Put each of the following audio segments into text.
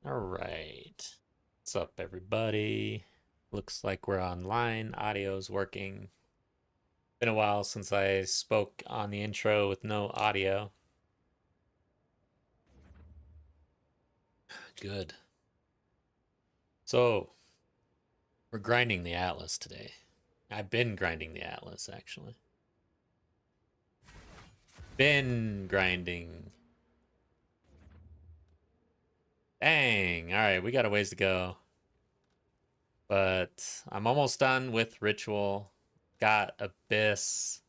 All right. What's up, everybody? Looks like we're online. Audio's working. Been a while since I spoke on the intro with no audio. Good. So, we're grinding the Atlas today. I've been grinding the Atlas, actually. Been grinding. Dang. All right, we got a ways to go. But I'm almost done with Ritual. Got Abyss.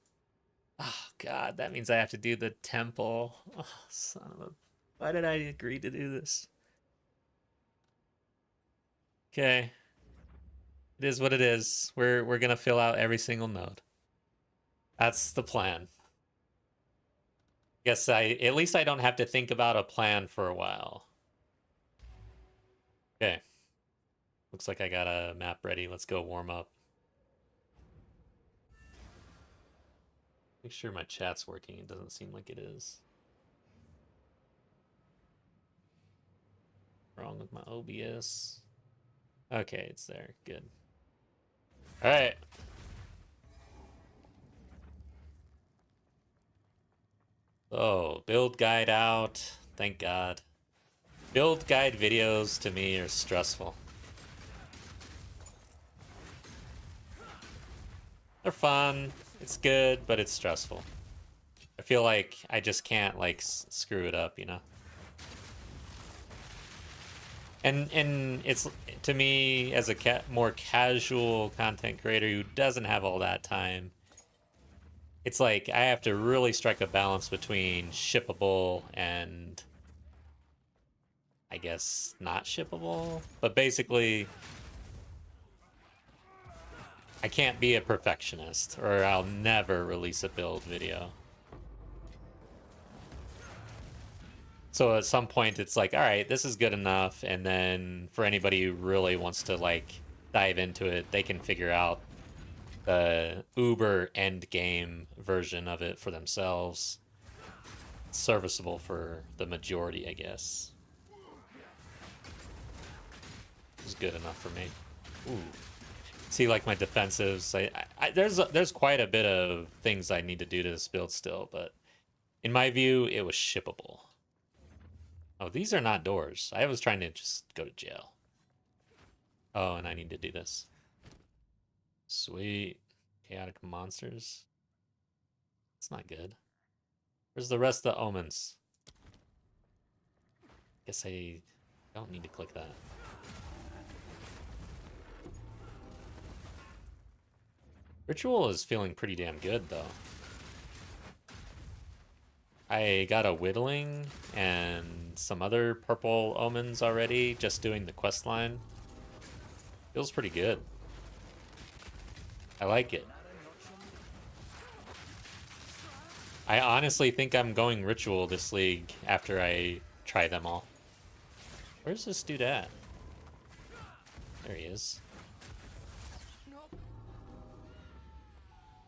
Oh, God, that means I have to do the temple. Oh, son of a... Why did I agree to do this? Okay. It is what it is. We're gonna fill out every single node. That's the plan. Guess at least I don't have to think about a plan for a while. Okay. Looks like I got a map ready. Let's go warm up. Make sure my chat's working. It doesn't seem like it is. Wrong with my OBS. Okay, it's there. Good. All right. Oh, build guide out. Thank God. Build guide videos to me are stressful. They're fun. It's good, but it's stressful. I feel like I just can't like screw it up, you know? And it's to me as a more casual content creator who doesn't have all that time. It's like I have to really strike a balance between shippable and I guess not shippable, but basically I can't be a perfectionist or I'll never release a build video. So at some point it's like, all right, this is good enough. And then for anybody who really wants to like dive into it, they can figure out the Uber end game version of it for themselves. It's serviceable for the majority, I guess. It's good enough for me. Ooh. See, like my defensives, there's quite a bit of things I need to do to this build still, but in my view, it was shippable. Oh, these are not doors. I was trying to just go to jail. Oh, and I need to do this. Sweet. Chaotic monsters. It's not good. Where's the rest of the omens? Guess I don't need to click that. Ritual is feeling pretty damn good, though. I got a whittling and some other purple omens already, just doing the quest line. Feels pretty good. I like it. I honestly think I'm going Ritual this league after I try them all. Where's this dude at? There he is.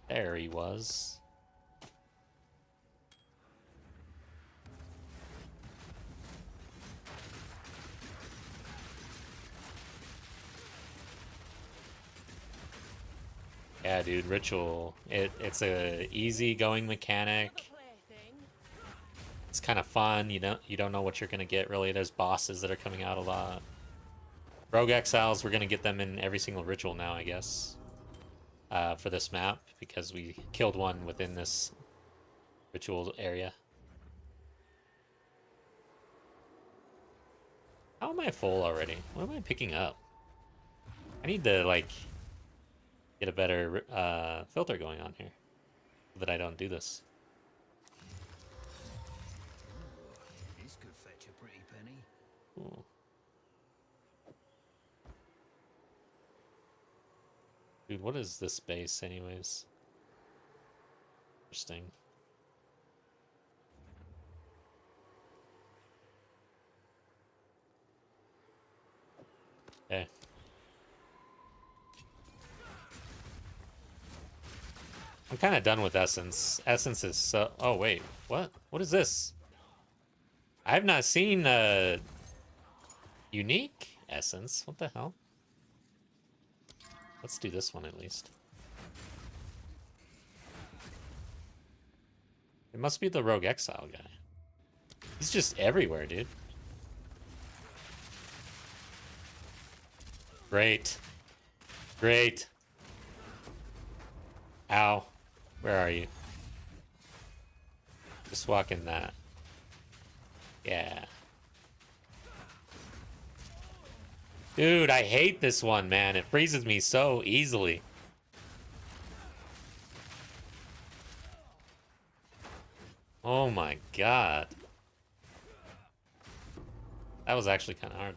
There he was. Yeah, dude, Ritual. It's a easy going mechanic. It's kind of fun. You don't know what you're gonna get really. There's bosses that are coming out a lot. Rogue Exiles, we're gonna get them in every single Ritual now, I guess. For this map because we killed one within this Ritual area. How am I full already? What am I picking up? I need to like get a better filter going on here so that I don't do this. This could fetch a pretty penny. Ooh. Dude, what is this base anyways? Interesting. Okay. I'm kind of done with Essence. Essence is so... Oh, wait. What? What is this? I have not seen Unique essence? What the hell? Let's do this one at least. It must be the Rogue Exile guy. He's just everywhere, dude. Great. Great. Ow. Where are you? Just walk in that. Yeah. Dude, I hate this one, man. It freezes me so easily. Oh my god. That was actually kind of hard.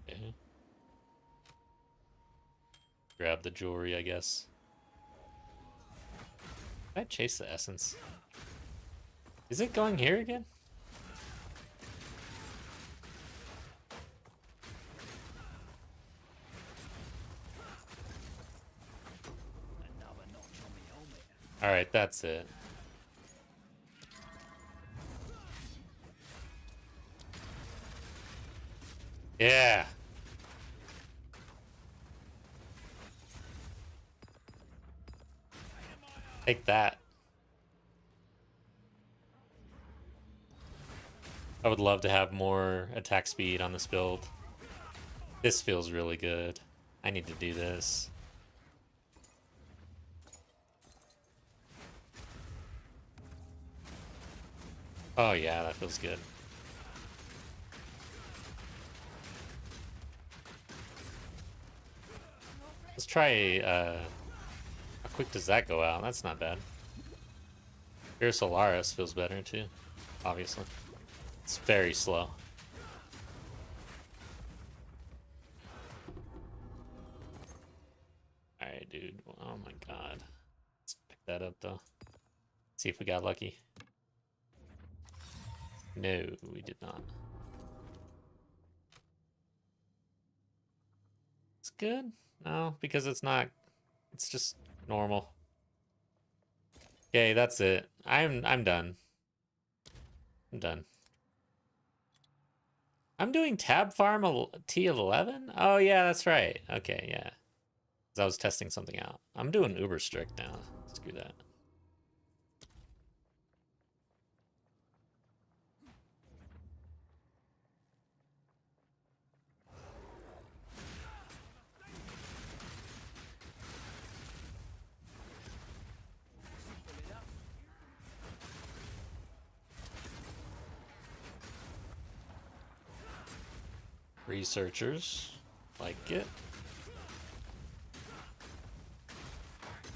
Okay. Grab the jewelry, I guess. Did I chase the essence? Is it going here again? Another notch on the helmet. Alright, that's it. Yeah. Take that. I would love to have more attack speed on this build. This feels really good. I need to do this. Oh yeah, that feels good. Let's try, how quick does that go out? That's not bad. Pure Solaris feels better too, obviously. It's very slow. Alright, dude. Oh my god. Let's pick that up though. See if we got lucky. No, we did not. It's good? No, because it's not. It's just normal. Okay, that's it. I'm done. I'm done. I'm doing tab farm T11? Oh yeah, that's right. Okay, yeah. 'Cause I was testing something out. I'm doing uber strict now. Screw that. Researchers like it.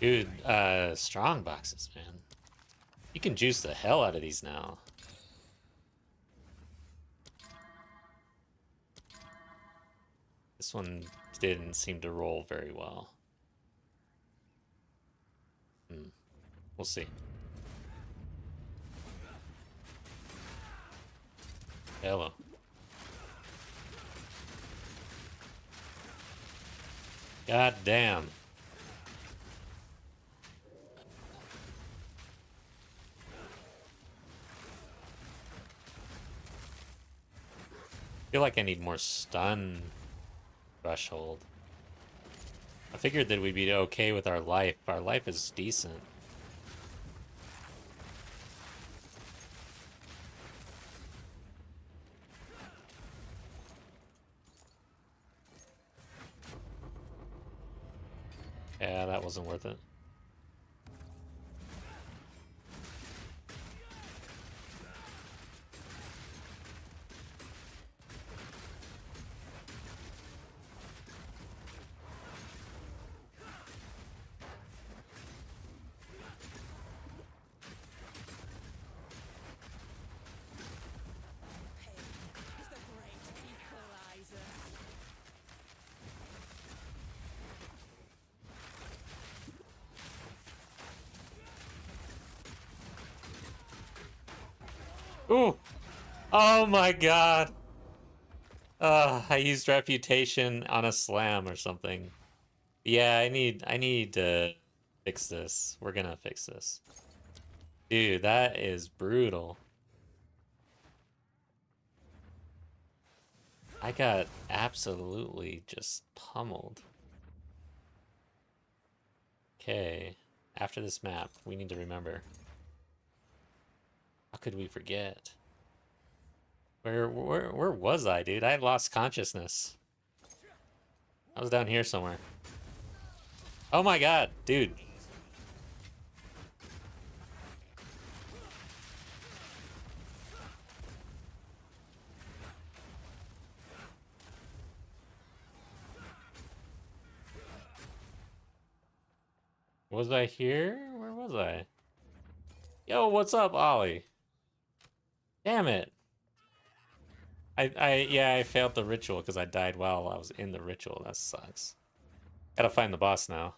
Dude, strong boxes, man. You can juice the hell out of these now. This one didn't seem to roll very well. We'll see. Hello. God damn. I feel like I need more stun threshold. I figured that we'd be okay with our life. Our life is decent. Yeah, that wasn't worth it. Is the great equalizer. Ooh! Oh my god! I used reputation on a slam or something. Yeah, I need to fix this. We're gonna fix this. Dude, that is brutal. I got absolutely just pummeled. Okay, after this map, we need to remember. How could we forget? Where was I, dude? I had lost consciousness. I was down here somewhere. Oh my god, dude. Was I here? Where was I? Yo, what's up, Ollie? Damn it. Yeah, I failed the ritual because I died while I was in the ritual. That sucks. Gotta find the boss now.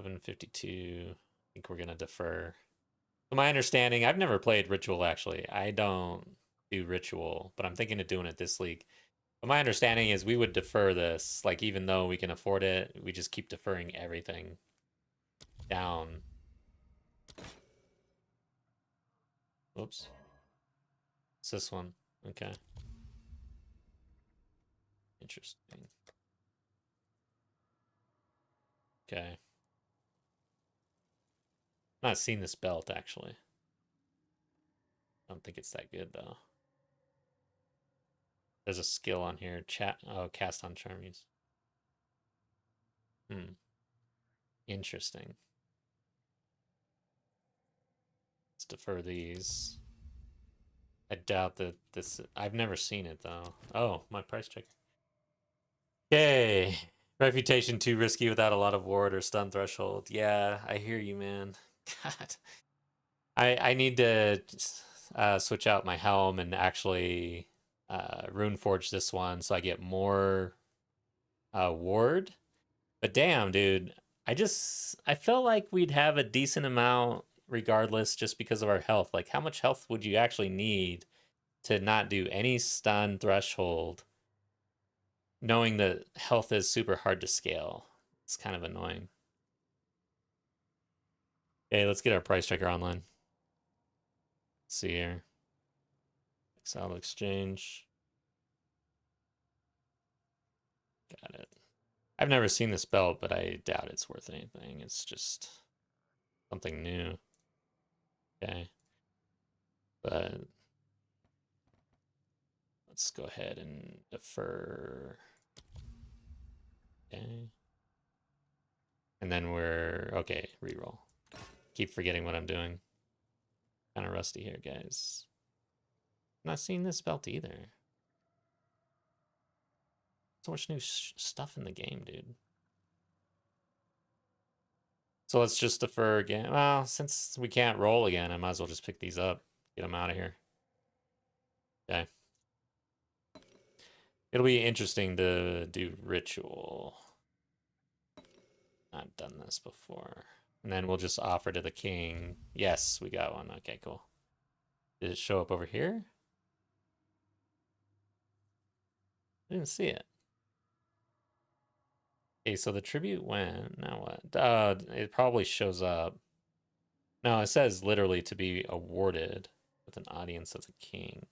11:52. I think we're gonna defer. From my understanding, I've never played ritual actually. I don't do ritual, but I'm thinking of doing it this league. But my understanding is we would defer this, like even though we can afford it, we just keep deferring everything down. Oops. It's this one. Okay. Interesting. Okay. Not seen this belt actually. I don't think it's that good though. There's a skill on here. Chat. Oh, cast on charmies. Hmm. Interesting. Let's defer these. I doubt that this. I've never seen it though. Oh, my price check. Yay. Reputation too risky without a lot of ward or stun threshold. Yeah, I hear you, man. God. I need to switch out my helm and actually rune forge this one so I get more ward. But damn, dude, I felt like we'd have a decent amount regardless just because of our health. Like how much health would you actually need to not do any stun threshold knowing that health is super hard to scale? It's kind of annoying. Okay, let's get our price checker online. Let's see here. Exile exchange. Got it. I've never seen this belt, but I doubt it's worth anything. It's just something new. Okay. But let's go ahead and defer. Okay. And then we're okay, reroll. Keep forgetting what I'm doing. Kind of rusty here, guys. Not seeing this belt either. So much new stuff in the game, dude. So let's just defer again. Well, since we can't roll again, I might as well just pick these up. Get them out of here. Okay. It'll be interesting to do ritual. Not done this before. And then we'll just offer to the king. Yes, we got one. Okay, cool. Did it show up over here? I didn't see it. Okay, so the tribute went. Now what? It probably shows up. No, it says literally to be awarded with an audience of the king.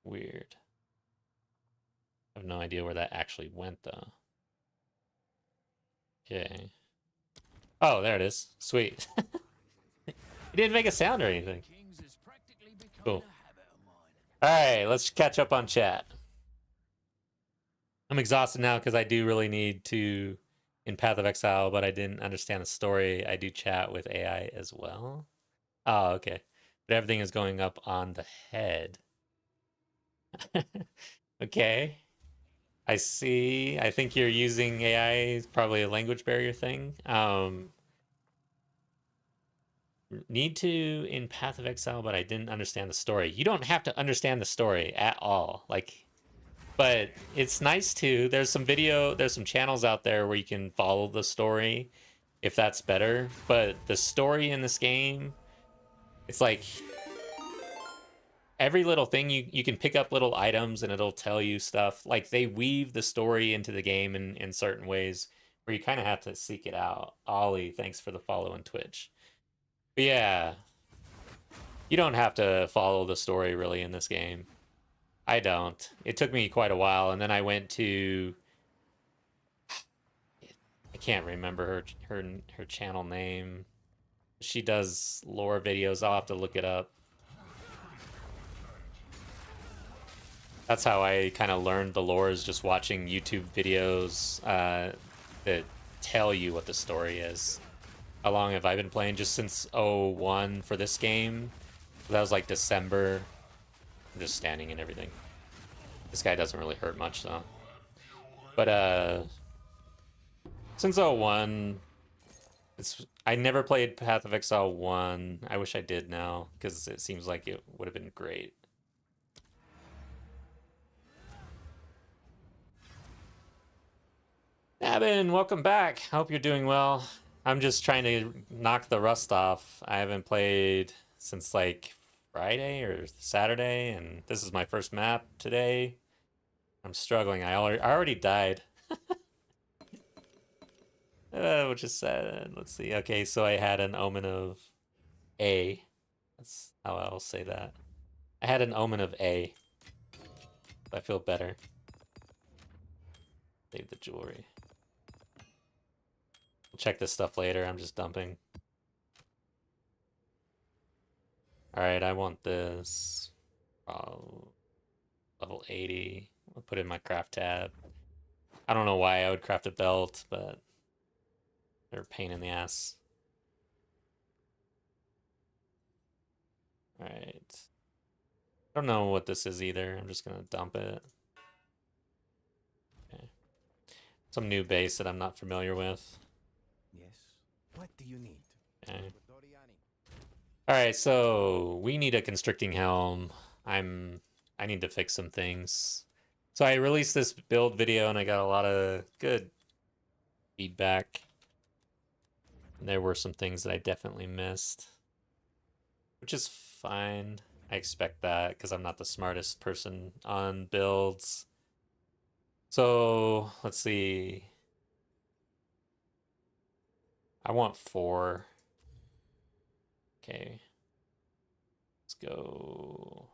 Weird. I have no idea where that actually went though. Okay. Oh, there it is. Sweet. It didn't make a sound or anything. Cool. Alright, let's catch up on chat. I'm exhausted now because I do really need to in Path of Exile, but I didn't understand the story. I do chat with AI as well. Oh, okay. But everything is going up on the head. Okay. I see. I think you're using AI, probably a language barrier thing. Need to in Path of Exile, but I didn't understand the story. You don't have to understand the story at all. Like, but it's nice to. There's some channels out there where you can follow the story if that's better. But the story in this game, it's like every little thing you can pick up little items and it'll tell you stuff. Like they weave the story into the game in certain ways where you kind of have to seek it out. Ollie, thanks for the follow on Twitch. But yeah, you don't have to follow the story really in this game. I don't. It took me quite a while, and then I went to I can't remember her channel name. She does lore videos. I'll have to look it up. That's how I kind of learned the lore, is just watching YouTube videos that tell you what the story is. How long have I been playing? Just since 01 for this game. That was like December. I'm just standing and everything. This guy doesn't really hurt much though. But since 01, I never played Path of Exile 1. I wish I did now, because it seems like it would have been great. Abin, welcome back. I hope you're doing well. I'm just trying to knock the rust off. I haven't played since like Friday or Saturday, and this is my first map today. I'm struggling. I already died. Which is sad. Let's see. Okay, so I had an omen of A. That's how I'll say that. I had an omen of A. I feel better. Save the jewelry. We'll check this stuff later. I'm just dumping. Alright, I want this. Level 80. I'll put it in my craft tab. I don't know why I would craft a belt, but they're a pain in the ass. Alright. I don't know what this is either. I'm just gonna dump it. Okay. Some new base that I'm not familiar with. Yes. What do you need? Okay. Alright, so we need a constricting helm. I need to fix some things. So I released this build video and I got a lot of good feedback. And there were some things that I definitely missed, which is fine. I expect that because I'm not the smartest person on builds. So let's see. I want 4. Okay. Let's go.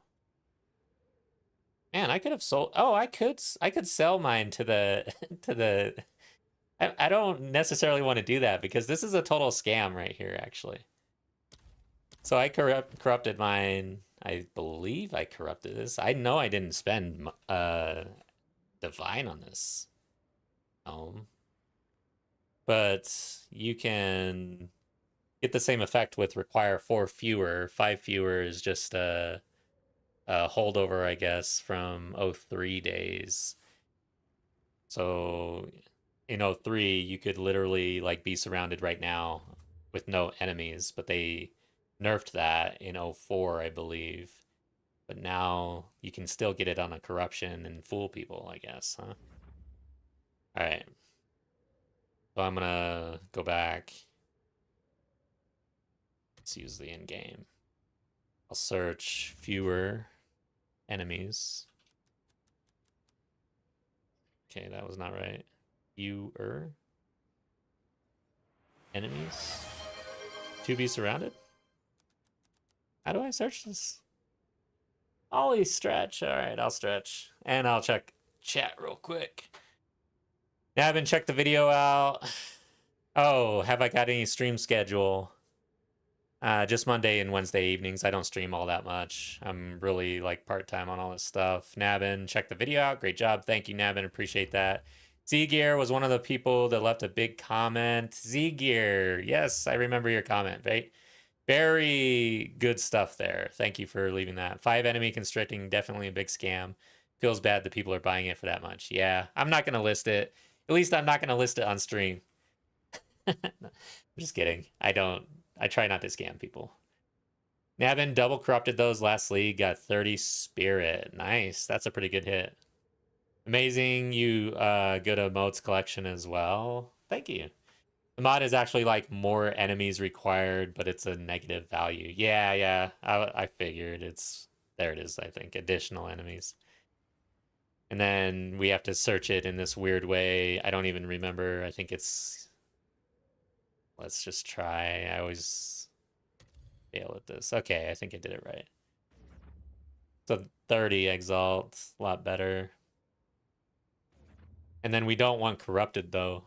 Man, I could have sold. Oh, I could sell mine to the to the. I don't necessarily want to do that because this is a total scam right here, actually. So I corrupted mine. I believe I corrupted this. I know I didn't spend divine on this. But you can get the same effect with require 4 fewer. 5 fewer is just a holdover, I guess, from 03 days. So in 03, you could literally like be surrounded right now with no enemies, but they nerfed that in 04, I believe. But now you can still get it on a corruption and fool people, I guess, huh? All right. So I'm gonna go back. Let's use the in-game. I'll search fewer enemies. Okay, that was not right. Fewer enemies to be surrounded? How do I search this? Ollie stretch. All right, I'll stretch. And I'll check chat real quick. Now I haven't checked the video out. Oh, have I got any stream schedule? Just Monday and Wednesday evenings. I don't stream all that much. I'm really like part-time on all this stuff. Nabin, check the video out. Great job. Thank you, Nabin. Appreciate that. Z-Gear was one of the people that left a big comment. Z-Gear. Yes, I remember your comment. Right? Very good stuff there. Thank you for leaving that. 5 enemy constricting, definitely a big scam. Feels bad that people are buying it for that much. Yeah, I'm not going to list it. At least I'm not going to list it on stream. I'm just kidding. I try not to scam people. Navin double corrupted those last league, got 30 spirit. Nice. That's a pretty good hit. Amazing. You go to modes collection as well. Thank you. The mod is actually like more enemies required, but it's a negative value. Yeah. I figured there it is, I think. Additional enemies. And then we have to search it in this weird way. I don't even remember. I think it's... Let's just try. I always fail at this. Okay, I think I did it right. So 30 Exalt, a lot better. And then we don't want Corrupted, though.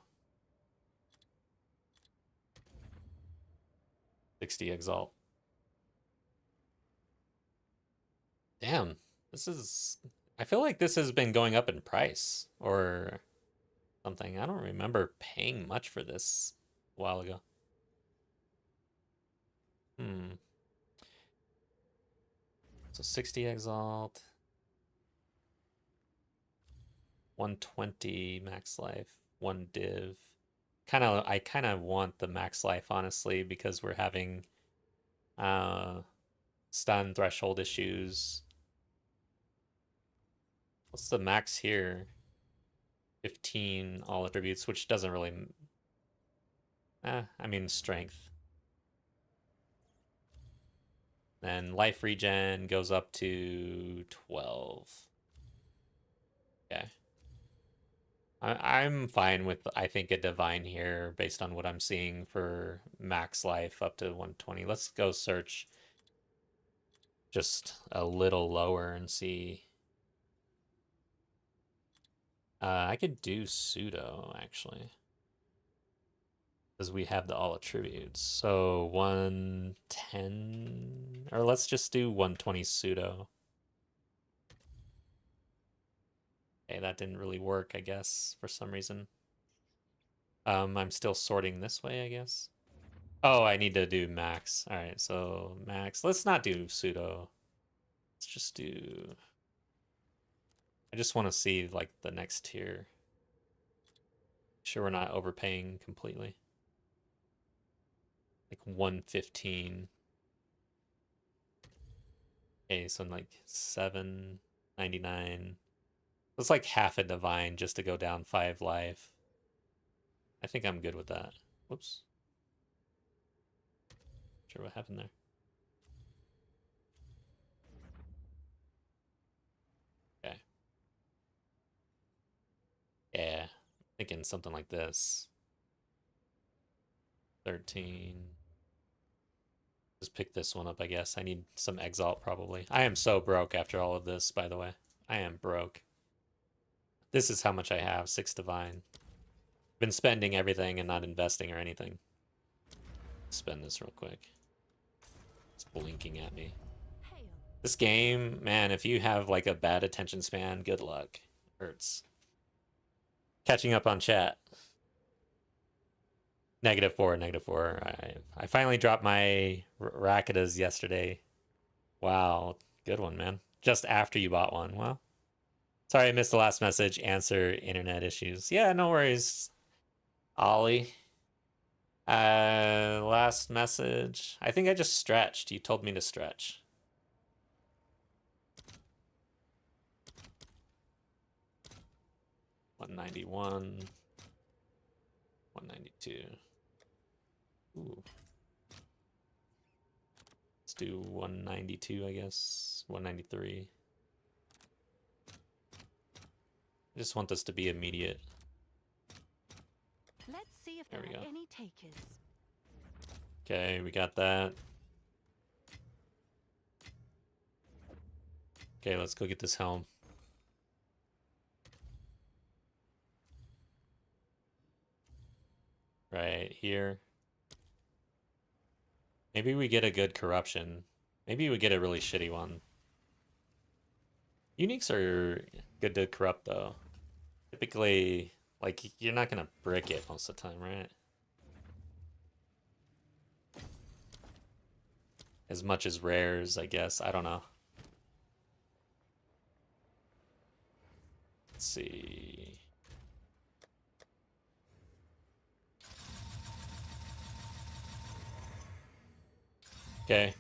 60 Exalt. Damn, this is... I feel like this has been going up in price or something. I don't remember paying much for this a while ago. So 60 Exalt. 120 max life. 1 div. I kind of want the max life, honestly, because we're having stun threshold issues. What's the max here? 15 all attributes, which doesn't really... I mean, strength. Then life regen goes up to 12. Okay. I'm fine with, I think, a divine here based on what I'm seeing for max life up to 120. Let's go search just a little lower and see. I could do pseudo, actually. Because we have the all attributes. So 110, or let's just do 120 pseudo. Okay, that didn't really work, I guess, for some reason. I'm still sorting this way, I guess. Oh, I need to do max. All right, so max. Let's not do pseudo. Let's just do... I just want to see, like, the next tier. Sure we're not overpaying completely. Like 115. Okay, so like 799. It's like half a divine just to go down 5 life. I think I'm good with that. Whoops. Not sure what happened there. Okay. Yeah. Thinking something like this. 13. Just pick this one up, I guess. I need some Exalt, probably. I am so broke after all of this, by the way. I am broke. This is how much I have. 6 divine. Been spending everything and not investing or anything. Spend this real quick. It's blinking at me. This game, man, if you have like a bad attention span, good luck. Hurts. Catching up on chat. -4, -4. I finally dropped my Rakitas yesterday. Wow, good one, man. Just after you bought one. Well, sorry I missed the last message. Answer internet issues. Yeah, no worries, Ollie. Last message. I think I just stretched. You told me to stretch. $191. $192. Ooh. Let's do 192, I guess. 193. I just want this to be immediate. Let's see if There there we are go. any takers. Okay, we got that. Okay, let's go get this helm. Right here. Maybe we get a good corruption. Maybe we get a really shitty one. Uniques are good to corrupt, though. Typically, like, you're not gonna brick it most of the time, right? As much as rares, I guess. I don't know. Let's see. Okay.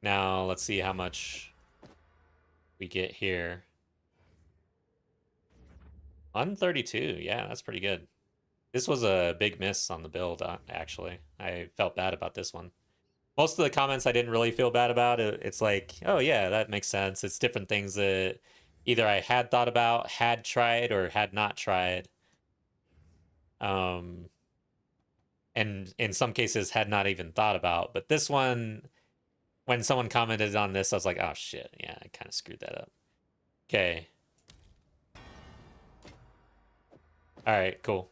Now, let's see how much we get here. 132. Yeah, that's pretty good. This was a big miss on the build, actually. I felt bad about this one. Most of the comments I didn't really feel bad about. It's like, oh yeah, that makes sense. It's different things that either I had thought about, had tried, or had not tried. And in some cases had not even thought about. But this one, when someone commented on this, I was like, oh shit, yeah, I kind of screwed that up. Okay. All right, cool.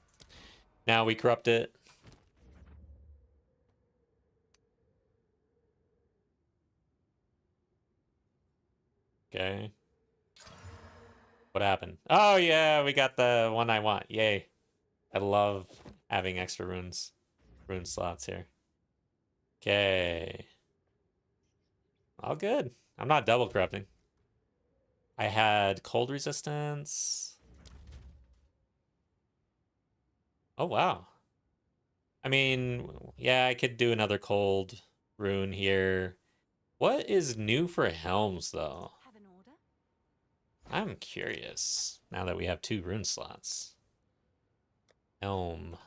Now we corrupt it. Okay. What happened? Oh yeah, we got the one I want. Yay. I love having extra rune slots here. Okay. All good. I'm not double corrupting. I had cold resistance. Oh wow. I mean, yeah, I could do another cold rune here. What is new for Helms though? Have an order? I'm curious now that we have 2 rune slots. Helm.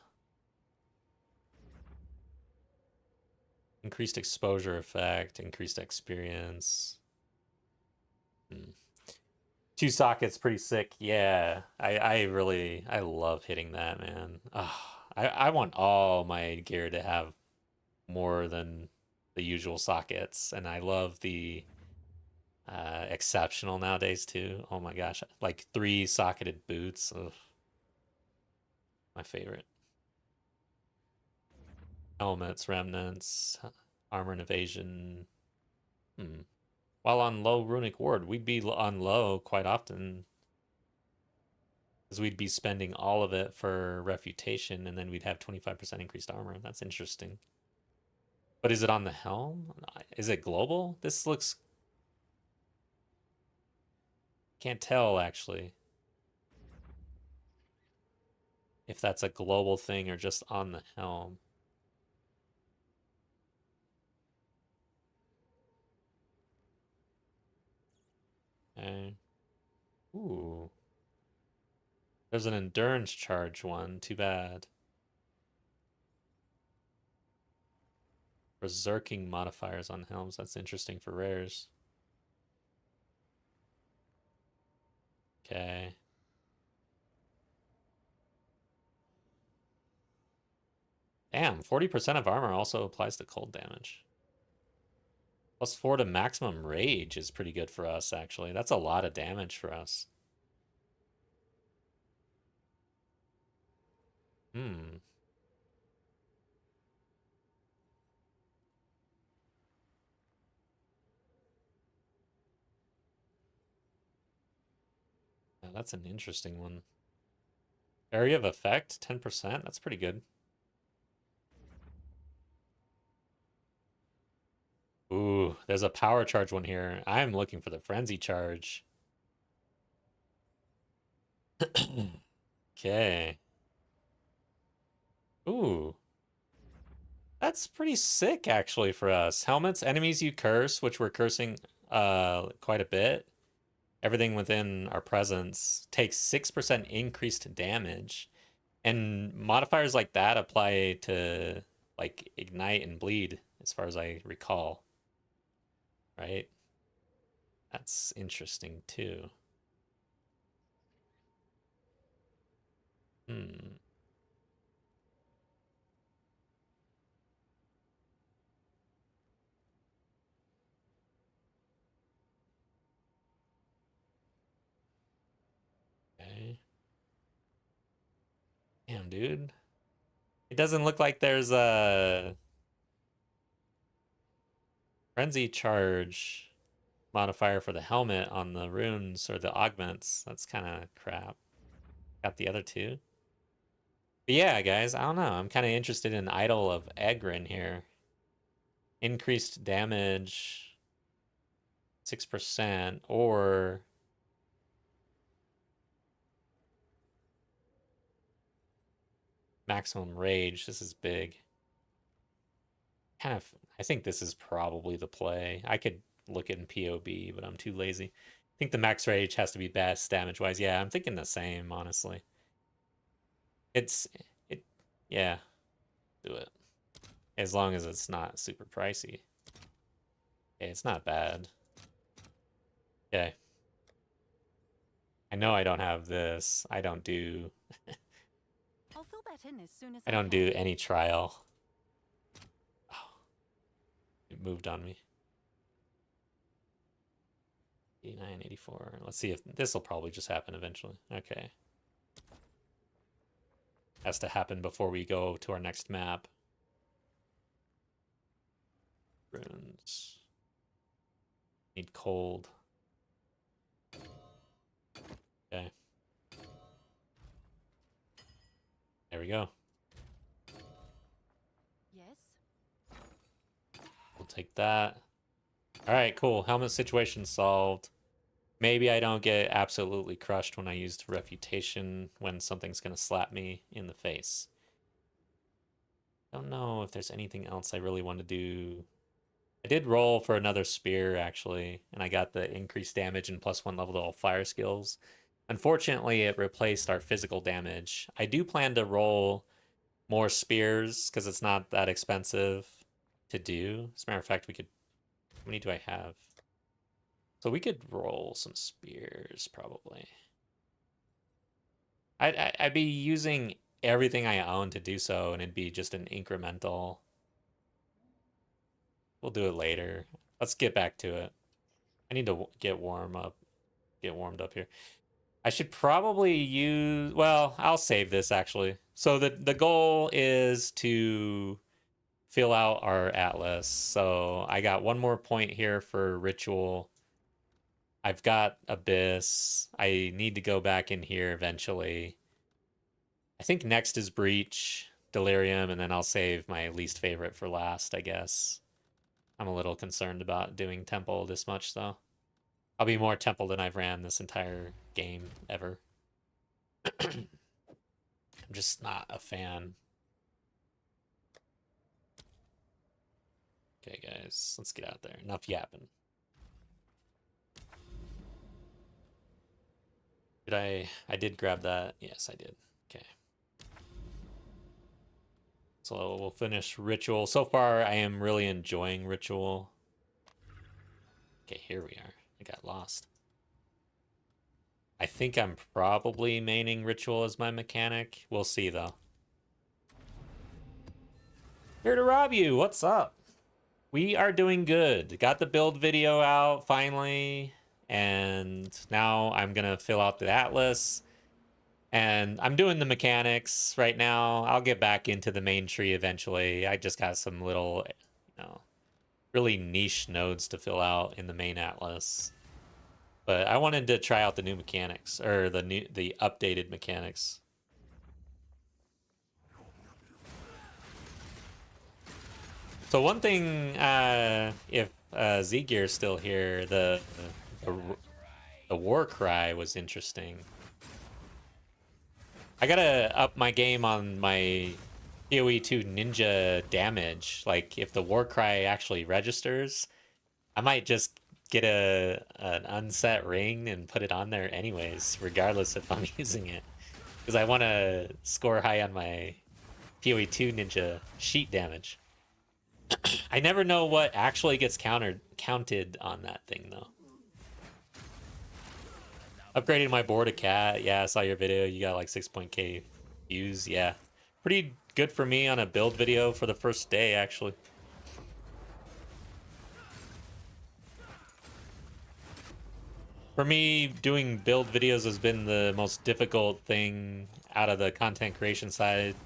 Increased exposure effect, increased experience. 2 sockets, pretty sick. Yeah, I love hitting that, man. I want all my gear to have more than the usual sockets, and I love the exceptional nowadays too. Oh my gosh, like 3 socketed boots. Ugh, my favorite. Helmets, remnants, armor and evasion. While on low runic ward, we'd be on low quite often because we'd be spending all of it for refutation, and then we'd have 25% increased armor. That's interesting. But is it on the helm? Is it global? This looks... Can't tell, actually. If that's a global thing or just on the helm. Okay. Ooh. There's an endurance charge one. Too bad. Berserking modifiers on helms. That's interesting for rares. Okay. Damn, 40% of armor also applies to cold damage. +4 to maximum rage is pretty good for us, actually. That's a lot of damage for us. Hmm. Yeah, that's an interesting one. Area of effect, 10%. That's pretty good. Ooh, there's a power charge one here. I'm looking for the frenzy charge. Okay. Ooh. That's pretty sick, actually, for us. Helmets, enemies you curse, which we're cursing quite a bit. Everything within our presence takes 6% increased damage. And modifiers like that apply to, like, ignite and bleed, as far as I recall. Right? That's interesting, too. Hmm. Okay. Damn, dude. It doesn't look like there's a frenzy charge modifier for the helmet on the runes or the augments. That's kind of crap. Got the other two. But yeah, guys, I don't know. I'm kind of interested in Idol of Egrin here. Increased damage 6% or maximum rage. This is big. Kind of, I think this is probably the play. I could look at in POB, but I'm too lazy. I think the max rage has to be best damage wise. Yeah, I'm thinking the same, honestly. It's it yeah, do it. As long as it's not super pricey. Okay, it's not bad. Okay. I know I don't have this. I don't do I'll fill that in as soon as I I don't can. do any trial. Oh, it moved on me. 89, 84. Let's see if this will probably just happen eventually. Okay. Has to happen before we go to our next map. Runes. Need cold. Okay. There we go. Yes. We'll take that. Alright, cool. Helmet situation solved. Maybe I don't get absolutely crushed when I used Refutation when something's going to slap me in the face. Don't know if there's anything else I really want to do. I did roll for another spear, actually, and I got the increased damage and +1 level to all fire skills. Unfortunately, it replaced our physical damage. I do plan to roll more spears because it's not that expensive to do. As a matter of fact, we could... How many do I have? So we could roll some spears, probably. I'd be using everything I own to do so, and it'd be just an incremental. We'll do it later. Let's get back to it. I need to get warmed up here. I should probably use, well, I'll save this actually. So the goal is to fill out our atlas. So I got one more point here for ritual. I've got abyss. I need to go back in here eventually. I think next is breach, delirium, and then I'll save my least favorite for last, I guess. I'm a little concerned about doing temple this much though. I'll be more temple than I've ran this entire game ever. I'm just not a fan. Okay, guys, let's get out there. Enough yapping. Did I did grab that. Yes, I did. Okay. So we'll finish ritual. So far, I am really enjoying ritual. Okay, here we are. I got lost. I think I'm probably maining ritual as my mechanic. We'll see, though. Here to rob you. What's up? We are doing good. Got the build video out finally. And now I'm going to fill out the atlas. And I'm doing the mechanics right now. I'll get back into the main tree eventually. I just got some little, really niche nodes to fill out in the main atlas. But I wanted to try out the new mechanics, or the updated mechanics. So one thing, if Z-Gear's still here, the war cry was interesting. I gotta up my game on my PoE 2 ninja damage. Like, if the war cry actually registers, I might just get an unset ring and put it on there anyways, regardless if I'm using it. Because I want to score high on my PoE 2 ninja sheet damage. I never know what actually gets counted on that thing, though. Upgraded my board to cat. Yeah, I saw your video. You got like 6.k views. Yeah. Pretty good for me on a build video for the first day, actually. For me, doing build videos has been the most difficult thing out of the content creation side.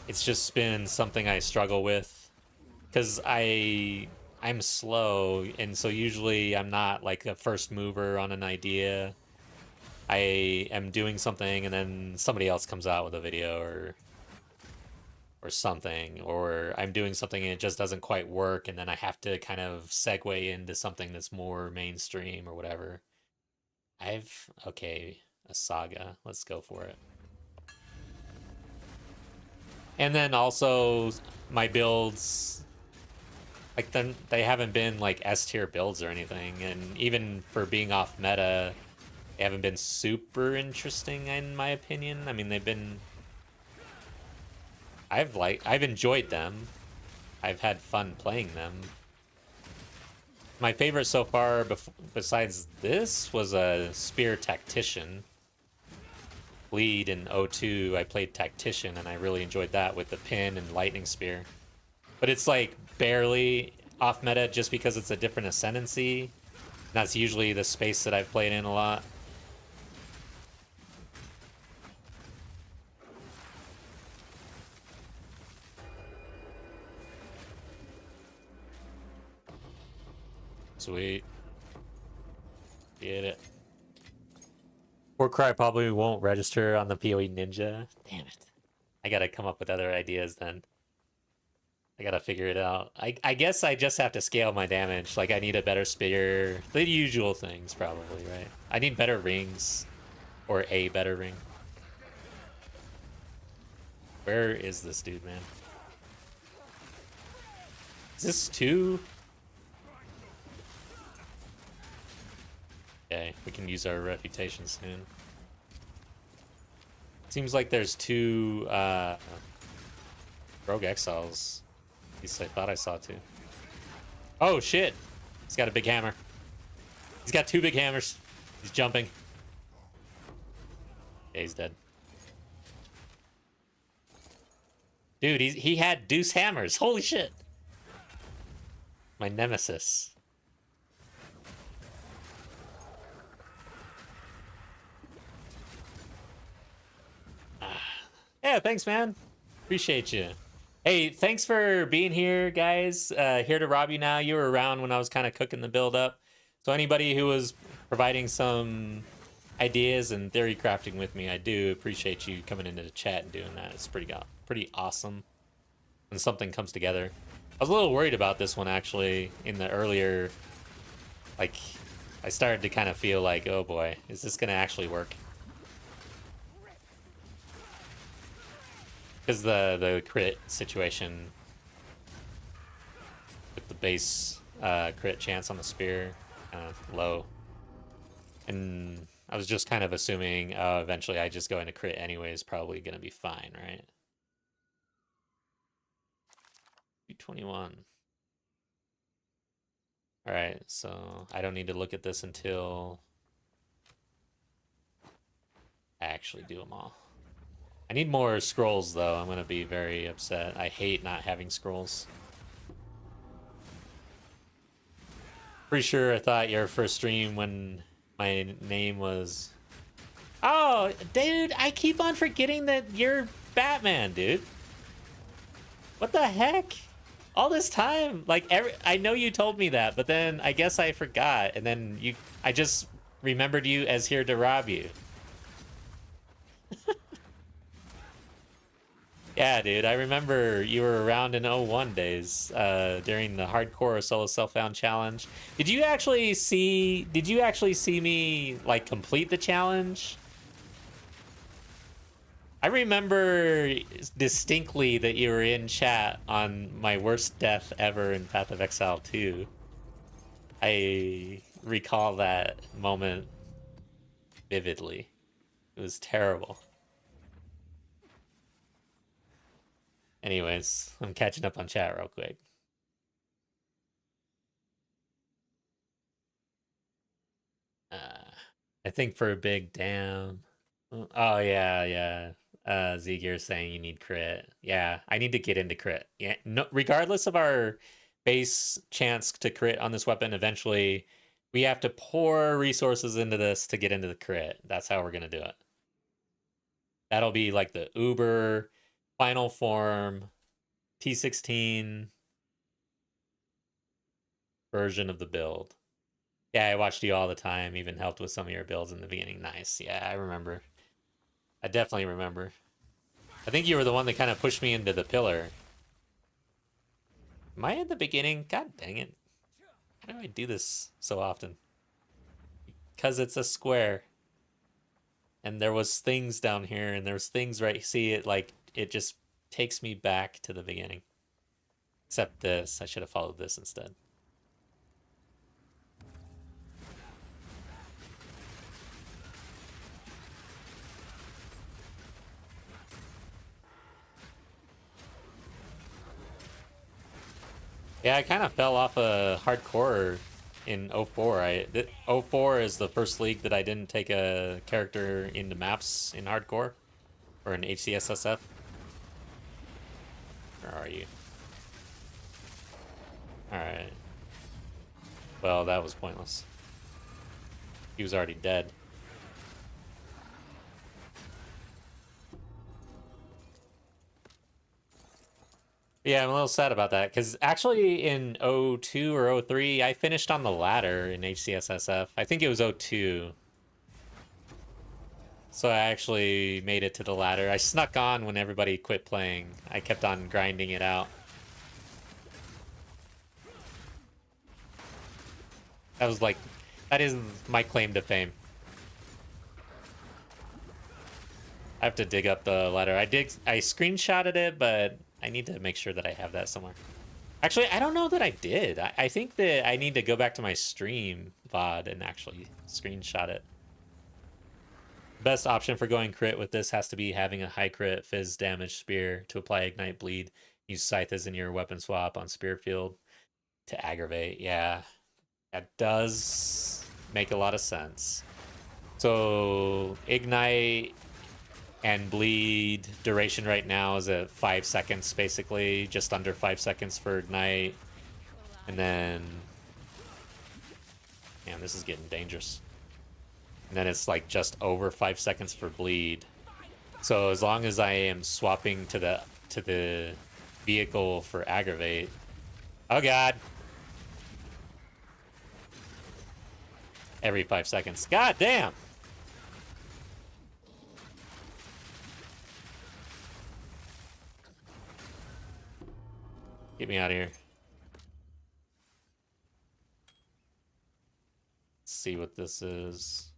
It's just been something I struggle with. Because I'm slow, and so usually I'm not like a first mover on an idea. I am doing something and then somebody else comes out with a video or something, or I'm doing something and it just doesn't quite work, and then I have to kind of segue into something that's more mainstream or whatever. Okay, a saga. Let's go for it. And then also my builds, like they haven't been like S tier builds or anything, and even for being off meta, they haven't been super interesting in my opinion. I mean, I've enjoyed them. I've had fun playing them. My favorite so far, besides this, was a Spear Tactician. Bleed in 02, I played Tactician, and I really enjoyed that with the Pin and Lightning Spear. But it's like barely off meta just because it's a different ascendancy. That's usually the space that I've played in a lot. Sweet. Get it. Warcry probably won't register on the PoE Ninja. Damn it. I gotta come up with other ideas then. I gotta figure it out. I guess I just have to scale my damage. Like, I need a better spear. The usual things, probably, right? I need better rings. Or a better ring. Where is this dude, man? Is this 2? Okay, we can use our reputation soon. Seems like there's 2 Rogue Exiles. At least I thought I saw 2. Oh shit! He's got a big hammer. He's got 2 big hammers. He's jumping. Okay, he's dead. Dude, he had Deuce hammers. Holy shit! My nemesis. Yeah, thanks, man. Appreciate you. Hey, thanks for being here, guys. Here to rob you now. You were around when I was kind of cooking the build up. So anybody who was providing some ideas and theory crafting with me, I do appreciate you coming into the chat and doing that. It's pretty awesome when something comes together. I was a little worried about this one, actually, in the earlier... Like, I started to kind of feel like, oh boy, is this going to actually work? Because the crit situation with the base crit chance on the spear kind of low. And I was just kind of assuming eventually I just go into crit anyway is probably going to be fine, right? 221. Alright, so I don't need to look at this until I actually do them all. I need more scrolls, though. I'm going to be very upset. I hate not having scrolls. Pretty sure I thought your first stream when my name was... Oh, dude, I keep on forgetting that you're Batman, dude. What the heck? All this time, like, I know you told me that, but then I guess I forgot, and then I just remembered you as here to rob you. Yeah, dude, I remember you were around in 01 days during the hardcore solo self-found challenge. Did you actually see me like complete the challenge? I remember distinctly that you were in chat on my worst death ever in Path of Exile 2. I recall that moment vividly. It was terrible. Anyways, I'm catching up on chat real quick. I think for a big damn. Oh yeah. Z-Gear saying you need crit. Yeah, I need to get into crit. Yeah, no, regardless of our base chance to crit on this weapon, eventually we have to pour resources into this to get into the crit. That's how we're gonna do it. That'll be like the Uber final form T16 version of the build. Yeah, I watched you all the time, even helped with some of your builds in the beginning. Nice. Yeah, I remember. I definitely remember. I think you were the one that kind of pushed me into the pillar. Am I at the beginning? God dang it. How do I do this so often? Because it's a square. And there was things down here, and there's things right... See, it just takes me back to the beginning. Except this. I should have followed this instead. Yeah, I kind of fell off a hardcore in 04. 04 is the first league that I didn't take a character into maps in hardcore or in HCSSF. Where are you? All right. Well, that was pointless. He was already dead. Yeah, I'm a little sad about that because actually in 02 or 03, I finished on the ladder in HCSSF. I think it was 02. So I actually made it to the ladder. I snuck on when everybody quit playing. I kept on grinding it out. That was like, that is my claim to fame. I have to dig up the ladder. I screenshotted it, but I need to make sure that I have that somewhere. Actually, I don't know that I did. I think that I need to go back to my stream VOD and actually screenshot it. Best option for going crit with this has to be having a high crit fizz damage spear to apply ignite bleed. Use scythe as in your weapon swap on spear field to aggravate. Yeah, that does make a lot of sense. So ignite and bleed duration right now is at 5 seconds, basically just under 5 seconds for ignite, and then, man, this is getting dangerous. And then it's like just over 5 seconds for bleed. So as long as I am swapping to the vehicle for aggravate. Oh god. Every 5 seconds. God damn. Get me out of here. Let's see what this is.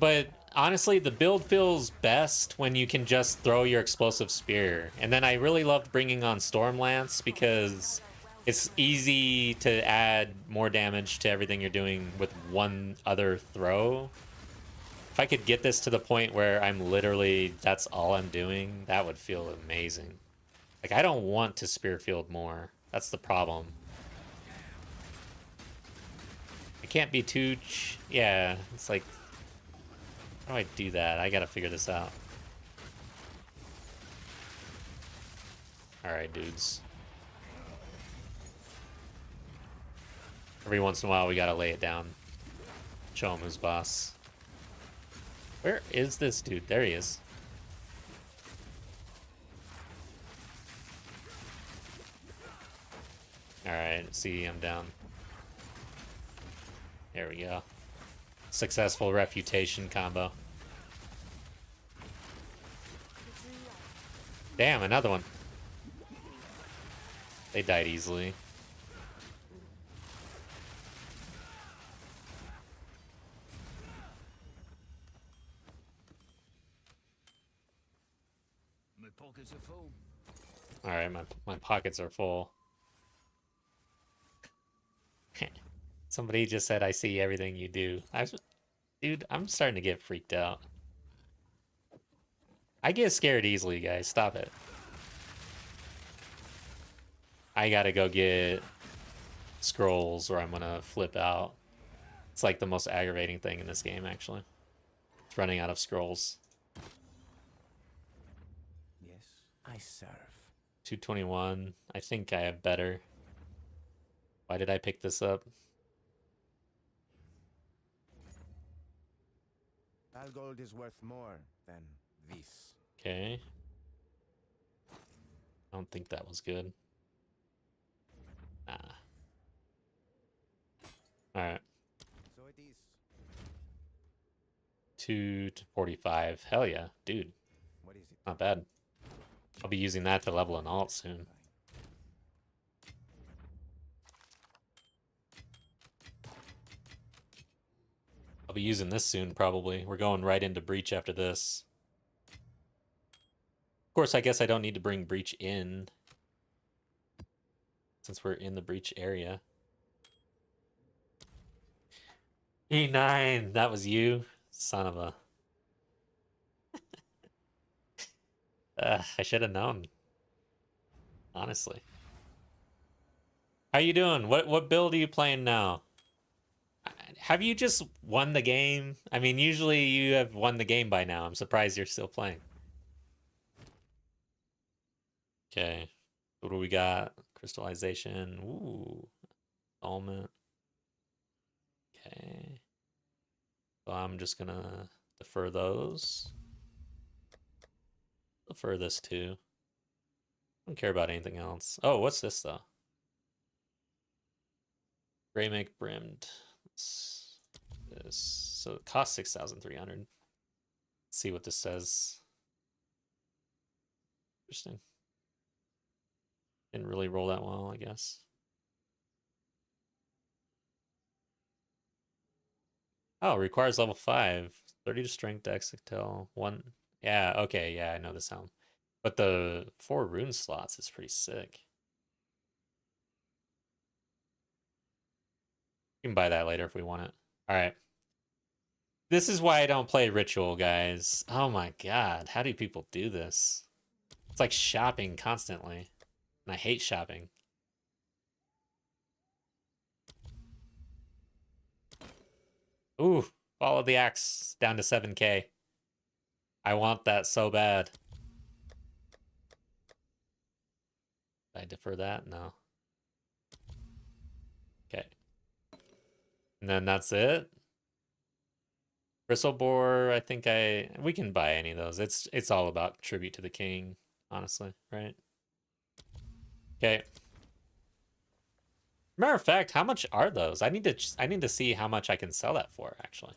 But honestly, the build feels best when you can just throw your explosive spear. And then I really loved bringing on Stormlance because it's easy to add more damage to everything you're doing with one other throw. If I could get this to the point where I'm literally, that's all I'm doing, that would feel amazing. Like, I don't want to spear field more. That's the problem. I can't be too... yeah, it's like... how do I do that? I gotta figure this out. Alright, dudes. Every once in a while, we gotta lay it down. Show him who's boss. Where is this dude? There he is. Alright, see, I'm down. There we go. Successful refutation combo. Damn, another one. They died easily. My pockets are full. Alright, my pockets are full. Somebody just said, I see everything you do. Dude, I'm starting to get freaked out. I get scared easily, guys. Stop it. I gotta go get scrolls or I'm gonna flip out. It's like the most aggravating thing in this game, actually. It's running out of scrolls. Yes, I serve. 221. I think I have better. Why did I pick this up? Algold is worth more than this. Okay. I don't think that was good. Nah. Alright. So it is. 2 to 45. Hell yeah, dude. What is it? Not bad. I'll be using that to level an alt soon. I'll be using this soon, probably. We're going right into Breach after this. Of course, I guess I don't need to bring Breach in, since we're in the Breach area. E9, that was you? Son of a... I should have known. Honestly. How you doing? What build are you playing now? Have you just won the game? I mean, usually you have won the game by now. I'm surprised you're still playing. Okay. What do we got? Crystallization. Ooh. Element. Okay. So I'm just gonna defer those. Defer this too. Don't care about anything else. Oh, what's this though? Gray make brimmed. This. So it costs 6,300. Let's see what this says. Interesting. Didn't really roll that well, I guess. Oh, requires level 5. 30 to strength, dex, excel, 1. Yeah, okay, yeah, I know the sound. But the 4 rune slots is pretty sick. We can buy that later if we want it. Alright. This is why I don't play Ritual, guys. Oh my god, how do people do this? It's like shopping constantly. And I hate shopping. Ooh, follow the axe down to 7k. I want that so bad. Did I defer that? No. Okay. And then that's it. Bristlebore, I think we can buy any of those. It's all about tribute to the king, honestly, right? Okay. Matter of fact, how much are those? I need to see how much I can sell that for, actually.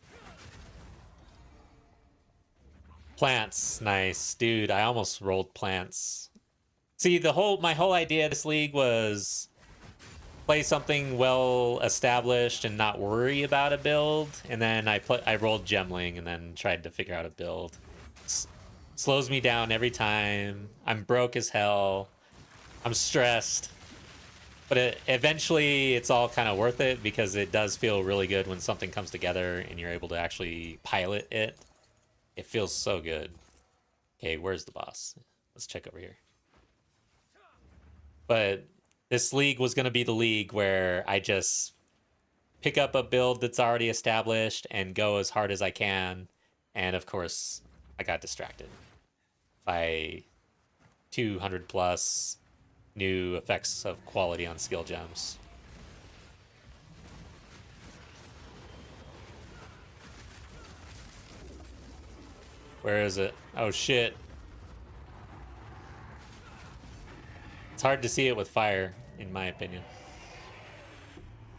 Plants, nice. Dude, I almost rolled plants. See, my whole idea of this league was play something well established and not worry about a build, and then I rolled Gemling and then tried to figure out a build. Slows me down every time. I'm broke as hell. I'm stressed. But eventually it's all kind of worth it because it does feel really good when something comes together and you're able to actually pilot it. It feels so good. Okay, where's the boss? Let's check over here. But this league was going to be the league where I just pick up a build that's already established and go as hard as I can. And of course, I got distracted by 200 plus new effects of quality on skill gems. Where is it? Oh shit. It's hard to see it with fire, in my opinion.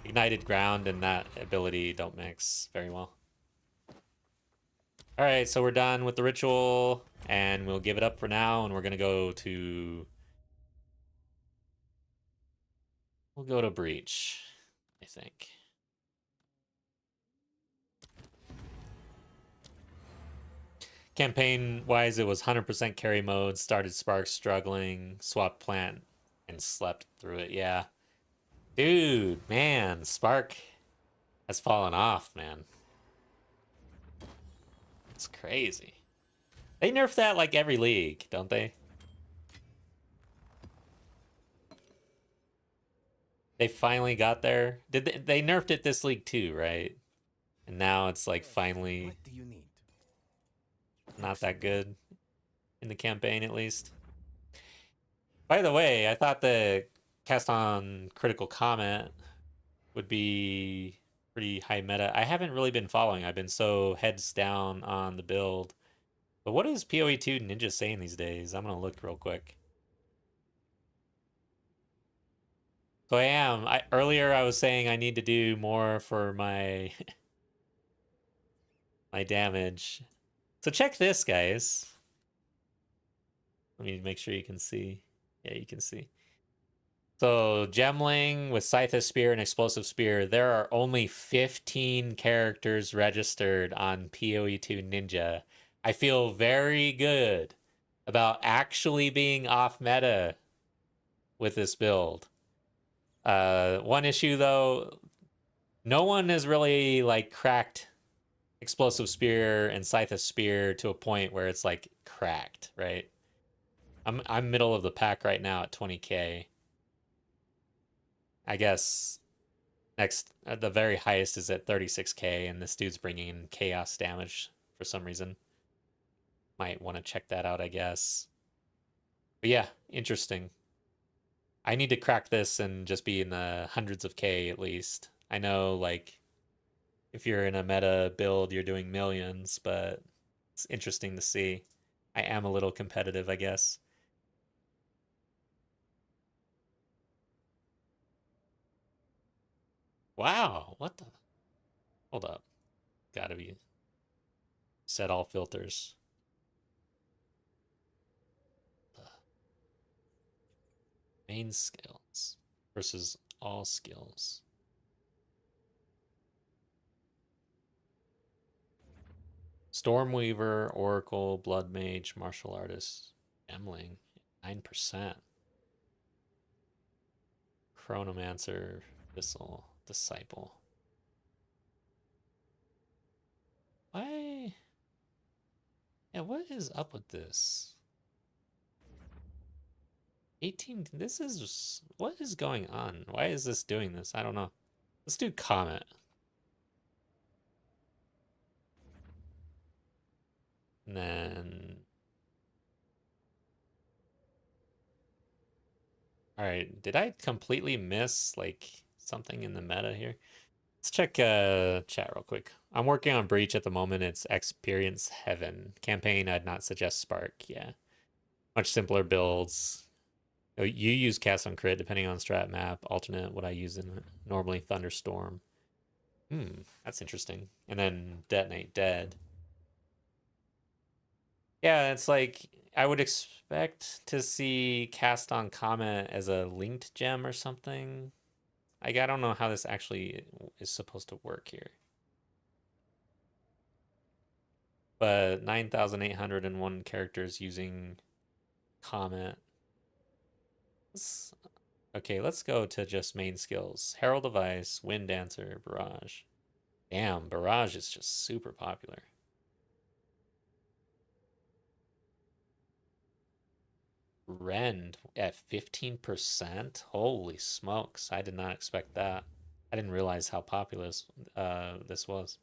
Ignited ground and that ability don't mix very well. Alright, so we're done with the ritual, and we'll give it up for now, and we're gonna go to... We'll go to Breach, I think. Campaign-wise, it was 100% carry mode, started Spark struggling, swapped plant, and slept through it, yeah. Dude, man, Spark has fallen off, man. It's crazy. They nerf that like every league, don't they? They finally got there. They nerfed it this league too, right? And now it's like finally What do you need? not that good in the campaign, at least. By the way, I thought the cast on Critical Comment would be pretty high meta. I haven't really been following. I've been so heads down on the build. But what is PoE2 Ninja saying these days? I'm gonna look real quick. So earlier I was saying I need to do more for my my damage. So check this, guys. Let me make sure you can see. Yeah, you can see. So Gemling with Scythe Spear and Explosive Spear, there are only 15 characters registered on PoE2 Ninja. I feel very good about actually being off meta with this build. One issue though, no one has really like cracked Explosive Spear and Scythe Spear to a point where it's like cracked, right? I'm middle of the pack right now at 20k. I guess next, the very highest is at 36k, and this dude's bringing in chaos damage for some reason. Might want to check that out, I guess. But yeah, interesting. I need to crack this and just be in the hundreds of K at least. I know, like, if you're in a meta build, you're doing millions, but it's interesting to see. I am a little competitive, I guess. Wow, what the? Hold up. Gotta be set all filters. Main skills versus all skills. Stormweaver, Oracle, Blood Mage, Martial Artist, Emling, 9%. Chronomancer, Thistle, Disciple. Why? Yeah, what is up with this? 18, this is, what is going on? Why is this doing this? I don't know. Let's do Comet. And then, all right, did I completely miss like something in the meta here? Let's check chat real quick. I'm working on Breach at the moment. It's Experience Heaven. Campaign, I'd not suggest Spark. Yeah. Much simpler builds. Oh, you use Cast on Crit depending on strat map. Alternate what I use in normally Thunderstorm. That's interesting. And then Detonate Dead. Yeah, it's like I would expect to see Cast on Comet as a linked gem or something. Like, I don't know how this actually is supposed to work here. But 9,801 characters using Comet. Okay, let's go to just main skills. Herald of Ice, Wind Dancer, Barrage. Damn, Barrage is just super popular. Rend at 15%? Holy smokes, I did not expect that. I didn't realize how popular this was.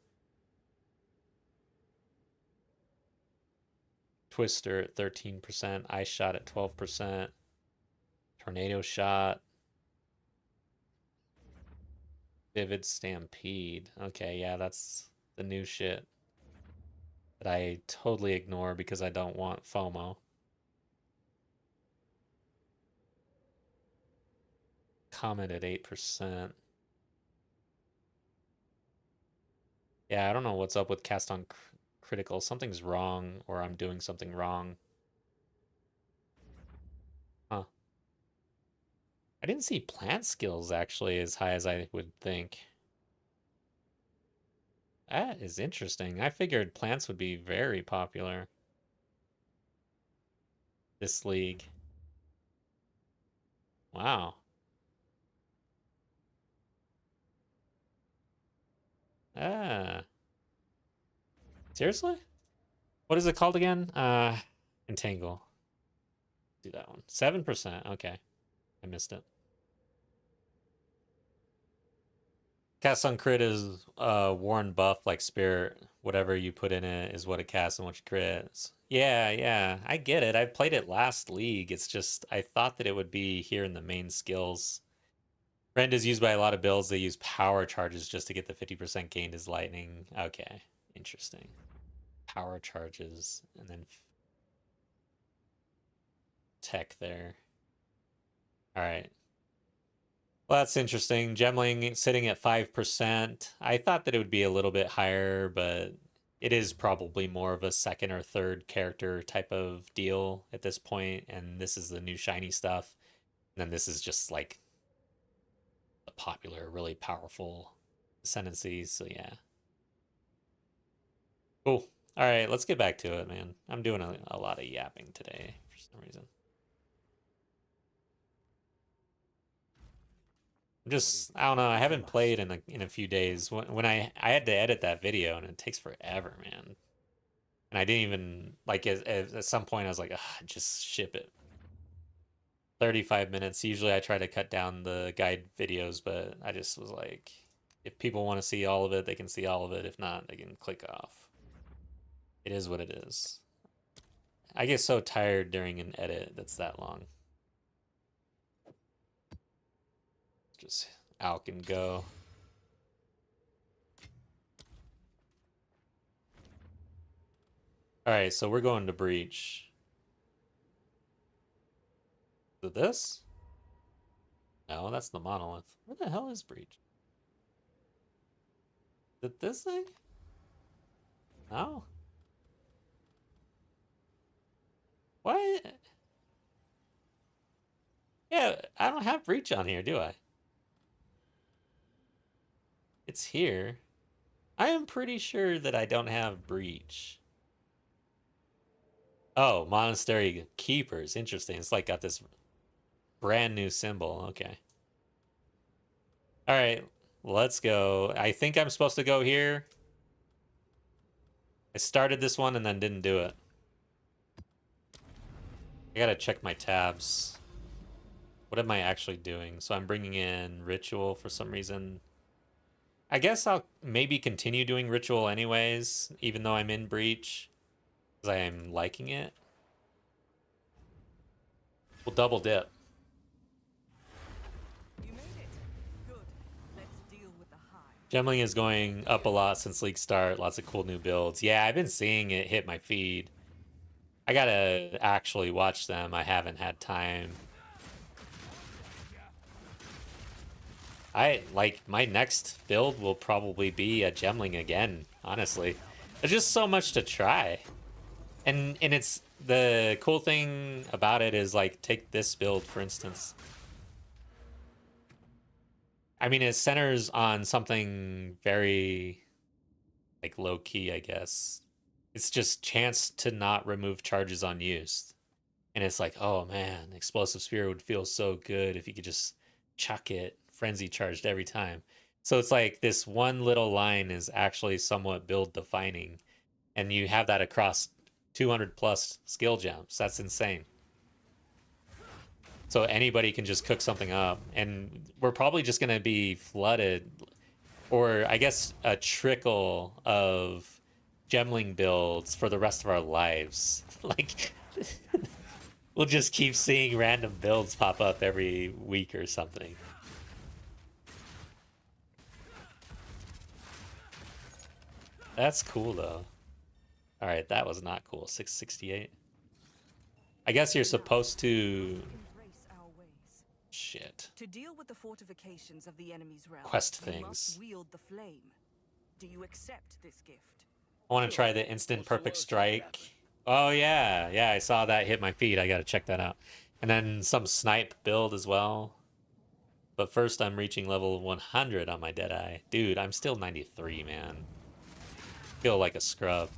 Twister at 13%, Ice Shot at 12%, Tornado Shot, Vivid Stampede. Okay, yeah, that's the new shit that I totally ignore because I don't want FOMO. Comet at 8%. Yeah, I don't know what's up with Cast on Critical. Something's wrong, or I'm doing something wrong. Huh. I didn't see plant skills actually as high as I would think. That is interesting. I figured plants would be very popular this league. Wow. Ah. Seriously? What is it called again? Entangle. Do that one. 7%. Okay. I missed it. Cast on crit is worn buff like spirit. Whatever you put in it is what it casts and what you crits. Yeah, yeah. I get it. I played it last league. It's just I thought that it would be here in the main skills. Rend is used by a lot of builds. They use power charges just to get the 50% gained as lightning. Okay. Interesting. Power charges and then tech there. All right. Well, that's interesting. Gemling sitting at 5%. I thought that it would be a little bit higher, but it is probably more of a second or third character type of deal at this point, and this is the new shiny stuff. And then this is just like a popular, really powerful ascendancy. So yeah. Cool. All right, let's get back to it, man. I'm doing a lot of yapping today for some reason. I'm just, I don't know. I haven't played in a few days. When I had to edit that video, and it takes forever, man. And I didn't even like at some point I was like, just ship it. 35 minutes. Usually I try to cut down the guide videos, but I just was like, if people want to see all of it, they can see all of it. If not, they can click off. It is what it is. I get so tired during an edit that's that long. Just out and go. All right, so we're going to breach. Is it this? No, that's the monolith. What the hell is breach? Is it this thing? No. What? Yeah, I don't have breach on here, do I? It's here. I am pretty sure that I don't have breach. Oh, monastery keepers. Interesting. It's like got this brand new symbol. Okay. All right, let's go. I think I'm supposed to go here. I started this one and then didn't do it. I gotta check my tabs. What am I actually doing? So I'm bringing in ritual for some reason. I guess I'll maybe continue doing ritual anyways, even though I'm in breach, because I am liking it. We'll double dip. You made it. Good. Let's deal with the high. Gemling is going up a lot since league start. Lots of cool new builds. Yeah, I've been seeing it hit my feed. I gotta actually watch them. I haven't had time. My next build will probably be a Gemling again, honestly. There's just so much to try. And it's the cool thing about it is like take this build for instance. I mean it centers on something very like low key, I guess. It's just chance to not remove charges on use. And it's like, oh man, explosive spear would feel so good if you could just chuck it frenzy charged every time. So it's like this one little line is actually somewhat build defining, and you have that across 200 plus skill jumps. That's insane. So anybody can just cook something up, and we're probably just going to be flooded, or I guess a trickle of Gemling builds for the rest of our lives. Like we'll just keep seeing random builds pop up every week or something. That's cool though. All right, that was not cool. 668. I guess you're supposed to Embrace our ways. shit. To deal with the fortifications of the enemy's realm, Quest you things. must wield the flame. Do you accept this gift? I want to try the instant perfect strike. Oh yeah, yeah, I saw that hit my feed. I got to check that out. And then some snipe build as well. But first I'm reaching level 100 on my Deadeye. Dude, I'm still 93, man. Feel like a scrub.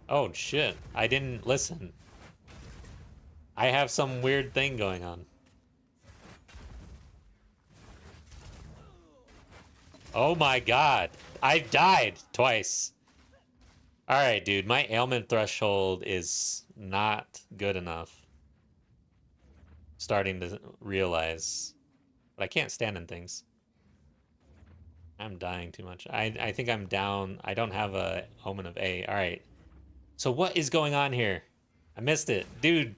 Oh shit, I didn't listen. I have some weird thing going on. Oh my god, I've died twice. Alright, dude, my ailment threshold is not good enough. Starting to realize. But I can't stand in things. I'm dying too much. I think I'm down. I don't have a Omen of A. Alright. So what is going on here? I missed it. Dude,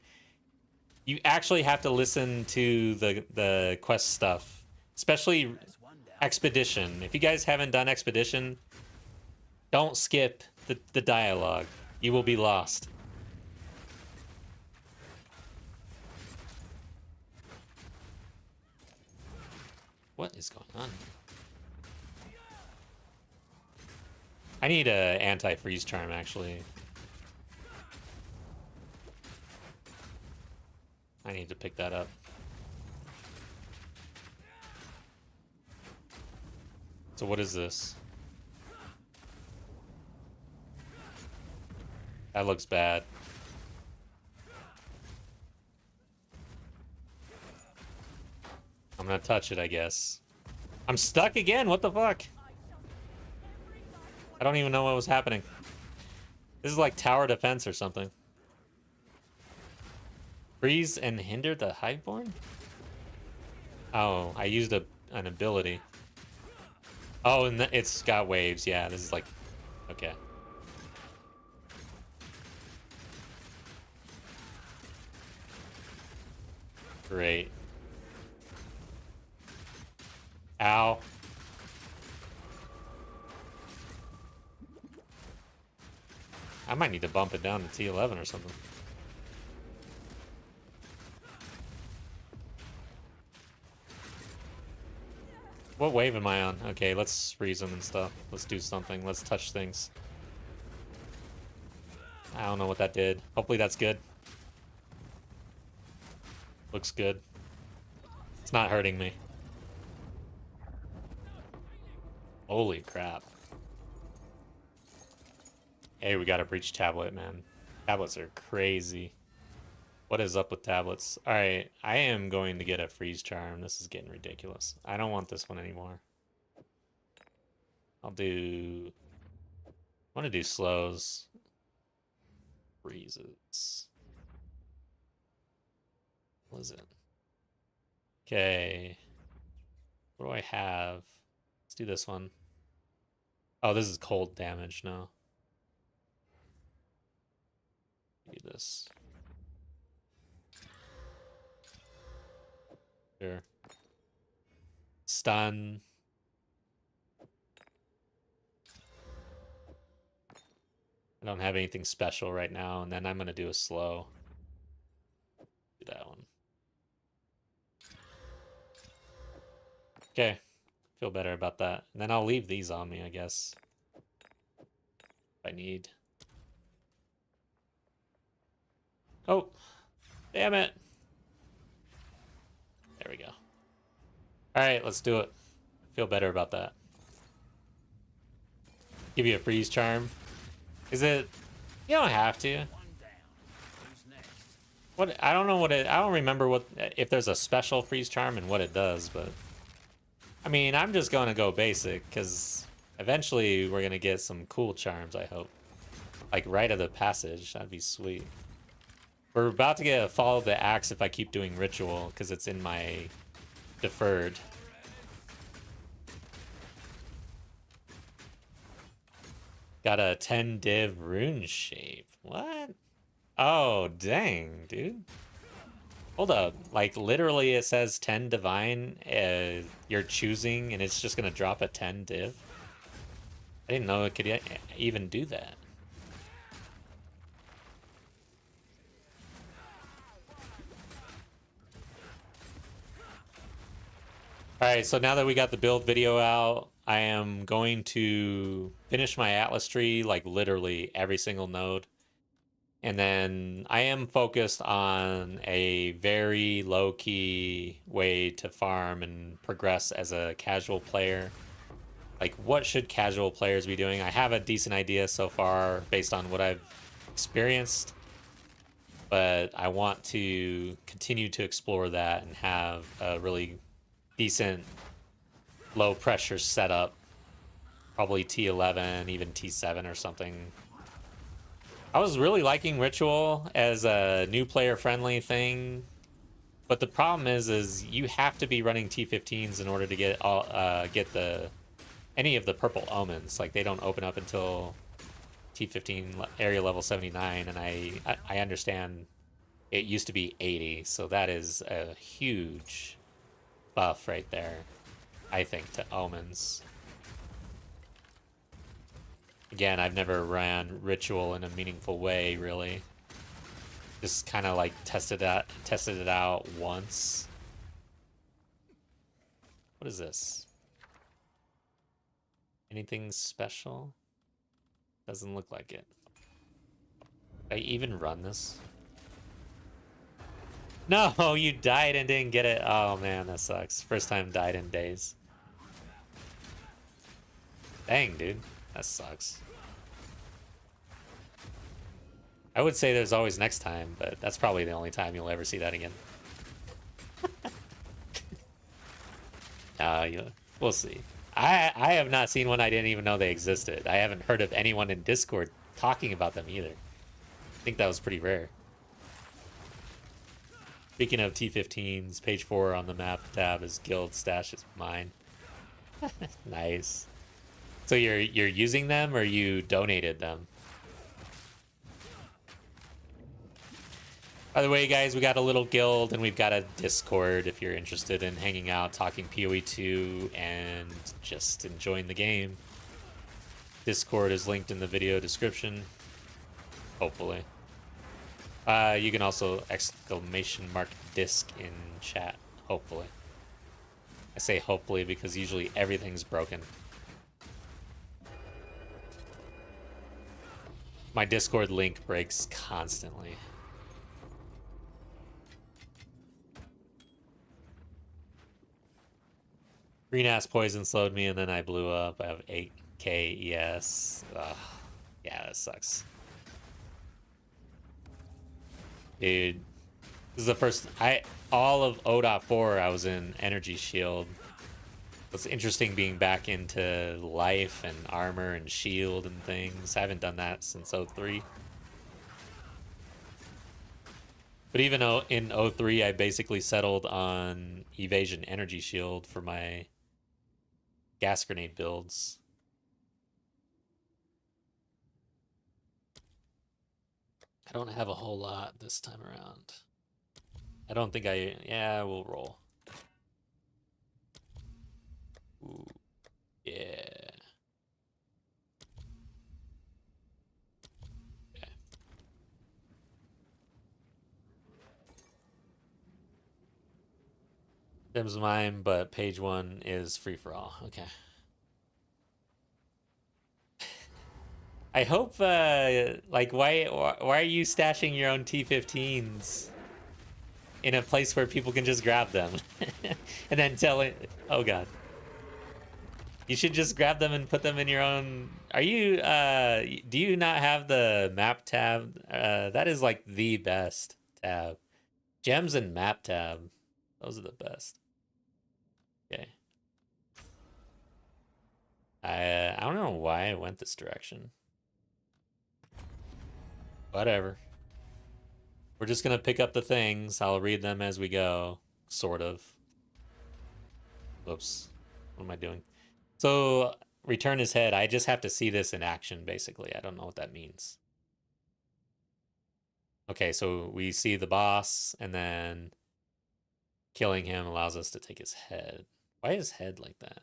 you actually have to listen to the quest stuff. Especially Expedition. If you guys haven't done Expedition, don't skip the dialogue. You will be lost. What is going on? I need a anti-freeze charm, actually. I need to pick that up. So what is this? That looks bad. I'm gonna touch it, I guess. I'm stuck again, what the fuck? I don't even know what was happening. This is like tower defense or something. Freeze and hinder the Hiveborn? Oh, I used an ability. Oh, and it's got waves. Yeah, this is like... Okay. Great. Ow. I might need to bump it down to T11 or something. What wave am I on? Okay, let's freeze them and stuff. Let's do something. Let's touch things. I don't know what that did. Hopefully that's good. Looks good. It's not hurting me. Holy crap. Hey, we got a breach tablet, man. Tablets are crazy. What is up with tablets? Alright, I am going to get a freeze charm. This is getting ridiculous. I don't want this one anymore. I want to do slows. Freezes. What is it? Okay. What do I have? Let's do this one. Oh, this is cold damage now. Do this. Sure. Stun. I don't have anything special right now, and then I'm gonna do a slow. Do that one. Okay. Feel better about that. And then I'll leave these on me, I guess. If I need. Oh, damn it. There we go. All right, let's do it. Feel better about that. Give you a freeze charm. Is it? You don't have to. What? I don't know what it. I don't remember what if there's a special freeze charm and what it does, but I mean, I'm just going to go basic because eventually we're gonna get some cool charms. I hope, like Rite of the Passage. That'd be sweet. We're about to get a Fall of the Axe if I keep doing Ritual, because it's in my deferred. Got a 10 div rune shape. What? Oh, dang, dude. Hold up. Like, literally it says 10 divine, you're choosing, and it's just going to drop a 10 div? I didn't know it could even do that. Alright, so now that we got the build video out, I am going to finish my Atlas tree, like literally every single node. And then I am focused on a very low-key way to farm and progress as a casual player. Like, what should casual players be doing? I have a decent idea so far based on what I've experienced. But I want to continue to explore that and have a really decent low pressure setup, probably T11, even T7 or something. I was really liking Ritual as a new player friendly thing, but the problem is you have to be running T15s in order to get any of the purple omens. Like, they don't open up until T15 area level 79, and I understand it used to be 80, so that is a huge buff right there, I think, to omens. Again, I've never ran Ritual in a meaningful way, really. Just kind of like tested it out once. What is this? Anything special? Doesn't look like it. Did I even run this? No, you died and didn't get it. Oh man, that sucks. First time died in days. Dang, dude. That sucks. I would say there's always next time, but that's probably the only time you'll ever see that again. We'll see. I have not seen one I didn't even know they existed. I haven't heard of anyone in Discord talking about them either. I think that was pretty rare. Speaking of T15s, page 4 on the map tab is guild stash is mine. Nice. So you're using them or you donated them? By the way, guys, we got a little guild and we've got a Discord if you're interested in hanging out, talking PoE2, and just enjoying the game. Discord is linked in the video description. Hopefully. You can also !disc in chat. Hopefully. I say hopefully because usually everything's broken. My Discord link breaks constantly. Green ass poison slowed me and then I blew up. I have 8k ES. Ugh. Yeah, that sucks. Dude. This is the first all of 0.4 I was in energy shield. It's interesting being back into life and armor and shield and things. I haven't done that since 03. But even in 03 I basically settled on evasion energy shield for my gas grenade builds. I don't have a whole lot this time around. I don't think yeah, we'll roll. Ooh, yeah. Okay. Them's mine, but page 1 is free for all. Okay. I hope, like, why are you stashing your own T15s in a place where people can just grab them? And then tell it, oh god. You should just grab them and put them in your own. Are you, do you not have the map tab? That is like the best tab. Gems and map tab. Those are the best. Okay. I don't know why I went this direction. Whatever. We're just gonna pick up the things. I'll read them as we go. Sort of. Whoops. What am I doing? So, return his head. I just have to see this in action, basically. I don't know what that means. Okay, so we see the boss, and then killing him allows us to take his head. Why is head like that?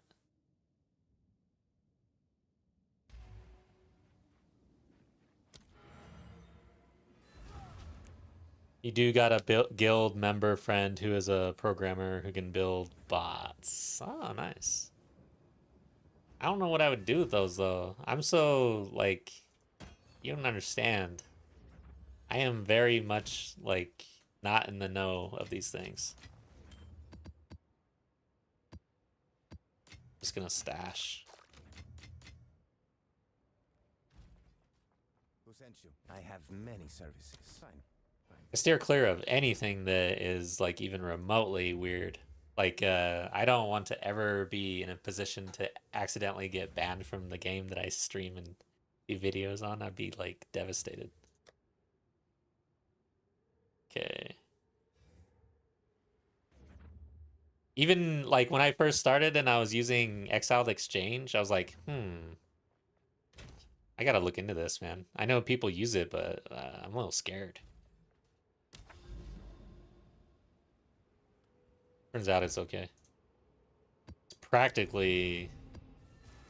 You do got a guild member friend who is a programmer who can build bots. Oh, nice. I don't know what I would do with those, though. I'm so, like, you don't understand. I am very much, like, not in the know of these things. Just gonna stash. Who sent you? I have many services. Fine. I steer clear of anything that is, like, even remotely weird. Like, I don't want to ever be in a position to accidentally get banned from the game that I stream and do videos on. I'd be, like, devastated. Okay. Even, like, when I first started and I was using Exiled Exchange, I was like, I gotta look into this, man. I know people use it, but I'm a little scared. Turns out it's okay. It's practically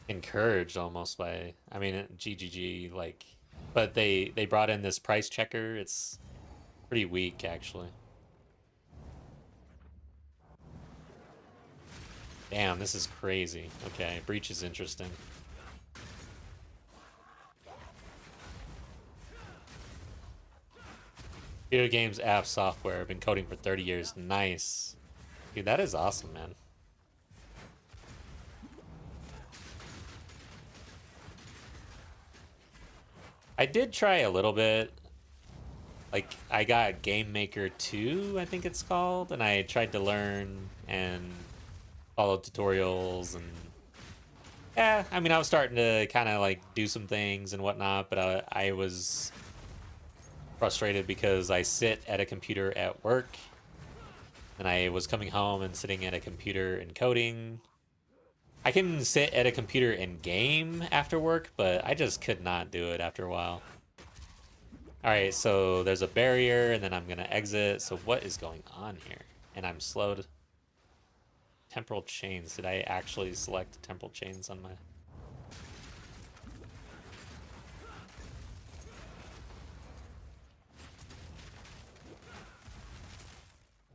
encouraged almost by, I mean, GGG, like, but they brought in this price checker. It's pretty weak, actually. Damn, this is crazy. Okay, Breach is interesting. Video games, app, software. I've been coding for 30 years. Nice. Dude, that is awesome, man. I did try a little bit. Like, I got Game Maker 2, I think it's called, and I tried to learn and follow tutorials and yeah, I mean, I was starting to kind of like do some things and whatnot, but I was frustrated because I sit at a computer at work And I was coming home and sitting at a computer and coding. I can sit at a computer and game after work, but I just could not do it after a while. Alright, so there's a barrier, and then I'm gonna exit. So what is going on here? And I'm slowed. Temporal chains. Did I actually select temporal chains on my...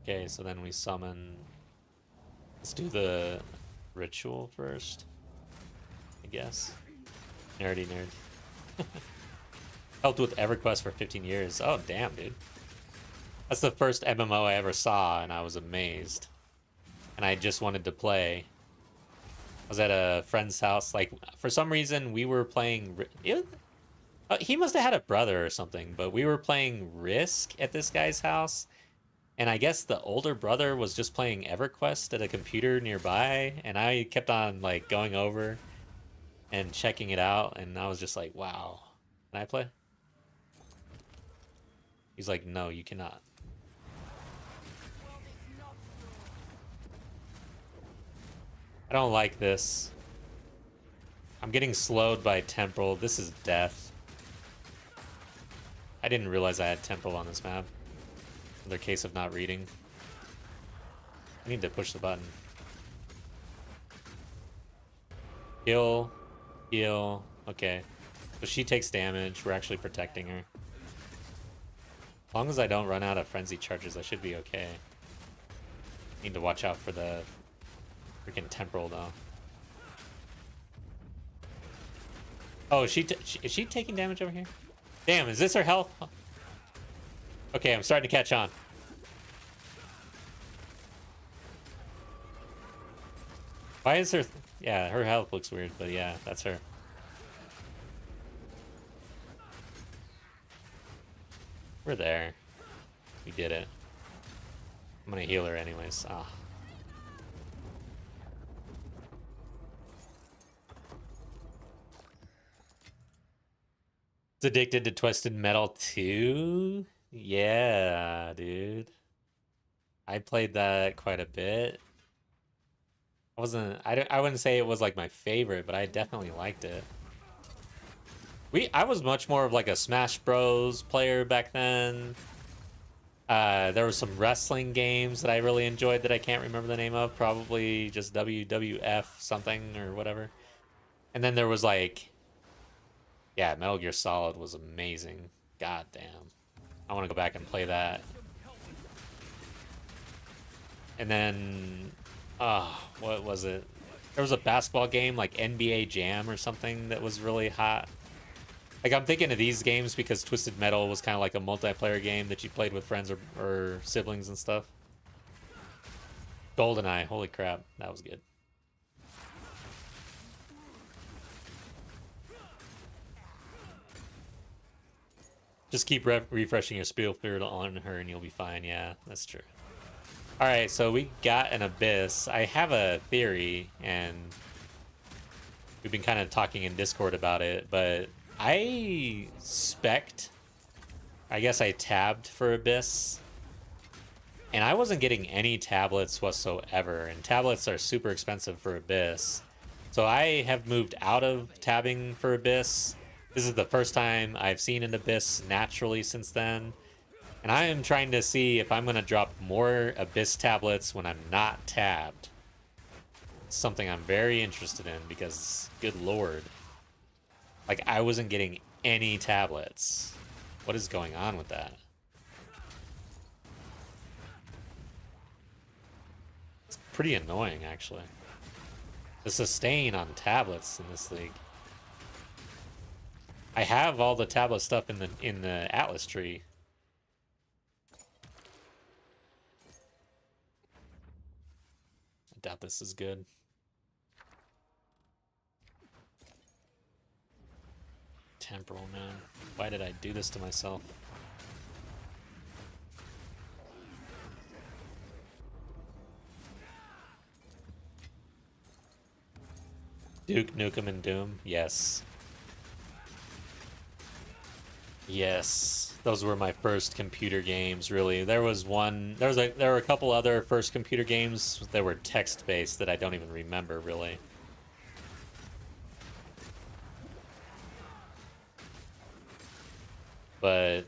Okay, so then we summon... Let's do the ritual first, I guess. Nerdy nerd. Helped with EverQuest for 15 years. Oh, damn, dude. That's the first MMO I ever saw, and I was amazed. And I just wanted to play. I was at a friend's house. Like, for some reason, we were playing... he must have had a brother or something, but we were playing Risk at this guy's house. And I guess the older brother was just playing EverQuest at a computer nearby, and I kept on, like, going over and checking it out, and I was just like, wow. Can I play? He's like, no, you cannot. I don't like this. I'm getting slowed by temporal. This is death. I didn't realize I had temporal on this map. Another case of not reading. I need to push the button. Heal. Heal. Okay. So she takes damage. We're actually protecting her. As long as I don't run out of frenzy charges, I should be okay. Need to watch out for the freaking temporal, though. Oh, is she taking damage over here? Damn, is this her health? Okay, I'm starting to catch on. Why is her... Yeah, her health looks weird, but yeah, that's her. We're there. We did it. I'm gonna heal her anyways. Ah. It's addicted to Twisted Metal 2? Yeah, dude. I played that quite a bit. I wouldn't say it was like my favorite, but I definitely liked it. I was much more of like a Smash Bros player back then. There were some wrestling games that I really enjoyed that I can't remember the name of. Probably just WWF something or whatever. And then there was like... Yeah, Metal Gear Solid was amazing. God damn. I want to go back and play that. And then... what was it? There was a basketball game like NBA Jam or something that was really hot. Like, I'm thinking of these games because Twisted Metal was kind of like a multiplayer game that you played with friends or siblings and stuff. GoldenEye, holy crap, that was good. Just keep refreshing your spiel period on her and you'll be fine. Yeah, that's true. Alright, so we got an Abyss. I have a theory, and we've been kind of talking in Discord about it, but I guess I tabbed for Abyss, and I wasn't getting any tablets whatsoever, and tablets are super expensive for Abyss. So I have moved out of tabbing for Abyss. This is the first time I've seen an Abyss naturally since then. And I am trying to see if I'm going to drop more Abyss tablets when I'm not tabbed. It's something I'm very interested in because, good lord. Like, I wasn't getting any tablets. What is going on with that? It's pretty annoying, actually. The sustain on tablets in this league. I have all the tablet stuff in the Atlas tree. I doubt this is good. Temporal, man. Why did I do this to myself? Duke Nukem and Doom? Yes. Yes, those were my first computer games, really. There were a couple other first computer games that were text-based that I don't even remember, really. But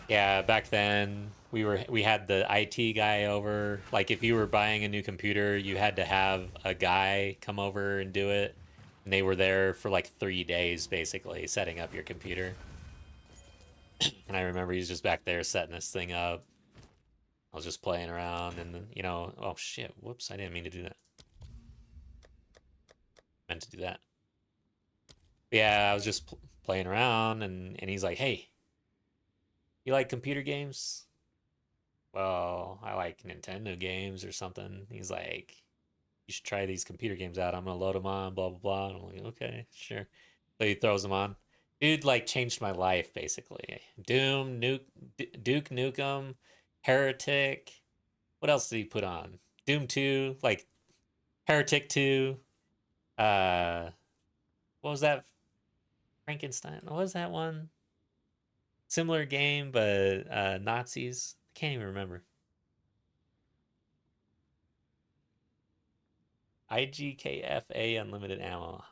yeah, back then we had the IT guy over. Like if you were buying a new computer, you had to have a guy come over and do it. And they were there for like 3 days, basically, setting up your computer. And I remember he was just back there setting this thing up. I was just playing around and, oh shit, whoops, I didn't mean to do that. Meant to do that. But yeah, I was just playing around and he's like, hey, you like computer games? Well, I like Nintendo games or something. He's like, you should try these computer games out. I'm gonna load them on, blah, blah, blah. And I'm like, okay, sure. So he throws them on. Dude, like, changed my life, basically. Doom, Duke Nukem, Heretic. What else did he put on? Doom 2, like, Heretic 2. Uh, what was that? Frankenstein. What was that one? Similar game, but Nazis. I can't even remember. IGKFA unlimited ammo.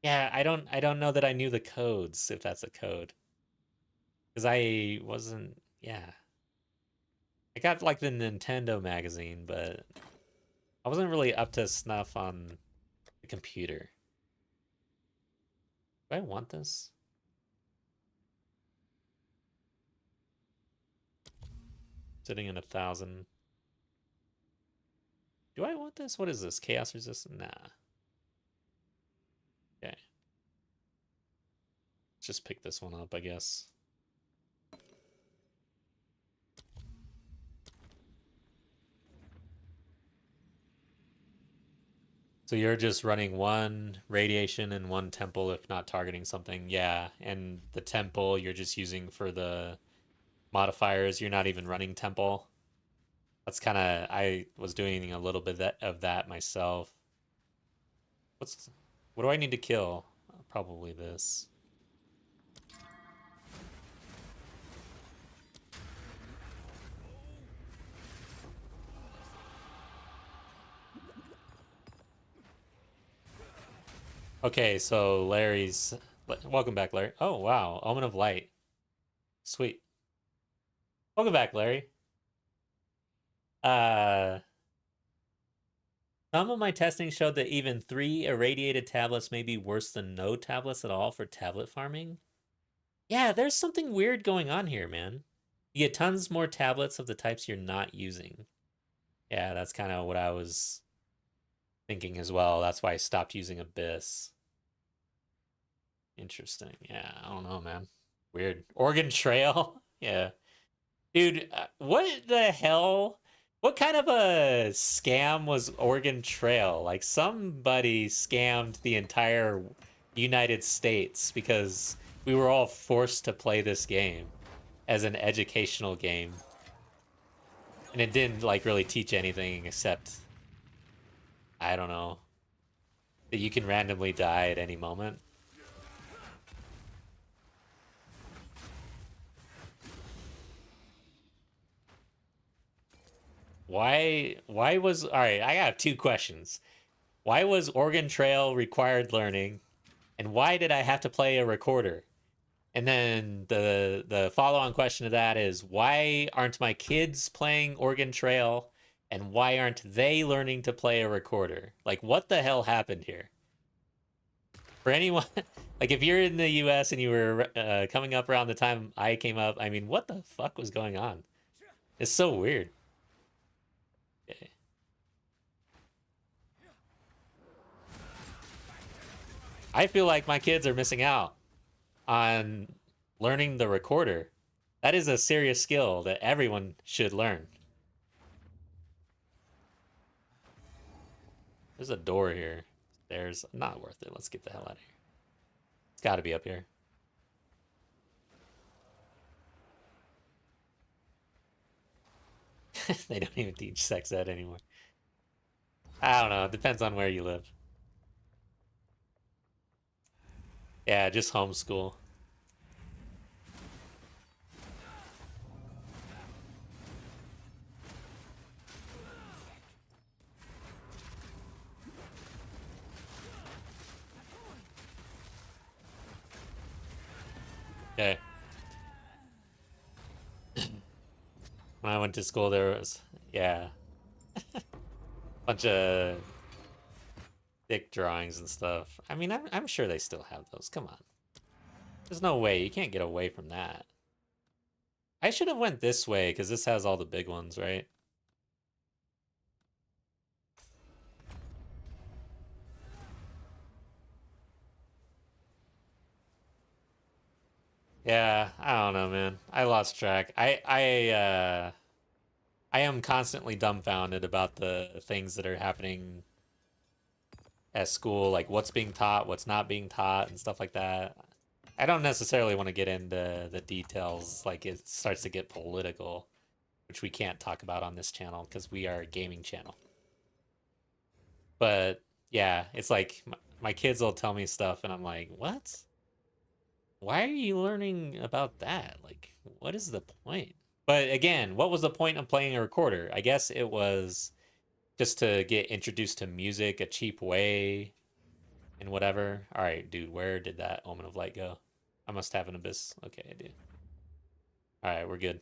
Yeah, I don't know that I knew the codes, if that's a code. Because I wasn't, yeah. I got like the Nintendo magazine, but I wasn't really up to snuff on the computer. Do I want this? Sitting in 1,000. Do I want this? What is this? Chaos resistant? Nah. Okay. Let's just pick this one up, I guess. So you're just running one radiation and one temple if not targeting something. Yeah, and the temple you're just using for the modifiers. You're not even running temple. That's kind of, I was doing a little bit of that myself. What do I need to kill? Probably this. Okay, so Larry's, welcome back, Larry. Oh, wow. Omen of Light. Sweet. Welcome back, Larry. Uh, some of my testing showed that even 3 irradiated tablets may be worse than no tablets at all for tablet farming. Yeah, there's something weird going on here, man. You get tons more tablets of the types you're not using. Yeah, that's kind of what I was thinking as well. That's why I stopped using Abyss. Interesting. Yeah, I don't know, man. Weird. Oregon Trail? Yeah. Dude, what the hell? What kind of a scam was Oregon Trail? Like somebody scammed the entire United States because we were all forced to play this game as an educational game. And it didn't like really teach anything except I don't know, that you can randomly die at any moment. Why was all right, I have 2 questions. Why was Oregon Trail required learning? And why did I have to play a recorder? And then the follow-on question to that is why aren't my kids playing Oregon Trail? And why aren't they learning to play a recorder? Like what the hell happened here? For anyone, like if you're in the US and you were coming up around the time I came up, I mean, what the fuck was going on? It's so weird. Okay. I feel like my kids are missing out on learning the recorder. That is a serious skill that everyone should learn. There's a door here. There's not worth it. Let's get the hell out of here. It's got to be up here. They don't even teach sex ed anymore. I don't know. It depends on where you live. Yeah, just homeschool. Okay. When I went to school, there was, yeah, bunch of dick drawings and stuff. I mean, I'm sure they still have those. Come on. There's no way. You can't get away from that. I should have went this way because this has all the big ones, right? Yeah, I don't know, man. I lost track. I am constantly dumbfounded about the things that are happening at school, like what's being taught, what's not being taught, and stuff like that. I don't necessarily want to get into the details, like it starts to get political, which we can't talk about on this channel because we are a gaming channel. But yeah, it's like my kids will tell me stuff, and I'm like, what? Why are you learning about that? Like, what is the point? But again, what was the point of playing a recorder? I guess it was just to get introduced to music a cheap way and whatever. All right, dude, where did that Omen of Light go? I must have an abyss. Okay, I do. All right, we're good.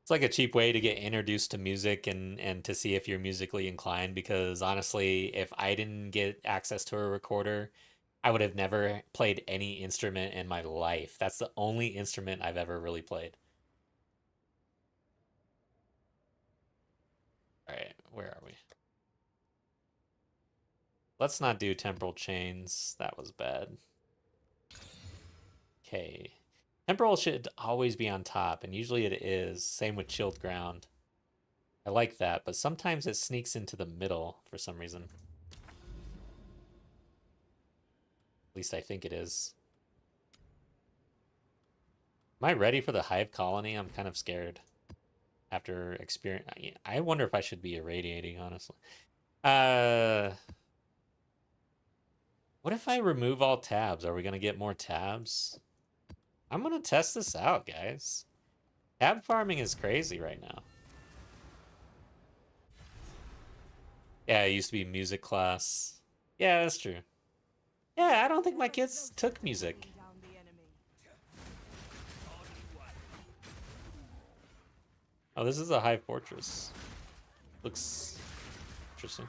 It's like a cheap way to get introduced to music and to see if you're musically inclined, because honestly, if I didn't get access to a recorder, I would have never played any instrument in my life. That's the only instrument I've ever really played. All right, where are we? Let's not do temporal chains. That was bad. Okay. Temporal should always be on top, and usually it is. Same with chilled ground. I like that, but sometimes it sneaks into the middle for some reason. At least I think it is. Am I ready for the hive colony? I'm kind of scared after experience. I wonder if I should be irradiating, honestly. What if I remove all tabs? Are we gonna get more tabs? I'm gonna test this out, guys. Tab farming is crazy right now. Yeah, it used to be music class. Yeah, that's true. Yeah, I don't think my kids took music. Oh, this is a high fortress. Looks interesting.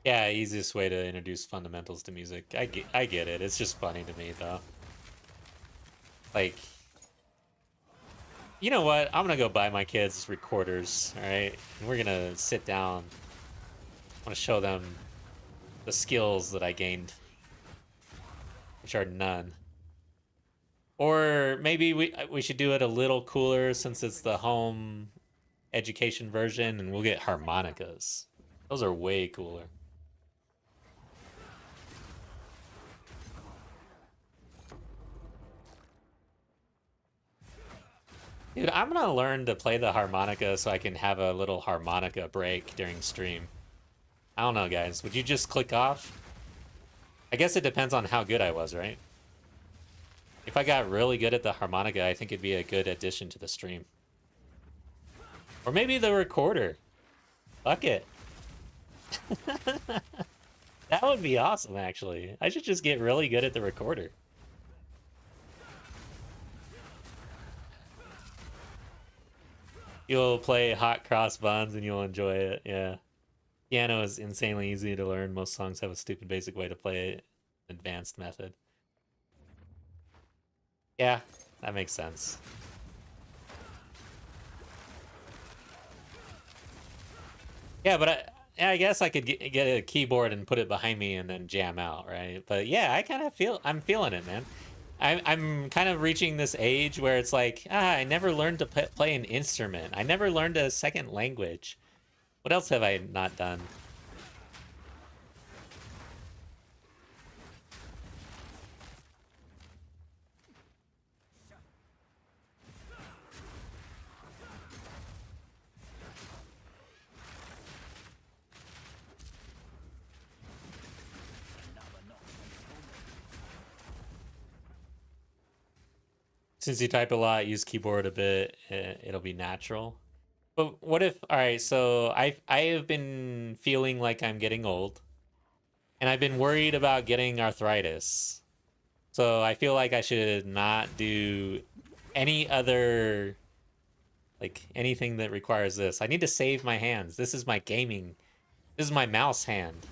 Yeah, easiest way to introduce fundamentals to music. I get it. It's just funny to me though. Like, you know what? I'm gonna go buy my kids recorders, all right? And we're gonna sit down. I want to show them the skills that I gained, which are none. Or maybe we should do it a little cooler since it's the home education version, and we'll get harmonicas. Those are way cooler. Dude, I'm gonna learn to play the harmonica so I can have a little harmonica break during stream. I don't know, guys. Would you just click off? I guess it depends on how good I was, right? If I got really good at the harmonica, I think it'd be a good addition to the stream. Or maybe the recorder. Fuck it. That would be awesome, actually. I should just get really good at the recorder. You'll play Hot Cross Buns and you'll enjoy it, yeah. Piano is insanely easy to learn. Most songs have a stupid basic way to play it. Advanced method. Yeah, that makes sense. Yeah, but I guess I could get a keyboard and put it behind me and then jam out, right? But yeah, I kind of I'm feeling it, man. I'm kind of reaching this age where it's like, I never learned to play an instrument. I never learned a second language. What else have I not done? Since you type a lot, use keyboard a bit, it'll be natural. But what if, all right, so I have been feeling like I'm getting old, and I've been worried about getting arthritis. So I feel like I should not do any other, like anything that requires this. I need to save my hands. This is my gaming. This is my mouse hand.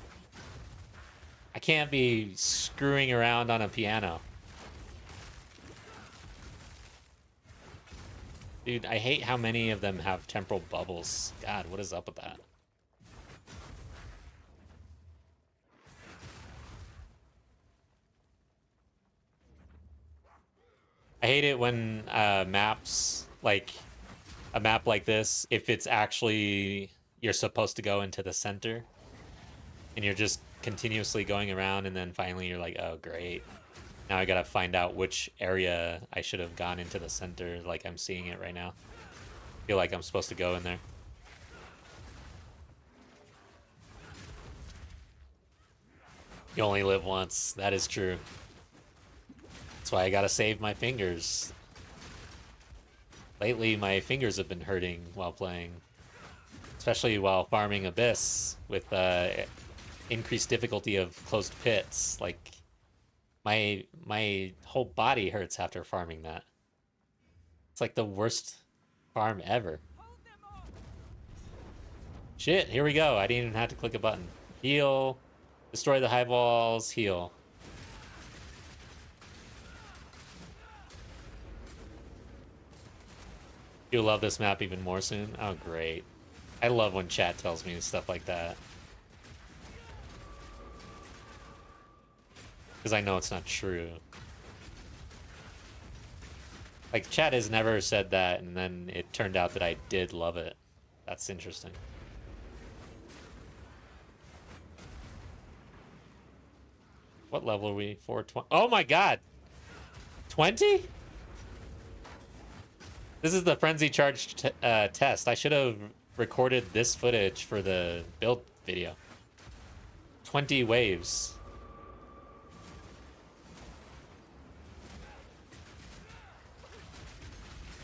I can't be screwing around on a piano. Dude, I hate how many of them have temporal bubbles. God, what is up with that? I hate it when maps, like a map like this, if it's actually you're supposed to go into the center and you're just continuously going around and then finally you're like, oh great. Now I gotta find out which area I should have gone into the center, like I'm seeing it right now. Feel like I'm supposed to go in there. You only live once. That is true. That's why I gotta save my fingers. Lately, my fingers have been hurting while playing. Especially while farming Abyss with increased difficulty of closed pits. Like, my whole body hurts after farming that. It's like the worst farm ever. Shit, here we go. I didn't even have to click a button. Heal. Destroy the high walls. Heal. You'll love this map even more soon. Oh, great. I love when chat tells me stuff like that. Because I know it's not true. Like, chat has never said that, and then it turned out that I did love it. That's interesting. What level are we? 420. Oh my god! 20? This is the frenzy charge test. I should have recorded this footage for the build video. 20 waves.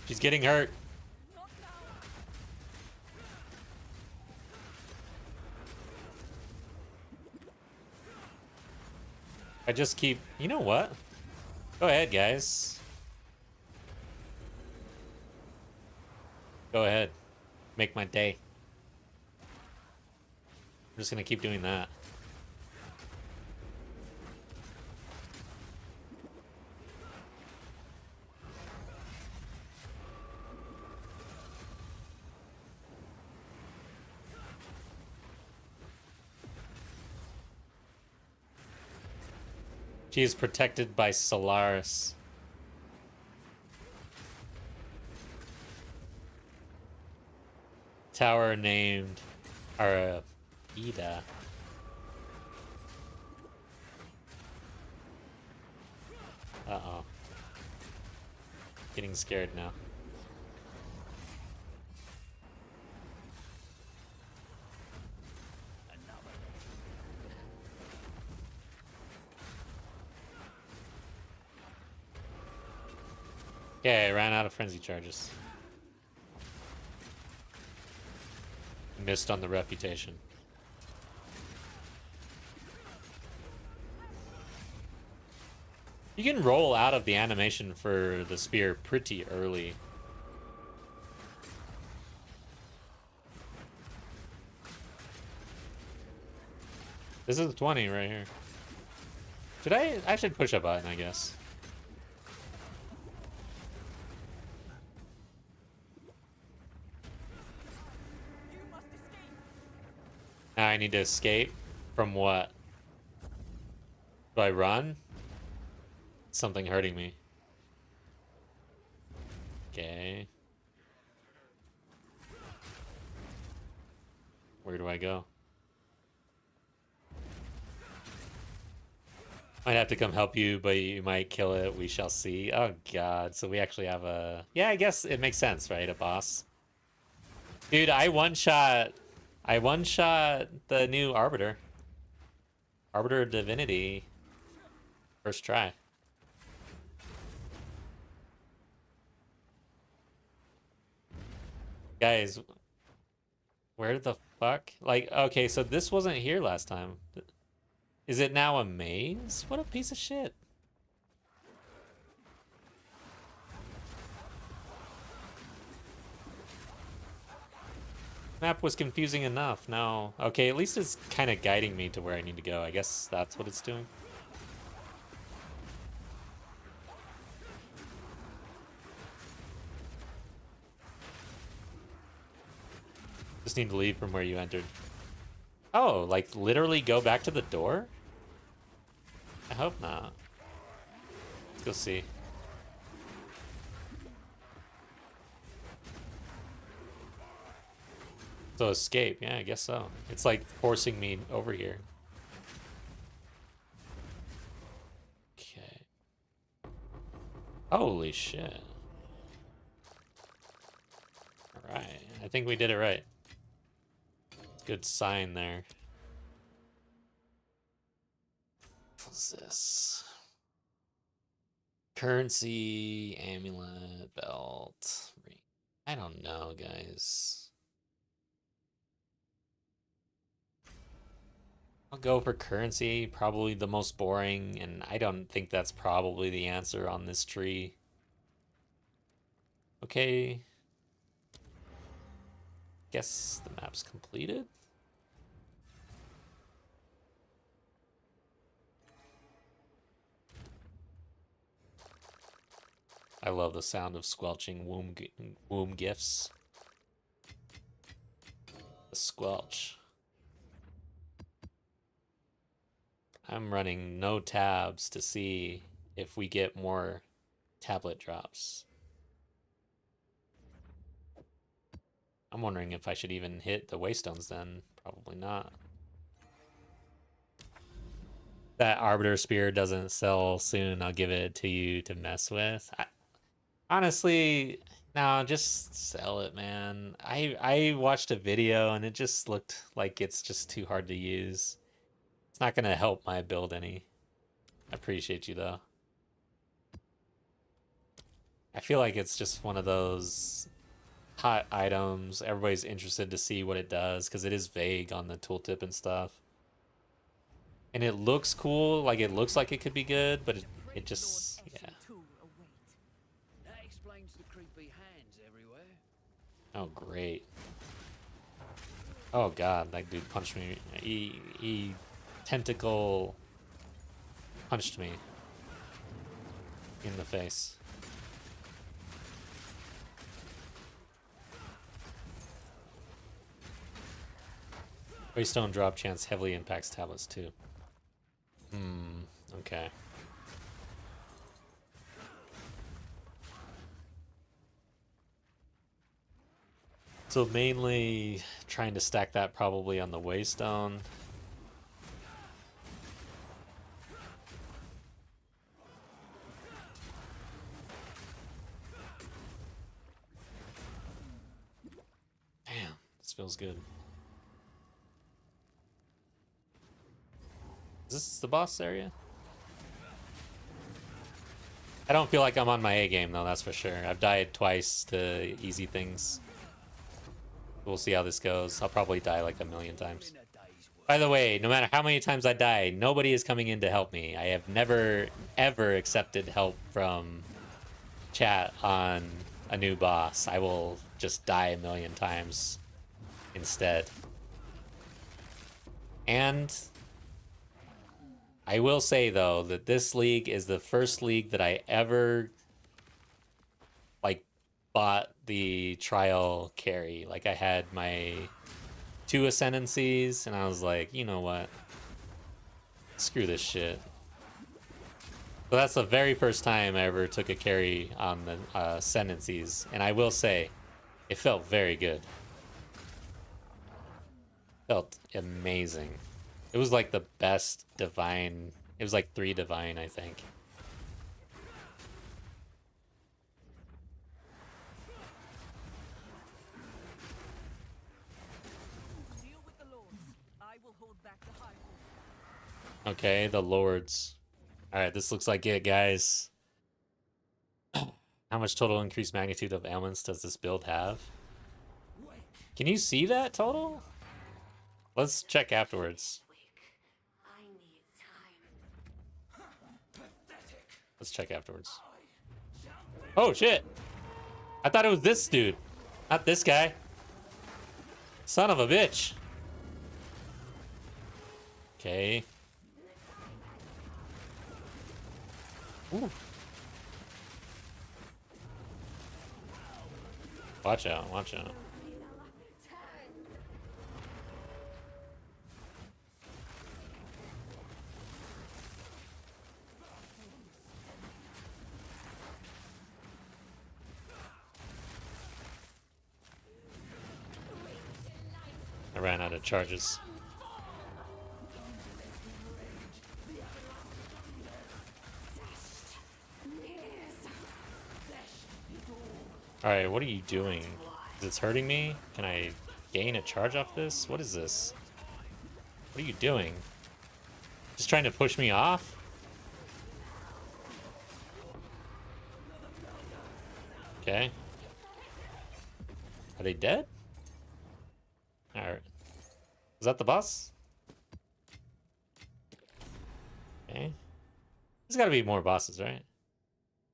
She's getting hurt. I just keep... You know what? Go ahead, guys. Go ahead. Make my day. I'm just gonna keep doing that. She is protected by Solaris. Tower named Ida. Uh-oh. Getting scared now. Okay, I ran out of frenzy charges. Missed on the reputation. You can roll out of the animation for the spear pretty early. This is 20 right here. I should push a button, I guess. Now I need to escape from what? Do I run? Something hurting me. Okay. Where do I go? Might have to come help you, but you might kill it. We shall see. Oh god, so we actually have a... Yeah, I guess it makes sense, right? A boss. Dude, I one-shot the new Arbiter. Arbiter of Divinity. First try. Guys, where the fuck? Like, okay, so this wasn't here last time. Is it now a maze? What a piece of shit. Map was confusing enough. Now, okay, at least it's kind of guiding me to where I need to go. I guess that's what it's doing. Just need to leave from where you entered. Oh, like literally go back to the door? I hope not. Let's go see. So escape, yeah, I guess so. It's like forcing me over here. Okay. Holy shit. Alright, I think we did it right. Good sign there. What's this? Currency, amulet, belt, ring. I don't know, guys. I'll go for currency, probably the most boring, and I don't think that's probably the answer on this tree. Okay. Guess the map's completed. I love the sound of squelching womb gifts. The squelch. I'm running no tabs to see if we get more tablet drops. I'm wondering if I should even hit the waystones then. Probably not. That Arbiter Spear doesn't sell soon. I'll give it to you to mess with. Honestly, no, just sell it, man. I watched a video and it just looked like it's just too hard to use. It's not gonna help my build any. I appreciate you though. I feel like it's just one of those hot items. Everybody's interested to see what it does because it is vague on the tooltip and stuff. And it looks cool, like it looks like it could be good, but it just, yeah. That explains the creepy hands everywhere. Oh, great. Oh god, that dude punched me. He tentacle punched me in the face. Waystone drop chance heavily impacts tablets too. Okay. So mainly trying to stack that probably on the Waystone. Damn, this feels good. Is this the boss area? I don't feel like I'm on my A game though, that's for sure. I've died twice to easy things. We'll see how this goes. I'll probably die like a million times. By the way, no matter how many times I die, nobody is coming in to help me. I have never, ever accepted help from chat on a new boss. I will just die a million times instead. And I will say though that this league is the first league that I ever like bought the trial carry. Like I had my 2 ascendancies and I was like, you know what? Screw this shit. So that's the very first time I ever took a carry on the ascendancies, and I will say, it felt very good. Felt amazing. It was like the best divine. It was like 3 divine, I think. Deal with the lords. I will hold back the high wall. Okay, the lords. Alright, this looks like it, guys. How much total increased magnitude of ailments does this build have? Can you see that total? Let's check afterwards. I need time. Let's check afterwards. Oh shit! I thought it was this dude, not this guy. Son of a bitch. Okay. Ooh. Watch out, watch out. I ran out of charges. Alright, what are you doing? Is this hurting me? Can I gain a charge off this? What is this? What are you doing? Just trying to push me off? Okay. Are they dead? Alright. Is that the boss? Okay. There's gotta be more bosses, right?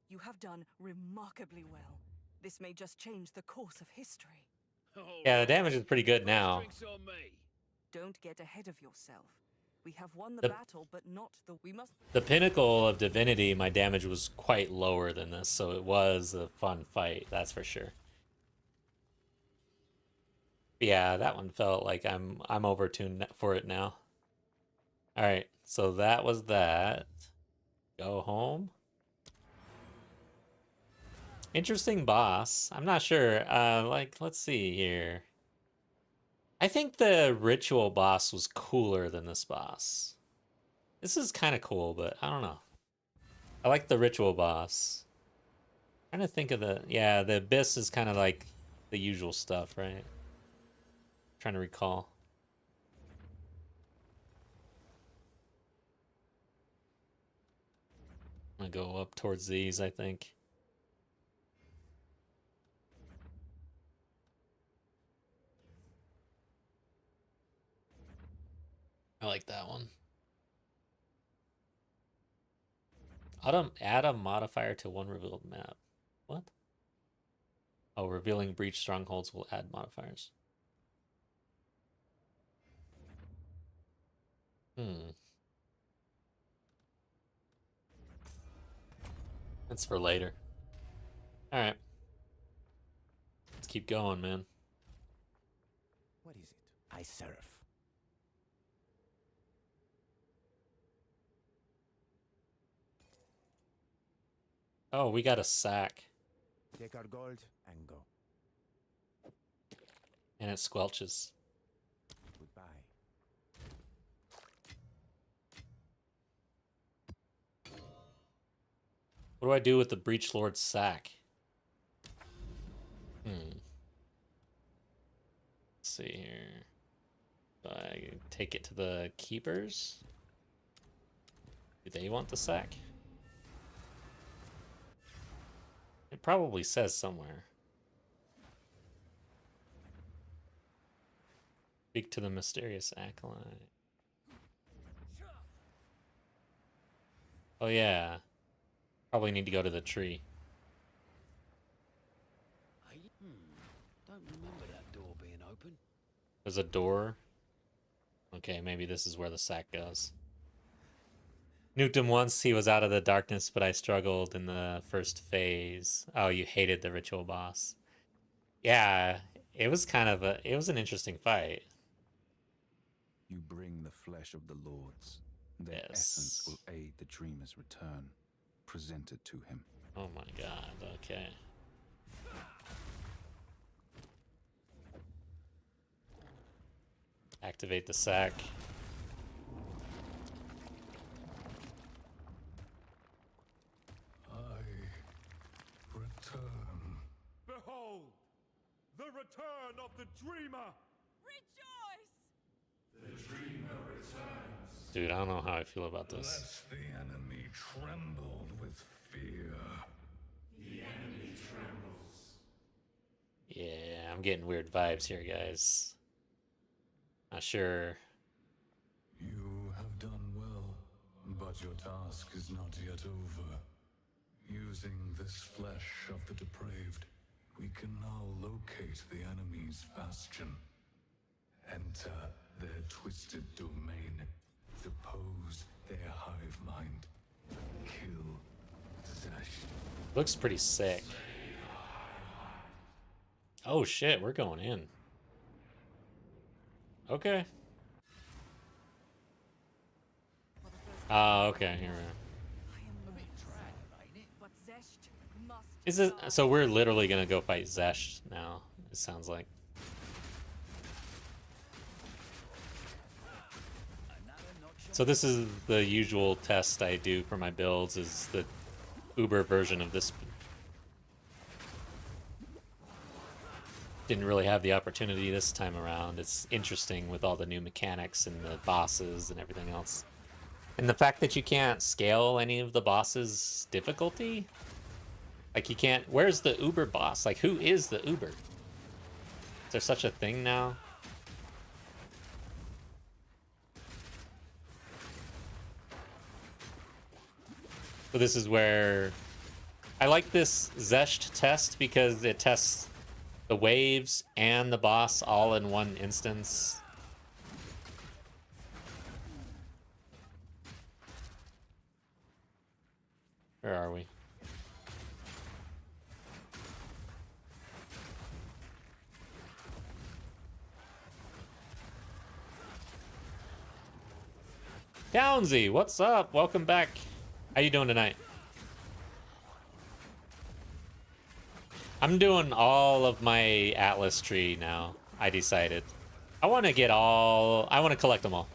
You have done remarkably well. This may just change the course of history. Yeah, the damage is pretty good now. Drinks on me. Don't get ahead of yourself. We have won the The- battle, but not the... We must... The pinnacle of divinity, my damage was quite lower than this, so it was a fun fight, that's for sure. Yeah, that one felt like I'm overtuned for it now. Alright, so that was that. Go home. Interesting boss. I'm not sure. Like, let's see here. I think the ritual boss was cooler than this boss. This is kind of cool, but I don't know. I like the ritual boss. Trying to think of the... Yeah, the abyss is kind of like the usual stuff, right? Trying to recall. I'm gonna go up towards these, I think. I like that one. Add a modifier to one revealed map. What? Oh, revealing breach strongholds will add modifiers. That's for later. Alright. Let's keep going, man. What is it? I serve. Oh, we got a sack. Take our gold and go. And it squelches. Goodbye. What do I do with the Breach Lord's sack? Let's see here. Do I take it to the keepers? Do they want the sack? It probably says somewhere. Speak to the mysterious acolyte. Oh yeah. Probably need to go to the tree. Don't remember that door being open. There's a door. Okay, maybe this is where the sack goes. Nuked him once, he was out of the darkness, but I struggled in the first phase. Oh, you hated the ritual boss. Yeah, it was kind of it was an interesting fight. You bring the flesh of the lords. Their Yes. essence will aid the dreamer's return. Present it to him. Oh my god, okay. Activate the sack. I return. Behold! The return of the dreamer! Rejoice! Dude, I don't know how I feel about this. The enemy trembled with fear. Yeah, I'm getting weird vibes here, guys. Not sure. You have done well, but your task is not yet over. Using this flesh of the depraved, we can now locate the enemy's bastion. Enter their twisted domain. Depose their hive mind. Kill Zesh. Looks pretty sick. Oh shit, we're going in. Okay. Oh, okay, here we are. But Zesht must Is it so we're literally gonna go fight Zesh now, it sounds like. So this is the usual test I do for my builds, is the Uber version of this. Didn't really have the opportunity this time around. It's interesting with all the new mechanics and the bosses and everything else. And the fact that you can't scale any of the bosses' difficulty? Like, you can't... Where's the Uber boss? Like, who is the Uber? Is there such a thing now? So this is where... I like this Zesht test because it tests the waves and the boss all in one instance. Where are we? Downsy, what's up? Welcome back. How you doing tonight? I'm doing all of my Atlas tree now. I decided. I want to get all... I want to collect them all.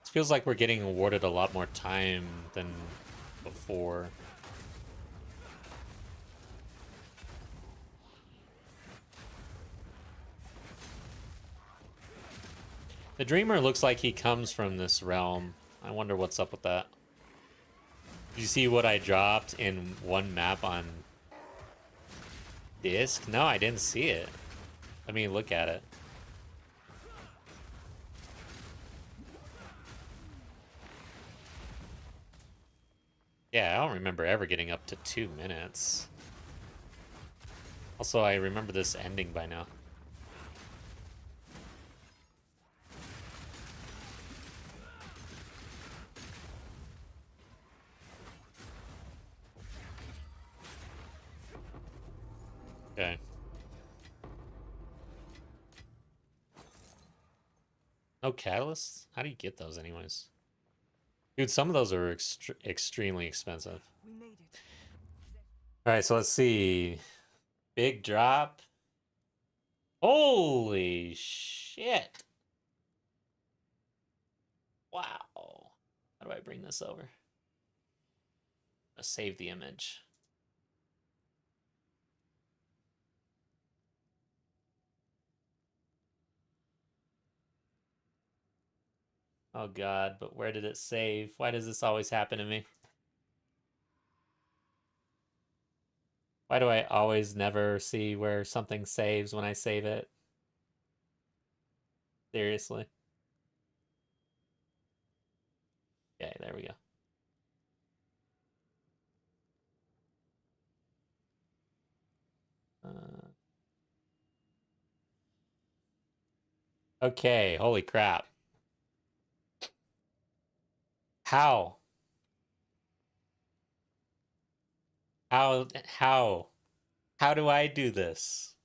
It feels like we're getting awarded a lot more time than before. The Dreamer looks like he comes from this realm. I wonder what's up with that. Did you see what I dropped in one map on disc? No, I didn't see it. Let me look at it. Yeah, I don't remember ever getting up to 2 minutes. Also, I remember this ending by now. Okay. No catalysts? How do you get those anyways? Dude, some of those are extremely expensive. We made it. Alright, so let's see. Big drop. Holy shit. Wow. How do I bring this over? Let's save the image. Oh god, but where did it save? Why does this always happen to me? Why do I always never see where something saves when I save it? Seriously. Okay, there we go. Okay, holy crap. How? How? How do I do this?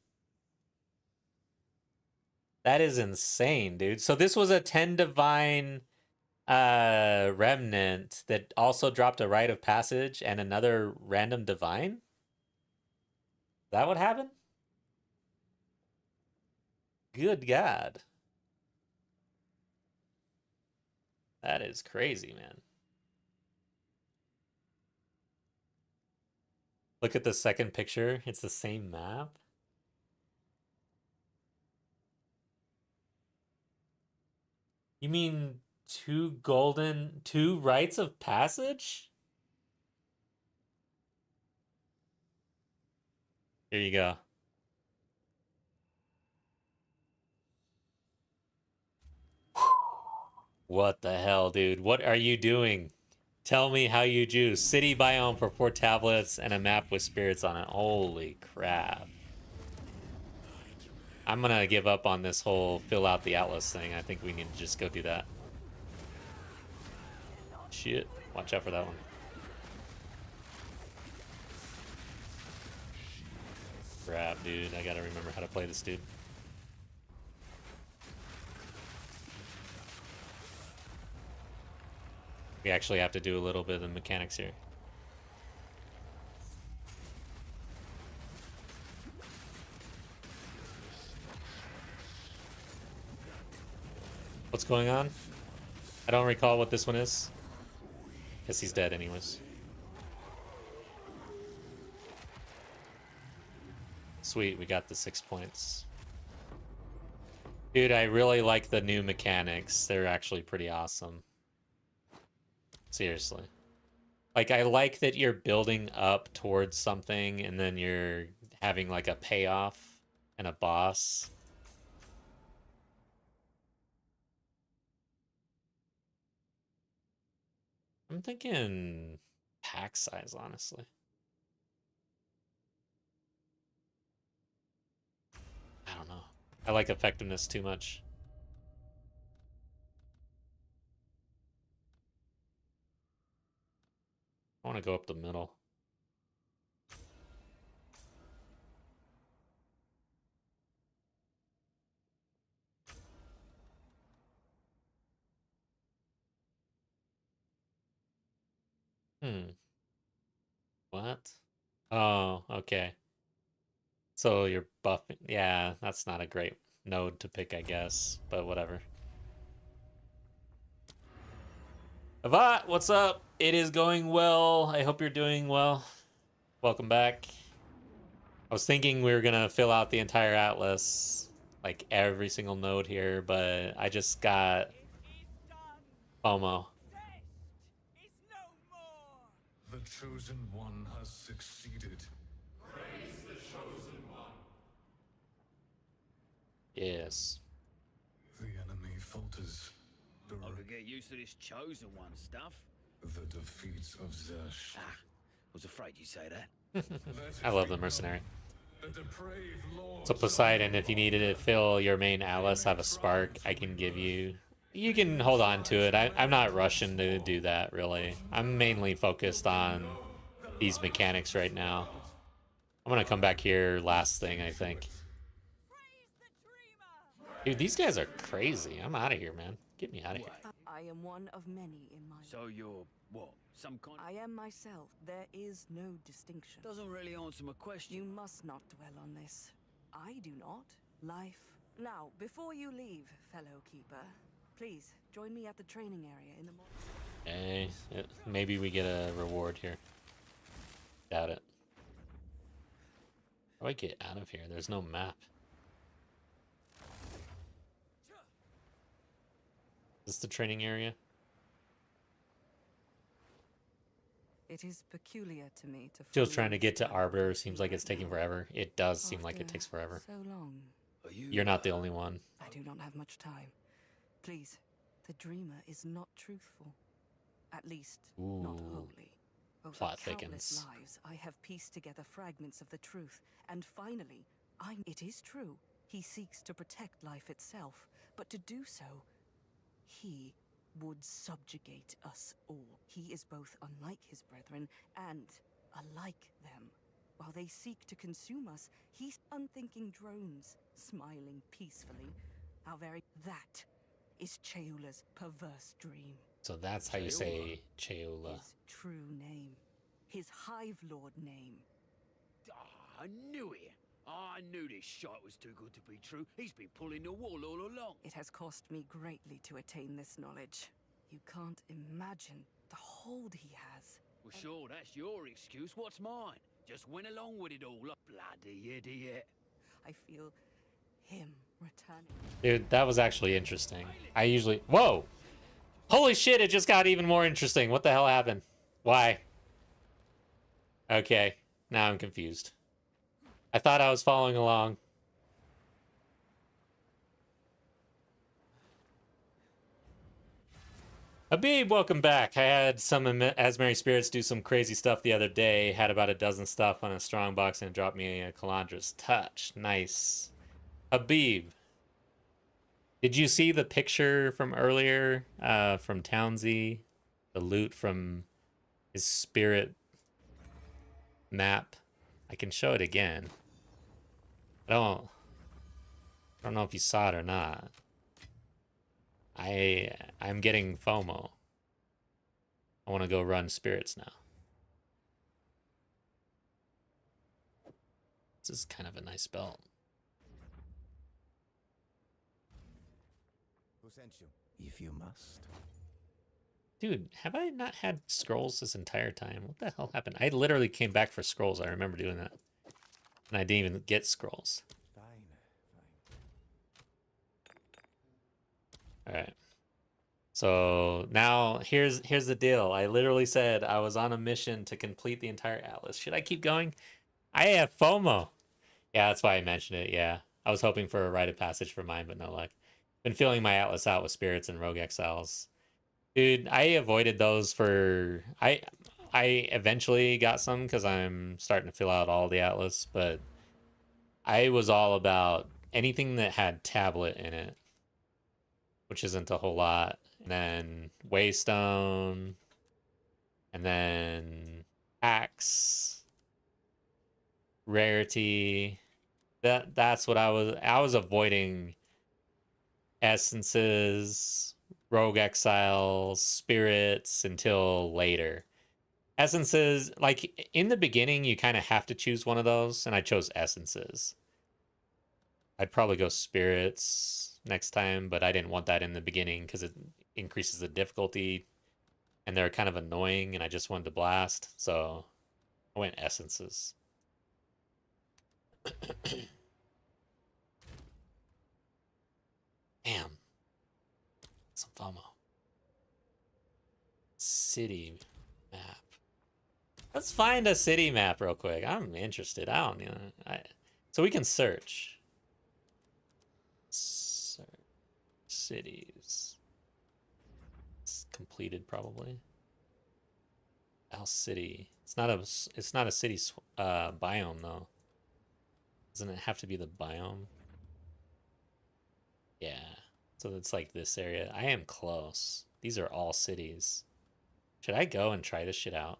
That is insane, dude. So this was a 10 divine remnant that also dropped a rite of passage and another random divine? Is that what happened? Good God. That is crazy, man. Look at the second picture. It's the same map. You mean two rites of passage? Here you go. What the hell, dude? What are you doing? Tell me how you juice. City biome for 4 tablets and a map with spirits on it. Holy crap. I'm gonna give up on this whole fill out the atlas thing. I think we need to just go do that. Shit. Watch out for that one. Crap, dude. I gotta remember how to play this dude. We actually have to do a little bit of the mechanics here. What's going on? I don't recall what this one is. Guess he's dead anyways. Sweet, we got the 6 points. Dude, I really like the new mechanics. They're actually pretty awesome. Seriously. Like, I like that you're building up towards something and then you're having like a payoff and a boss. I'm thinking pack size, honestly. I don't know. I like effectiveness too much. I want to go up the middle. What? Oh, okay. So you're buffing. Yeah, that's not a great node to pick, I guess, but whatever. Avat, what's up? It is going well. I hope you're doing well. Welcome back. I was thinking we were gonna fill out the entire atlas, like every single node here, but I just got FOMO. The chosen one has succeeded. Yes. The enemy falters. I could get used to this chosen one stuff. The defeat of Zesh. Ah, was afraid you'd say that. I love the mercenary. The depraved lords So Poseidon, if you needed to fill your main atlas, have a spark, I can give you. You can hold on to it. I'm not rushing to do that, really. I'm mainly focused on these mechanics right now. I'm gonna come back here last thing, I think. Dude, these guys are crazy. I'm out of here, man. Get me out of here. I am one of many in my. So you're what? Some kind I am myself. There is no distinction. doesn't really answer my question. You must not dwell on this. I do not. Life. Now, before you leave, fellow keeper, please join me at the training area in the morning. Okay, maybe we get a reward here. Doubt it. How do I get out of here? There's no map. Is this the training area? It is peculiar to me to. Still trying to get to Arbor. Seems like it's taking forever. It does seem like it takes forever. So long. Are you? You're not the only one. I do not have much time. Please, the dreamer is not truthful. At least, not Ooh. wholly. Over Plot countless thickens. lives, I have pieced together fragments of the truth, and finally, it is true. He seeks to protect life itself, but to do so, he would subjugate us all. He is both unlike his brethren and alike them. While they seek to consume us, he's unthinking drones, smiling peacefully. That is Cheola's perverse dream. So that's how you say Cheola. His true name. His Hive Lord name. Ah, I knew it. I knew this shite was too good to be true. He's been pulling the wool all along. It has cost me greatly to attain this knowledge. You can't imagine the hold he has. Well, sure, that's your excuse. What's mine? Just went along with it all. Bloody idiot. I feel him Returning. Dude, that was actually interesting. I usually... Whoa! Holy shit, it just got even more interesting. What the hell happened? Why? Okay, now I'm confused. I thought I was following along. Habib, welcome back. I had some Asmeri spirits do some crazy stuff the other day. Had about a dozen stuff on a strong box and it dropped me a Calandra's touch. Nice. Habib, did you see the picture from earlier from Townsy? The loot from his spirit map? I can show it again. I don't know if you saw it or not. I'm getting FOMO. I want to go run spirits now. This is kind of a nice belt. Who sent you? If you must. Dude, have I not had scrolls this entire time? What the hell happened? I literally came back for scrolls. I remember doing that. And I didn't even get scrolls. Fine. All right. So now here's the deal. I literally said I was on a mission to complete the entire atlas. Should I keep going? I have FOMO. Yeah, that's why I mentioned it. Yeah. I was hoping for a rite of passage for mine, but no luck. Been filling my atlas out with spirits and rogue exiles. Dude, I avoided those for I eventually got some because I'm starting to fill out all the atlas, but I was all about anything that had tablet in it, which isn't a whole lot. And then Waystone, and then Axe, Rarity. That's what I was avoiding essences, rogue exiles, spirits until later. Essences, like in the beginning, you kind of have to choose one of those, and I chose essences. I'd probably go spirits next time, but I didn't want that in the beginning because it increases the difficulty, and they're kind of annoying, and I just wanted to blast, so I went essences. Damn. Some FOMO. City map. Let's find a city map real quick. I'm interested. I don't know. So we can search. Search cities. It's completed probably. Owl City. It's not a city biome though. Doesn't it have to be the biome? Yeah. So it's like this area. I am close. These are all cities. Should I go and try this shit out?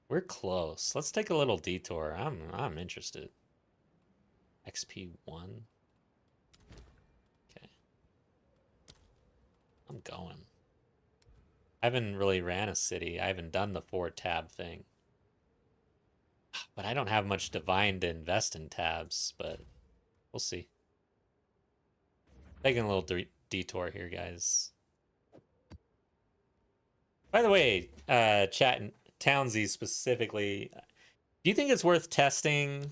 We're close. Let's take a little detour. I'm interested. XP1. Okay. I'm going. I haven't really ran a city. I haven't done the 4-tab thing. But I don't have much divine to invest in tabs, but we'll see. Taking a little detour here, guys. By the way, chat and Townsy specifically, do you think it's worth testing?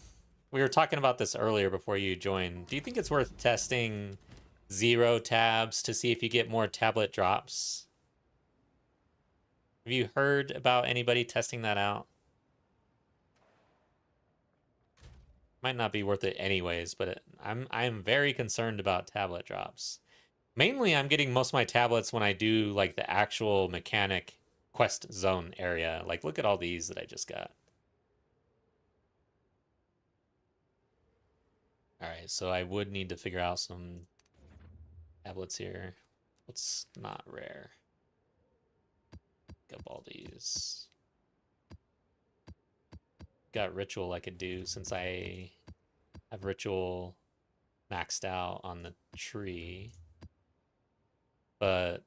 We were talking about this earlier before you joined. Do you think it's worth testing 0 tabs to see if you get more tablet drops? Have you heard about anybody testing that out? Might not be worth it anyways, but I'm very concerned about tablet drops. Mainly, I'm getting most of my tablets when I do like the actual mechanic quest zone area. Like, look at all these that I just got. All right, so I would need to figure out some tablets here. What's not rare? Pick up all these. Got ritual I could do since I have ritual maxed out on the tree. But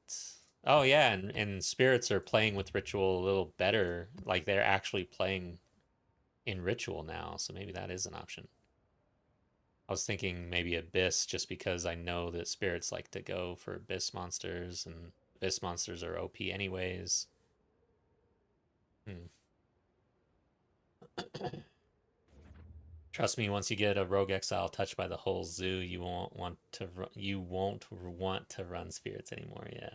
oh yeah, and spirits are playing with ritual a little better. Like they're actually playing in ritual now, so maybe that is an option. I was thinking maybe Abyss just because I know that spirits like to go for Abyss monsters, and Abyss monsters are OP anyways. Trust me, once you get a rogue exile touched by the whole zoo, you won't want to run spirits anymore. Yeah,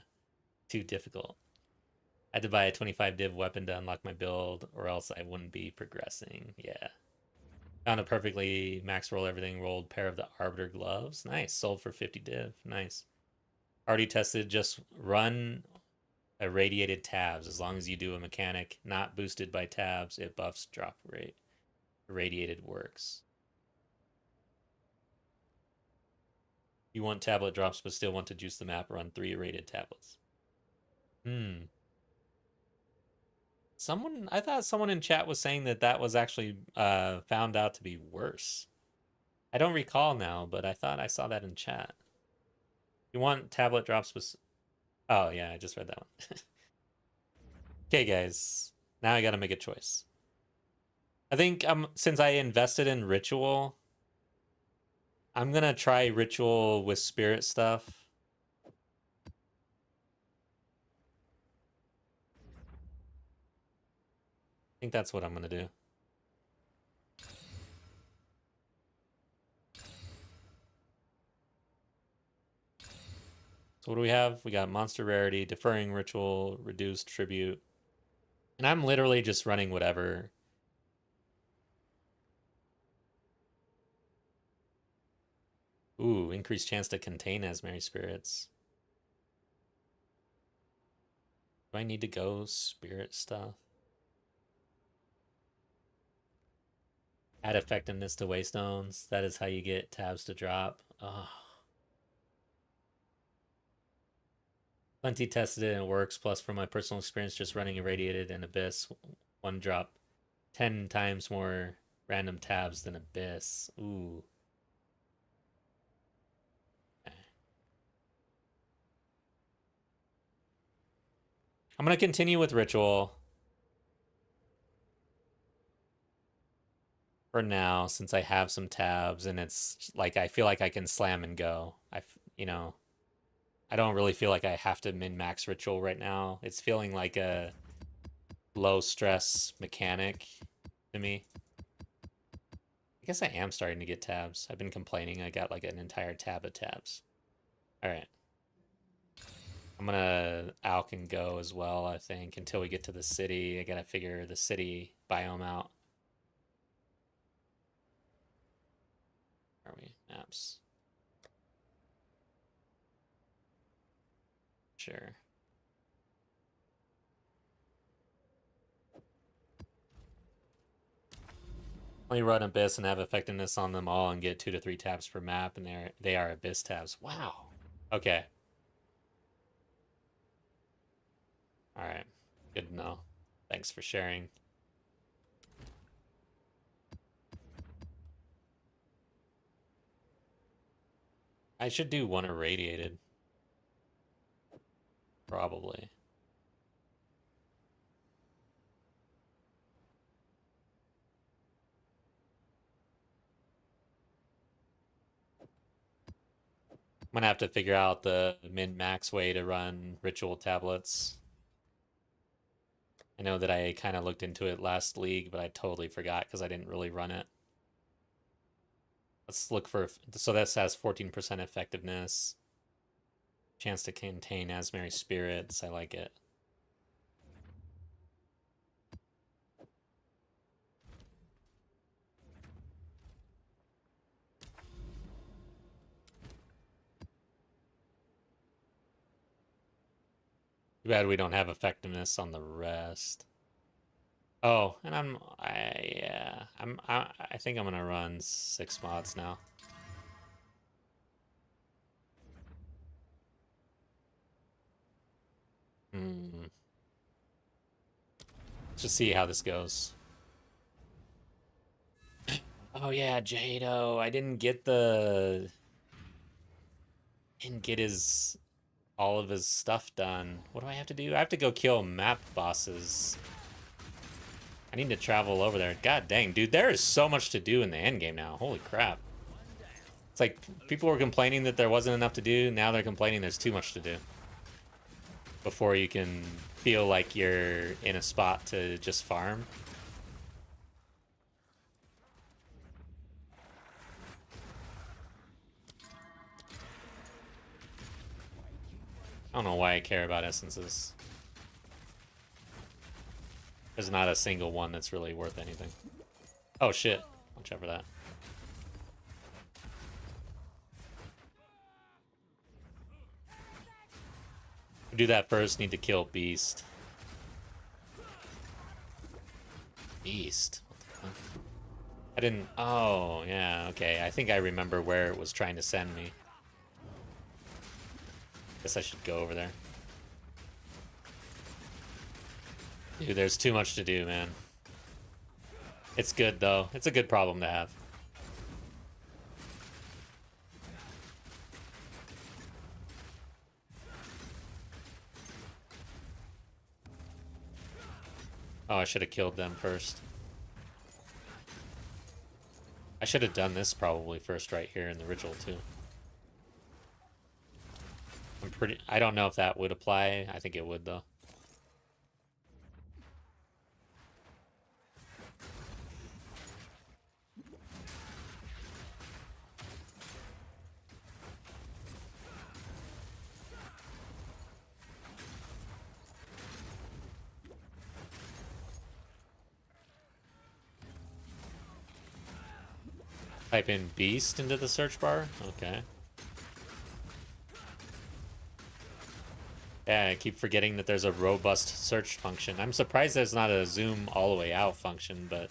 too difficult. I had to buy a 25 div weapon to unlock my build, or else I wouldn't be progressing. Yeah. Found a perfectly max roll everything rolled pair of the Arbiter gloves. Nice. Sold for 50 div. Nice. Already tested. Just run irradiated tabs. As long as you do a mechanic not boosted by tabs, it buffs drop rate. Irradiated works. You want tablet drops but still want to juice the map, run 3 irradiated tablets. I thought someone in chat was saying that that was actually found out to be worse. I don't recall now, but I thought I saw that in chat. You want tablet drops with... Oh, yeah, I just read that one. Okay, guys. Now I gotta make a choice. I think since I invested in Ritual, I'm gonna try Ritual with Spirit stuff. I think that's what I'm gonna do. So what do we have? We got Monster Rarity, Deferring Ritual, Reduced Tribute. And I'm literally just running whatever. Ooh, increased chance to contain Asmary Spirits. Do I need to go Spirit stuff? Add effectiveness to Waystones. That is how you get tabs to drop. Oh. Plenty tested it and it works. Plus, from my personal experience, just running Irradiated and Abyss, one drop 10 times more random tabs than Abyss. Ooh. Okay. I'm going to continue with Ritual for now, since I have some tabs and it's like I feel like I can slam and go. I don't really feel like I have to min-max Ritual right now. It's feeling like a low-stress mechanic to me. I guess I am starting to get tabs. I've been complaining. I got like an entire tab of tabs. All right. I'm gonna Alk and go as well, I think, until we get to the city. I gotta figure the city biome out. Where are we? Maps. Sure. Only run Abyss and have effectiveness on them all and get 2 to 3 tabs per map, and they are Abyss tabs. Wow. Okay. Alright. Good to know. Thanks for sharing. I should do one irradiated. Probably. I'm gonna have to figure out the min-max way to run Ritual tablets. I know that I kind of looked into it last league, but I totally forgot because I didn't really run it. Let's look for... So this has 14% effectiveness. Chance to contain Asmary Spirits. I like it. Too bad we don't have effectiveness on the rest. Oh, and I think I'm gonna run 6 mods now. Let's just see how this goes. Oh yeah, Jado. I didn't get all of his stuff done. What do I have to do? I have to go kill map bosses. I need to travel over there. God dang, dude, there is so much to do in the end game now. Holy crap. It's like people were complaining that there wasn't enough to do. Now they're complaining there's too much to do. Before you can feel like you're in a spot to just farm. don't know why I care about essences. There's not a single one that's really worth anything. Oh shit. Watch out for that. Do that first, need to kill Beast. Beast? What the fuck? I didn't... Oh, yeah, okay. I think I remember where it was trying to send me. Guess I should go over there. Dude, there's too much to do, man. It's good, though. It's a good problem to have. Oh, I should have killed them first. I should have done this probably first right here in the ritual, too. I don't know if that would apply. I think it would, though. Type in Beast into the search bar? Okay. Yeah, I keep forgetting that there's a robust search function. I'm surprised there's not a zoom all the way out function, but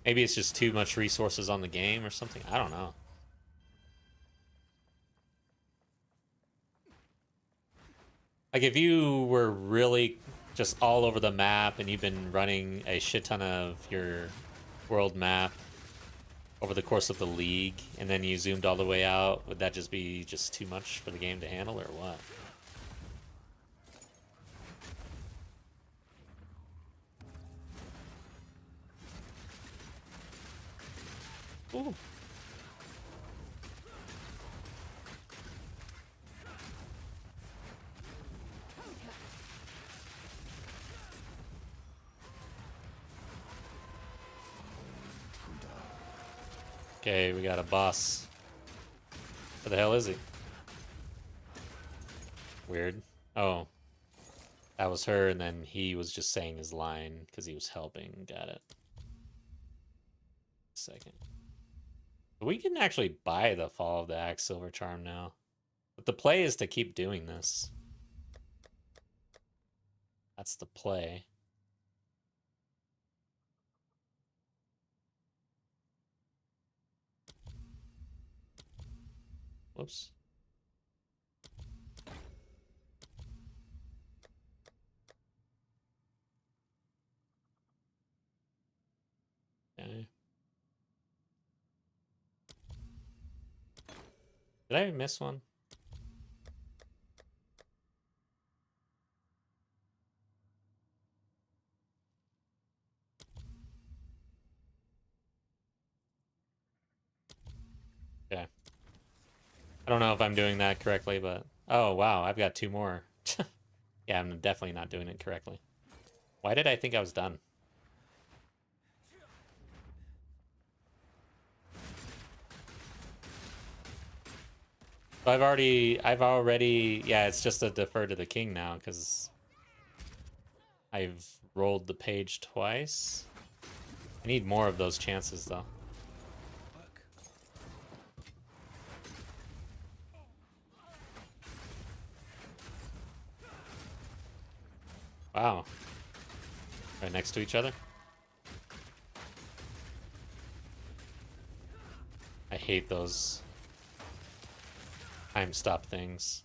maybe it's just too much resources on the game or something. I don't know. Like, if you were really just all over the map and you've been running a shit ton of your world map over the course of the league, and then you zoomed all the way out, would that just be just too much for the game to handle, or what? Ooh. Okay, we got a boss. Where the hell is he? Weird. Oh. That was her, and then he was just saying his line because he was helping. Got it. Second. We can actually buy the Fall of the Axe Silver Charm now. But the play is to keep doing this. That's the play. Whoops. Okay. Did I miss one? Okay. I don't know if I'm doing that correctly, but... Oh, wow, I've got 2 more. Yeah, I'm definitely not doing it correctly. Why did I think I was done? I've already, yeah, it's just a defer to the king now, because I've rolled the page twice. I need more of those chances, though. Wow. Right next to each other? I hate those time stop things.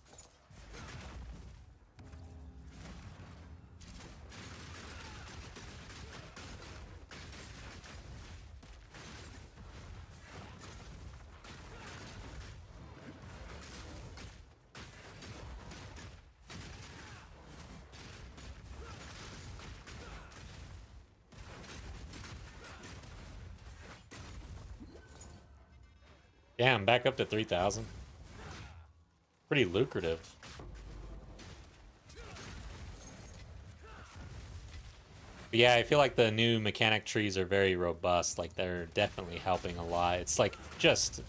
Yeah, I'm back up to 3,000. Pretty lucrative. But yeah, I feel like the new mechanic trees are very robust. Like, they're definitely helping a lot. It's like just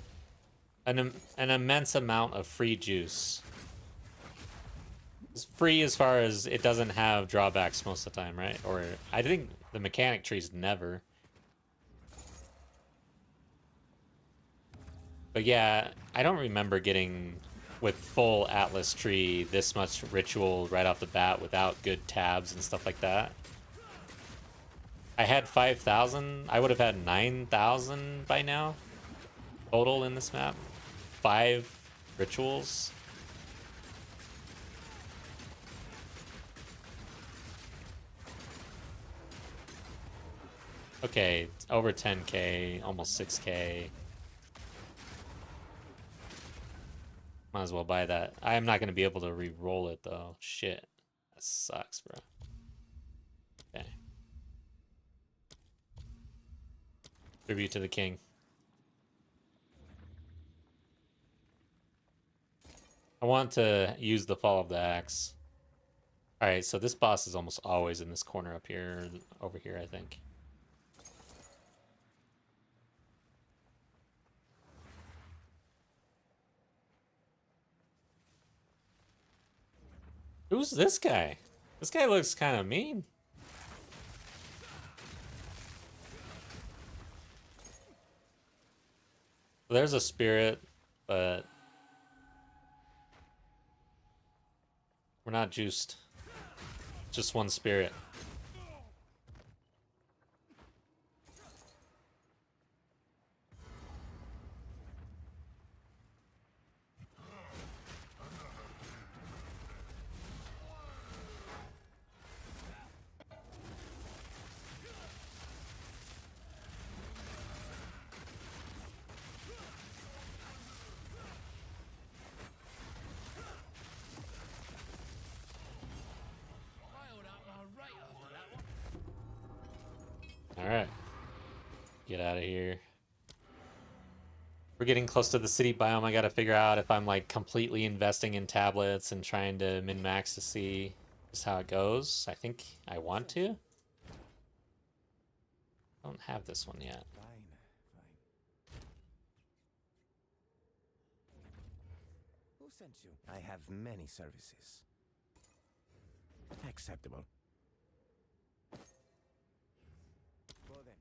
an immense amount of free juice. It's free as far as it doesn't have drawbacks most of the time, right? Or I think the mechanic trees never. But yeah, I don't remember getting with full Atlas tree this much ritual right off the bat without good tabs and stuff like that. I had 5,000. I would have had 9,000 by now total in this map. 5 rituals. Okay, over 10k, almost 6k. Might as well buy that. I am not going to be able to re-roll it though. Shit. That sucks, bro. Okay. Tribute to the king. I want to use the fall of the axe. Alright, so this boss is almost always in this corner up here, over here, I think. Who's this guy? This guy looks kind of mean. There's a spirit, but we're not juiced. Just one spirit. Alright. Get out of here. We're getting close to the city biome. I gotta figure out if I'm like completely investing in tablets and trying to min-max to see just how it goes. I think I want to. I don't have this one yet. Fine, fine. Who sent you? I have many services. Acceptable. Go then.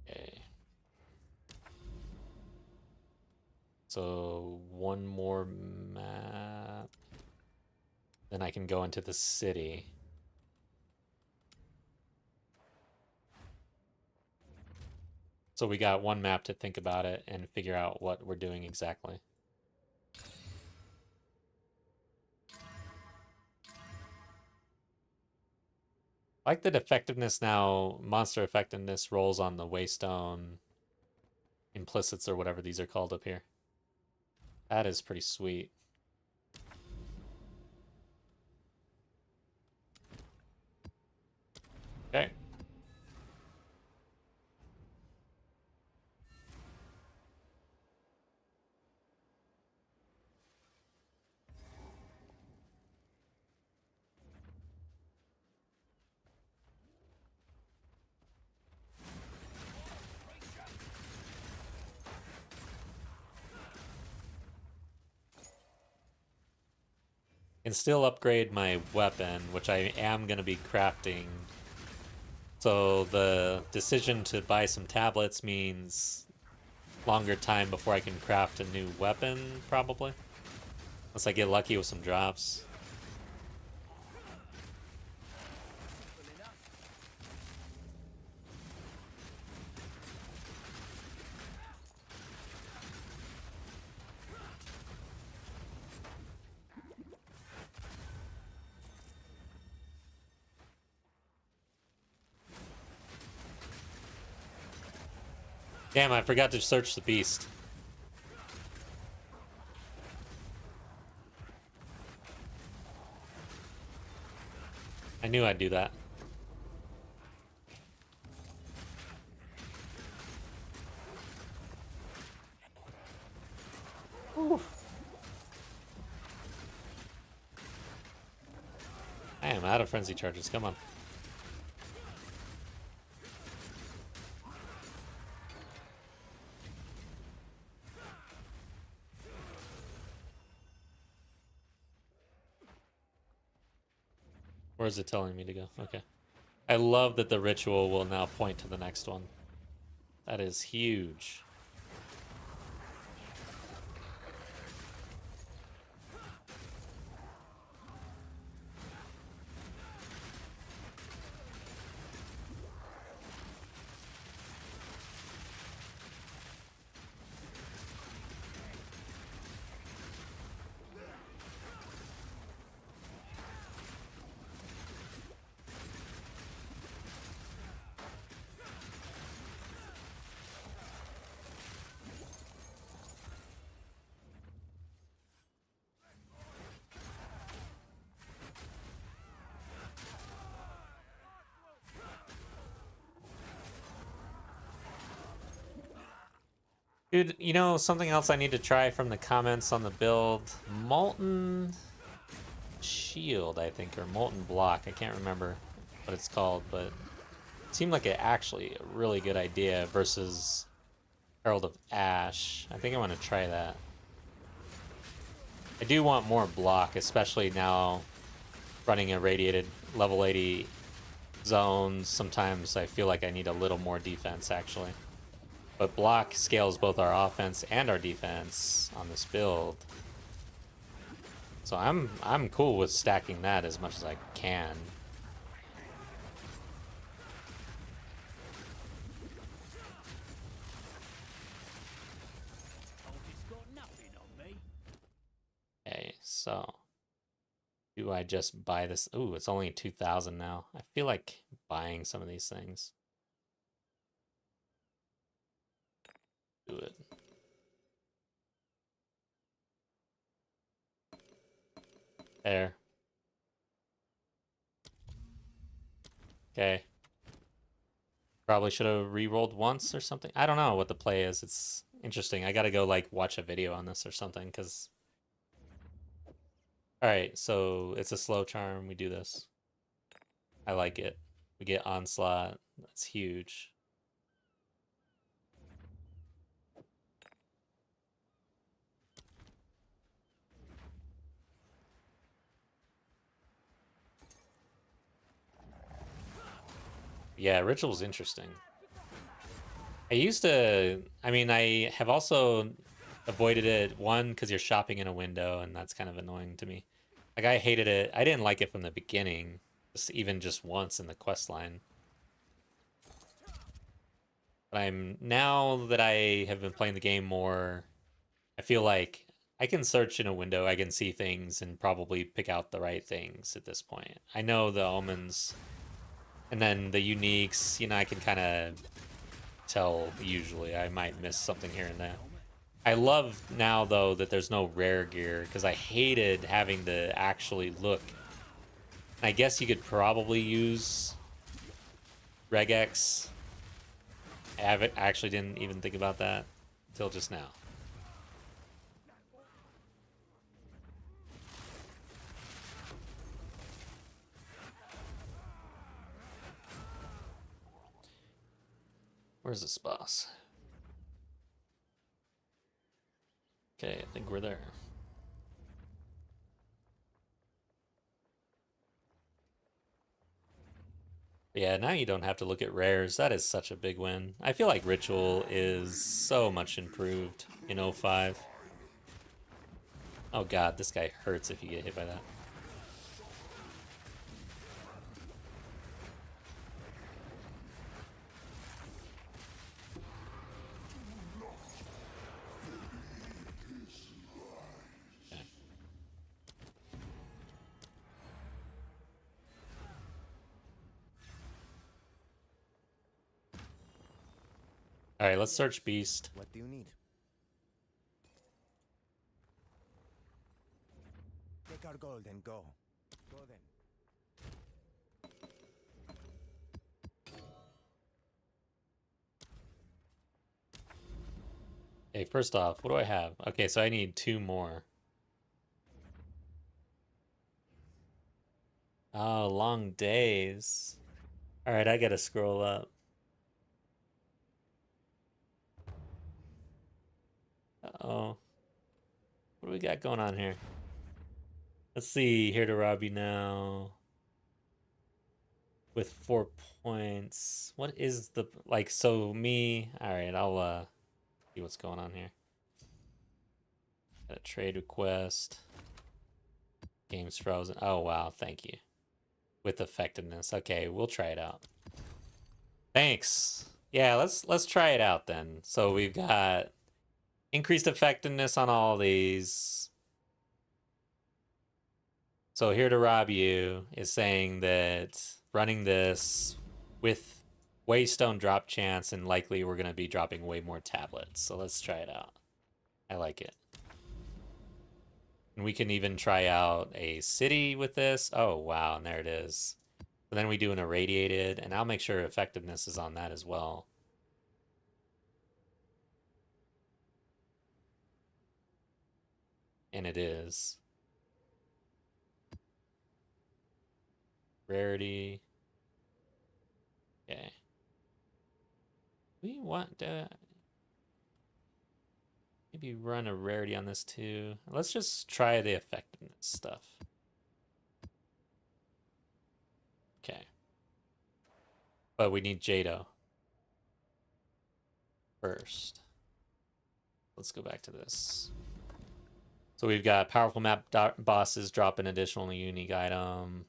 Okay. So one more map. Then I can go into the city. So we got one map to think about it and figure out what we're doing exactly. I like that effectiveness now, monster effectiveness rolls on the Waystone implicits or whatever these are called up here. That is pretty sweet. Okay. Can still upgrade my weapon, which I am going to be crafting. So the decision to buy some tablets means longer time before I can craft a new weapon, probably. Unless I get lucky with some drops. Damn, I forgot to search the beast. I knew I'd do that. Ooh. I am out of frenzy charges. Come on. Where is it telling me to go? Okay. I love that the ritual will now point to the next one. That is huge. Dude, you know, something else I need to try from the comments on the build. Molten Shield, I think, or Molten Block. I can't remember what it's called, but it seemed like actually a really good idea versus Herald of Ash. I think I want to try that. I do want more block, especially now running irradiated level 80 zones. Sometimes I feel like I need a little more defense, actually. But block scales both our offense and our defense on this build. So I'm cool with stacking that as much as I can. Okay, so do I just buy this? Ooh, it's only 2,000 now. I feel like buying some of these things. Do it. There. Okay. Probably should have re-rolled once or something. I don't know what the play is. It's interesting. I gotta go like watch a video on this or something because. All right, so it's a slow charm. We do this. I like it. We get onslaught. That's huge. Yeah, ritual's interesting. I used to, I mean, I have also avoided it, one, because you're shopping in a window, and that's kind of annoying to me. Like, I hated it. I didn't like it from the beginning, even just once in the quest line. But now that I have been playing the game more, I feel like I can search in a window, I can see things, and probably pick out the right things at this point. I know the omens, and then the uniques, you know, I can kind of tell usually. I might miss something here and there. I love now though that there's no rare gear because I hated having to actually look. I guess you could probably use regex. Actually didn't even think about that until just now. Where's this boss? Okay, I think we're there. Yeah, now you don't have to look at rares. That is such a big win. I feel like Ritual is so much improved in 05. Oh god, this guy hurts if you get hit by that. All right, let's search Beast. What do you need? Take our gold and go. Go then. Okay, first off, what do I have? Okay, so I need 2 more. Oh, long days. All right, I gotta scroll up. Uh-oh. What do we got going on here? Let's see. Here to rob you now. with 4 points. What is the like? So me. All right, I'll see what's going on here. Got a trade request. Game's frozen. Oh wow, thank you. With effectiveness. Okay, we'll try it out. Thanks. Yeah, let's try it out then. So we've got increased effectiveness on all these. So Here to Rob You is saying that running this with Waystone drop chance, and likely we're going to be dropping way more tablets. So let's try it out. I like it. And we can even try out a city with this. Oh, wow, and there it is. And then we do an irradiated, and I'll make sure effectiveness is on that as well. And it is. Rarity. Okay. We want to maybe run a rarity on this too. Let's just try the effectiveness stuff. Okay. But we need Jado first. Let's go back to this. So we've got powerful map bosses drop an additional unique item.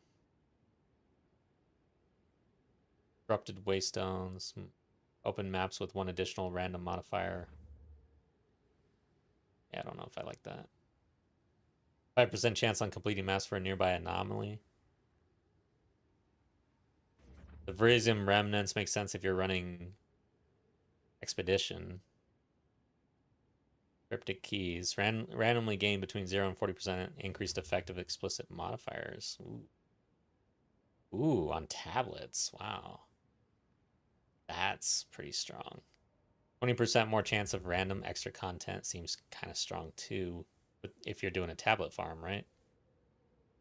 Corrupted Waystones. Open maps with one additional random modifier. Yeah, I don't know if I like that. 5% chance on completing maps for a nearby anomaly. The Vrisium Remnants makes sense if you're running Expedition. Cryptic Keys. Randomly gain between 0 and 40% increased effective explicit modifiers. Ooh. Ooh, on tablets. Wow. That's pretty strong. 20% more chance of random extra content seems kind of strong too, but if you're doing a tablet farm, right?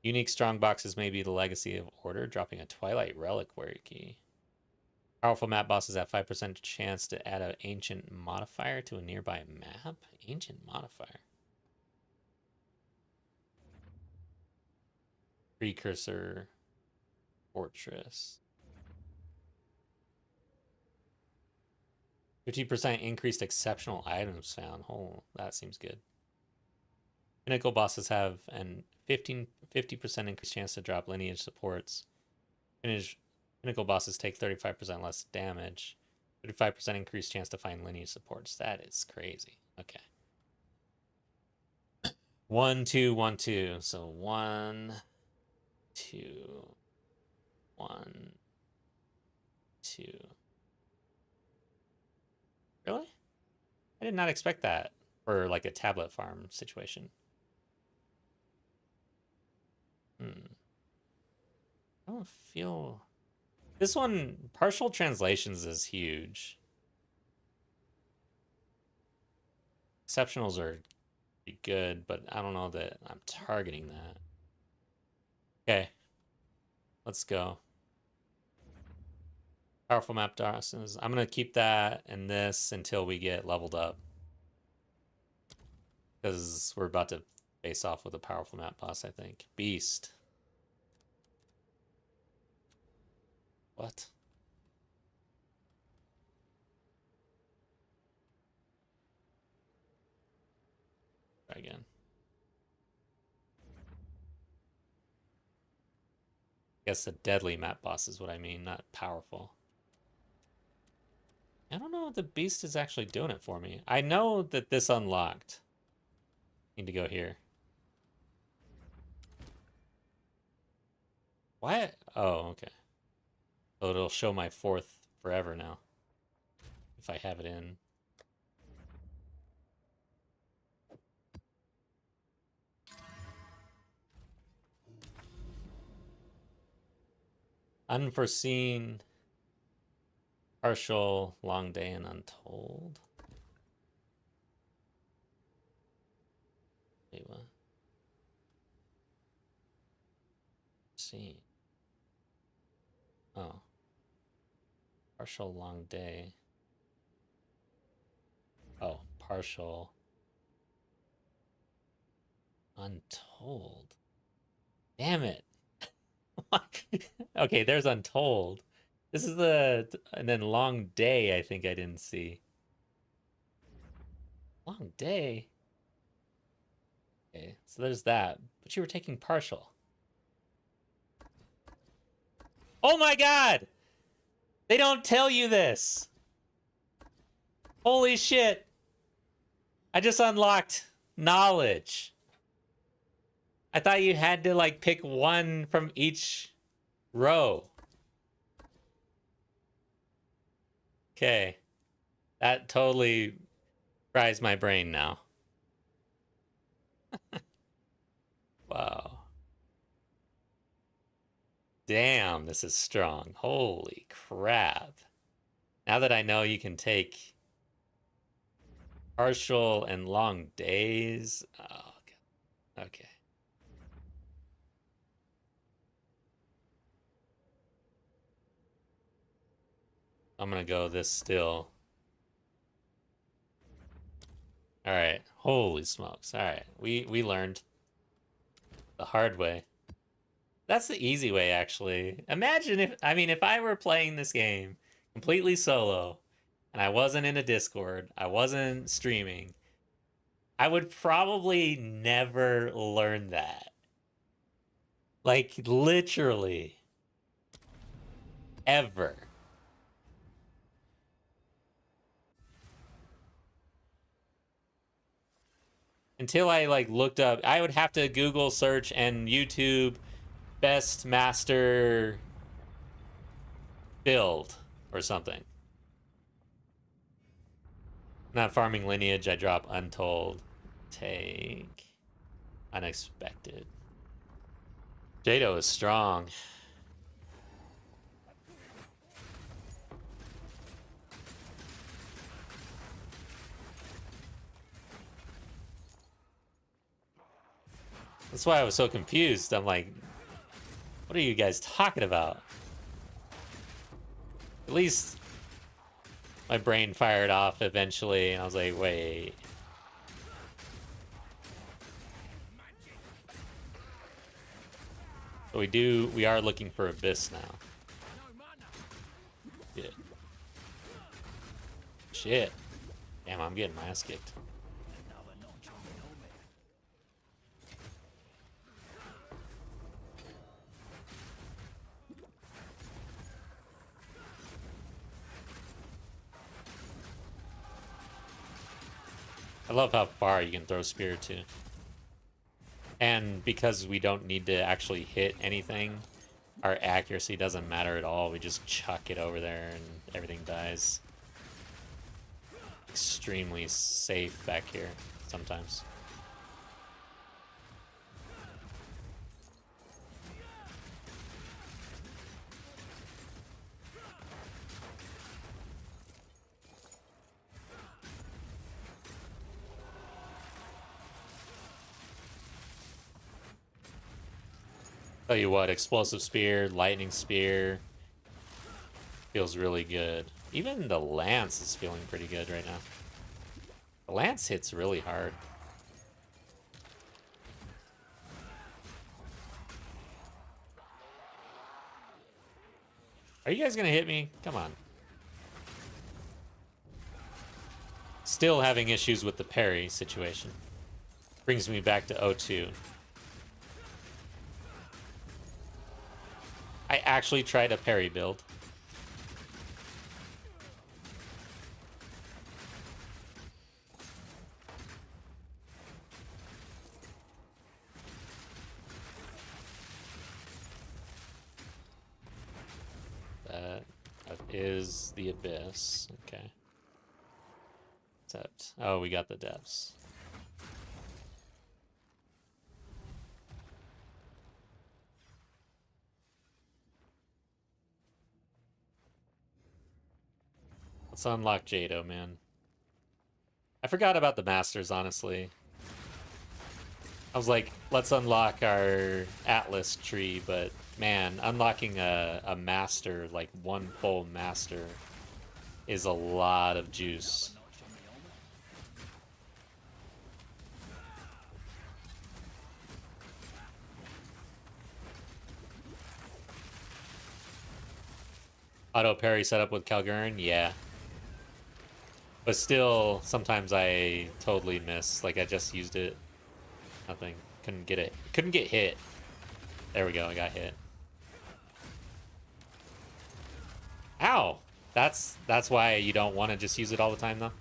Unique strong boxes may be the legacy of Order, dropping a Twilight Reliquary key. Powerful map bosses have 5% chance to add an ancient modifier to a nearby map. Ancient modifier. Precursor Fortress. 50% increased exceptional items found. Oh, that seems good. Pinnacle bosses have an 50% increased chance to drop lineage supports. Pinnacle bosses take 35% less damage. 35% increased chance to find lineage supports. That is crazy. Okay. 1, 2, 1, 2. So 1, 2, 1, 2. Really? I did not expect that for like a tablet farm situation. I don't feel... This one, partial translations is huge. Exceptionals are good, but I don't know that I'm targeting that. Okay. Let's go. Powerful map Dawson's. I'm going to keep that and this until we get leveled up. Because we're about to face off with a powerful map boss, I think. Beast. What? Try again. I guess the deadly map boss is what I mean, not powerful. I don't know if the beast is actually doing it for me. I know that this unlocked. Need to go here. Why? Oh, okay. So it'll show my 4th forever now. If I have it in. Unforeseen. Partial, Long Day, and Untold. Wait, what? See. Oh. Partial, Long Day. Oh, partial. Untold. Damn it. Okay, there's Untold. This is the... And then Long Day, I think I didn't see. Long Day? Okay, so there's that. But you were taking partial. Oh my god! They don't tell you this! Holy shit! I just unlocked knowledge. I thought you had to, like, pick one from each row. Okay. That totally fries my brain now. Wow. Damn, this is strong. Holy crap. Now that I know you can take partial and long days. Oh, God. Okay. I'm gonna go this still. Alright. Holy smokes. Alright. We learned the hard way. That's the easy way, actually. Imagine if I were playing this game completely solo, and I wasn't in a Discord, I wasn't streaming, I would probably never learn that. Like, literally. Ever. Until I, like, looked up, I would have to Google search and YouTube best master build or something. Not farming lineage, I drop Untold. Take unexpected. Jado is strong. That's why I was so confused. I'm like, what are you guys talking about? At least my brain fired off eventually, and I was like, wait. But we are looking for Abyss now. Shit. Shit. Damn, I'm getting my ass kicked. I love how far you can throw spear too. And because we don't need to actually hit anything, our accuracy doesn't matter at all. We just chuck it over there and everything dies. Extremely safe back here sometimes. Tell you what, explosive spear, lightning spear feels really good. Even the lance is feeling pretty good right now. The lance hits really hard. Are you guys gonna hit me? Come on. Still having issues with the parry situation. Brings me back to O2. I actually tried a parry build. That is the Abyss. Okay. Except, oh, we got the depths. Let's unlock Jado, man. I forgot about the Masters, honestly. I was like, let's unlock our Atlas tree, but man, unlocking a Master, like one full Master, is a lot of juice. Auto parry setup with Calgurn, yeah. But still, sometimes I totally miss. Like I just used it. Nothing. Couldn't get it. Couldn't get hit. There we go, I got hit. Ow! That's why you don't want to just use it all the time though.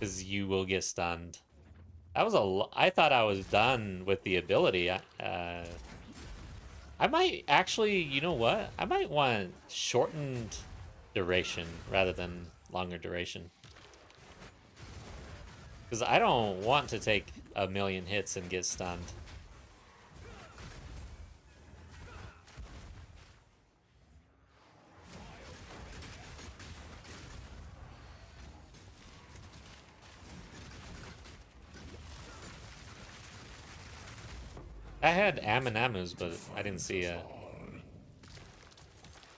Because you will get stunned. That was I thought I was done with the ability. I might actually, you know what? I might want shortened duration rather than longer duration. Because I don't want to take a million hits and get stunned. I had Aminamus, but I didn't see a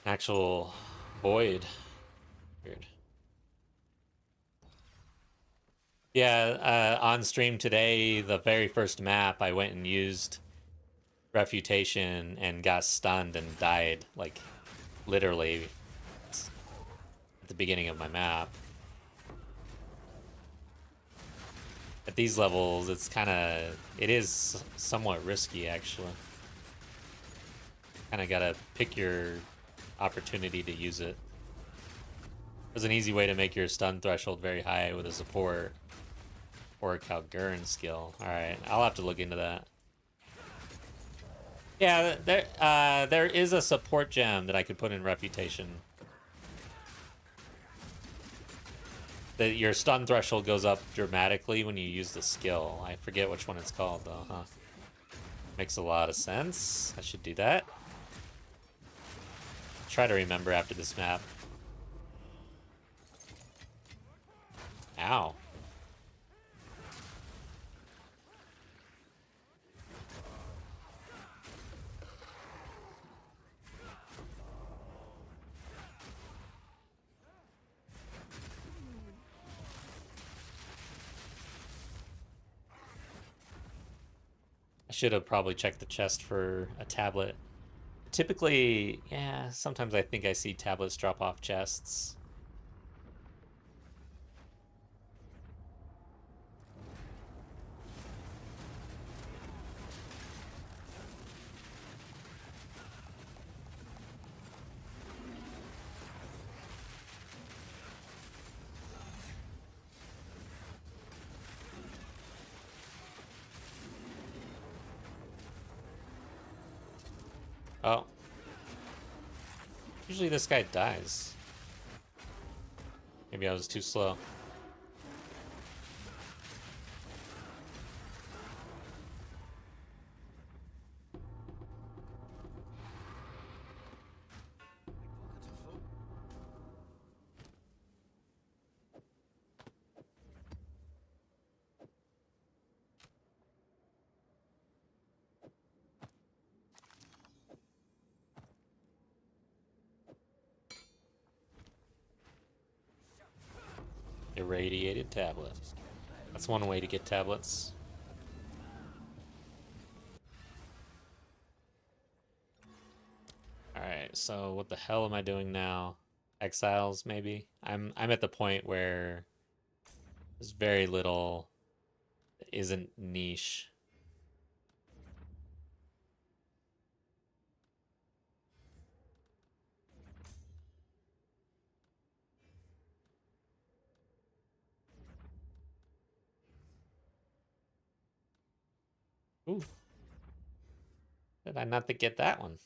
actual void. Weird. Yeah, on stream today, the very first map, I went and used Refutation and got stunned and died, like, literally at the beginning of my map. At these levels, it's it is somewhat risky, actually. Kind of gotta pick your opportunity to use it. There's an easy way to make your stun threshold very high with a support or a Calgurn skill. Alright, I'll have to look into that. Yeah, there is a support gem that I could put in Refutation. That your stun threshold goes up dramatically when you use the skill. I forget which one it's called though, huh? Makes a lot of sense. I should do that. Try to remember after this map. Ow. I should have probably checked the chest for a tablet. Typically, yeah, sometimes I think I see tablets drop off chests. Oh. Usually this guy dies. Maybe I was too slow. Irradiated tablet. That's one way to get tablets. Alright, so what the hell am I doing now? Exiles, maybe? I'm at the point where there's very little that isn't niche. Ooh. Did I not get that one?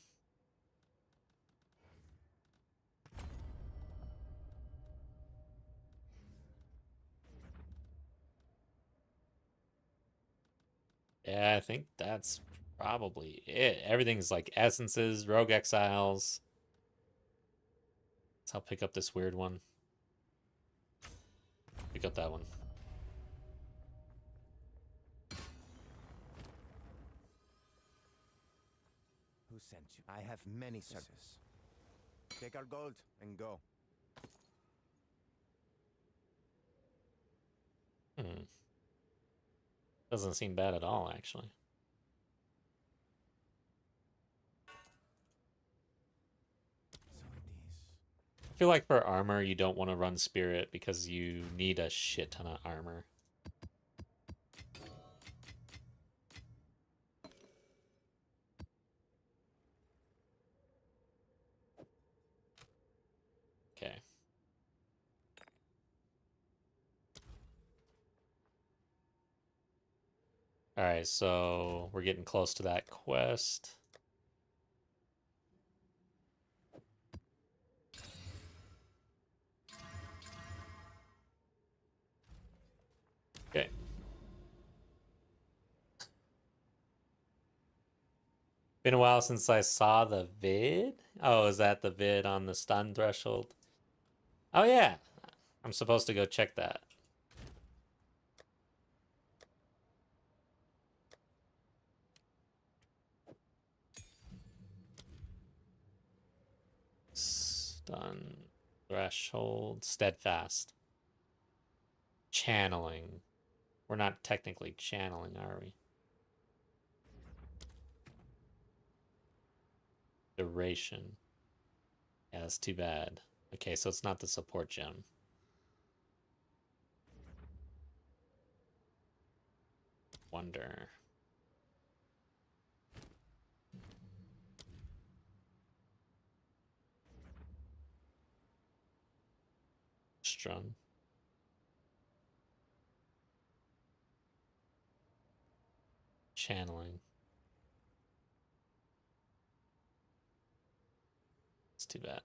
Yeah, I think that's probably it. Everything's like essences, rogue exiles. So I'll pick up this weird one. Pick up that one. Who sent you? I have many services. Take our gold and go. Doesn't seem bad at all, actually. So it is. feel like for armor, you don't want to run spirit because you need a shit ton of armor. Okay. All right, so we're getting close to that quest. Okay. Been a while since I saw the vid. Oh, is that the vid on the stun threshold? Oh yeah, I'm supposed to go check that. Stun threshold, steadfast, channeling. We're not technically channeling, are we? Duration. Yeah, that's too bad. Okay, so it's not the support gem. Wonder. Strung. Channeling. It's too bad.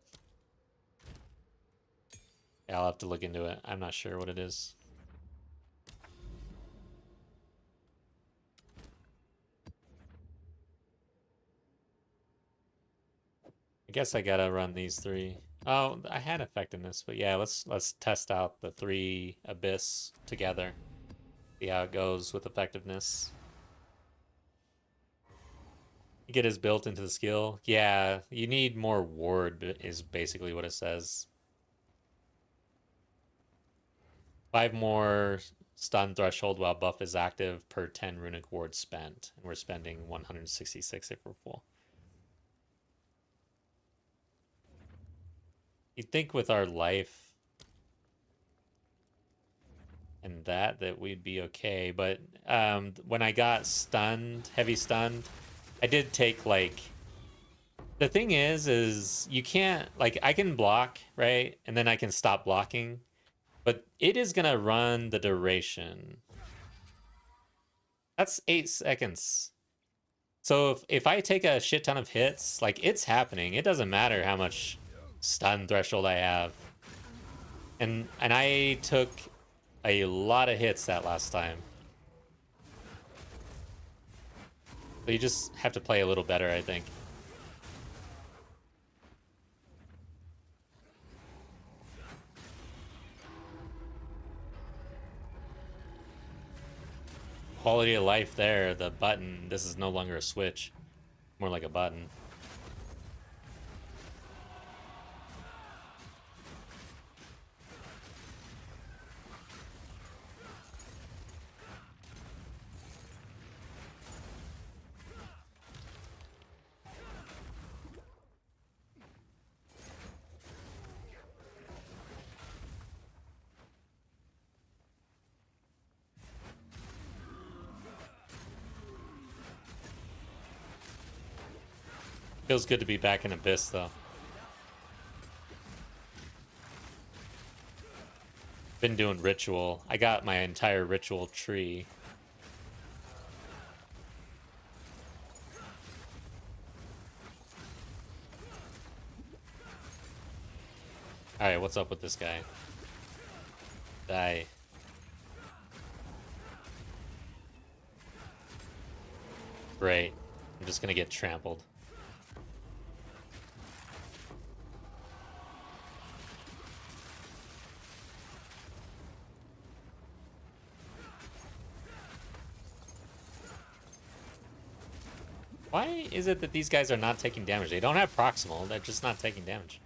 Yeah, I'll have to look into it. I'm not sure what it is. I guess I gotta run these three. Oh, I had effectiveness, but yeah, let's test out the 3 abyss together. See how it goes with effectiveness. You get his built into the skill. Yeah, you need more ward is basically what it says. 5 more stun threshold while buff is active per 10 runic ward spent. And we're spending 166 if we're full. You'd think with our life and that we'd be okay, but when I got stunned, heavy stunned, I did take like, the thing is you can't, like, I can block, right? And then I can stop blocking, but it is gonna run the duration. That's 8 seconds. So if I take a shit ton of hits, like, it's happening. It doesn't matter how much stun threshold I have. And I took a lot of hits that last time. So you just have to play a little better, I think. Quality of life there, the button, this is no longer a switch. More like a button. Feels good to be back in Abyss, though. Been doing ritual. I got my entire ritual tree. Alright, what's up with this guy? Die. Great. I'm just gonna get trampled. Why is it that these guys are not taking damage? They don't have proximal, they're just not taking damage.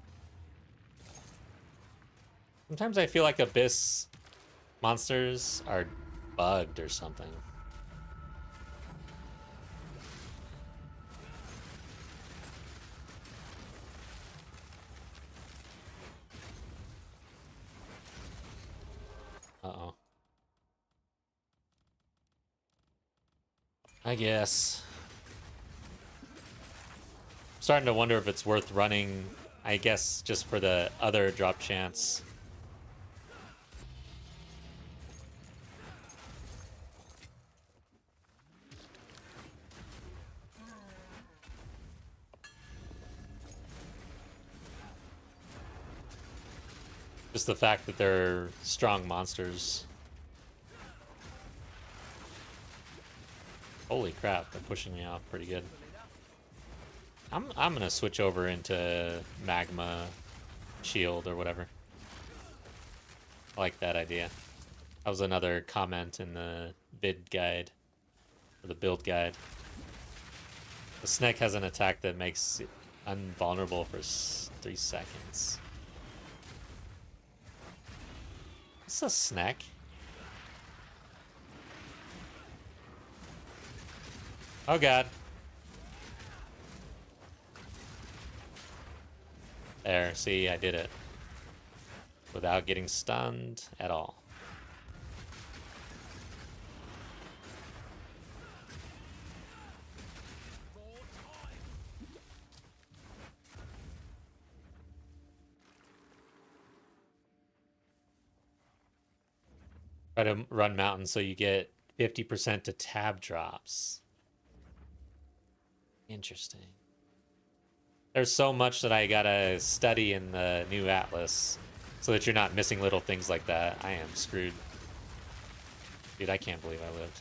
Sometimes I feel like Abyss monsters are bugged or something. I guess. I'm starting to wonder if it's worth running, I guess, just for the other drop chance. Just the fact that they're strong monsters. Holy crap, they're pushing me off pretty good. I'm gonna switch over into magma shield or whatever. I like that idea. That was another comment in the vid guide, or the build guide. The snake has an attack that makes it invulnerable for 3 seconds. What's a snack? Oh god. There, see, I did it. Without getting stunned at all. Try to run mountain so you get 50% to tab drops. Interesting. There's so much that I gotta study in the new Atlas so that you're not missing little things like that. I am screwed. Dude, I can't believe I lived.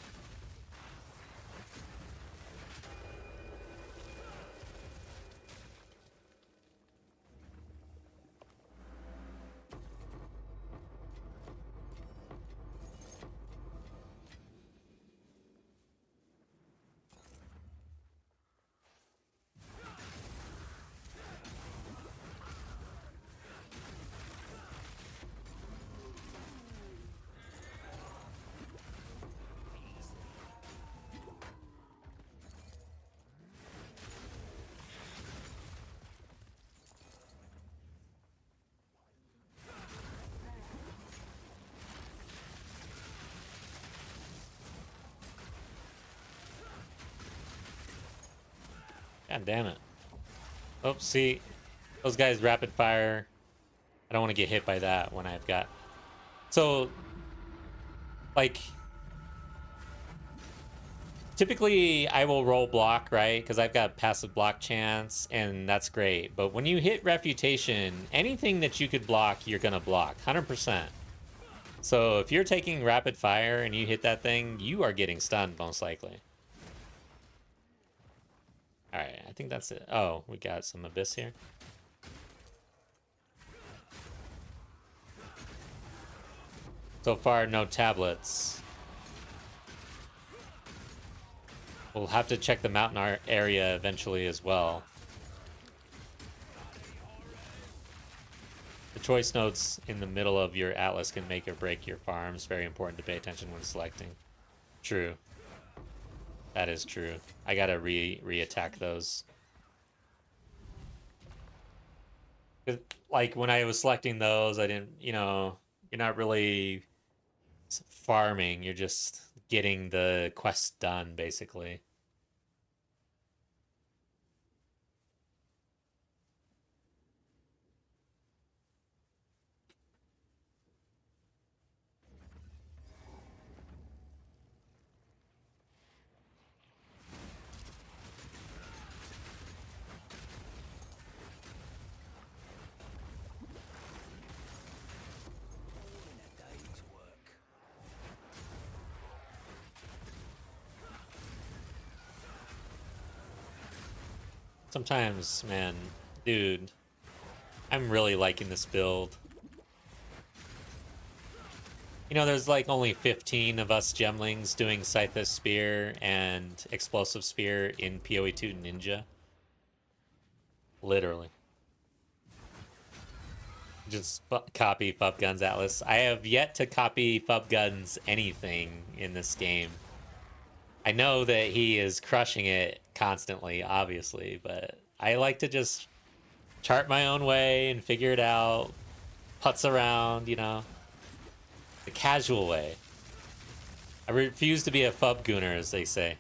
God damn it. Oh, see, those guys rapid fire. I don't want to get hit by that when I've got... So, like, typically I will roll block, right? Because I've got passive block chance, and that's great. But when you hit refutation, anything that you could block, you're going to block, 100%. So if you're taking rapid fire and you hit that thing, you are getting stunned, most likely. Alright, I think that's it. Oh, we got some Abyss here. So far, no tablets. We'll have to check the mountain area eventually as well. The choice nodes in the middle of your atlas can make or break your farms. Very important to pay attention when selecting. True. That is true. I gotta re-attack those. Like, when I was selecting those, I didn't, you know, you're not really farming. You're just getting the quest done, basically. Sometimes, man, dude, I'm really liking this build. You know, there's like only 15 of us gemlings doing Scythe Spear and Explosive Spear in PoE2 Ninja. Literally. Just copy Fubgun's Atlas. I have yet to copy Fubgun's anything in this game. I know that he is crushing it constantly, obviously, but I like to just chart my own way and figure it out, putz around, you know, the casual way. I refuse to be a Fubgooner, as they say.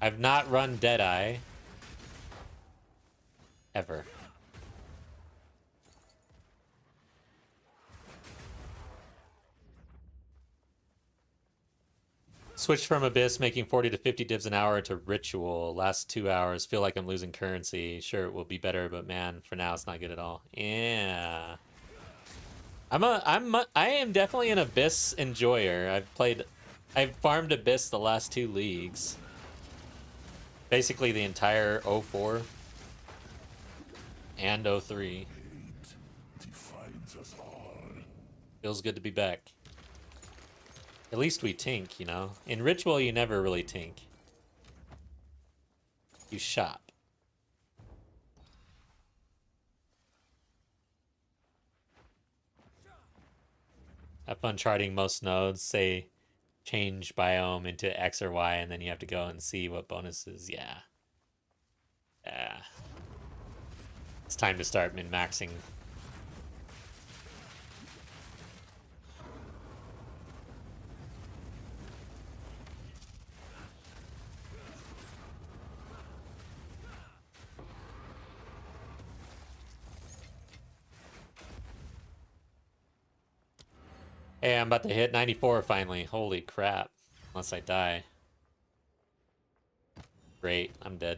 I've not run Deadeye. Ever. Switched from Abyss, making 40 to 50 divs an hour, to Ritual. Last 2 hours, feel like I'm losing currency. Sure, it will be better, but man, for now, it's not good at all. Yeah. I am definitely an Abyss enjoyer. I've farmed Abyss the last 2 leagues. Basically the entire 04 and 03. Defines us all. Feels good to be back. At least we tink, you know? In Ritual, you never really tink. You shop. Have fun charting most nodes. Say, change biome into X or Y, and then you have to go and see what bonuses. Yeah. Yeah. It's time to start min-maxing. Hey, I'm about to hit 94 finally. Holy crap. Unless I die. Great, I'm dead.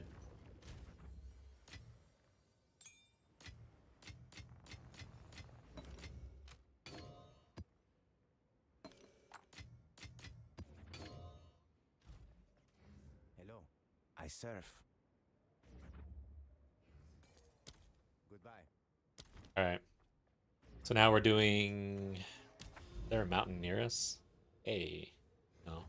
Hello. I surf. Goodbye. Alright. So now we're doing... Is there a mountain near us? Hey. No.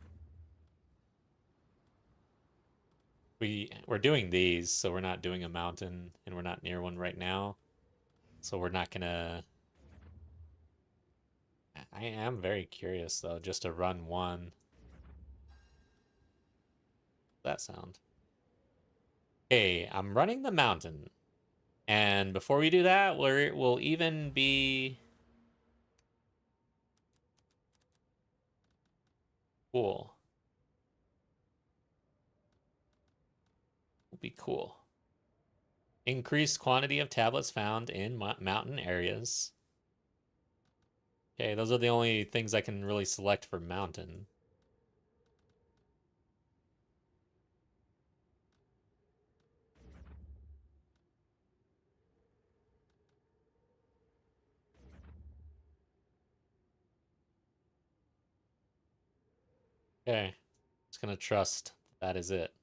We're doing these, so we're not doing a mountain, and we're not near one right now. So we're not gonna... I am very curious, though, just to run one. That sound. Okay, I'm running the mountain. And before we do that, we'll even be... Cool. Will be cool. Increased quantity of tablets found in mountain areas. Okay, those are the only things I can really select for mountain. Okay, just gonna trust that is it.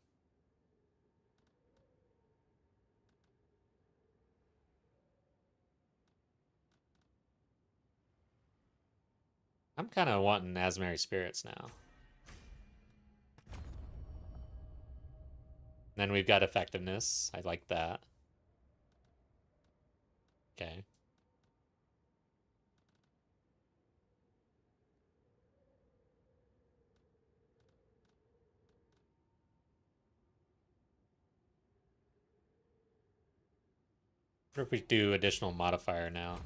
I'm kind of wanting Asmary Spirits now. Then we've got effectiveness. I like that. Okay. What if we do additional modifier now?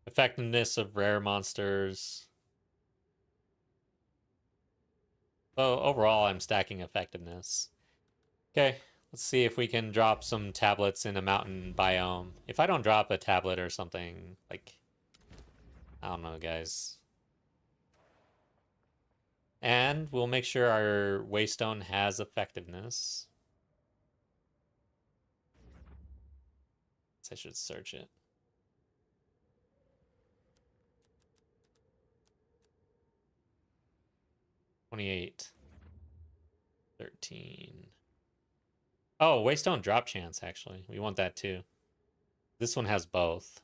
Effectiveness of rare monsters. So overall, I'm stacking effectiveness. Okay, let's see if we can drop some tablets in a mountain biome. If I don't drop a tablet or something, like, I don't know, guys. And we'll make sure our Waystone has effectiveness. I should search it. $28. $13. Oh, Waystone drop chance, actually. We want that too. This one has both.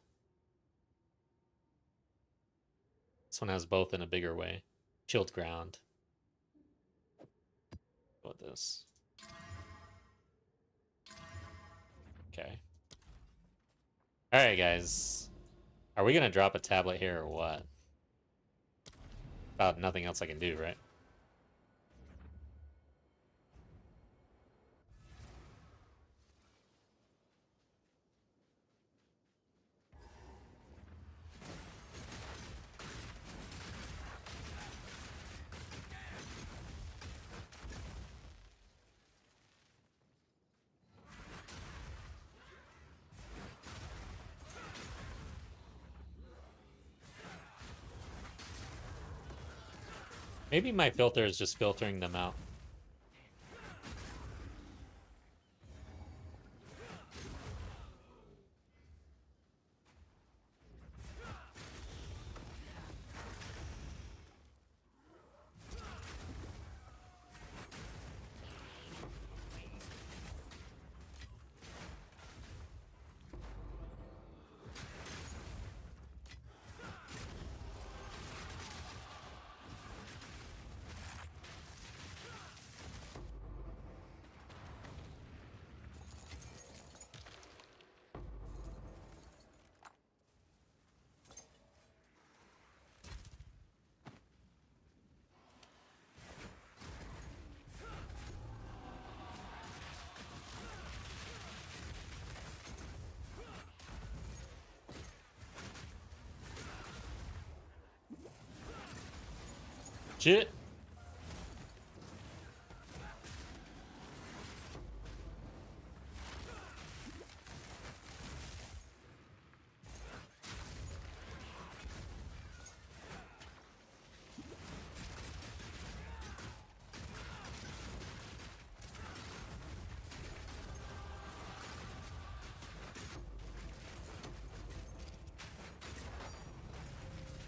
This one has both in a bigger way. Chilled ground. Go with this. Okay. Alright, guys. Are we gonna drop a tablet here or what? About nothing else I can do, right? Maybe my filter is just filtering them out. Shit.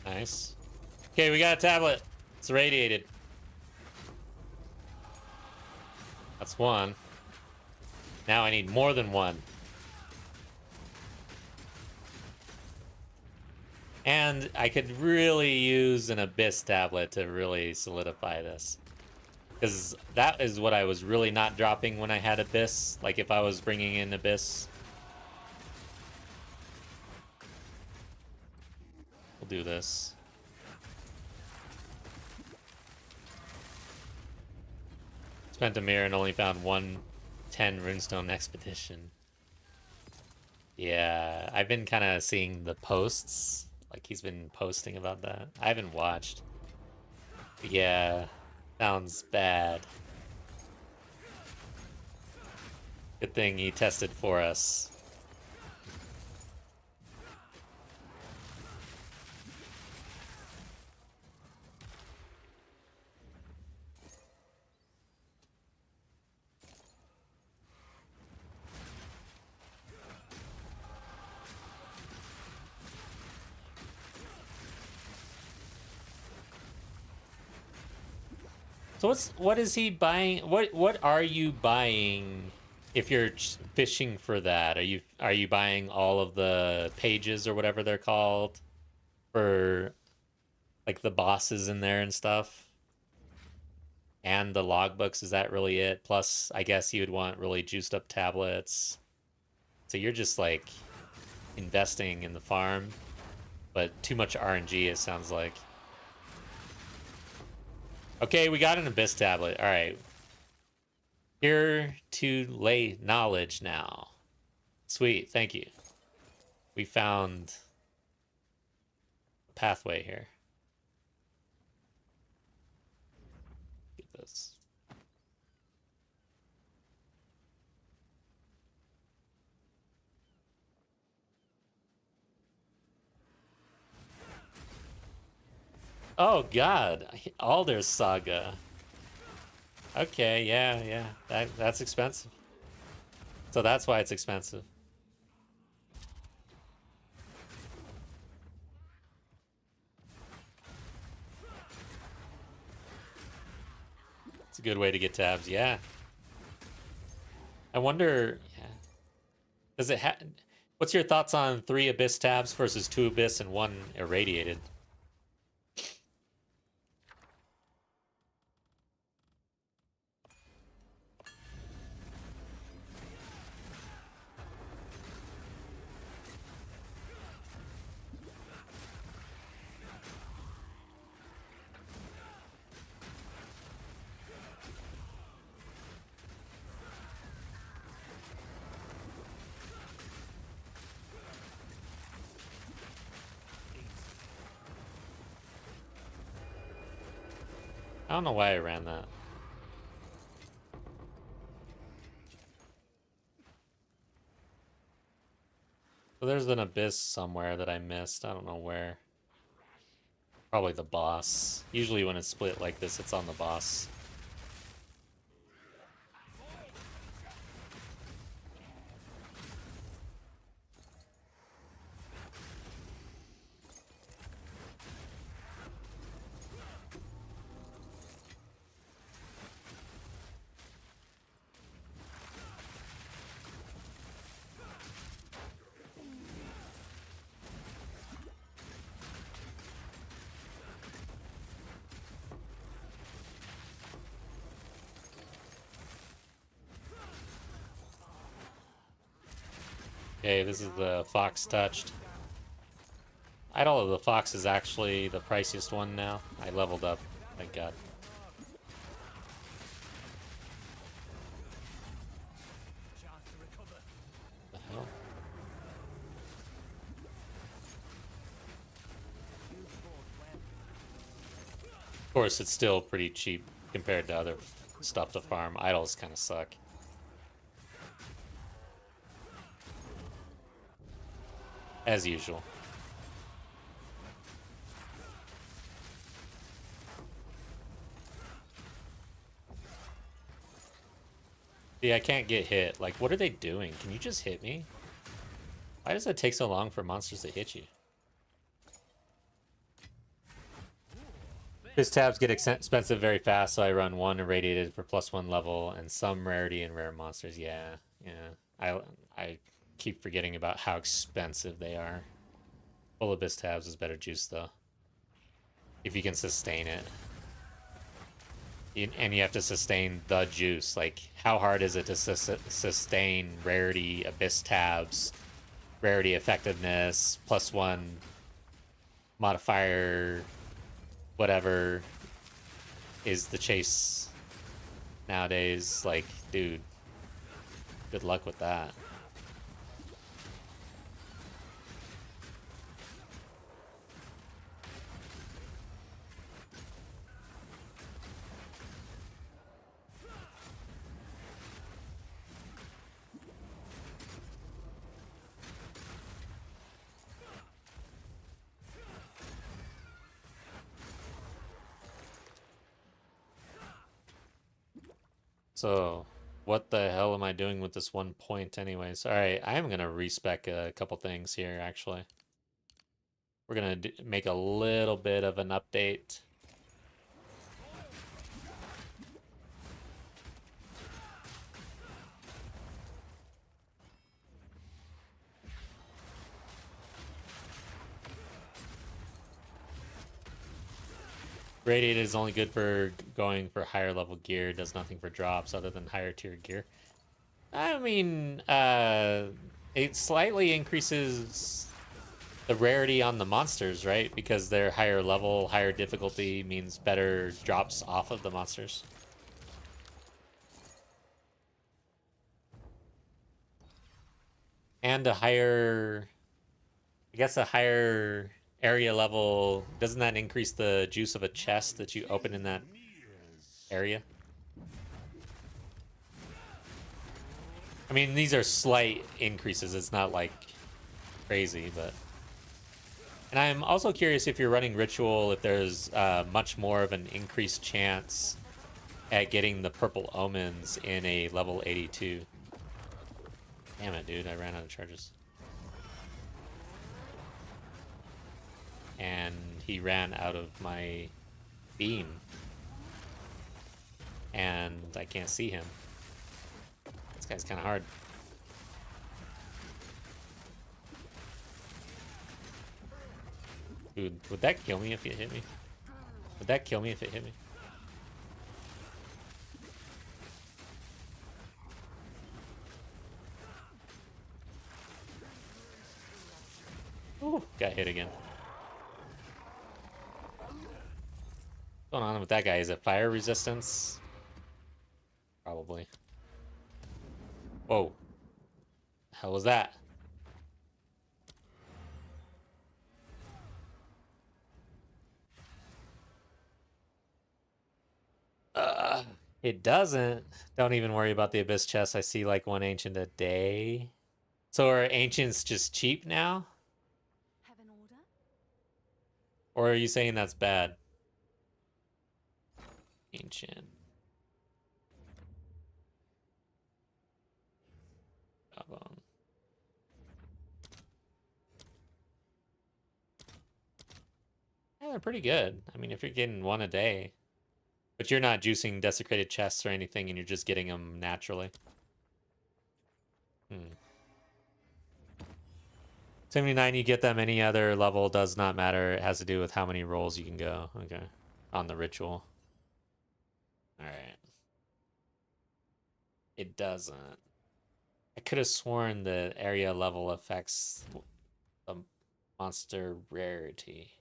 Nice. Okay, we got a tablet. It's radiated. That's one. Now I need more than one. And I could really use an Abyss tablet to really solidify this. Because that is what I was really not dropping when I had Abyss. Like if I was bringing in Abyss. We'll do this. Spent a mirror and only found 110 runestone expedition. Yeah, I've been kind of seeing the posts. Like he's been posting about that. I haven't watched. But yeah, sounds bad. Good thing he tested for us. So what is he buying? What are you buying if you're fishing for that? Are you buying all of the pages or whatever they're called for like the bosses in there and stuff? And the logbooks, is that really it? Plus, I guess you would want really juiced up tablets. So you're just like investing in the farm, but too much RNG, it sounds like. Okay, we got an Abyss tablet. All right. Here to lay knowledge now. Sweet, thank you. We found a pathway here. Get this. Oh God, Alder's Saga. Okay, yeah. That's expensive. So that's why it's expensive. It's a good way to get tabs, yeah. I wonder, yeah. Does it have? What's your thoughts on 3 Abyss tabs versus 2 Abyss and 1 Irradiated? I don't know why I ran that. So there's an Abyss somewhere that I missed. I don't know where. Probably the boss. Usually when it's split like this, it's on the boss. Okay, this is the Fox Touched. Idol of the Fox is actually the priciest one now. I leveled up, thank God. The hell? Of course, it's still pretty cheap compared to other stuff to farm. Idols kind of suck. As usual. See, I can't get hit. Like, what are they doing? Can you just hit me? Why does it take so long for monsters to hit you? His tabs get expensive very fast, so I run one irradiated for +1 level and some rarity and rare monsters. Yeah, yeah. I keep forgetting about how expensive they are. Full Abyss tabs is better juice though, if you can sustain it. And you have to sustain the juice. Like, how hard is it to sustain rarity, Abyss tabs, rarity effectiveness, +1 modifier, whatever is the chase nowadays? Like, dude, good luck with that. So, what the hell am I doing with this 1 point anyways? Alright, I am going to respec a couple things here, actually. We're going to make a little bit of an update. Radiated is only good for going for higher level gear. Does nothing for drops other than higher tier gear. I mean, it slightly increases the rarity on the monsters, right? Because they're higher level, higher difficulty means better drops off of the monsters. And a higher, I guess a higher area level, doesn't that increase the juice of a chest that you open in that area? I mean, these are slight increases. It's not like crazy, but... And I'm also curious if you're running Ritual, if there's much more of an increased chance at getting the purple omens in a level 82. Damn it, dude. I ran out of charges. And he ran out of my beam. And I can't see him. This guy's kind of hard. Dude, would that kill me if it hit me? Would that kill me if it hit me? Ooh, got hit again. What's going on with that guy? Is it fire resistance? Probably. Whoa. The hell was that? It doesn't. Don't even worry about the Abyss chest. I see like one ancient a day. So are ancients just cheap now? Have an order? Or are you saying that's bad? Ancient. Jawbone. Yeah, they're pretty good. I mean, if you're getting one a day, but you're not juicing desecrated chests or anything, and you're just getting them naturally. 79, you get them any other level, does not matter. It has to do with how many rolls you can go. Okay. On the ritual. Alright. It doesn't. I could have sworn the area level affects the monster rarity.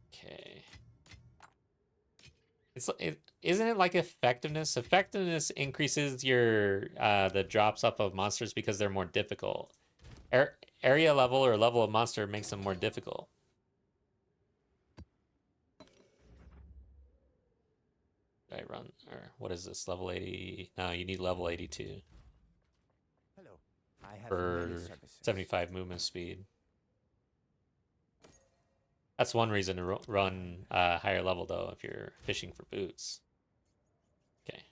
Okay. Isn't it like effectiveness? Effectiveness increases your the drops off of monsters because they're more difficult. Area level or level of monster makes them more difficult. Did I run or what is this? Level 80? No, you need level 82 Hello. I have for many services. 75 movement speed. That's one reason to run higher level though if you're fishing for boots. Okay.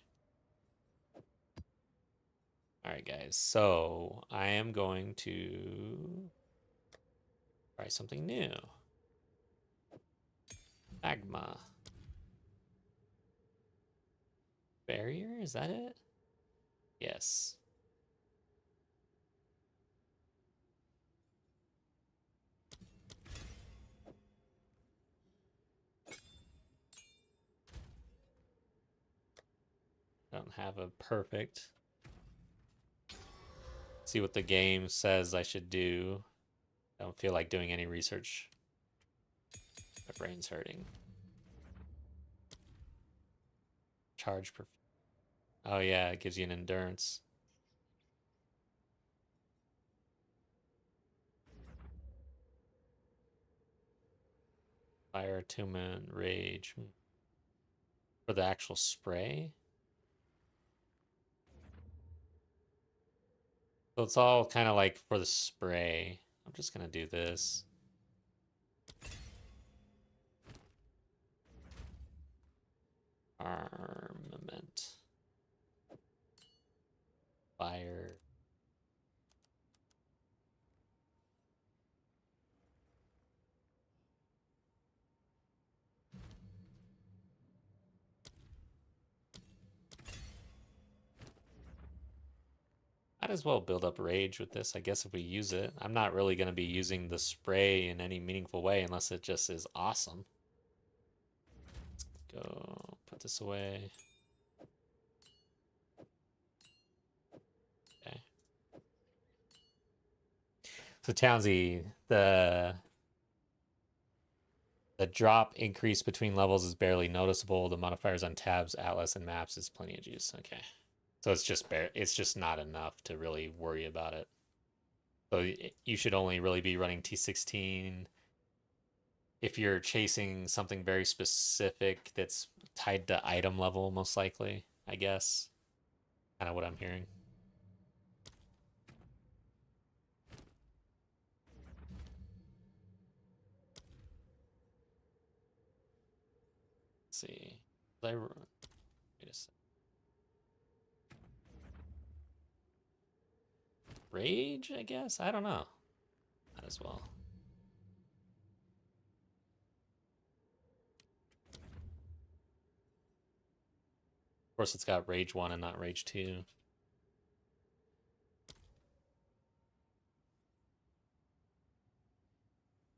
All right, guys. So I am going to try something new. Magma. Barrier? Is that it? Yes. I don't have a perfect. See what the game says I should do. I don't feel like doing any research. My brain's hurting. Charge per. Oh yeah, it gives you an endurance. Fire, attunement, rage. For the actual spray? So it's all kind of like for the spray. I'm just gonna do this. Armament. Fire. Might as well build up rage with this, I guess, if we use it. I'm not really going to be using the spray in any meaningful way unless it just is awesome. Let's go put this away. Okay. So Townsy, the drop increase between levels is barely noticeable. The modifiers on tabs, atlas, and maps is plenty of juice. Okay. So it's just not enough to really worry about it. So you should only really be running T16 if you're chasing something very specific that's tied to item level, most likely, I guess. Kind of what I'm hearing. Let's see. Wait a sec. Rage, I guess? I don't know. Might as well. Of course, it's got Rage 1 and not Rage 2.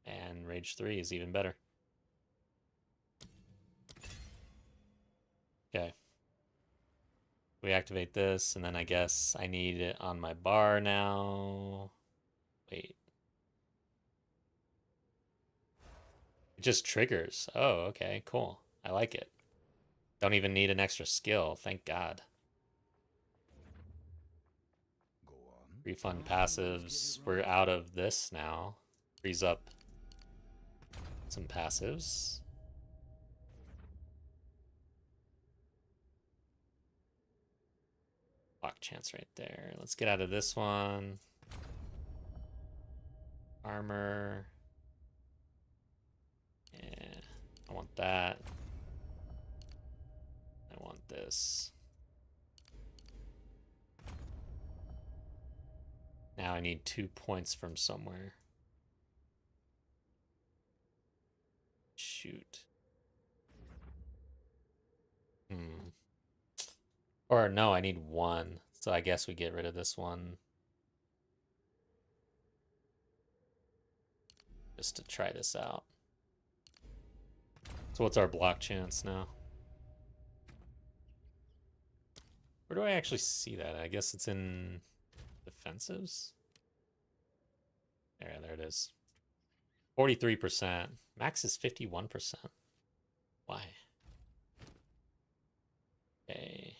And Rage 3 is even better. Okay. We activate this, and then I guess I need it on my bar now. Wait. It just triggers. Oh, okay, cool. I like it. Don't even need an extra skill, thank God. Go on. Refund passives. We're out of this now. Frees up some passives. Lock chance right there. Let's get out of this one. Armor. Yeah, I want that. I want this. Now I need 2 points from somewhere. Shoot. Or no, I need 1. So I guess we get rid of this one. Just to try this out. So what's our block chance now? Where do I actually see that? I guess it's in defensives. There it is. 43%. Max is 51%. Why? Okay.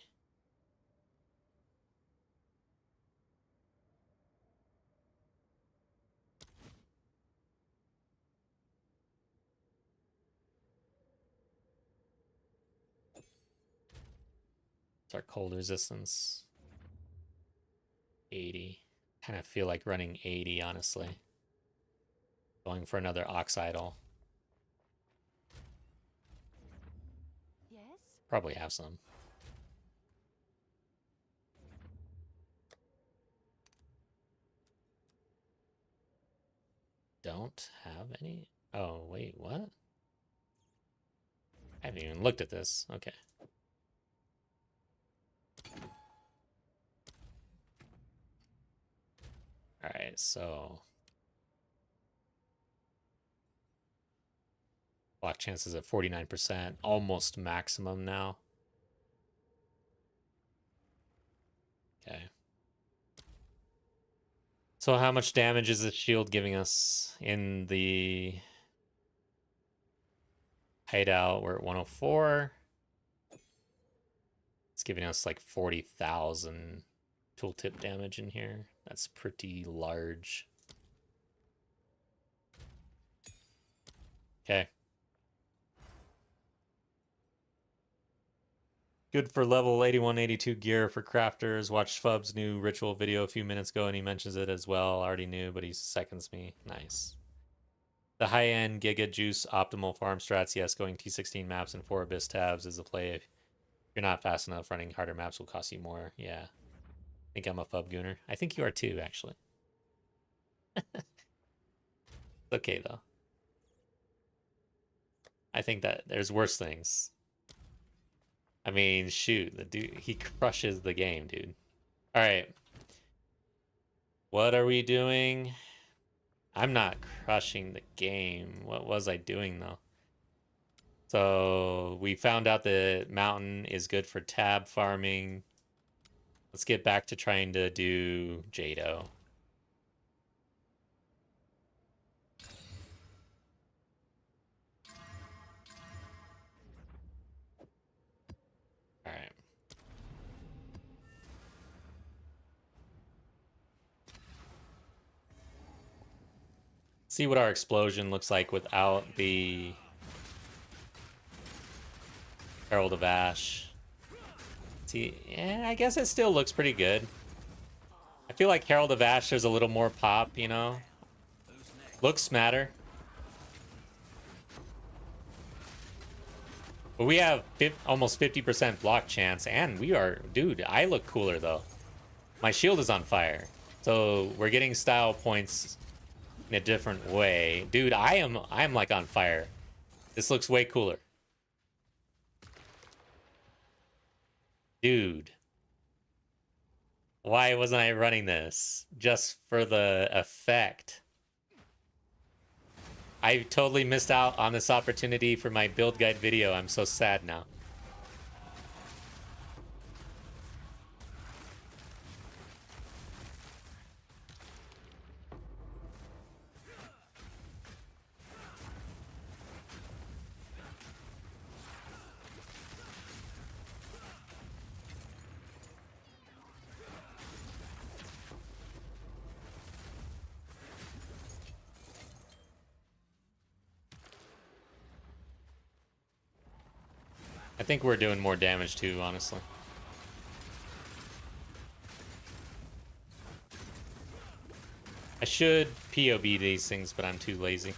It's our cold resistance. 80. Kind of feel like running 80, honestly. Going for another Ox Idol. Yes? Probably have some. Don't have any? Oh, wait, what? I haven't even looked at this. Okay. Alright, so... block chances at 49%. Almost maximum now. Okay. So how much damage is this shield giving us in the hideout? We're at 104. It's giving us like 40,000 tooltip damage in here. That's pretty large. Okay. Good for level 81, 82 gear for crafters. Watched Fub's new ritual video a few minutes ago and he mentions it as well. I already knew, but he seconds me. Nice. The high-end Giga Juice optimal farm strats. Yes, going T16 maps and 4 Abyss tabs is a play. If you're not fast enough, running harder maps will cost you more. Yeah. I think I'm a Fub Gooner. I think you are too, actually. It's okay, though. I think that there's worse things. I mean, shoot, the dude, he crushes the game, dude. All right. What are we doing? I'm not crushing the game. What was I doing, though? So we found out the mountain is good for tab farming. Let's get back to trying to do Jado. All right. See what our explosion looks like without the Herald of Ash. See, yeah, I guess it still looks pretty good. I feel like Herald of Ash, there's a little more pop, you know? Looks matter. But we have almost 50% block chance, and we are... dude, I look cooler, though. My shield is on fire. So we're getting style points in a different way. Dude, I am like on fire. This looks way cooler. Dude. Why wasn't I running this? Just for the effect. I totally missed out on this opportunity for my build guide video. I'm so sad now. I think we're doing more damage too, honestly. I should POB these things, but I'm too lazy.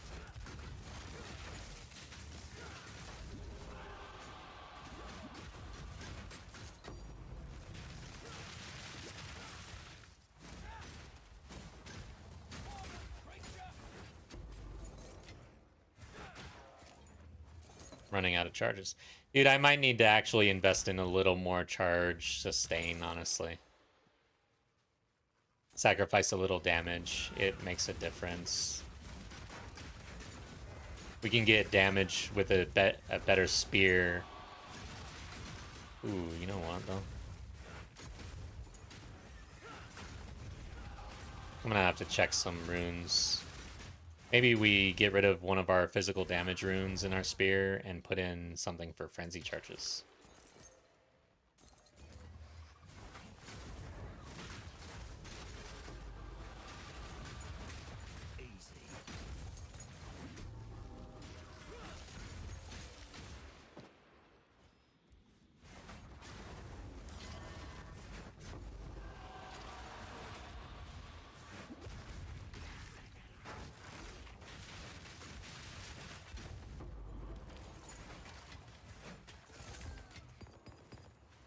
Running out of charges. Dude, I might need to actually invest in a little more charge sustain, honestly. Sacrifice a little damage. It makes a difference. We can get damage with a better spear. Ooh, you know what, though? I'm gonna have to check some runes. Maybe we get rid of one of our physical damage runes in our spear and put in something for frenzy charges.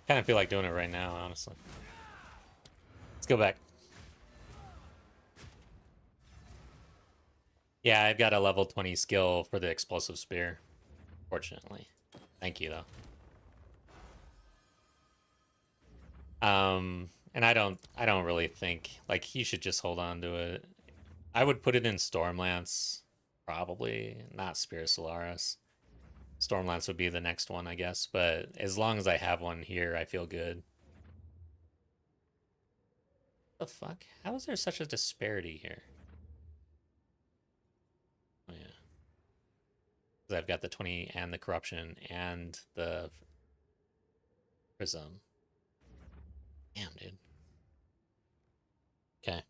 Kind of feel like doing it right now, honestly. Let's go back. Yeah, I've got a level 20 skill for the explosive spear, fortunately. Thank you, though. And I don't really think, like, he should just hold on to it. I would put it in Stormlance, probably, not Spirit Solaris. Stormlance would be the next one, I guess, but as long as I have one here, I feel good. The fuck? How is there such a disparity here? Oh, yeah. Because I've got the 20 and the corruption and the prism. Damn, dude. Okay.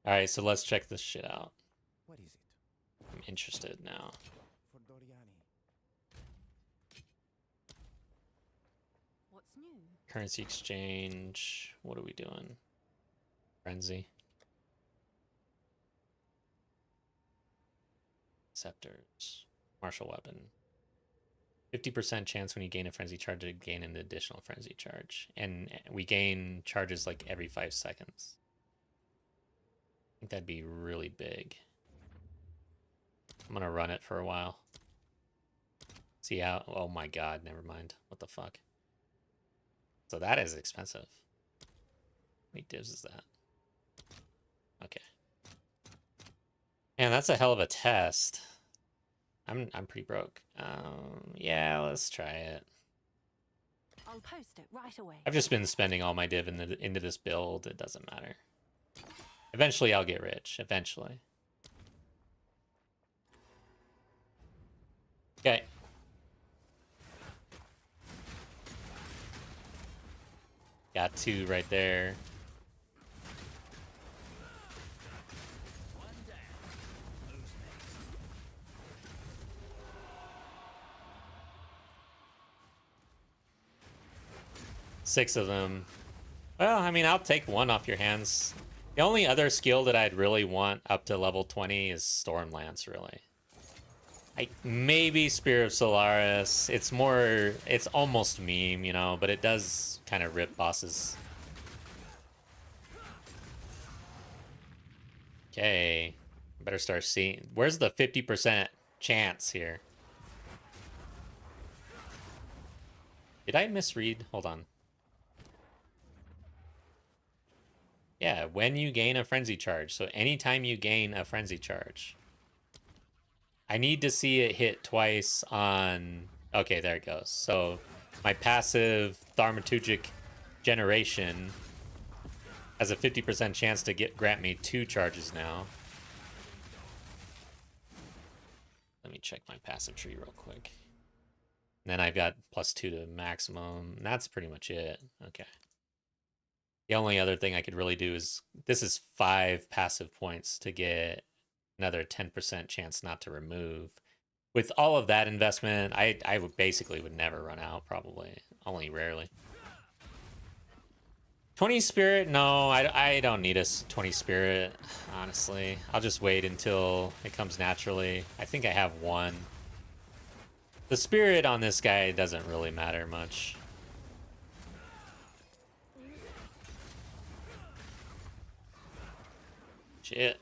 Alright, so let's check this shit out. What is it? I'm interested now. For Doriani. What's new? Currency exchange. What are we doing? Frenzy. Scepters. Martial weapon. 50% chance when you gain a frenzy charge to gain an additional frenzy charge. And we gain charges like every 5 seconds. I think that'd be really big. I'm gonna run it for a while. See how... Oh my god, never mind. What the fuck? So that is expensive. How many divs is that? Okay. Man, that's a hell of a test. I'm pretty broke. Yeah, let's try it. I'll post it right away. I've just been spending all my div into this build. It doesn't matter. Eventually, I'll get rich. Eventually. Okay. Got 2 right there. Six of them. Well, I mean, I'll take one off your hands. The only other skill that I'd really want up to level 20 is Stormlance, really. Maybe Spear of Solaris. It's almost meme, you know, but it does kind of rip bosses. Okay. Better start seeing. Where's the 50% chance here? Did I misread? Hold on. Yeah, when you gain a frenzy charge. So anytime you gain a frenzy charge. I need to see it hit twice on... Okay, there it goes. So my passive Thaumaturgic Generation has a 50% chance to grant me 2 charges now. Let me check my passive tree real quick. And then I've got +2 to maximum. And that's pretty much it. Okay. The only other thing I could really do is... This is 5 passive points to get another 10% chance not to remove. with all of that investment, I would basically would never run out, probably. Only rarely. 20 spirit? No, I don't need a 20 spirit, honestly. I'll just wait until it comes naturally. I think I have one. The spirit on this guy doesn't really matter much. Shit.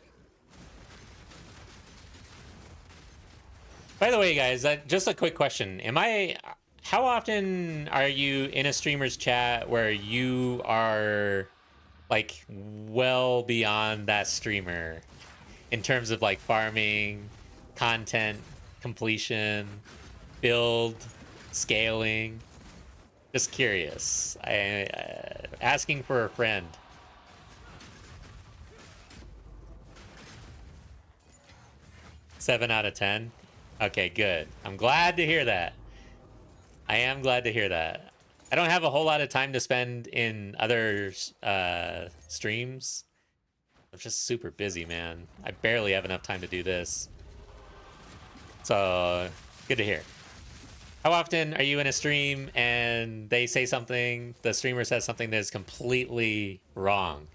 By the way, guys, just a quick question. How often are you in a streamer's chat where you are like well beyond that streamer in terms of like farming, content completion, build, scaling? Just curious. Asking for a friend. Seven out of 10. Okay, good. I'm glad to hear that. I am glad to hear that. I don't have a whole lot of time to spend in other streams. I'm just super busy, man. I barely have enough time to do this. So, good to hear. How often are you in a stream and they say something, the streamer says something that is completely wrong,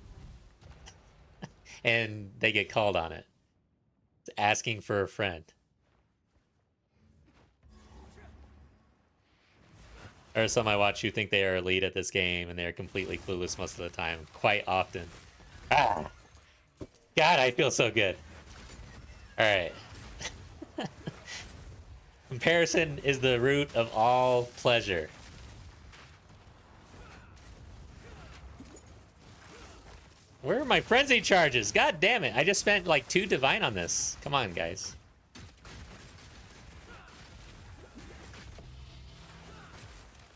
and they get called on it? Asking for a friend. Or some I watch who think they are elite at this game and they're completely clueless most of the time. Quite often. Ah! God, I feel so good. Alright. Comparison is the root of all pleasure. Where are my frenzy charges? God damn it. I just spent like 2 divine on this. Come on, guys.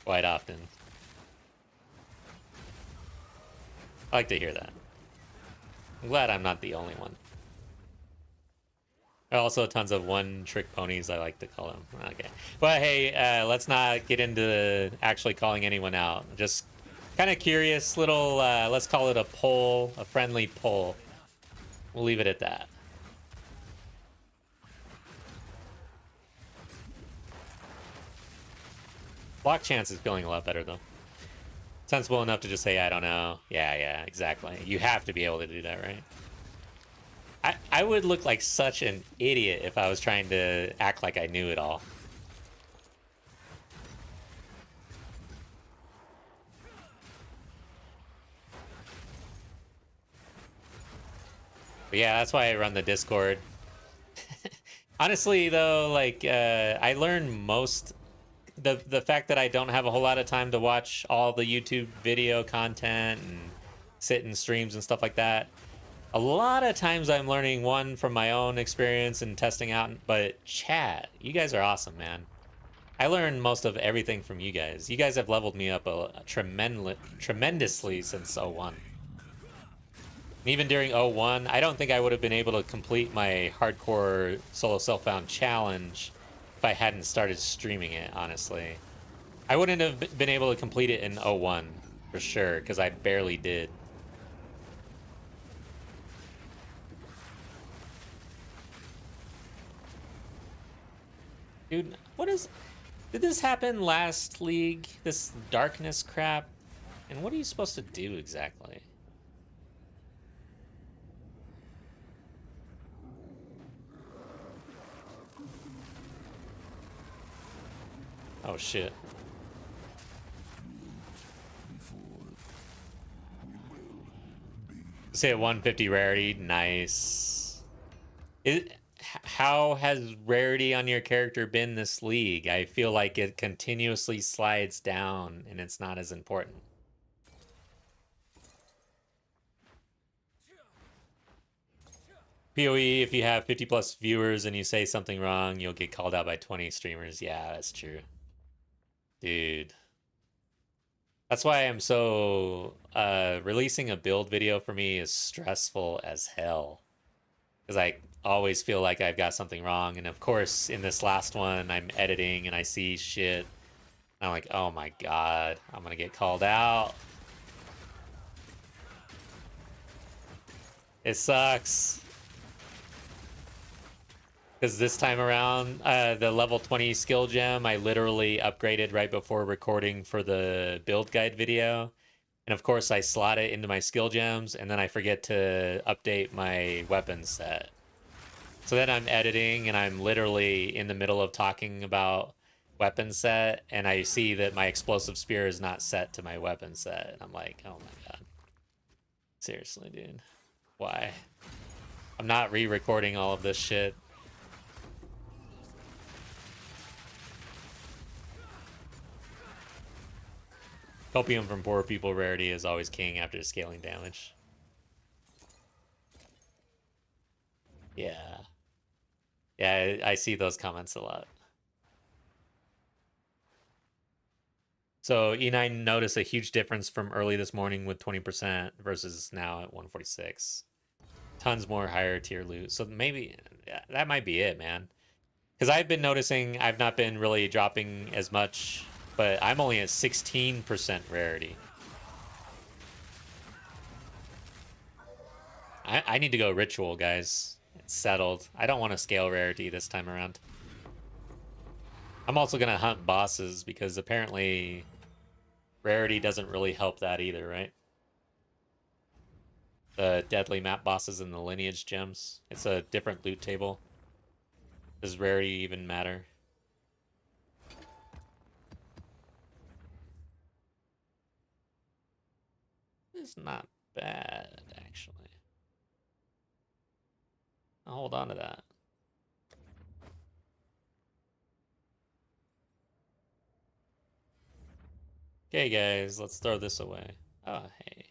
Quite often. I like to hear that. I'm glad I'm not the only one. There are also tons of one-trick ponies, I like to call them. Okay. But hey, let's not get into actually calling anyone out. Just kind of curious little, let's call it a poll, a friendly poll. We'll leave it at that. Block chance is feeling a lot better, though. Sensible enough to just say, I don't know. Yeah, exactly. You have to be able to do that, right? I would look like such an idiot if I was trying to act like I knew it all. But yeah, that's why I run the Discord. Honestly, though, like, I learn most... The fact that I don't have a whole lot of time to watch all the YouTube video content and sit in streams and stuff like that. A lot of times I'm learning, one, from my own experience and testing out, but chat, you guys are awesome, man. I learned most of everything from you guys. You guys have leveled me up tremendously since 01. Even during 01, I don't think I would have been able to complete my hardcore solo self-found challenge if I hadn't started streaming it, honestly. I wouldn't have been able to complete it in 01, for sure, because I barely did. Dude, what is... Did this happen last league? This darkness crap? And what are you supposed to do exactly? Oh shit. Say a 150 rarity, nice. How has rarity on your character been this league? I feel like it continuously slides down and it's not as important. PoE, if you have 50 plus viewers and you say something wrong, you'll get called out by 20 streamers. Yeah, that's true. Dude. That's why I'm so... releasing a build video for me is stressful as hell. Because I always feel like I've got something wrong. And of course, in this last one, I'm editing and I see shit. I'm like, oh my god, I'm gonna get called out. It sucks. Because this time around, the level 20 skill gem, I literally upgraded right before recording for the build guide video. And of course, I slot it into my skill gems, and then I forget to update my weapon set. So then I'm editing, and I'm literally in the middle of talking about weapon set, and I see that my explosive spear is not set to my weapon set. And I'm like, oh my god. Seriously, dude. Why? I'm not re-recording all of this shit. Copium from poor people rarity is always king after scaling damage. Yeah. Yeah, I see those comments a lot. So E9 noticed a huge difference from early this morning with 20% versus now at 146. Tons more higher tier loot. So maybe yeah, that might be it, man. Because I've been noticing I've not been really dropping as much, but I'm only at 16% rarity. I need to go ritual, guys. It's settled. I don't want to scale rarity this time around. I'm also going to hunt bosses because apparently rarity doesn't really help that either, right? The deadly map bosses and the lineage gems. It's a different loot table. Does rarity even matter? It's not bad, actually. I'll hold on to that. Okay, guys, let's throw this away. Oh, hey.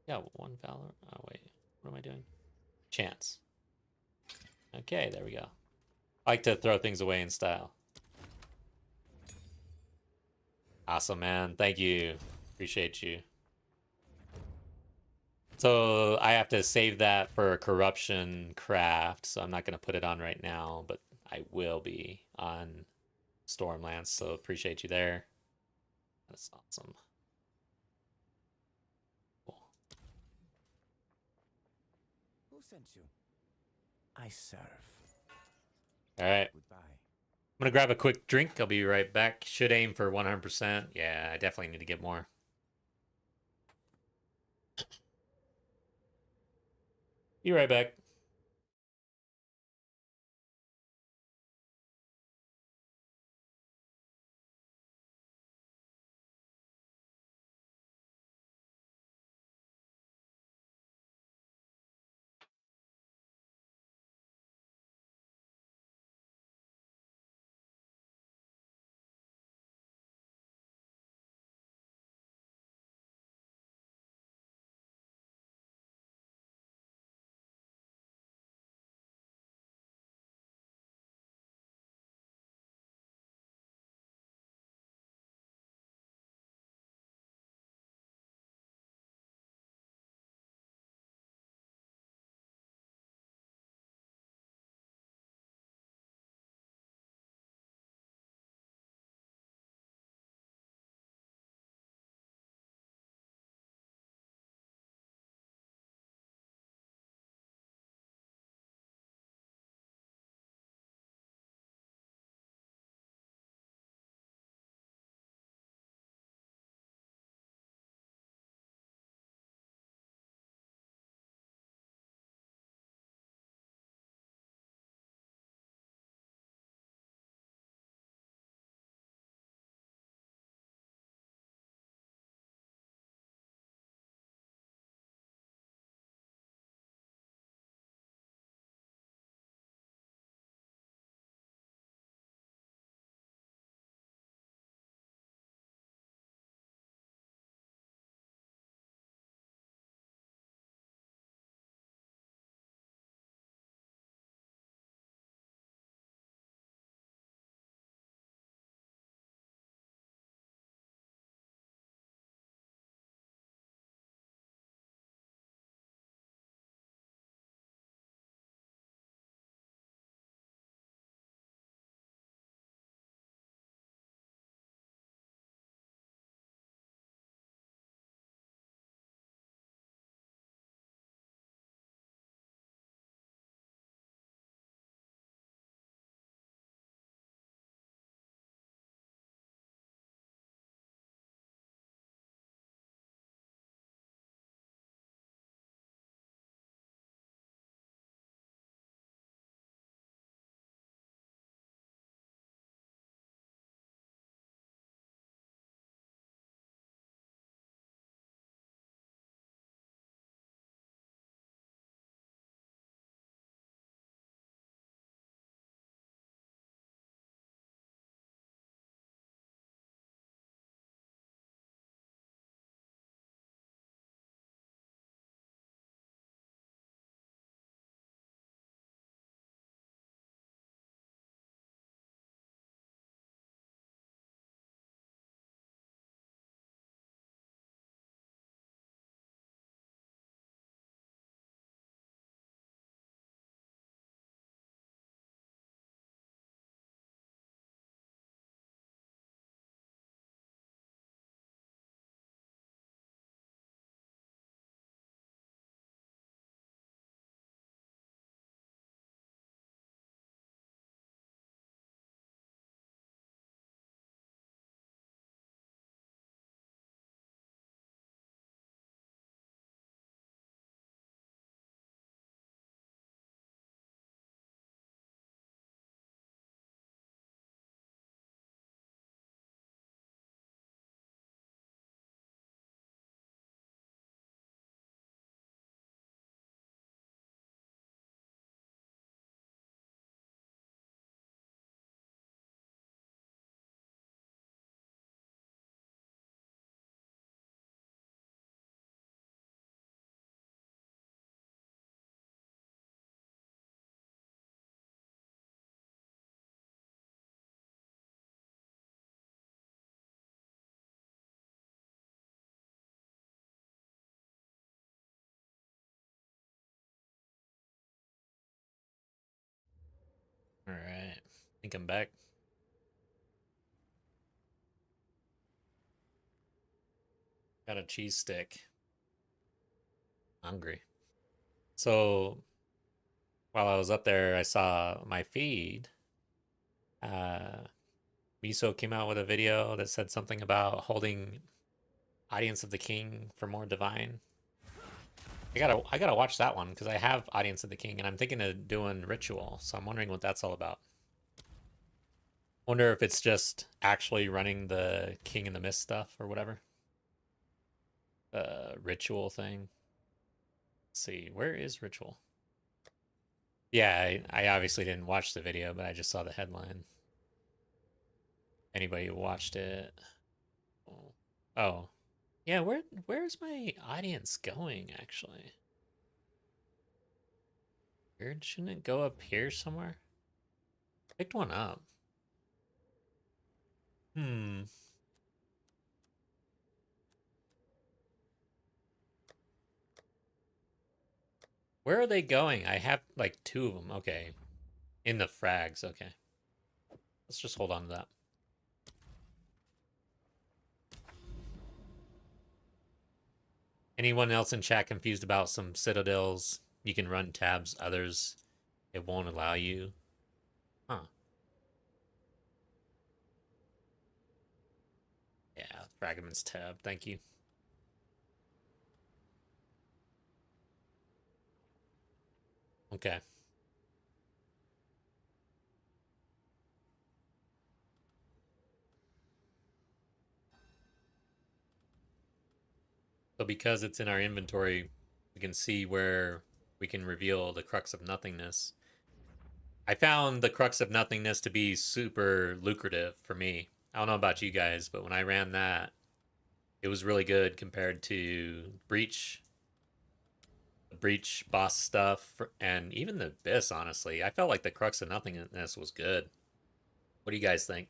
Yeah, one Valor. Oh, wait. What am I doing? Chance. Okay, there we go. I like to throw things away in style. Awesome, man. Thank you. Appreciate you. So I have to save that for corruption craft, so I'm not going to put it on right now, but I will be on Stormlands, so appreciate you there. That's awesome. Cool. Who sent you? I serve. All right. Goodbye. I'm going to grab a quick drink. I'll be right back. Should aim for 100%. Yeah, I definitely need to get more. Be right back. think I'm back. Got a cheese stick. Hungry. So while I was up there, I saw my feed. Miso came out with a video that said something about holding Audience of the King for more divine. I gotta watch that one because I have Audience of the King and I'm thinking of doing Ritual, so I'm wondering what that's all about. Wonder if it's just actually running the King in the Mist stuff or whatever. Ritual thing. Let's see, where is Ritual? Yeah, I obviously didn't watch the video, but I just saw the headline. Anybody who watched it? Oh. Yeah, where's my audience going, actually? Weird, shouldn't it go up here somewhere? Picked one up. Where are they going? I have like 2 of them. Okay. In the frags, okay. Let's just hold on to that. Anyone else in chat confused about some citadels? You can run tabs, others it won't allow you. Huh. Yeah, fragments tab, thank you. Okay. So because it's in our inventory, we can see where we can reveal the Crux of Nothingness. I found the Crux of Nothingness to be super lucrative for me. I don't know about you guys, but when I ran that, it was really good compared to Breach, the Breach boss stuff, and even the Abyss, honestly. I felt like the Crux of Nothingness was good. What do you guys think?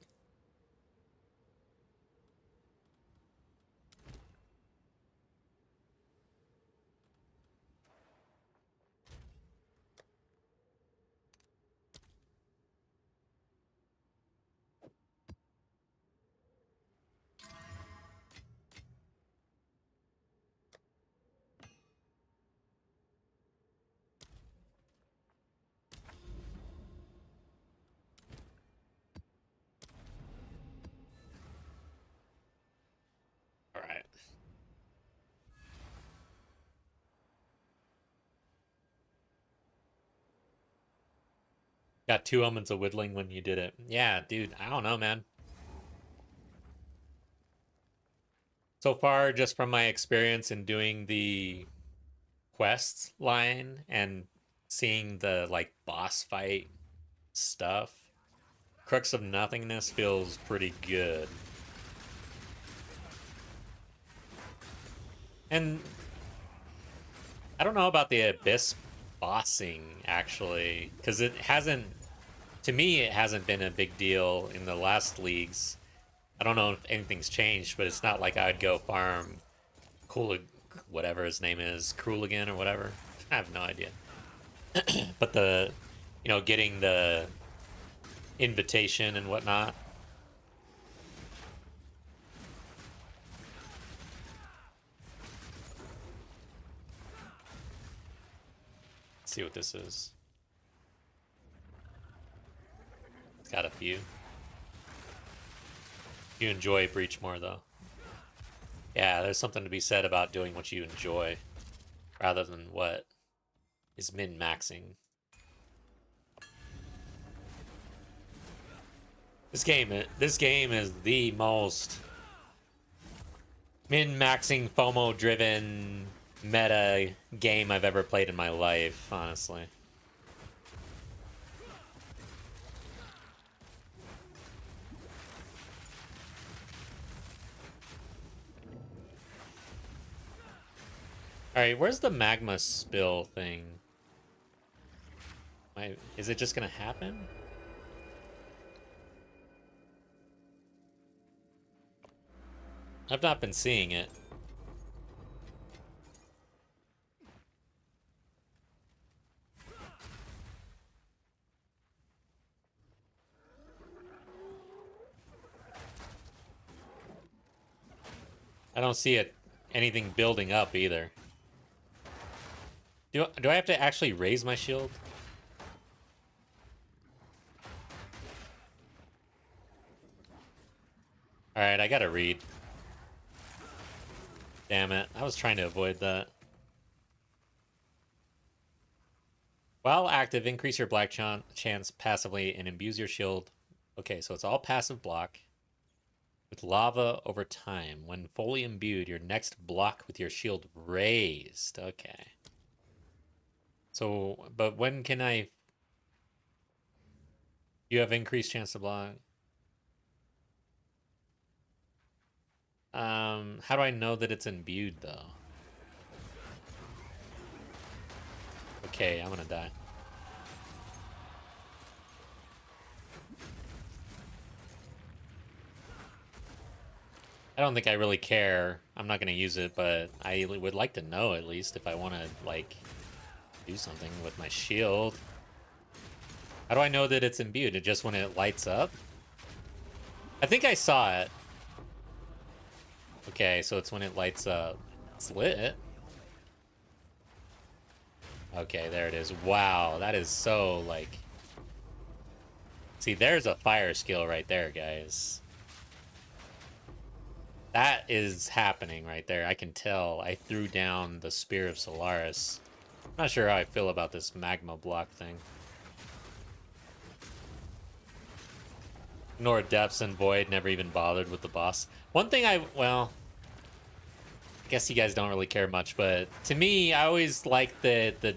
All right. Got 2 elements of whittling when you did it. Yeah, dude, I don't know, man. So far, just from my experience in doing the quest line and seeing the like boss fight stuff, Crux of Nothingness feels pretty good. And I don't know about the Abyss bossing actually, because it hasn't, to me, it hasn't been a big deal in the last leagues. I don't know if anything's changed, but it's not like I would go farm whatever his name is, Kruligan or whatever. I have no idea. But getting the invitation and whatnot. Let's see what this is. It's got a few. You enjoy Breach more, though. Yeah, there's something to be said about doing what you enjoy rather than what is min-maxing. This game is the most min-maxing, FOMO-driven meta game I've ever played in my life, honestly. Alright, where's the magma spill thing? Is it just gonna happen? I've not been seeing it. I don't see it anything building up either. Do I have to actually raise my shield? Alright, I gotta read. Damn it. I was trying to avoid that. While active, increase your black chance passively and imbues your shield. Okay, so it's all passive block. With lava over time. When fully imbued, your next block with your shield raised. Okay. So, but when can I... You have increased chance to block. How do I know that it's imbued, though? Okay, I'm gonna die. I don't think I really care. I'm not gonna use it, but I would like to know at least if I want to, like, do something with my shield. How do I know that it's imbued? It just when it lights up? I think I saw it. Okay, so it's when it lights up. It's lit. Okay, there it is. Wow, that is so, like... See, there's a fire skill right there, guys. That is happening right there. I can tell. I threw down the Spear of Solaris. I'm not sure how I feel about this magma block thing. Nor Depths and Void, never even bothered with the boss. One thing well, I guess you guys don't really care much, but to me, I always liked the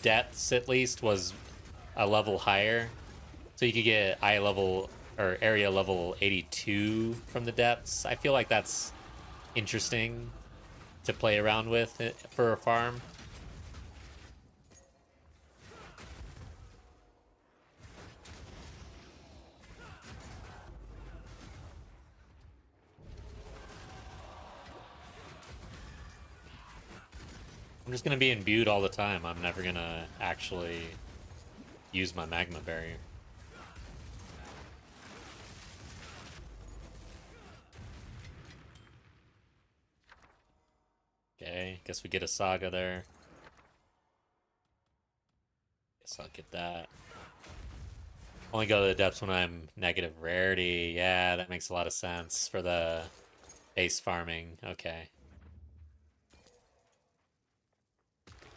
Depths, at least, was a level higher. So you could get eye level or area level 82 from the Depths. I feel like that's interesting to play around with for a farm. I'm just gonna be imbued all the time. I'm never gonna actually use my magma barrier. Okay, guess we get a saga there. Guess I'll get that. Only go to the depths when I'm negative rarity. Yeah, that makes a lot of sense for the base farming. Okay.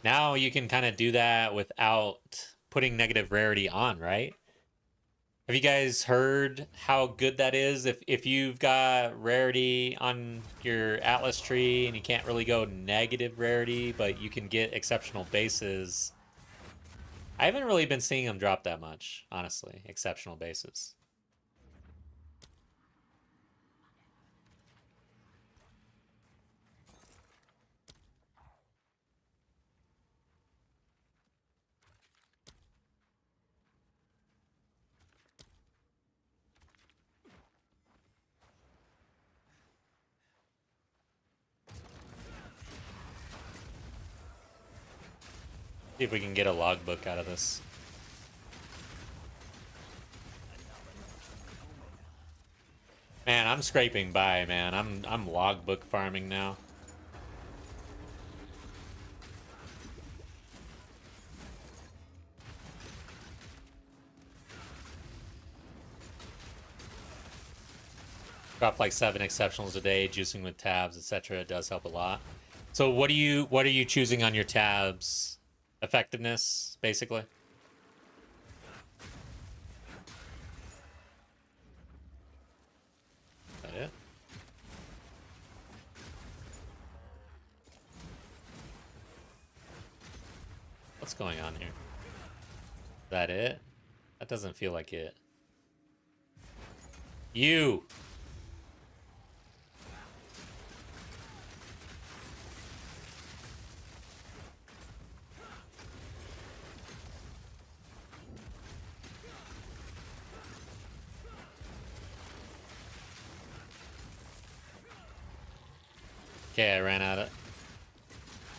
Now you can kind of do that without putting negative rarity on, right? Have you guys heard how good that is? If you've got rarity on your Atlas tree and you can't really go negative rarity, but you can get exceptional bases. I haven't really been seeing them drop that much, honestly. Exceptional bases. See if we can get a logbook out of this. Man, I'm scraping by, man. I'm logbook farming now. Drop like 7 exceptionals a day, juicing with tabs, etc. It does help a lot. So what are you choosing on your tabs? Effectiveness, basically. Is that it? What's going on here? Is that it? That doesn't feel like it. You! Okay, I ran out of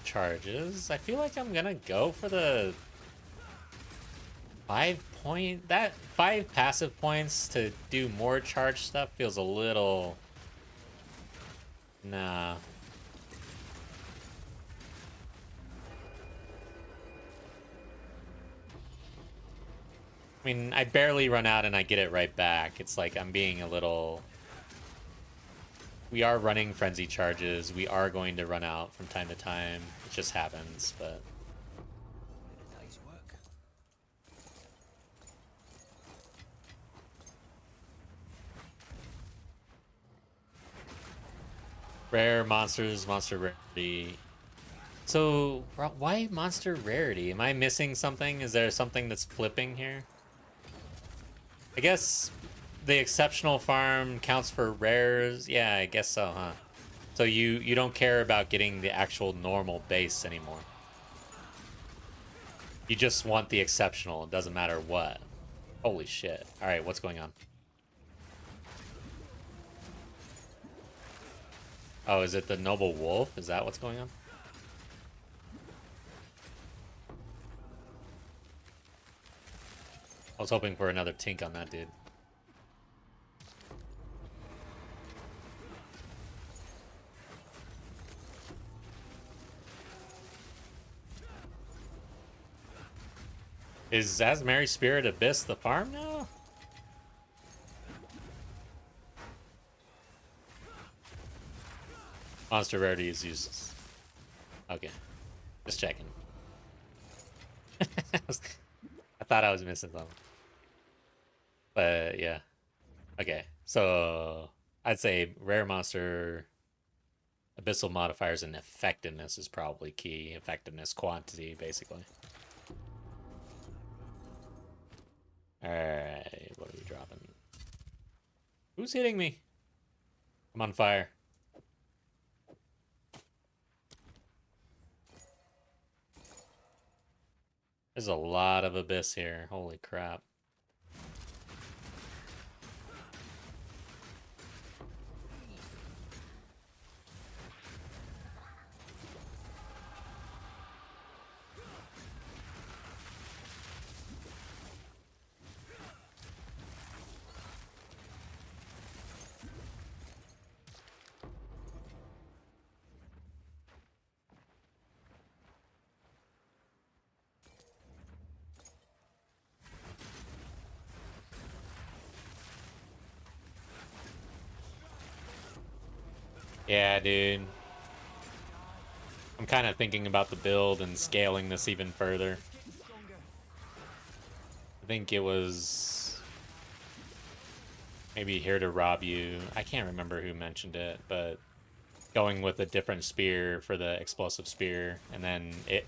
charges. I feel like I'm gonna go for the 5 point. That 5 passive points to do more charge stuff feels a little Nah. I mean, I barely run out and I get it right back. It's like I'm being a little... We are running frenzy charges. We are going to run out from time to time. It just happens, but... Day's work. Rare monsters, monster rarity. So, why monster rarity? Am I missing something? Is there something that's flipping here? I guess the exceptional farm counts for rares. Yeah, I guess so, huh? So you don't care about getting the actual normal base anymore. You just want the exceptional. It doesn't matter what. Holy shit. All right, what's going on? Oh, is it the noble wolf? Is that what's going on? I was hoping for another tink on that dude. Is Asmari Spirit Abyss the farm now? Monster rarity is useless. Okay. Just checking. I thought I was missing something. But yeah. Okay. So I'd say rare monster abyssal modifiers and effectiveness is probably key. Effectiveness, quantity, basically. Alright, what are we dropping? Who's hitting me? I'm on fire. There's a lot of abyss here. Holy crap. Yeah, dude. I'm kind of thinking about the build and scaling this even further. I think it was maybe Here to Rob You. I can't remember who mentioned it, but going with a different spear for the explosive spear and then it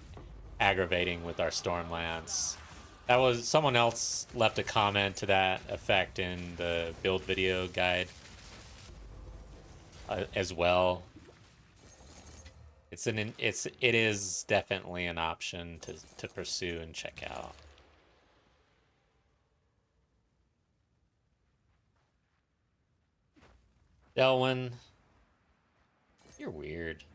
aggravating with our storm lance. That was someone else left a comment to that effect in the build video guide as well. It is definitely an option to pursue and check out. Delwyn, you're weird.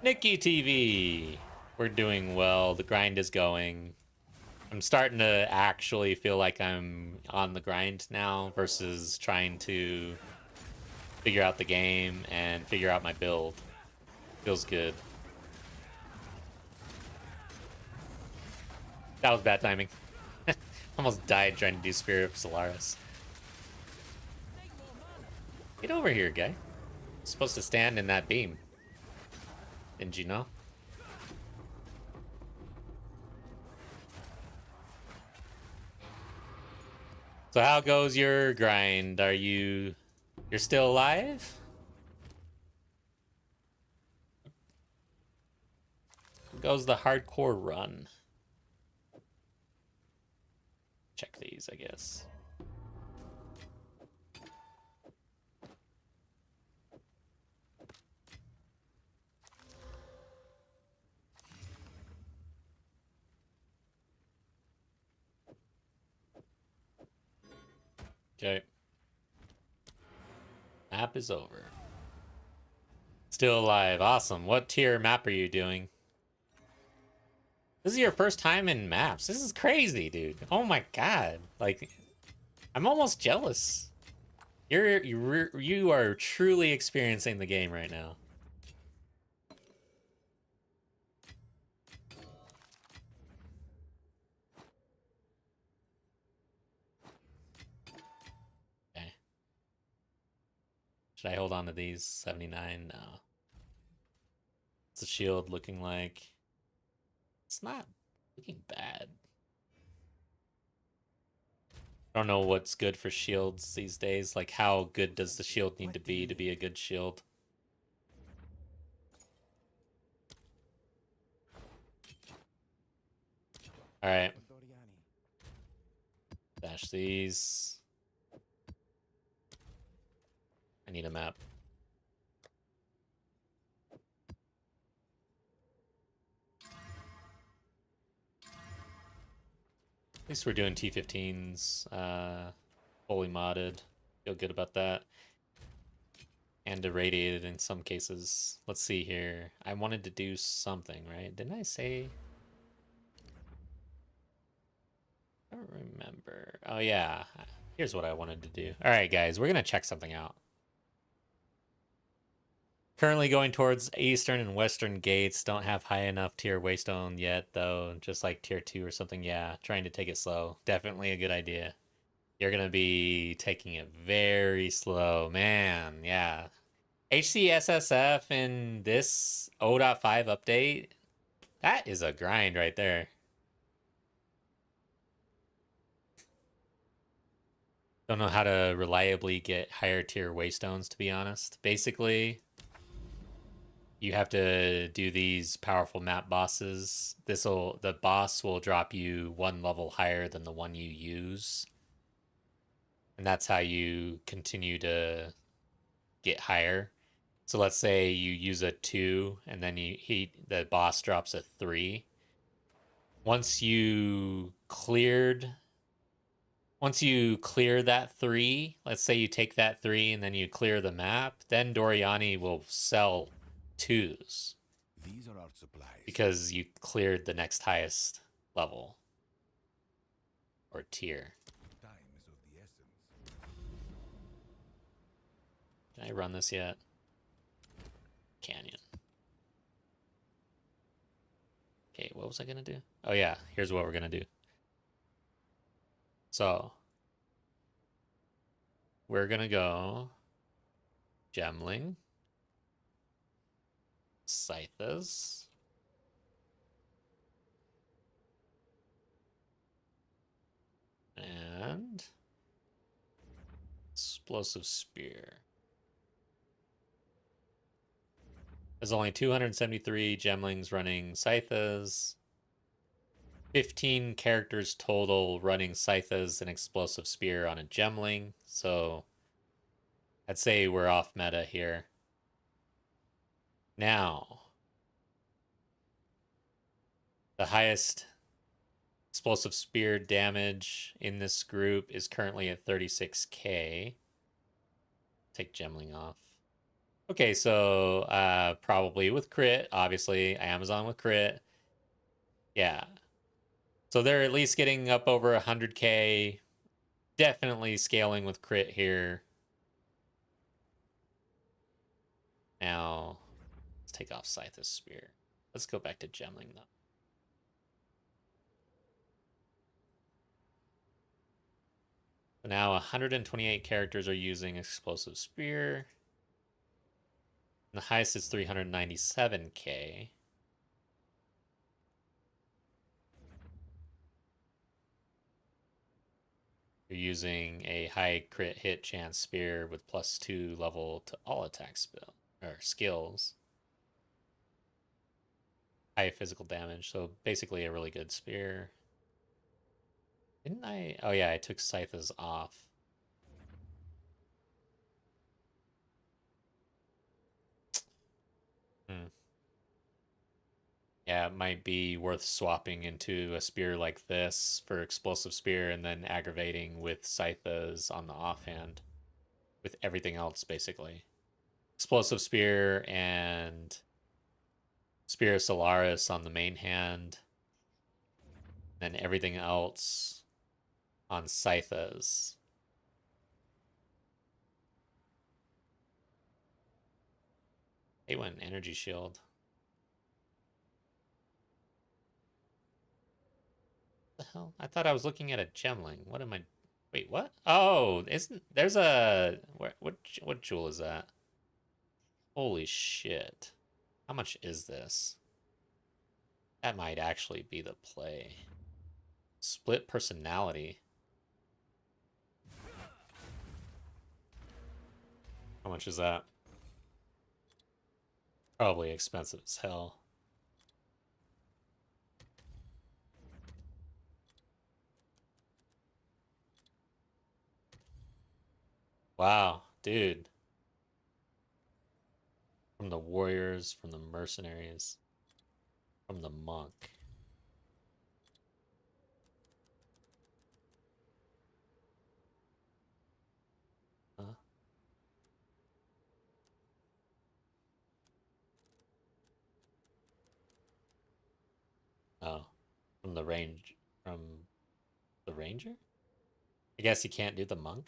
Nikki TV. We're doing well. The grind is going. I'm starting to actually feel like I'm on the grind now versus trying to figure out the game and figure out my build. Feels good. That was bad timing. Almost died trying to do Spirit of Solaris. Get over here, guy. You're supposed to stand in that beam. Didn't you know? So how goes your grind? You're still alive? How goes the hardcore run? Check these, I guess. Okay. Map is over. Still alive. Awesome. What tier map are you doing? This is your first time in maps. This is crazy, dude. Oh my god. Like, I'm almost jealous. You are truly experiencing the game right now. Okay. Should I hold on to these? 79? No. What's the shield looking like? It's not looking bad. I don't know what's good for shields these days. Like, how good does the shield need to be a good shield? Alright. Dash these. I need a map. At least we're doing T15s. Fully modded. Feel good about that. And irradiated in some cases. Let's see here. I wanted to do something, right? Didn't I say? I don't remember. Oh, yeah. Here's what I wanted to do. All right, guys. We're going to check something out. Currently going towards eastern and western gates. Don't have high enough tier waystone yet, though. Just like tier 2 or something. Yeah, trying to take it slow. Definitely a good idea. You're going to be taking it very slow. Man, yeah. HCSSF in this 0.5 update, that is a grind right there. Don't know how to reliably get higher tier waystones, to be honest. Basically, you have to do these powerful map bosses. The boss will drop you one level higher than the one you use. And that's how you continue to get higher. So let's say you use a 2 and then the boss drops a 3. Once you clear that 3, let's say you take that 3 and then you clear the map, then Doriani will sell 2s. These are our supplies. Because you cleared the next highest level. Or tier. Time is of the essence. Can I run this yet? Canyon. Okay, what was I gonna do? Oh yeah, here's what we're gonna do. So we're gonna go Gemling, Scythas, and Explosive Spear. There's only 273 Gemlings running Scythas. 15 characters total running Scythas and Explosive Spear on a Gemling. So I'd say we're off meta here. Now, the highest Explosive Spear damage in this group is currently at 36k. Take Gemling off. Okay, so probably with crit, obviously, Amazon with crit. Yeah. So they're at least getting up over 100k. Definitely scaling with crit here. Now, let's take off Scythus Spear. Let's go back to Gemling, though. So now 128 characters are using Explosive Spear. And the highest is 397k. You're using a high crit hit chance spear with +2 level to all attack skills. High physical damage, so basically a really good spear. Didn't I? Oh yeah, I took Scythas off. Yeah, it might be worth swapping into a spear like this for Explosive Spear and then aggravating with Scythas on the offhand. With everything else, basically. Explosive Spear and Spear of Solaris on the main hand. And everything else on Scythas. They went Energy Shield. What the hell? I thought I was looking at a gemling. What am I... Wait, what? Oh, isn't... There's a... What jewel is that? Holy shit. How much is this? That might actually be the play. Split personality. How much is that? Probably expensive as hell. Wow, dude. From the warriors, from the mercenaries, from the monk. Huh? Oh, from the range, from the ranger? I guess you can't do the monk?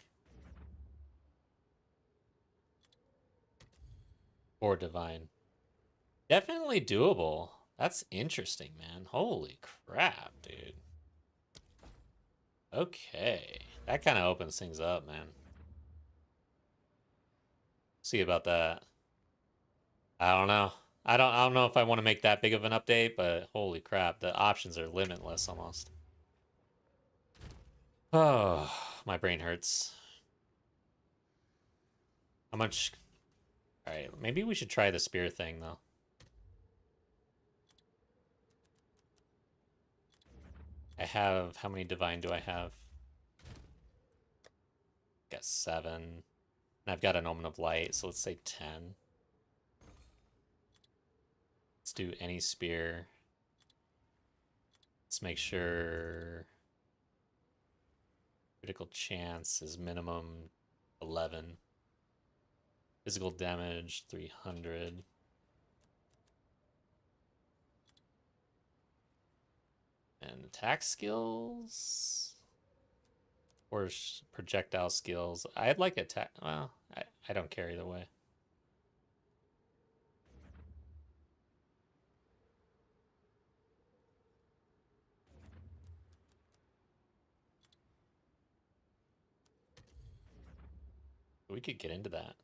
Or divine. Definitely doable. That's interesting, man. Holy crap, dude. Okay. That kind of opens things up, man. See about that. I don't know. I don't know if I want to make that big of an update, but holy crap, the options are limitless almost. Oh, my brain hurts. How much? All right, maybe we should try the spear thing though. I have, how many divine do I have? Got 7. And I've got an omen of light, so let's say 10. Let's do any spear. Let's make sure critical chance is minimum 11. Physical damage 300. And attack skills or projectile skills. I'd like attack. Well, I don't care either way. We could get into that.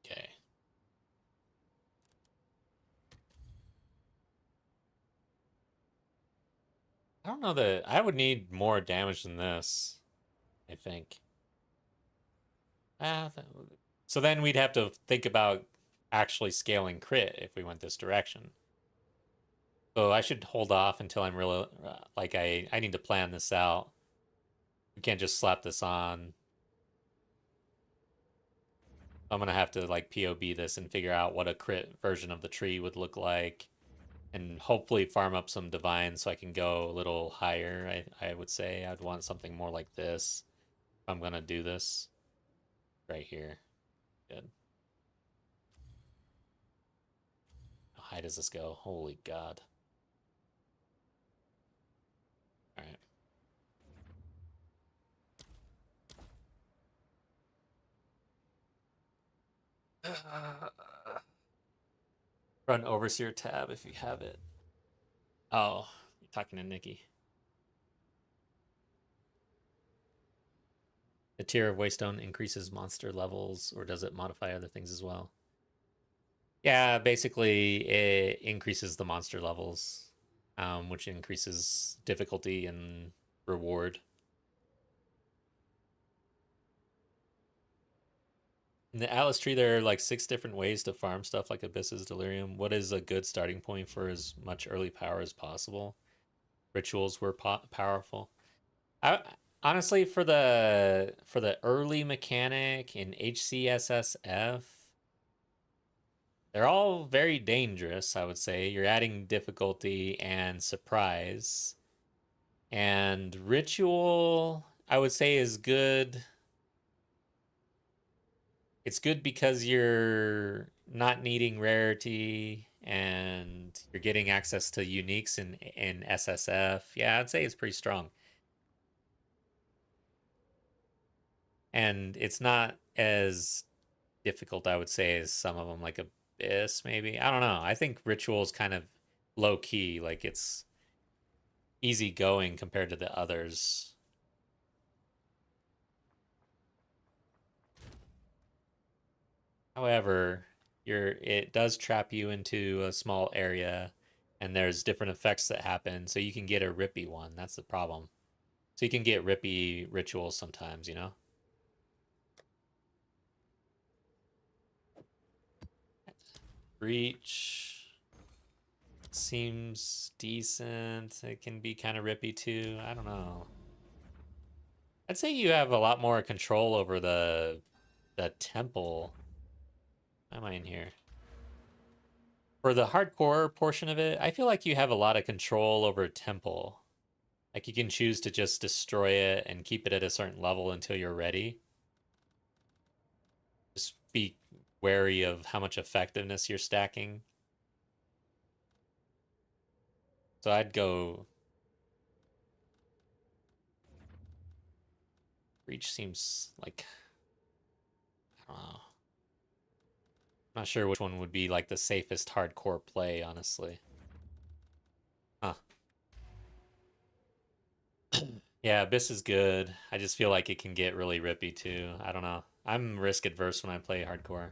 Okay. I don't know that I would need more damage than this, I think. So then we'd have to think about actually scaling crit if we went this direction. So I should hold off until I'm really like I need to plan this out. We can't just slap this on. I'm gonna have to like POB this and figure out what a crit version of the tree would look like, and hopefully farm up some divine so I can go a little higher. I would say I'd want something more like this if I'm gonna do this right here. Good. How high does this go? Holy God. All right. Run Overseer tab if you have it. Oh, you're talking to Nikki. The tier of Waystone increases monster levels, or does it modify other things as well? Yeah, basically it increases the monster levels, which increases difficulty and reward. In the Atlas tree, there are like 6 different ways to farm stuff like Abyss's Delirium. What is a good starting point for as much early power as possible? Rituals were powerful. I honestly for the early mechanic in HCSSF, they're all very dangerous, I would say. You're adding difficulty and surprise. And Ritual, I would say, is good. It's good because you're not needing rarity and you're getting access to uniques in SSF. Yeah, I'd say it's pretty strong. And it's not as difficult, I would say, as some of them, like Abyss, maybe. I don't know. I think Ritual is kind of low key, like it's easy going compared to the others. However, it does trap you into a small area, and there's different effects that happen, so you can get a rippy one. That's the problem. So you can get rippy rituals sometimes, you know? Breach seems decent. It can be kind of rippy too. I don't know. I'd say you have a lot more control over the temple. Why am I in here? For the hardcore portion of it, I feel like you have a lot of control over temple. Like you can choose to just destroy it and keep it at a certain level until you're ready. Just be wary of how much effectiveness you're stacking. So I'd go... Breach seems like... I don't know. I'm not sure which one would be like the safest hardcore play, honestly. Huh. Yeah, Abyss is good. I just feel like it can get really rippy too. I don't know. I'm risk adverse when I play hardcore.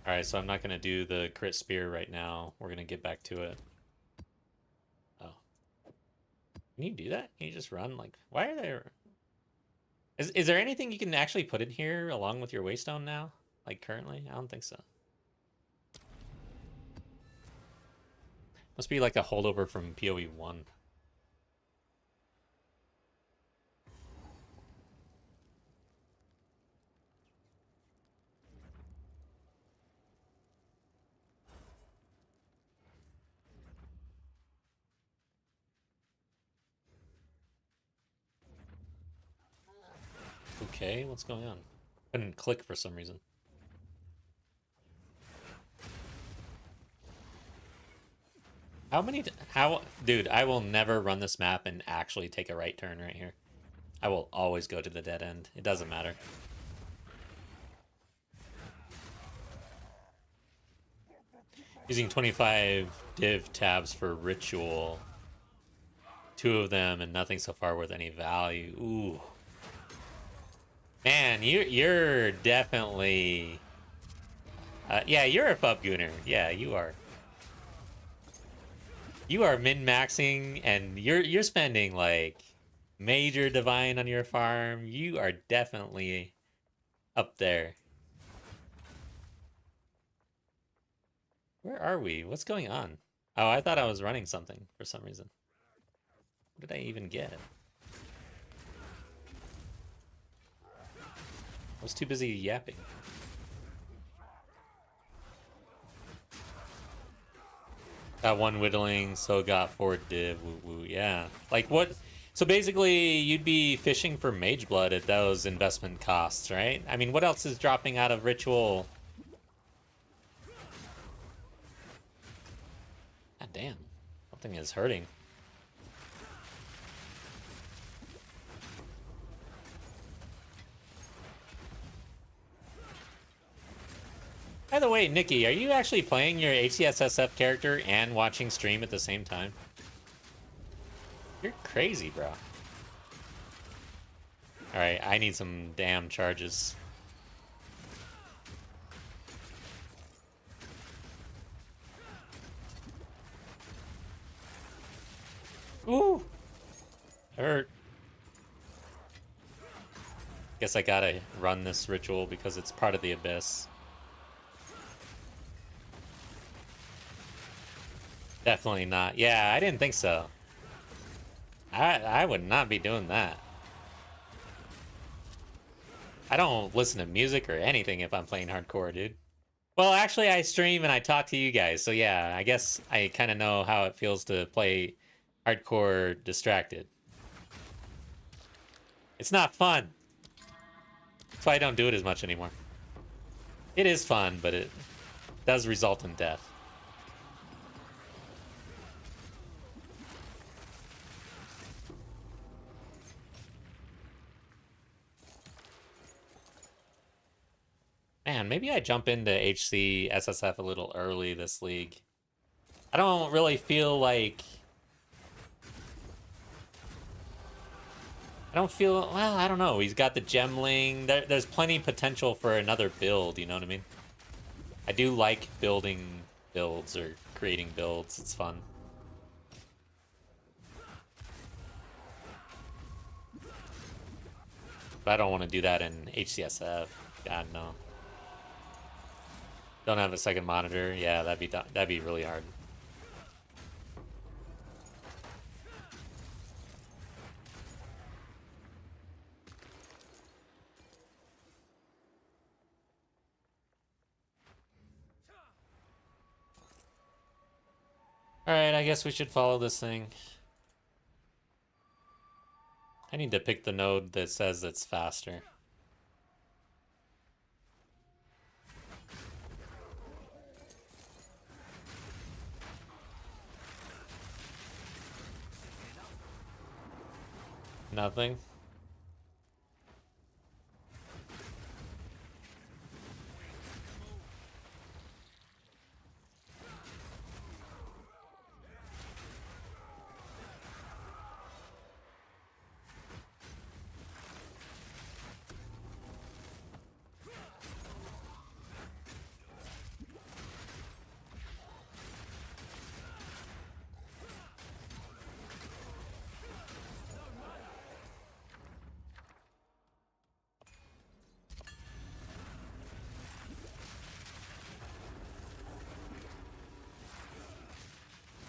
Alright, so I'm not going to do the crit spear right now. We're going to get back to it. Oh. Can you do that? Can you just run? Like, why are there... Is there anything you can actually put in here along with your waystone now? Like, currently? I don't think so. Must be like a holdover from PoE 1. Okay, what's going on? Couldn't click for some reason. Dude, I will never run this map and actually take a right turn right here. I will always go to the dead end. It doesn't matter. Using 25 div tabs for ritual. 2 of them and nothing so far worth any value. Ooh. Man, you're definitely... yeah, you're a pub gooner. Yeah, you are. You are min-maxing, and you're spending, like, major divine on your farm. You are definitely up there. Where are we? What's going on? Oh, I thought I was running something for some reason. What did I even get? I was too busy yapping. Got 1 whittling, so got 4 div, woo woo, yeah. Like what? So basically, you'd be fishing for mage blood at those investment costs, right? I mean, what else is dropping out of ritual? God damn, something is hurting. By the way, Nikki, are you actually playing your HCSSF character and watching stream at the same time? You're crazy, bro. Alright, I need some damn charges. Ooh! Hurt. Guess I gotta run this ritual because it's part of the Abyss. Definitely not. Yeah, I didn't think so. I would not be doing that. I don't listen to music or anything if I'm playing hardcore, dude. Well, actually, I stream and I talk to you guys, so yeah, I guess I kind of know how it feels to play hardcore distracted. It's not fun. That's why I don't do it as much anymore. It is fun, but it does result in death. Man, maybe I jump into HC SSF a little early this league. I don't really feel like... I don't feel... Well, I don't know. He's got the gemling. There's plenty potential for another build, you know what I mean? I do like building builds or creating builds. It's fun. But I don't want to do that in HCSF. God, no. Don't have a second monitor. Yeah, that'd be really hard. Alright, I guess we should follow this thing. I need to pick the node that says it's faster. Nothing.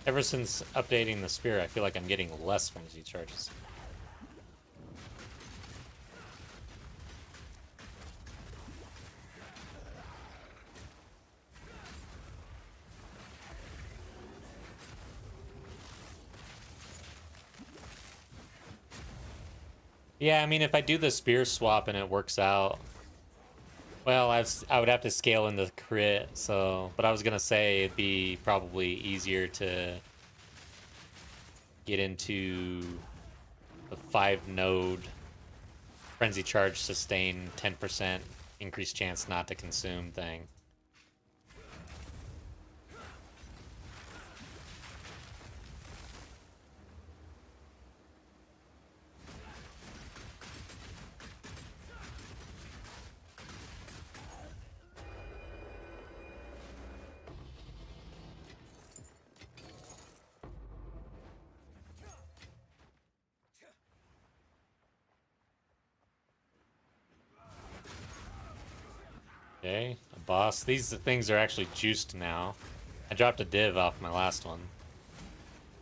Ever since updating the spear, I feel like I'm getting less frenzy charges. Yeah, I mean, if I do the spear swap and it works out, well, I would have to scale in the crit, so... But I was gonna say it'd be probably easier to get into the 5-node Frenzy Charge sustain 10% increased chance not to consume thing. Okay, a boss. These things are actually juiced now. I dropped a div off my last one.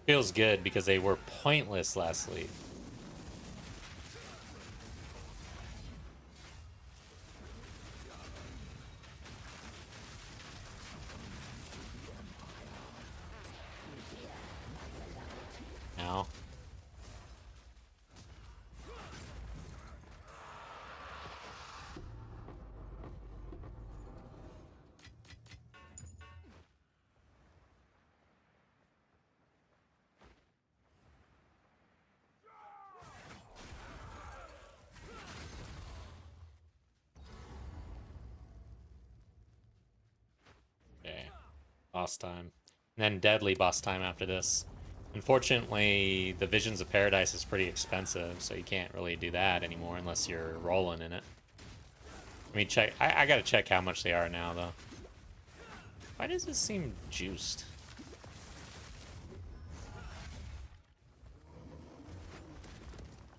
Feels good because they were pointless last league. Now. Okay. Boss time. And then deadly boss time after this. Unfortunately, the Visions of Paradise is pretty expensive, so you can't really do that anymore unless you're rolling in it. Let me check. I gotta check how much they are now, though. Why does this seem juiced?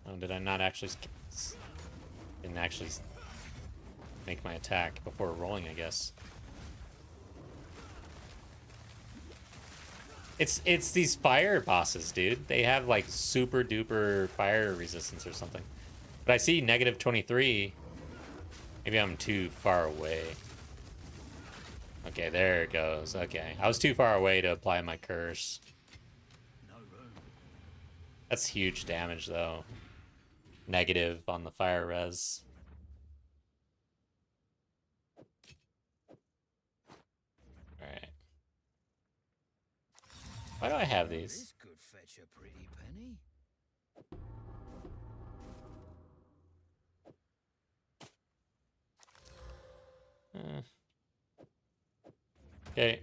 Oh, did I not actually... Didn't actually make my attack before rolling, I guess. It's these fire bosses, dude. They have like super duper fire resistance or something. But I see negative 23. Maybe I'm too far away. Okay, there it goes. Okay, I was too far away to apply my curse. No room. That's huge damage, though. Negative on the fire res. Alright. Why do I have these? This could fetch a pretty penny. Okay.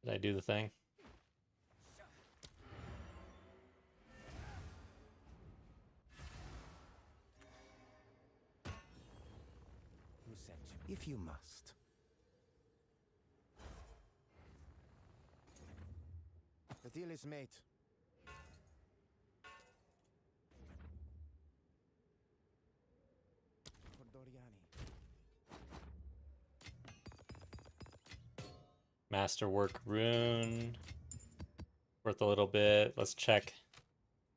Did I do the thing? Who sent you? If you must. The deal is made. For Doriani. Masterwork rune. Worth a little bit. Let's check.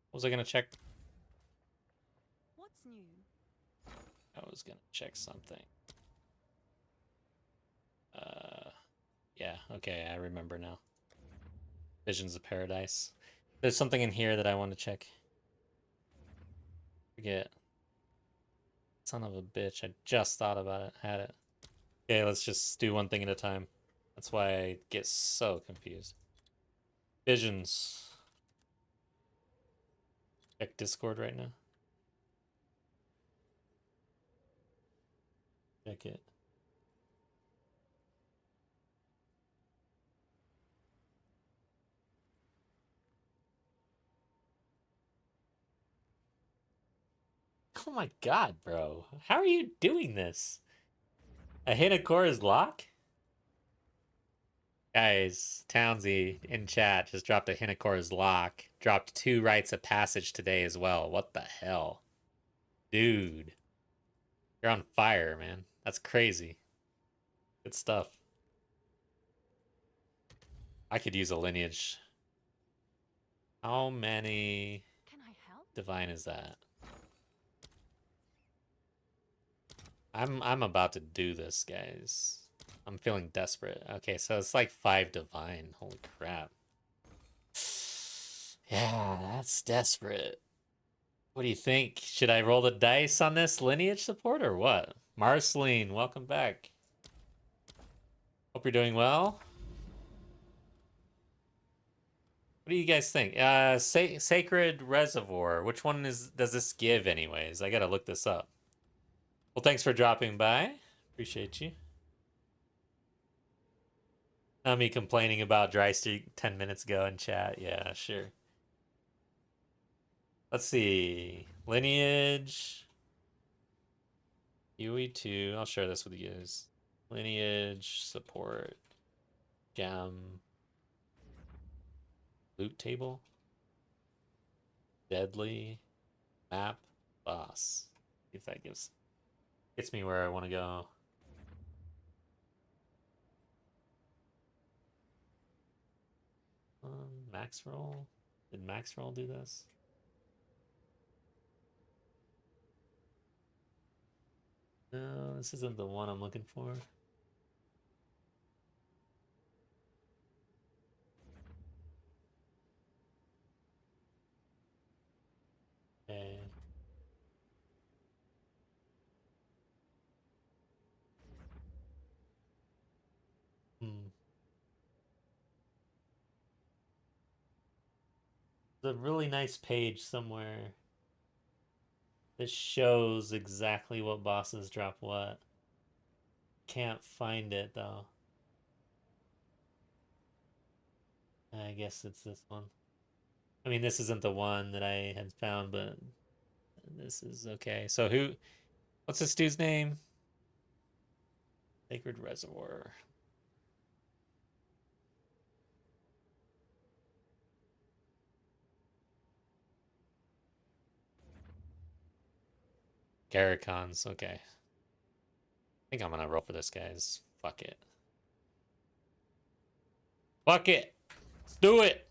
What was I gonna check? What's new? I was gonna check something. Yeah, okay, I remember now. Visions of Paradise. There's something in here that I want to check. Forget. Son of a bitch, I just thought about it, had it. Okay, let's just do one thing at a time. That's why I get so confused. Visions. Check Discord right now. Check it. Oh my god, bro. How are you doing this? A Hinakora's lock? Guys, Townsy in chat just dropped a Hinakora's lock. Dropped 2 rites of passage today as well. What the hell? Dude. You're on fire, man. That's crazy. Good stuff. I could use a lineage. How many Can I help? divine is that? I'm about to do this, guys. I'm feeling desperate. Okay, so it's like 5 divine. Holy crap. Yeah, that's desperate. What do you think? Should I roll the dice on this lineage support or what? Marceline, welcome back. Hope you're doing well. What do you guys think? Sacred Reservoir. Which one does this give anyways? I gotta look this up. Well, thanks for dropping by. Appreciate you. Not me complaining about Dry Street 10 minutes ago in chat. Yeah, sure. Let's see. Lineage. UE2. I'll share this with you guys. Lineage, support, gem, loot table, deadly, map, boss. See if that gets me where I want to go. Max roll. Did max roll do this? No, this isn't the one I'm looking for. Okay. There's a really nice page somewhere that shows exactly what bosses drop what. Can't find it though. I guess it's this one. I mean, this isn't the one that I had found, but this is okay. So what's this dude's name? Sacred Reservoir. Garricons, okay. I think I'm gonna roll for this, guys. Fuck it. Fuck it! Let's do it!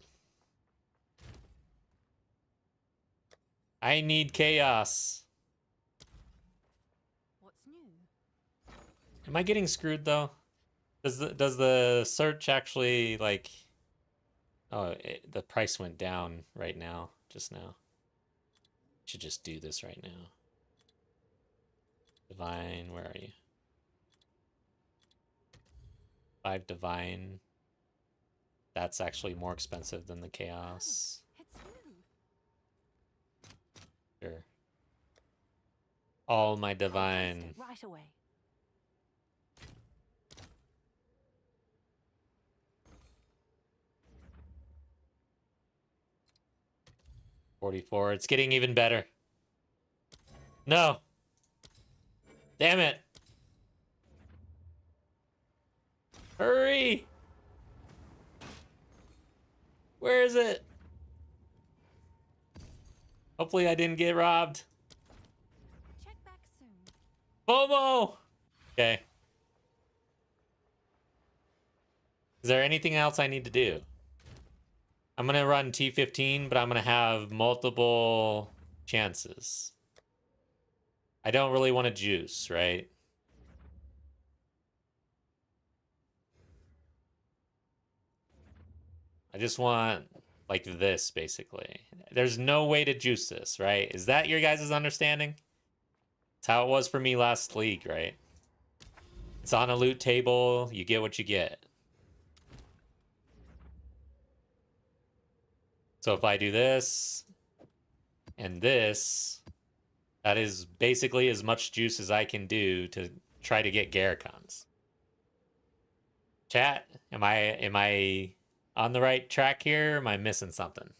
I need chaos. Am I getting screwed though? Does the search actually like? Oh, the price went down right now, just now. Should just do this right now. Divine, where are you? 5 divine. That's actually more expensive than the chaos. It's you. Sure. All my I'll post divine. it right away. 44. It's getting even better. No. Damn it. Hurry. Where is it? Hopefully I didn't get robbed. Check back soon. FOMO. Okay. Is there anything else I need to do? I'm going to run T15, but I'm going to have multiple chances. I don't really want to juice, right? I just want like this, basically. There's no way to juice this, right? Is that your guys' understanding? It's how it was for me last league, right? It's on a loot table. You get what you get. So if I do this and this, that is basically as much juice as I can do to try to get Garricons. Chat, am I on the right track here? Or am I missing something?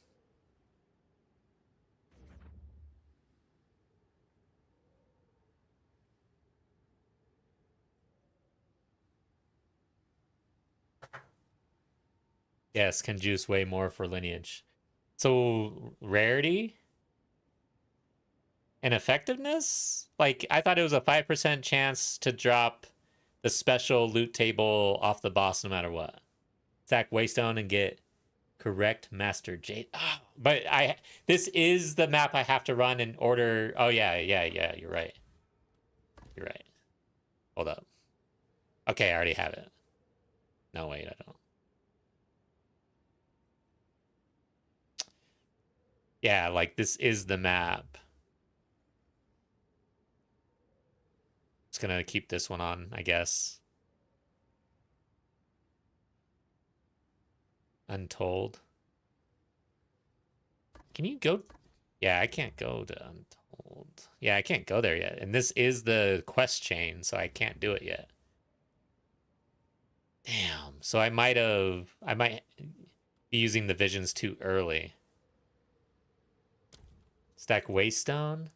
Yes, can juice way more for lineage. So rarity and effectiveness? Like I thought it was a 5% chance to drop the special loot table off the boss no matter what. Stack Waystone and get correct Master Jade. Oh, but this is the map I have to run in order. Oh yeah, you're right. You're right. Hold up. Okay, I already have it. No, wait, I don't. Yeah, like this is the map. Just gonna keep this one on, I guess. Untold. Can you go? Yeah, I can't go to Untold. Yeah, I can't go there yet. And this is the quest chain, so I can't do it yet. Damn. So I might be using the visions too early. Stack Waystone?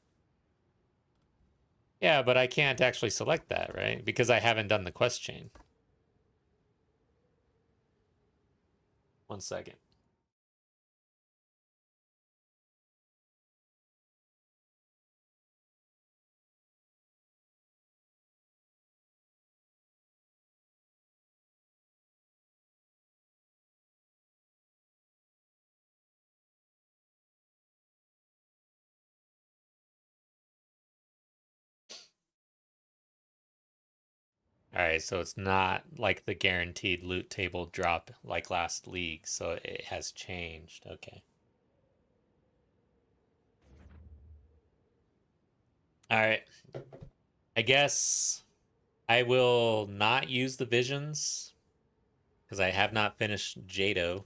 Yeah, but I can't actually select that, right? Because I haven't done the quest chain. 1 second. All right, so it's not like the guaranteed loot table drop like last league, so it has changed. Okay. All right. I guess I will not use the visions because I have not finished Jado.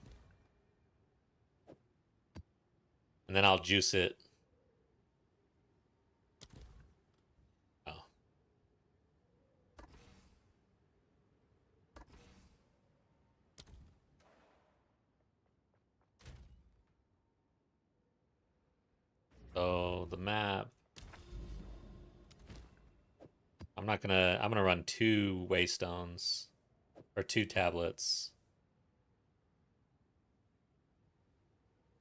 And then I'll juice it. Oh. So the map. I'm gonna run 2 waystones or 2 tablets.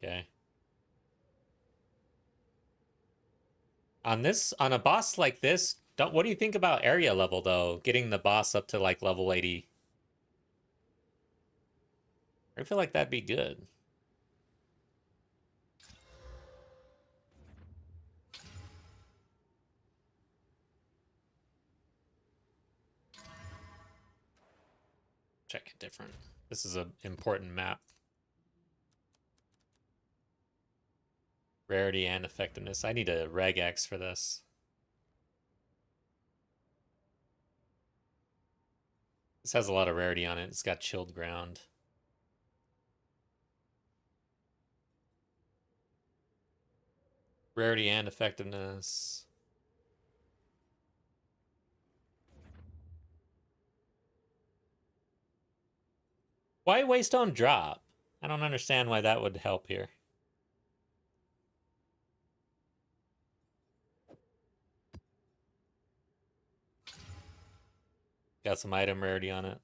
Okay. On a boss like this, what do you think about area level though? Getting the boss up to like level 80. I feel like that'd be good. check a different. This is an important map. Rarity and effectiveness. I need a regex for this. This has a lot of rarity on it. It's got chilled ground. Rarity and effectiveness. Why waste on drop? I don't understand why that would help here. Got some item rarity on it.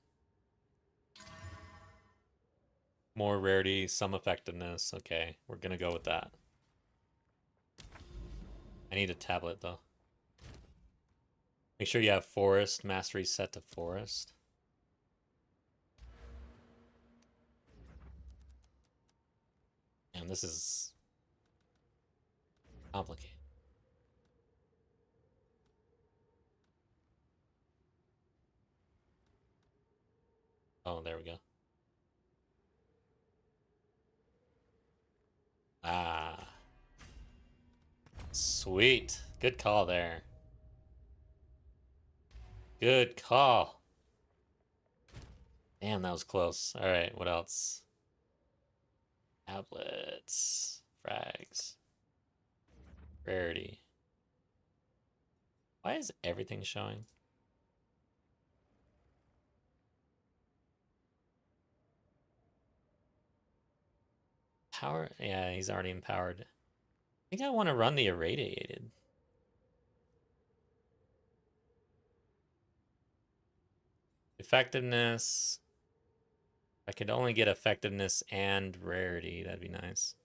More rarity, some effectiveness. Okay, we're gonna go with that. I need a tablet though. Make sure you have forest mastery set to forest. And this is complicated. Oh, there we go. Ah. Sweet. Good call there. Good call. Damn, that was close. All right, what else? Tablets. Frags. Rarity. Why is everything showing? Power? Yeah, he's already empowered. I think I want to run the irradiated. Effectiveness. I could only get effectiveness and rarity. That'd be nice.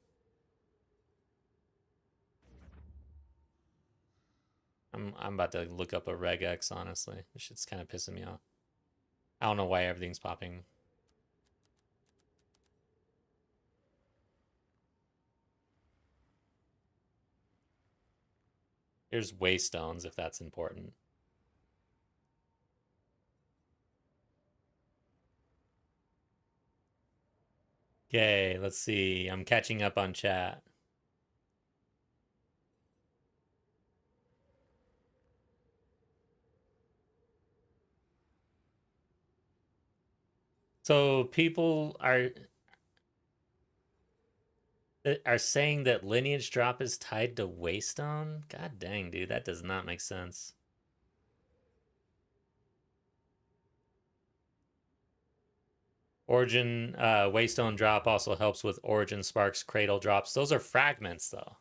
I'm about to look up a regex, honestly. This shit's kind of pissing me off. I don't know why everything's popping. Here's waystones if that's important. Okay, let's see. I'm catching up on chat. So people are saying that lineage drop is tied to waystone? God dang, dude, that does not make sense. Origin waystone drop also helps with origin sparks cradle drops. Those are fragments though.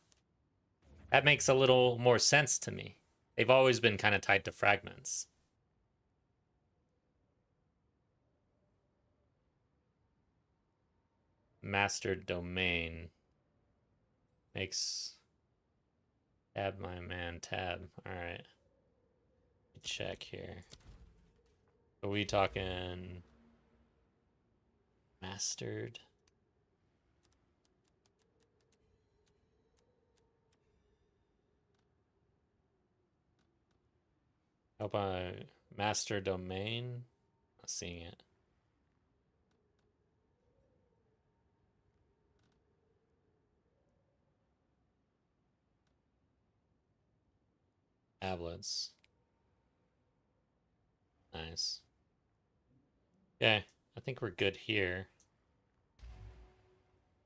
That makes a little more sense to me. They've always been kind of tied to fragments. Master domain makes tab my man tab. All right. Check here. Are we talking mastered? How about master domain? Not seeing it. Tablets. Nice. Okay, I think we're good here.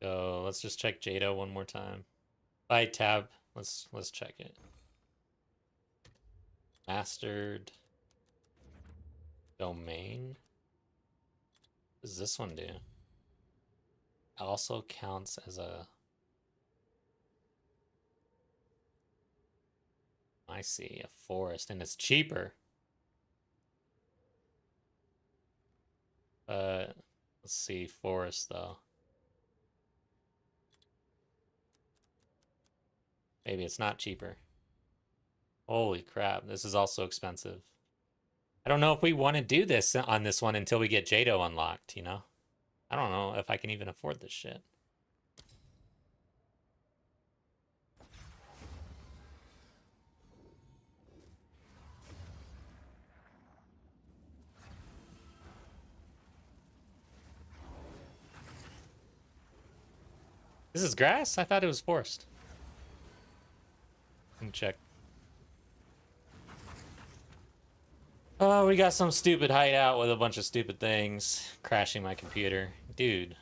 So let's just check Jado one more time. By tab, let's check it. Mastered domain. What does this one do? Also counts as a. I see, a forest, and it's cheaper. Let's see, forest though. Maybe it's not cheaper. Holy crap, this is also expensive. I don't know if we want to do this on this one until we get Jado unlocked, you know? I don't know if I can even afford this shit. This is grass? I thought it was forest. Let me check. Oh, we got some stupid hideout with a bunch of stupid things. Crashing my computer. Dude.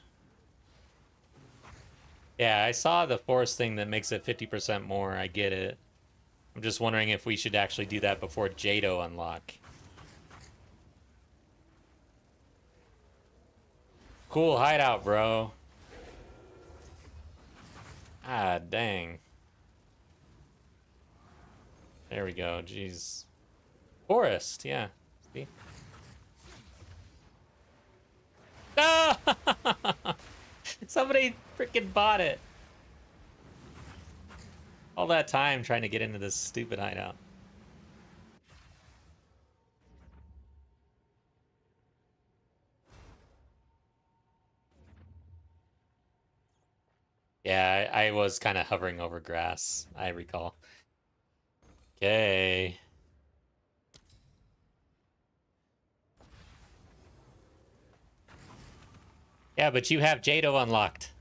Yeah, I saw the forest thing that makes it 50% more. I get it. I'm just wondering if we should actually do that before Jado unlock. Cool hideout, bro. Ah, dang. There we go. Jeez. Forest, yeah. See? No! Somebody freaking bought it. All that time trying to get into this stupid hideout. Yeah, I was kind of hovering over grass, I recall. Okay. Yeah, but you have Jado unlocked.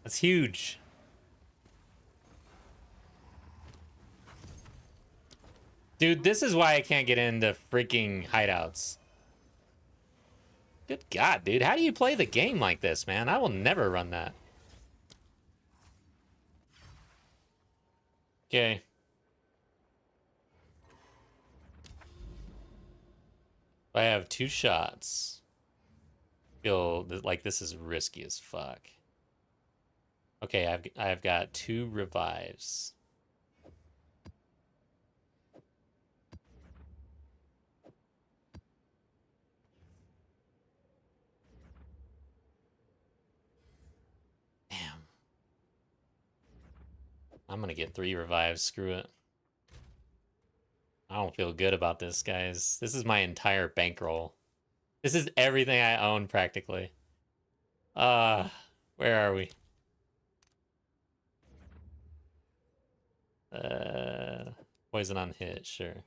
That's huge. Dude, this is why I can't get into freaking hideouts. Good God, dude. How do you play the game like this, man? I will never run that. Okay. I have 2 shots. Feel like this is risky as fuck. Okay, I've got 2 revives. Damn. I'm gonna get 3 revives. Screw it. I don't feel good about this, guys. This is my entire bankroll. This is everything I own, practically. Where are we? Poison on hit, sure.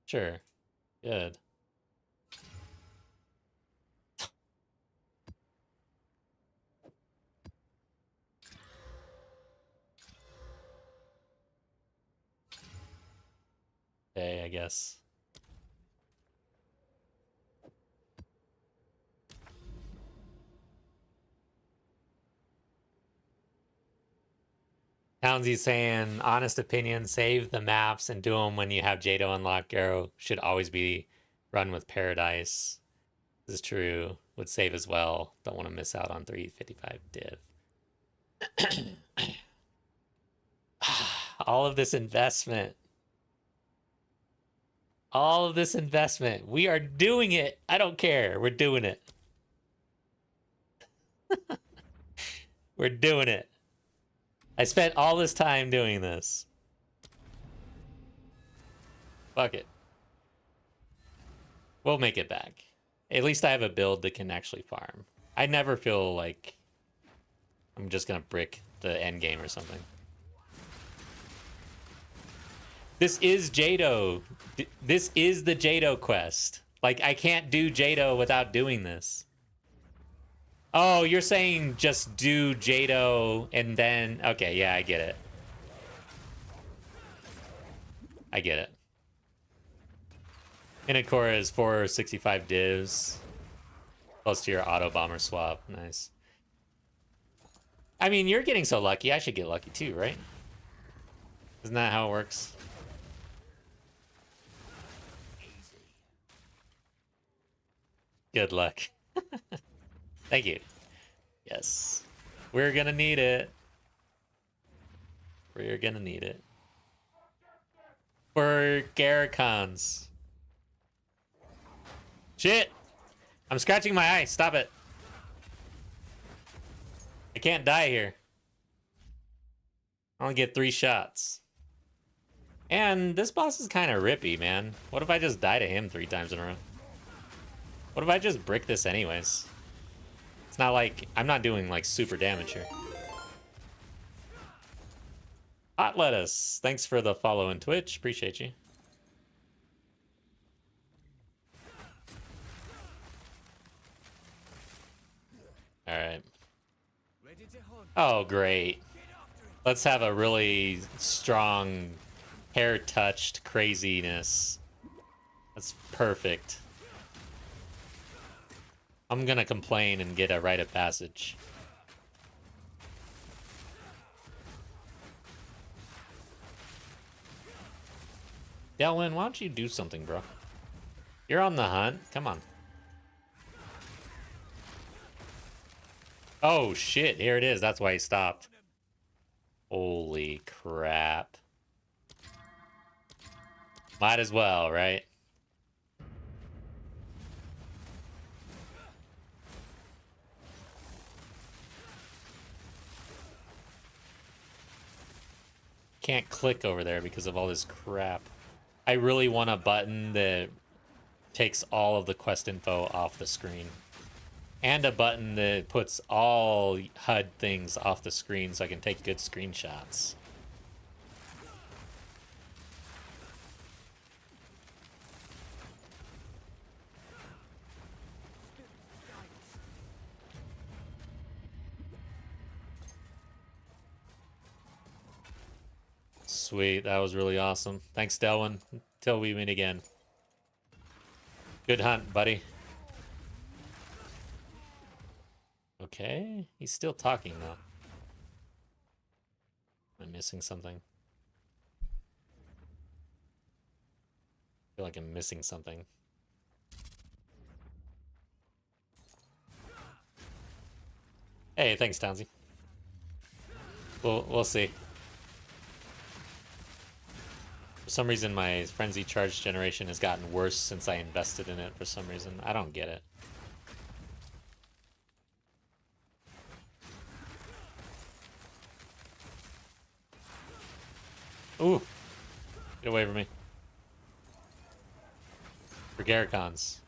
Sure. Good. Okay, I guess. Townsy's saying, honest opinion, save the maps and do them when you have Jado unlocked. Arrow should always be run with Paradise. This is true. Would save as well. Don't want to miss out on 355 div. All of this investment. All of this investment. We are doing it. I don't care. We're doing it. We're doing it. I spent all this time doing this. Fuck it. We'll make it back. At least I have a build that can actually farm. I never feel like I'm just gonna brick the end game or something. This is Jado. This is the Jado quest. Like, I can't do Jado without doing this. Oh, you're saying just do Jado and then... Okay, yeah, I get it. I get it. Inakora is 465 divs. Close to your auto bomber swap. Nice. I mean, you're getting so lucky. I should get lucky too, right? Isn't that how it works? Good luck. Thank you. Yes. We're gonna need it. We're gonna need it. For Garricons. Shit! I'm scratching my eye. Stop it. I can't die here. I only get 3 shots. And this boss is kind of rippy, man. What if I just die to him 3 times in a row? What if I just brick this anyways? It's not like... I'm not doing, like, super damage here. Hot Lettuce. Thanks for the follow on Twitch. Appreciate you. Alright. Ready to hunt. Oh, great. Let's have a really strong hair-touched craziness. That's perfect. I'm gonna complain and get a rite of passage. Delwyn, why don't you do something, bro? You're on the hunt. Come on. Oh, shit. Here it is. That's why he stopped. Holy crap. Might as well, right? Can't click over there because of all this crap. I really want a button that takes all of the quest info off the screen. And a button that puts all HUD things off the screen so I can take good screenshots. Sweet, that was really awesome. Thanks, Delwyn. Until we meet again. Good hunt, buddy. Okay, he's still talking though. Am I missing something? I feel like I'm missing something. Hey, thanks, Townsy. We'll see. For some reason, my frenzy charge generation has gotten worse since I invested in it. For some reason, I don't get it. Ooh, get away from me. For Garricons.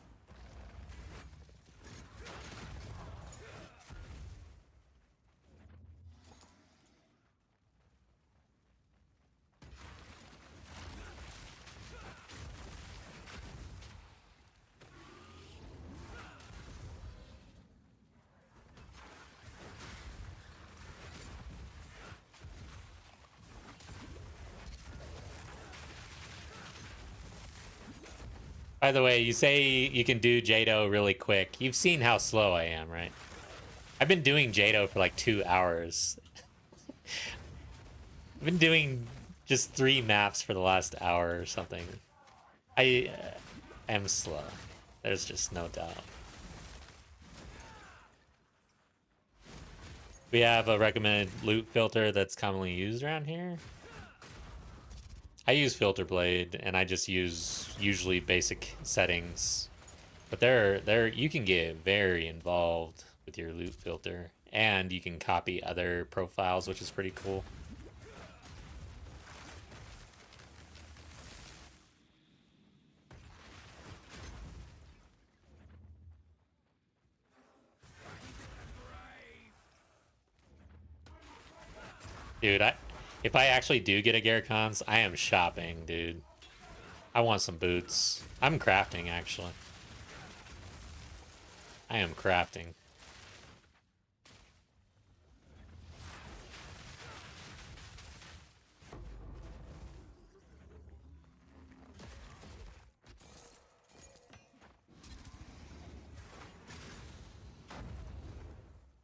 By the way, you say you can do Jado really quick. You've seen how slow I am, right? I've been doing Jado for like 2 hours. I've been doing just 3 maps for the last hour or something. I am slow. There's just no doubt. We have a recommended loot filter that's commonly used around here. I use Filter Blade, and I just use usually basic settings. But you can get very involved with your loot filter, and you can copy other profiles, which is pretty cool. Dude, if I actually do get a Garricons, I am shopping, dude. I want some boots. I'm crafting, actually. I am crafting.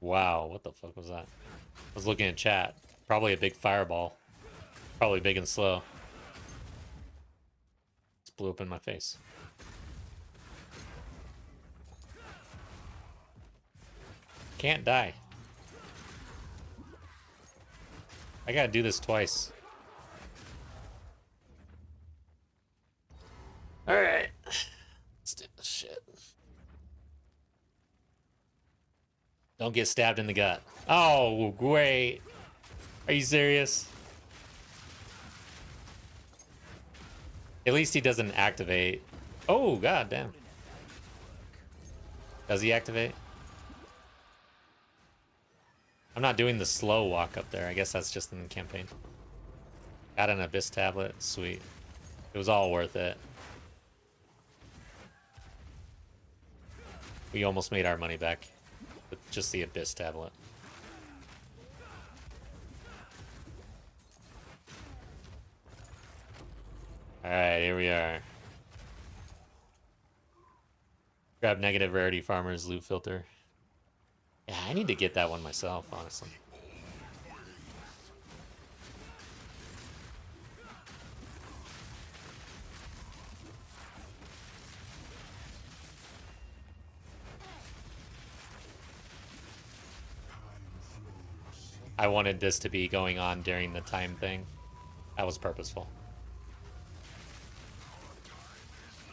Wow, what the fuck was that? I was looking at chat. Probably a big fireball. Probably big and slow. Just blew up in my face. Can't die. I gotta do this twice. Alright. Let's do this shit. Don't get stabbed in the gut. Oh, great. Are you serious? At least he doesn't activate. Oh, god damn. Does he activate? I'm not doing the slow walk up there. I guess that's just in the campaign. Got an Abyss tablet. Sweet. It was all worth it. We almost made our money back. With just the Abyss tablet. Alright, here we are. Grab negative rarity farmer's loot filter. Yeah, I need to get that one myself, honestly. I wanted this to be going on during the time thing. That was purposeful.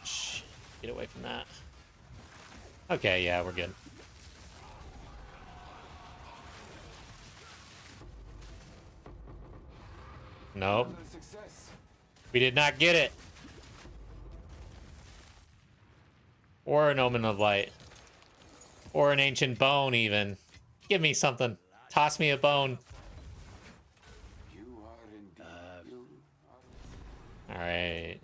Shh, get away from that. Okay, yeah, we're good. Nope. We did not get it. Or an Omen of Light. Or an Ancient Bone, even. Give me something. Toss me a bone. Alright.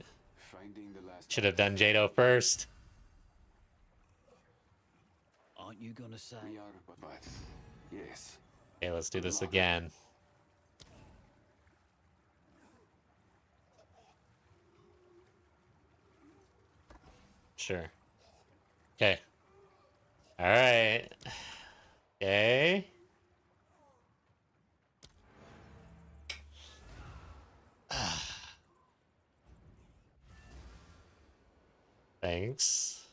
Should have done Jado first. Aren't you gonna say? Yes. Okay, let's do this again. Sure. Okay. Alright. Okay. Thanks.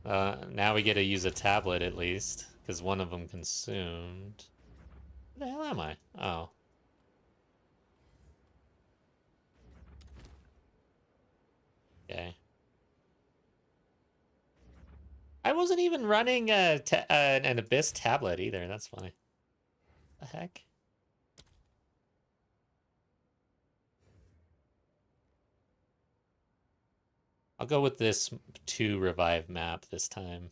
Now we get to use a tablet at least, because one of them consumed. Where the hell am I? Oh. Okay. I wasn't even running an Abyss tablet either. That's funny. The heck? I'll go with this 2 revive map this time.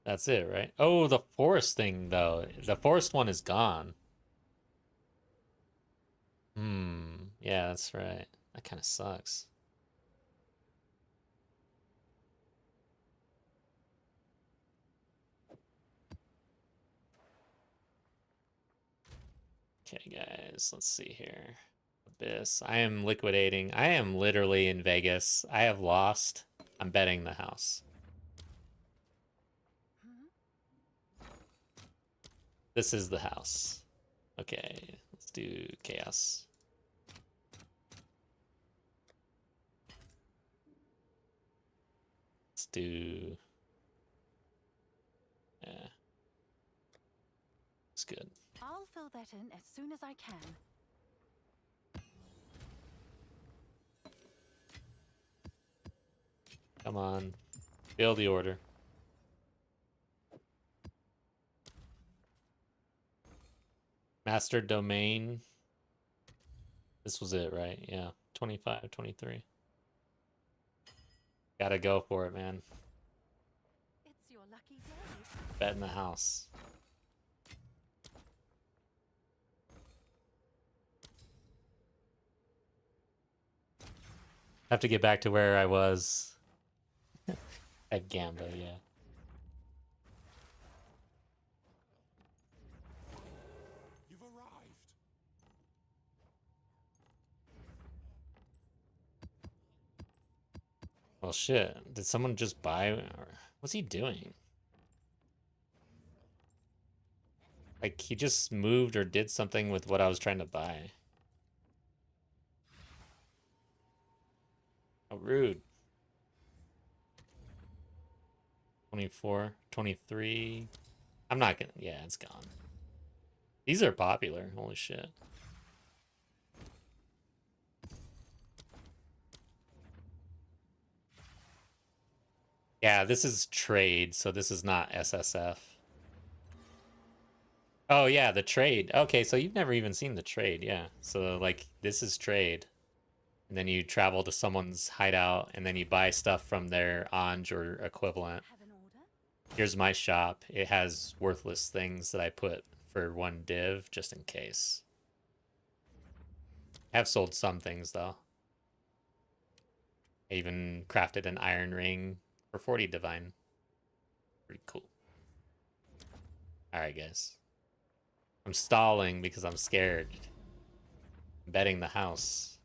That's it, right? Oh, the forest thing, though. The forest one is gone. Yeah, that's right. That kind of sucks. Okay, guys, let's see here. Abyss. I am liquidating. I am literally in Vegas. I have lost. I'm betting the house. This is the house. Okay, let's do chaos. Let's do... Yeah. It's good. I'll fill that in as soon as I can. Come on. Fill the order. Master domain. This was it, right? Yeah. 25, 23. Gotta go for it, man. It's your lucky day. Bet in the house. Have to get back to where I was at Gamba, yeah. You've arrived. Well, shit. Did someone just buy? Or what's he doing? Like, he just moved or did something with what I was trying to buy. How rude. 24, 23. I'm not gonna... Yeah, it's gone. These are popular. Holy shit. Yeah, this is trade, so this is not SSF. Oh, yeah, the trade. Okay, so you've never even seen the trade, yeah. So, like, this is trade. And then you travel to someone's hideout, and then you buy stuff from their Anj or equivalent. Have an order? Here's my shop. It has worthless things that I put for one div just in case. I have sold some things though. I even crafted an iron ring for 40 divine. Pretty cool. Alright, guys. I'm stalling because I'm scared. I'm betting the house.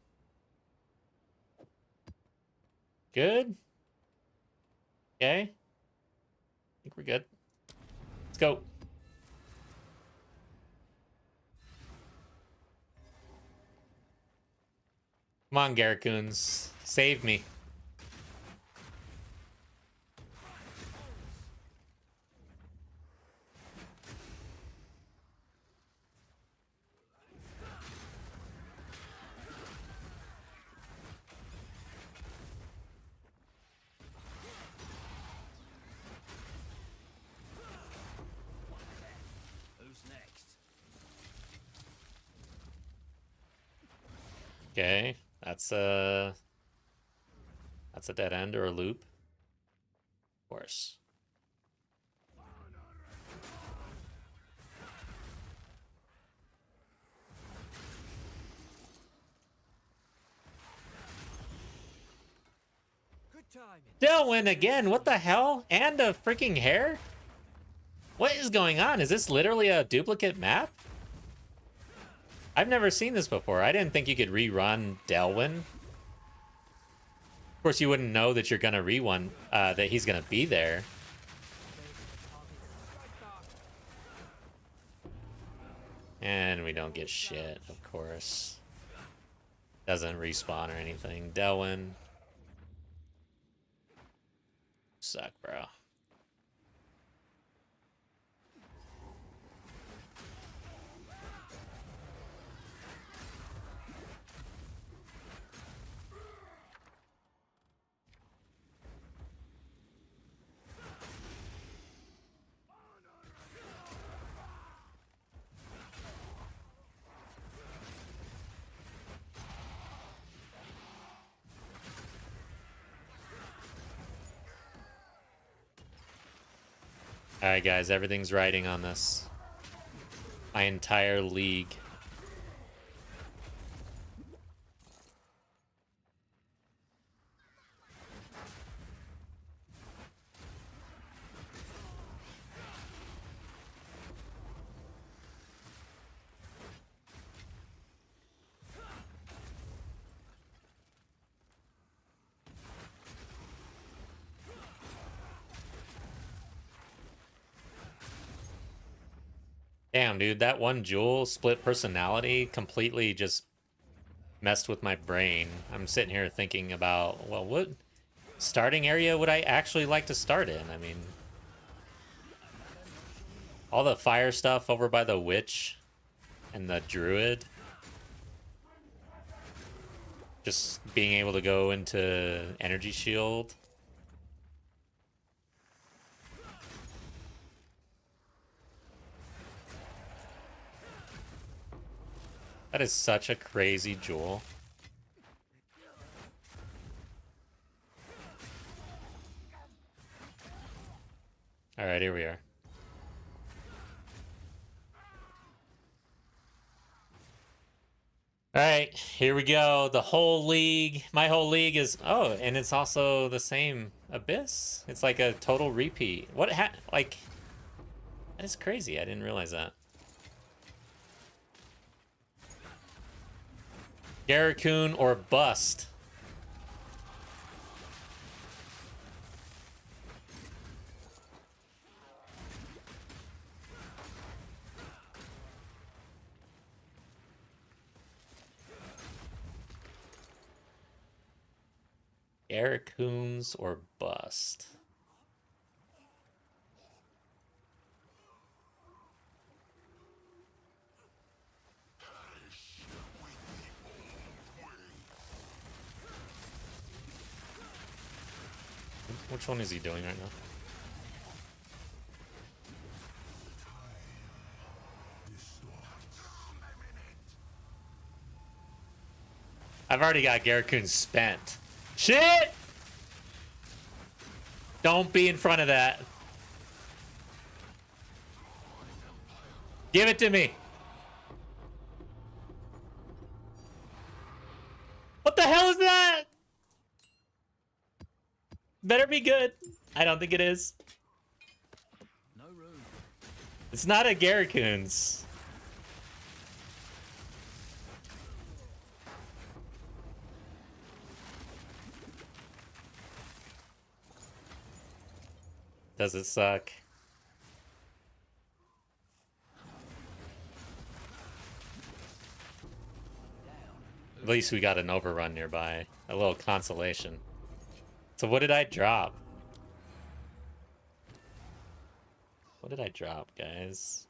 Good? Okay. I think we're good. Let's go. Come on, Garricoons. Save me. Who's next? Okay. That's a dead end or a loop. Of course. Good timing. Delwyn again. What the hell? And a freaking hair? What is going on? Is this literally a duplicate map? I've never seen this before. I didn't think you could rerun Delwyn. Of course, you wouldn't know that you're gonna rerun, that he's gonna be there. And we don't get shit, of course. Doesn't respawn or anything. Delwyn. Suck, bro. Alright, guys, everything's riding on this. My entire league. Damn, dude, that one Jewel split personality completely just messed with my brain. I'm sitting here thinking about, well, what starting area would I actually like to start in? I mean, all the fire stuff over by the witch and the druid. Just being able to go into energy shield. That is such a crazy Jewel. Alright, here we are. Alright, here we go. The whole league. My whole league is... Oh, and it's also the same Abyss? It's like a total repeat. What like... That is crazy. I didn't realize that. Garricoon or bust. Garricoons or bust. Which one is he doing right now? I've already got Garricoon spent. Shit! Don't be in front of that. Give it to me. What the hell is that? Better be good. I don't think it is. No room. It's not a Garricoons. Does it suck? At least we got an overrun nearby. A little consolation. So what did I drop? What did I drop, guys?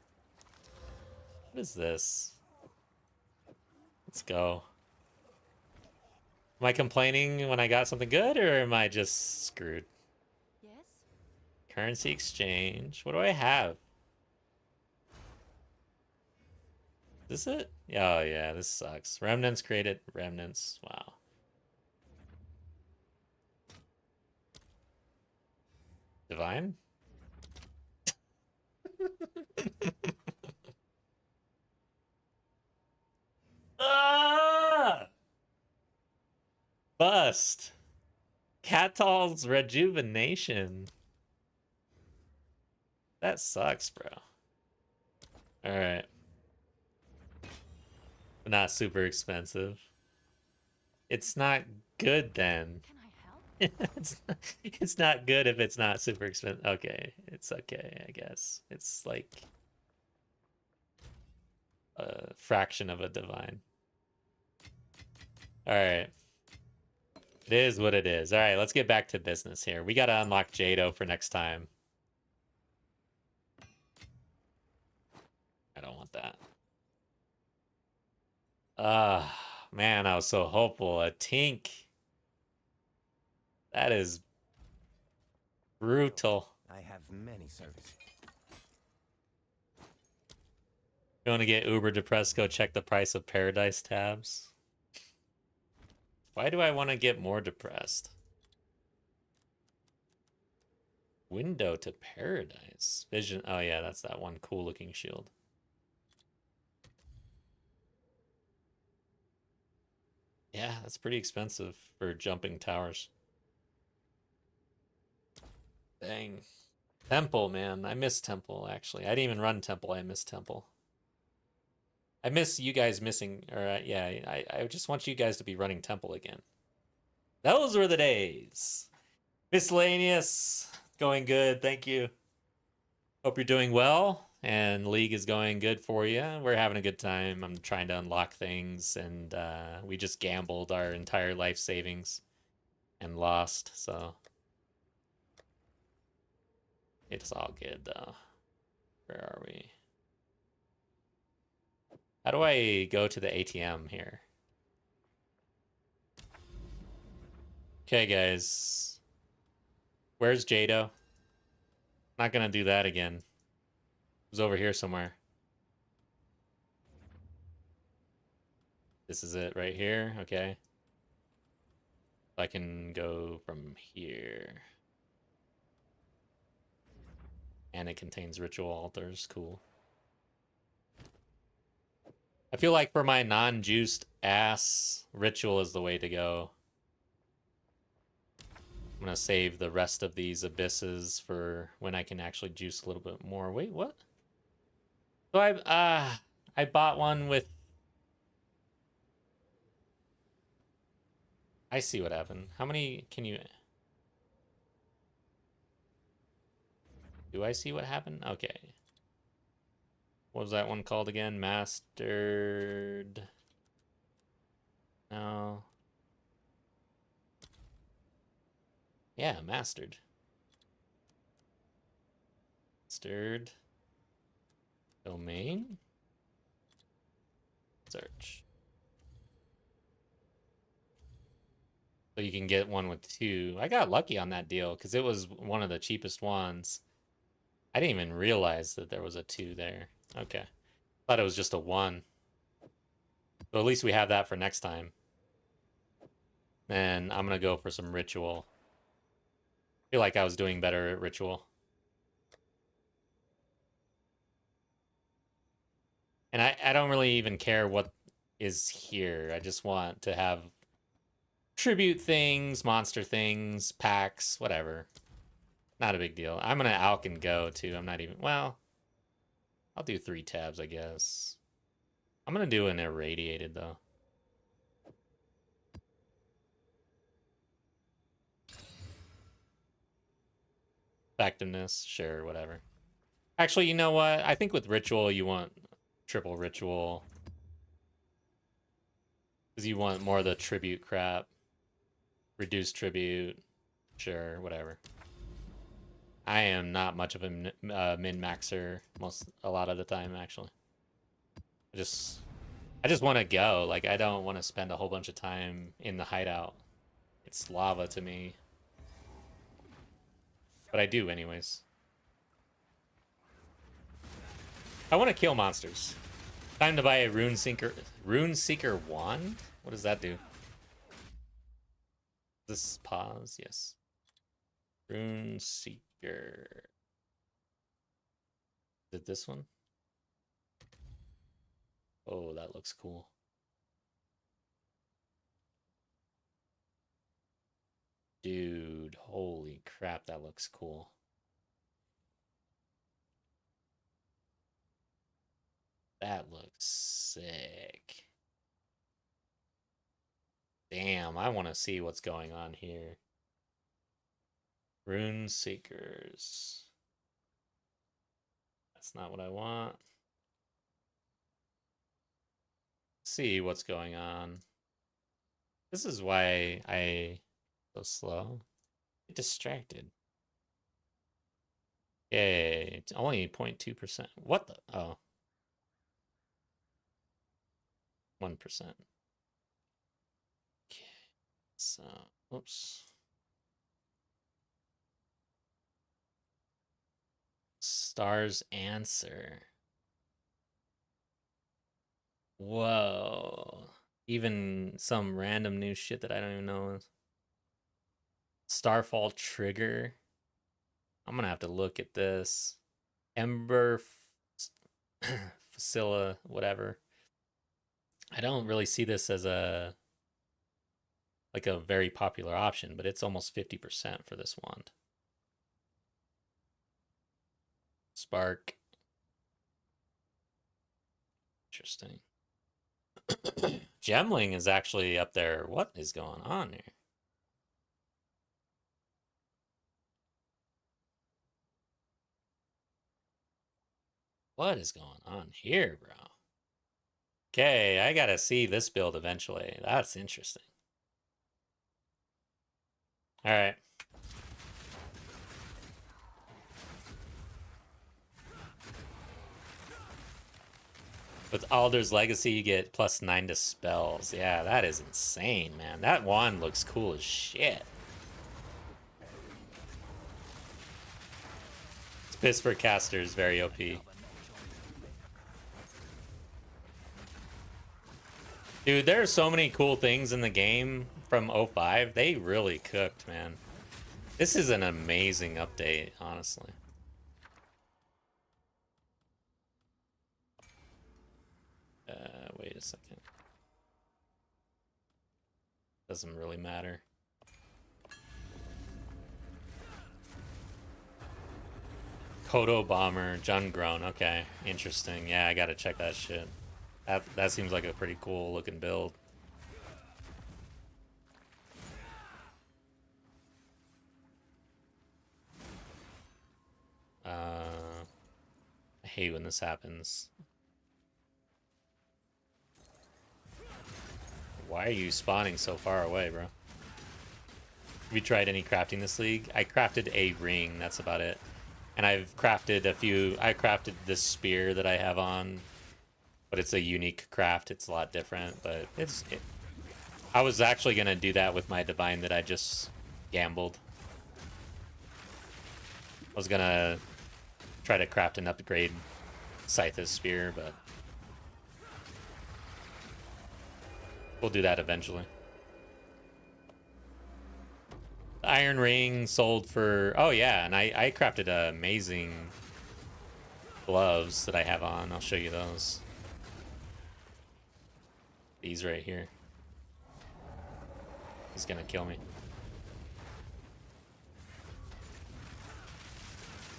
What is this? Let's go. Am I complaining when I got something good, or am I just screwed? Yes? Currency exchange. What do I have? Is this it? Oh, yeah, this sucks. Remnants created. Remnants. Wow. Divine? Ah! Bust. Catal's rejuvenation. That sucks, bro. Alright. Not super expensive. It's not good then. Can I help? it's not good if it's not super expensive. Okay, it's okay, I guess. It's like a fraction of a divine. Alright. It is what it is. Alright, let's get back to business here. We gotta unlock Jado for next time. I don't want that. Man, I was so hopeful. A Tink. That is brutal. I have many services. You want to get uber depressed? Go check the price of Paradise tabs. Why do I want to get more depressed? Window to Paradise. Vision. Oh, yeah, that's that one cool looking shield. Yeah, that's pretty expensive for jumping towers. Dang. Temple, man. I miss Temple, actually. I didn't even run Temple. I miss Temple. I miss you guys missing, or yeah, I just want you guys to be running Temple again. Those were the days. Miscellaneous, going good, thank you. Hope you're doing well, and League is going good for you. We're having a good time. I'm trying to unlock things, and we just gambled our entire life savings and lost, so it's all good, though. Where are we? How do I go to the ATM here? Okay, guys. Where's Jado? Not gonna do that again. It was over here somewhere. This is it right here, okay. I can go from here. And it contains ritual altars, cool. I feel like for my non-juiced ass, ritual is the way to go. I'm gonna save the rest of these abysses for when I can actually juice a little bit more. Wait, what? So I bought one with. I see what happened. How many can you? Do I see what happened? Okay. What was that one called again? Mastered. No. Yeah, mastered. Mastered. Domain. Search. So you can get one with two. I got lucky on that deal because it was one of the cheapest ones. I didn't even realize that there was a 2 there. Okay. Thought it was just a 1. So at least we have that for next time. And I'm going to go for some ritual. I feel like I was doing better at ritual. And I don't really even care what is here. I just want to have tribute things, monster things, packs, whatever. Not a big deal. I'm gonna Alk and go too. I'm not even, well, I'll do 3 tabs, I guess. I'm gonna do an irradiated though. Effectiveness, sure, whatever. Actually, you know what? I think with ritual you want triple ritual. Because you want more of the tribute crap. Reduced tribute. Sure, whatever. I am not much of a min-maxer a lot of the time, actually. I just want to go. Like, I don't want to spend a whole bunch of time in the hideout. It's lava to me. But I do anyways. I want to kill monsters. Time to buy a Rune Seeker wand? What does that do? This pause, yes. Rune Seeker. Is it this one? Oh, that looks cool. Dude, holy crap, that looks cool. That looks sick. Damn, I want to see what's going on here. Rune Seekers. That's not what I want. See what's going on. This is why I so slow. Get distracted. Yay, it's only 0.2%. What the? Oh. 1%. Okay. So, oops. Star's answer. Whoa. Even some random new shit that I don't even know. Starfall trigger. I'm gonna have to look at this. Ember Facilla, whatever. I don't really see this as a very popular option, but it's almost 50% for this wand. Spark. Interesting. Gemling is actually up there. What is going on here? What is going on here, bro? Okay, I gotta see this build eventually. That's interesting. All right. With Alder's Legacy, you get +9 to spells. Yeah, that is insane, man. That wand looks cool as shit. It's piss for casters, very OP. Dude, there are so many cool things in the game from 05. They really cooked, man. This is an amazing update, honestly. Wait a second. Doesn't really matter. Kodo Bomber, Jungrown. Okay, interesting. Yeah, I gotta check that shit. That seems like a pretty cool looking build. I hate when this happens. Why are you spawning so far away, bro? Have you tried any crafting this league? I crafted a ring, that's about it. And I've crafted a few. I crafted this spear that I have on, but it's a unique craft. It's a lot different, but I was actually gonna do that with my divine that I just gambled. I was gonna try to craft an upgrade Scythe's spear, but we'll do that eventually. The Iron Ring sold for, oh yeah, and I crafted amazing gloves that I have on. I'll show you those. These right here. He's gonna kill me.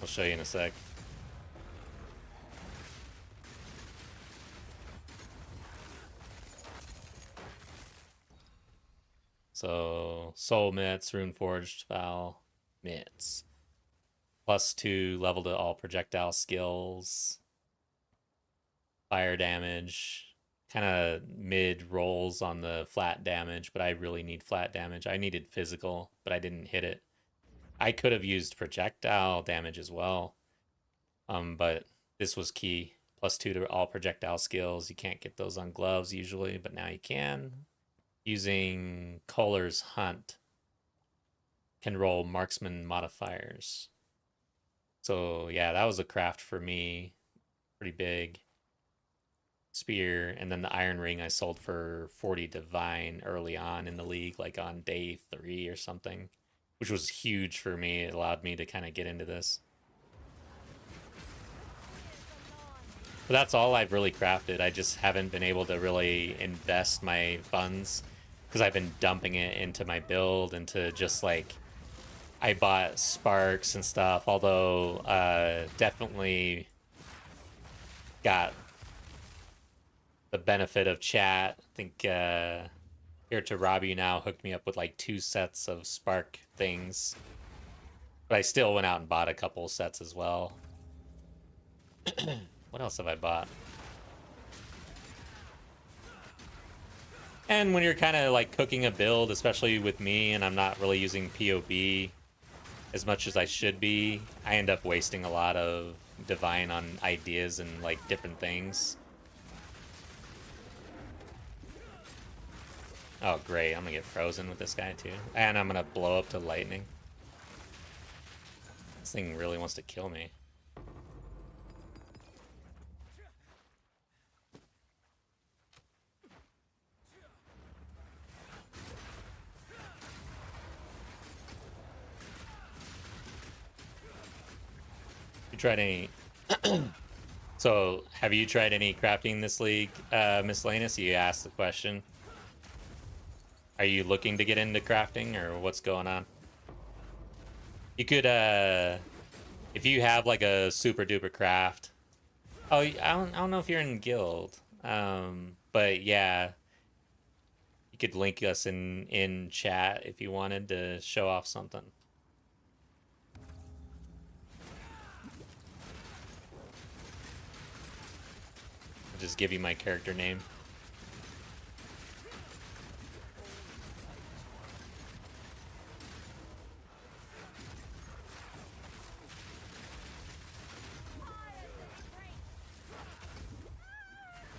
I'll show you in a sec. So, Soul Mitts, Runeforged, Val, Mitts. +2 level to all projectile skills. Fire damage. Kind of mid rolls on the flat damage, but I really need flat damage. I needed physical, but I didn't hit it. I could have used projectile damage as well. But this was key. +2 to all projectile skills. You can't get those on gloves usually, but now you can. Using Kohler's Hunt can roll marksman modifiers. So yeah, that was a craft for me. Pretty big. Spear, and then the Iron Ring I sold for 40 divine early on in the league, like on day 3 or something, which was huge for me. It allowed me to kind of get into this. But that's all I've really crafted. I just haven't been able to really invest my funds because I've been dumping it into my build, into just like, I bought sparks and stuff, although definitely got the benefit of chat. I think Here to Rob You Now hooked me up with like 2 sets of spark things, but I still went out and bought a couple sets as well. What else have I bought? And when you're kind of like cooking a build, especially with me, and I'm not really using POB as much as I should be, I end up wasting a lot of divine on ideas and like different things. Oh great, I'm gonna get frozen with this guy too. And I'm gonna blow up to lightning. This thing really wants to kill me. You tried any... So, have you tried any crafting this league, Miscellaneous? You asked the question. Are you looking to get into crafting, or what's going on? You could, if you have like a super duper craft. Oh, I don't know if you're in guild. But yeah, you could link us in chat if you wanted to show off something. I'll just give you my character name.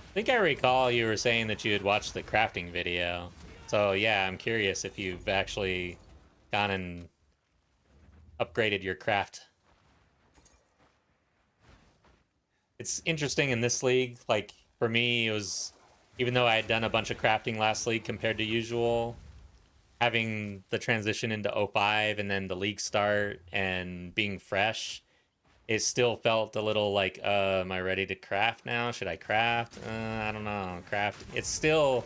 I think I recall you were saying that you had watched the crafting video. So yeah, I'm curious if you've actually gone and upgraded your craft. It's interesting in this league, like for me, it was, even though I had done a bunch of crafting last league compared to usual, having the transition into 05 and then the league start and being fresh, it still felt a little like, am I ready to craft now? Should I craft? I don't know. Craft. It's still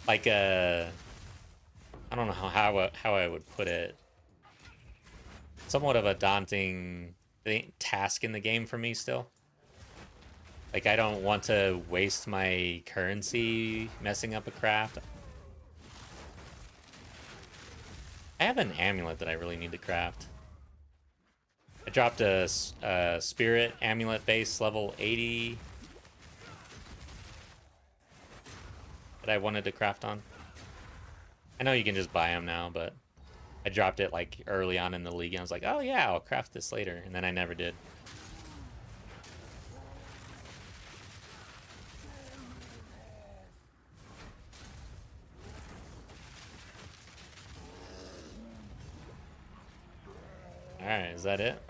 like a, I don't know how I would put it. Somewhat of a daunting task in the game for me still. Like, I don't want to waste my currency messing up a craft. I have an amulet that I really need to craft. I dropped a spirit amulet base level 80 that I wanted to craft on. I know you can just buy them now, but I dropped it like early on in the league and I was like, oh yeah, I'll craft this later, and then I never did. Alright, is that it?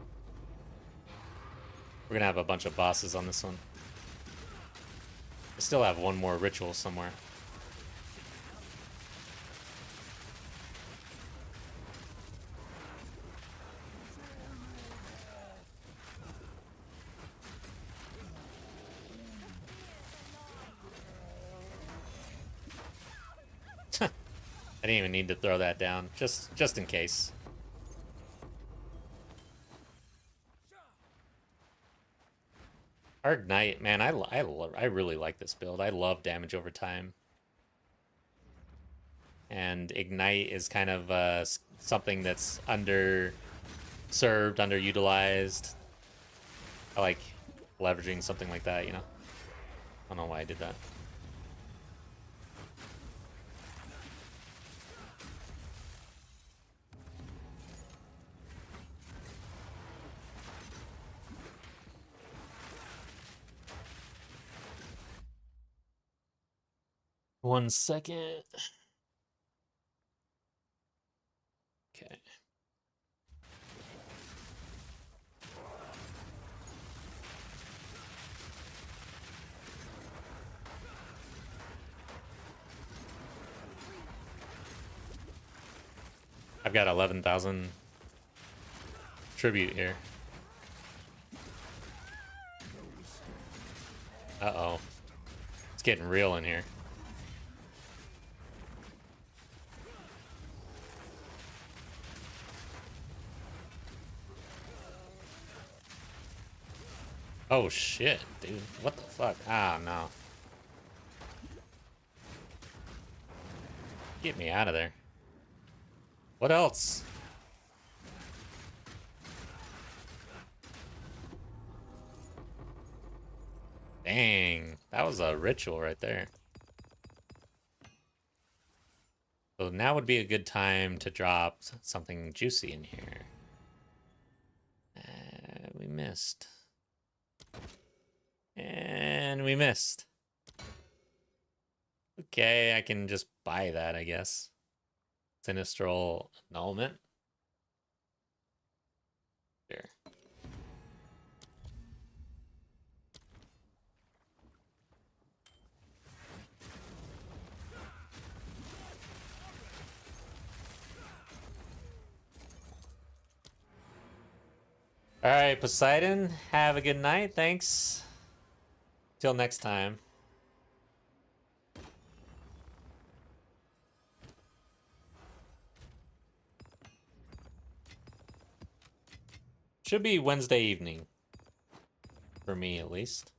We're gonna have a bunch of bosses on this one. I still have one more ritual somewhere. I didn't even need to throw that down, just in case. Our Ignite, man, I really like this build. I love damage over time. And Ignite is kind of something that's underserved, underutilized. I like leveraging something like that, you know? I don't know why I did that. One second. Okay. I've got 11,000 tribute here. Uh-oh. It's getting real in here. Oh shit, dude. What the fuck? Ah, no. Get me out of there. What else? Dang, that was a ritual right there. So now would be a good time to drop something juicy in here. We missed. And we missed. Okay, I can just buy that, I guess. Sinistral Annulment. Sure. All right, Poseidon, have a good night. Thanks. Till next time. Should be Wednesday evening. For me, at least.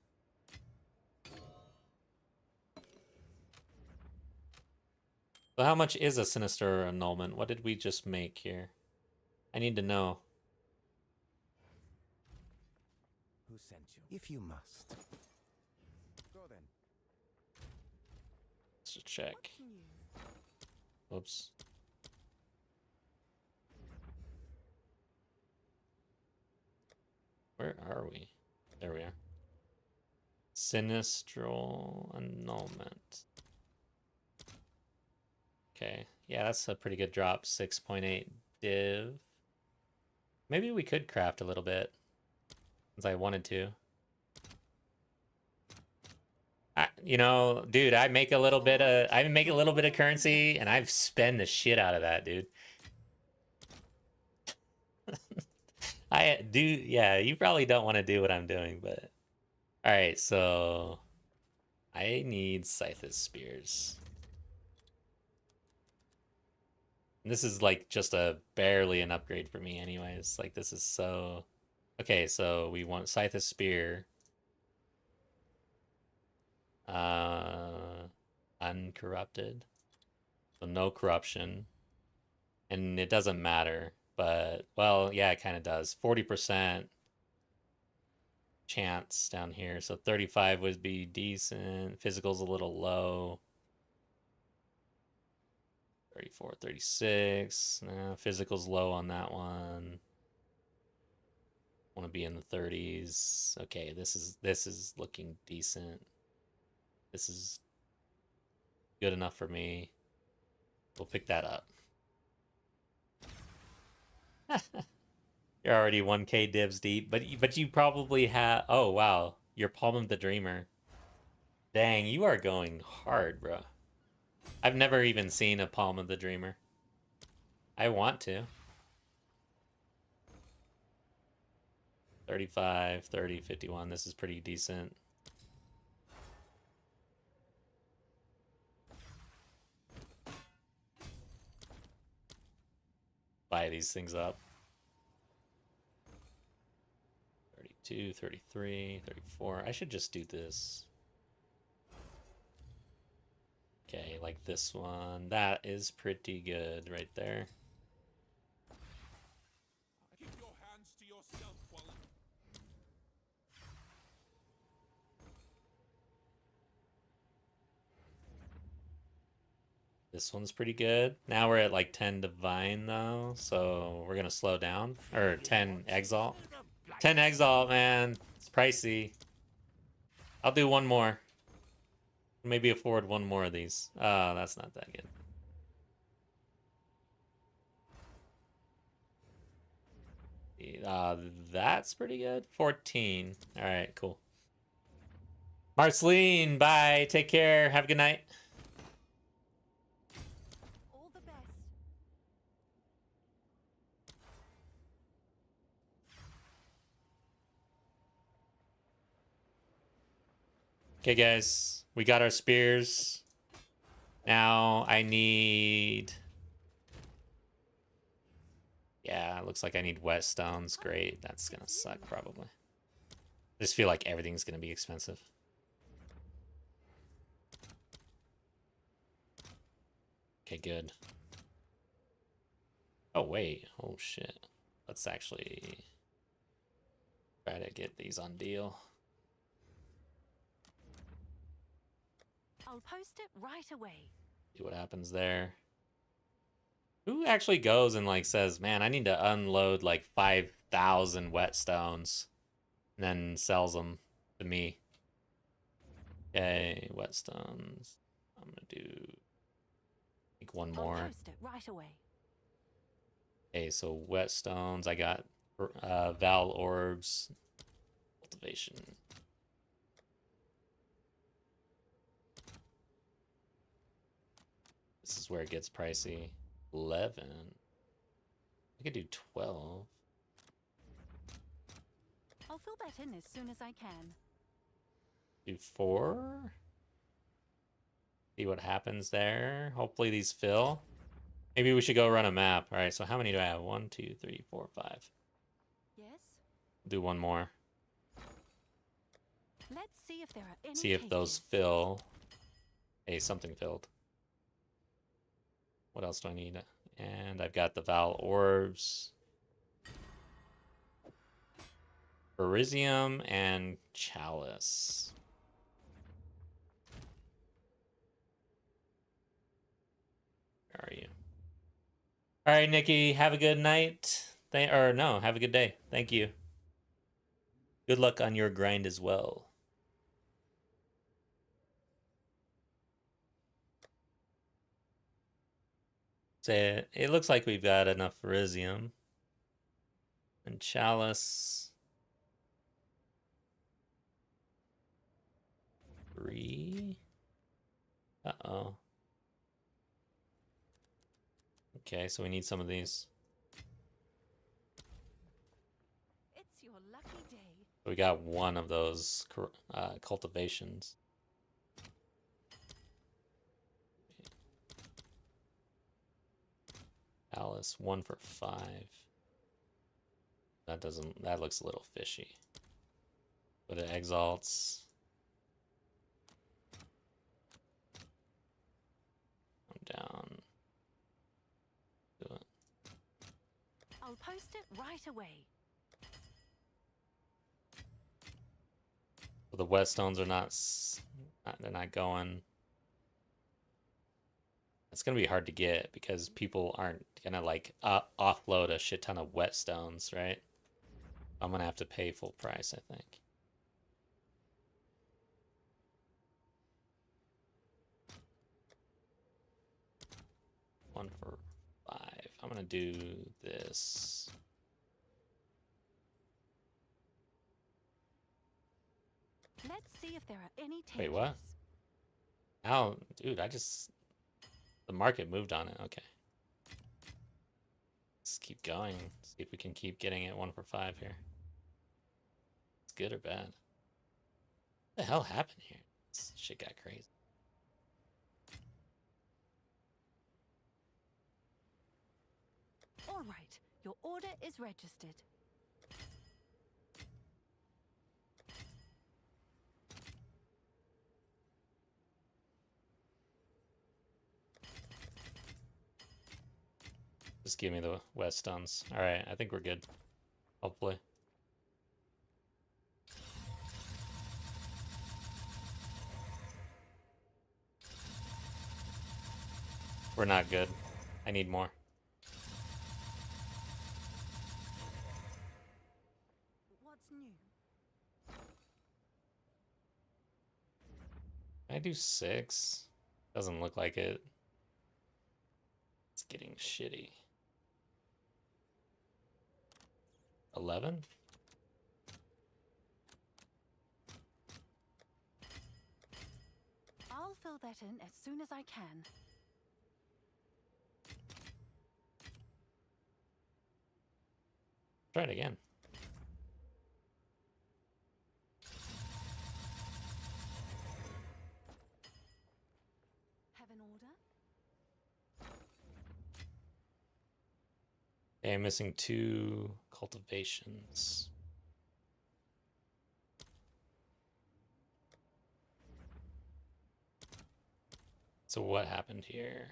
So how much is a Sinister Annulment? What did we just make here? I need to know. Who sent you? If you must. Go then. Let's just check. Whoops. Where are we? There we are. Sinistral Annulment. Okay. Yeah, that's a pretty good drop. 6.8 div. Maybe we could craft a little bit. Since I wanted to. You know, dude, I make a little bit of currency and I've spent the shit out of that, dude. I do, yeah, you probably don't want to do what I'm doing, but all right, so I need Scythus Spears. And this is like just barely an upgrade for me anyways. Like this is so okay, so we want Scythus Spear. Uncorrupted. So no corruption. And it doesn't matter, but well, yeah, it kind of does. 40% chance down here. So 35 would be decent. Physical's a little low. 34, 36. Physical's low on that one. Want to be in the 30s. Okay, this is looking decent. This is good enough for me. We'll pick that up. You're already 1K divs deep, but you probably have. Oh wow, you're Palm of the Dreamer. Dang, you are going hard, bro. I've never even seen a Palm of the Dreamer. I want to. 35, 30, 51. This is pretty decent. buy these things up. 32, 33, 34. I should just do this. Okay, like this one. That is pretty good right there. Keep your hands to yourself, Wallen. This one's pretty good. Now we're at like 10 divine though, so we're gonna slow down. Or 10 exalt. 10 exalt, man. It's pricey. I'll do one more. Maybe afford one more of these. That's not that good. That's pretty good. 14. All right, cool. Marceline, bye. Take care. Have a good night. All the best. Okay, guys. We got our spears. Now I need... Yeah, it looks like I need whetstones. Great. That's gonna suck, probably. I just feel like everything's gonna be expensive. Okay, good. Oh, wait. Oh, shit. Let's actually try to get these on deal. I'll post it right away. See what happens there. Who actually goes and like says, man, I need to unload like 5,000 whetstones and then sells them to me? Okay, whetstones. I'm gonna do like one I'll more. post it right away. Okay, so whetstones. I got Val orbs, cultivation. This is where it gets pricey. 11. I could do 12. I'll fill that in as soon as I can. Do 4. See what happens there. Hopefully these fill. Maybe we should go run a map. All right, so how many do I have? 1, 2, 3, 4, 5. Yes? Do one more. Let's see if there are any See if those takers. fill. Hey, something filled. What else do I need? And I've got the Val orbs. Berisium and Chalice. Where are you? All right, Nikki, have a good night. Or no, have a good day. Thank you. Good luck on your grind as well. So it looks like we've got enough Berisium. And Chalice. 3. Uh-oh. Okay, so we need some of these. It's your lucky day. We got one of those cultivations. Alice, 1 for 5. That looks a little fishy. But it exalts. I'm down. Do it. I'll post it right away. So the whetstones are not, they're not going. It's gonna be hard to get because people aren't gonna like offload a shit ton of whetstones, right? I'm gonna have to pay full price, I think. One for 5. I'm gonna do this. Let's see if there are any takers. Wait, what? Oh, dude, the market moved on it. Okay. Let's keep going. See if we can keep getting it 1 for 5 here. It's good or bad? What the hell happened here? This shit got crazy. All right. Your order is registered. Just give me the west stones. Alright, I think we're good. Hopefully. We're not good. I need more. What's new? Can I do 6? Doesn't look like it. It's getting shitty. 11? I'll fill that in as soon as I can. Try it again. Have an order? Okay, I'm missing 2 cultivations. So what happened here?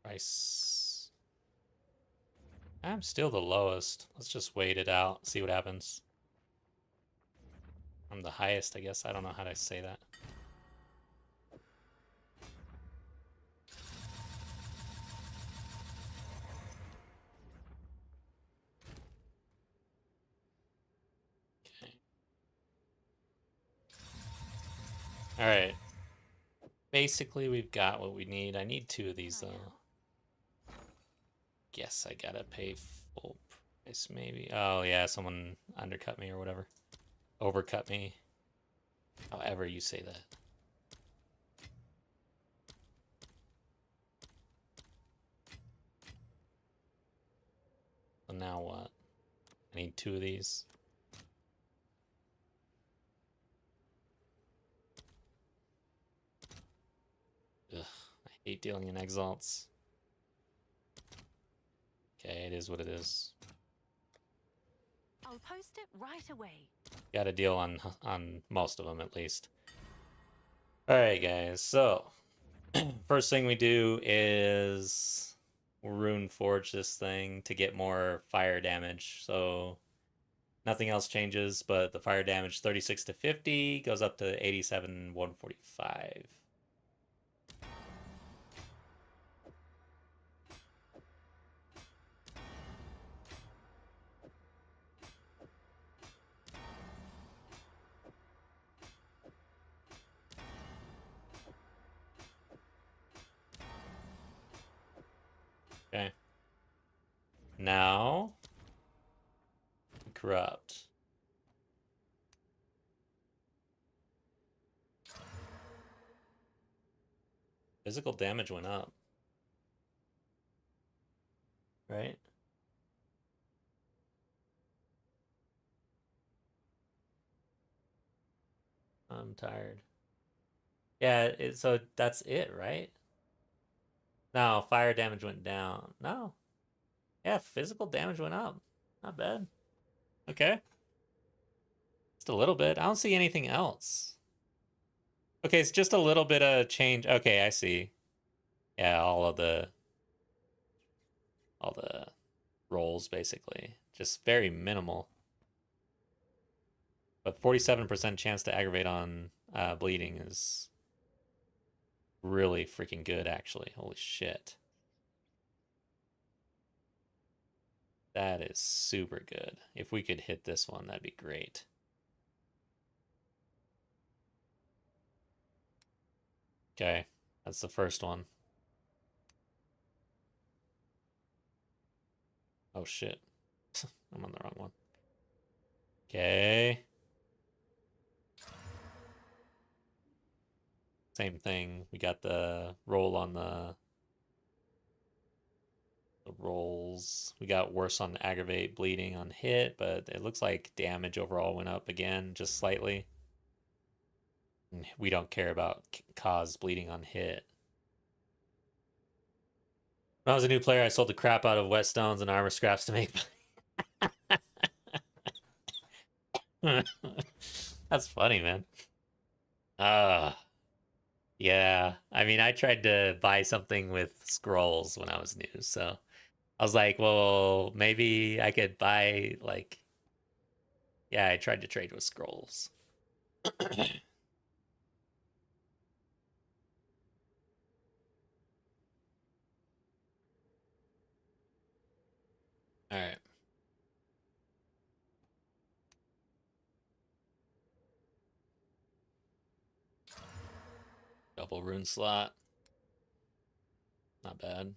Price. I'm still the lowest. Let's just wait it out, see what happens. I'm the highest, I guess. I don't know how to say that. Okay. All right. Basically, we've got what we need. I need 2 of these, though. Guess I gotta pay full price, maybe. Oh, yeah, someone undercut me or whatever. Overcut me. However you say that. So now what? I need 2 of these. Ugh, I hate dealing in exalts. Okay, it is what it is. I'll post it right away. Got a deal on most of them at least. All right, guys. So first thing we do is rune forge this thing to get more fire damage. So nothing else changes, but the fire damage 36 to 50 goes up to 87 145. Okay. Now, corrupt. Physical damage went up. Right? I'm tired. Yeah, so that's it, right? No, fire damage went down. No. Yeah, physical damage went up. Not bad. Okay. Just a little bit. I don't see anything else. Okay, it's just a little bit of change. Okay, I see. Yeah, all the rolls basically. Just very minimal. But 47% chance to aggravate on bleeding is really freaking good, actually. Holy shit. That is super good. If we could hit this one, that'd be great. Okay, that's the first one. Oh shit. I'm on the wrong one. Okay. Same thing. We got the roll on the rolls. We got worse on aggravate bleeding on hit, but it looks like damage overall went up again, just slightly. And we don't care about cause bleeding on hit. When I was a new player, I sold the crap out of whetstones and armor scraps to make money. That's funny, man. Yeah. I mean, I tried to buy something with scrolls when I was new, so I was like, well, maybe I could buy, like, yeah, I tried to trade with scrolls. All right. Double rune slot. Not bad.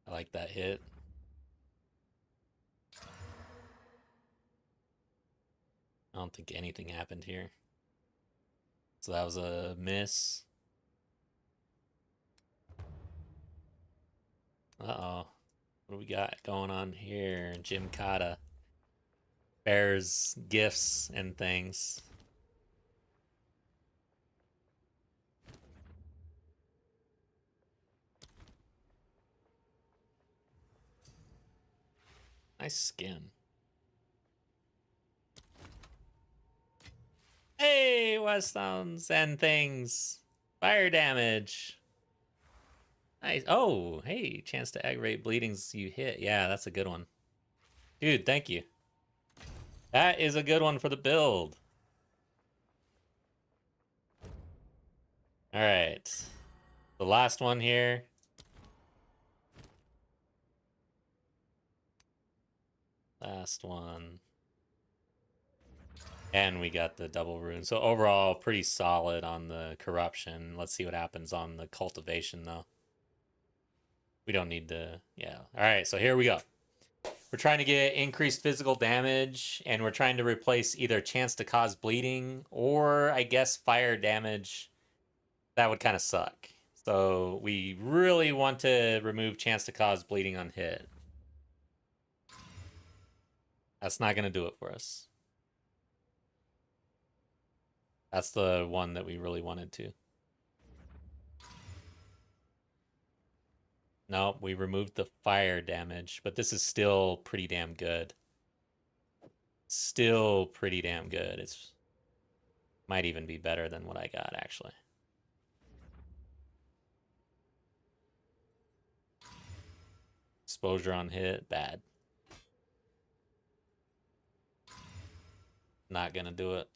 I like that hit. I don't think anything happened here. So that was a miss. Uh-oh. What do we got going on here? Jim Cotta. Bears gifts and things. Nice skin. Hey, Weststones and things. Fire damage. Nice. Oh, hey, chance to aggravate bleedings you hit. Yeah, that's a good one. Dude, thank you. That is a good one for the build. All right. The last one here. Last one. And we got the double rune. So overall, pretty solid on the corruption. Let's see what happens on the cultivation, though. We don't need to... Yeah. All right, so here we go. We're trying to get increased physical damage, and we're trying to replace either chance to cause bleeding or, I guess, fire damage. That would kind of suck. So we really want to remove chance to cause bleeding on hit. That's not going to do it for us. That's the one that we really wanted to. No, we removed the fire damage, but this is still pretty damn good. Still pretty damn good. It's might even be better than what I got, actually. Exposure on hit, bad. Not gonna do it.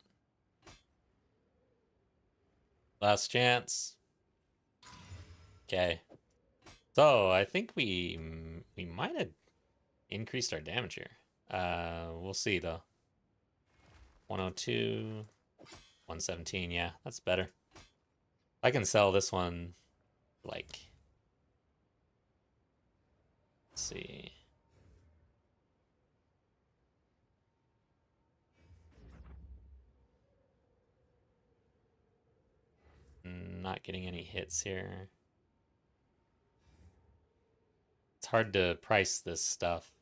Last chance. Okay. So I think we might have increased our damage here. We'll see though. 102, 117. Yeah, that's better. I can sell this one, like. Let's see. Not getting any hits here. It's hard to price this stuff.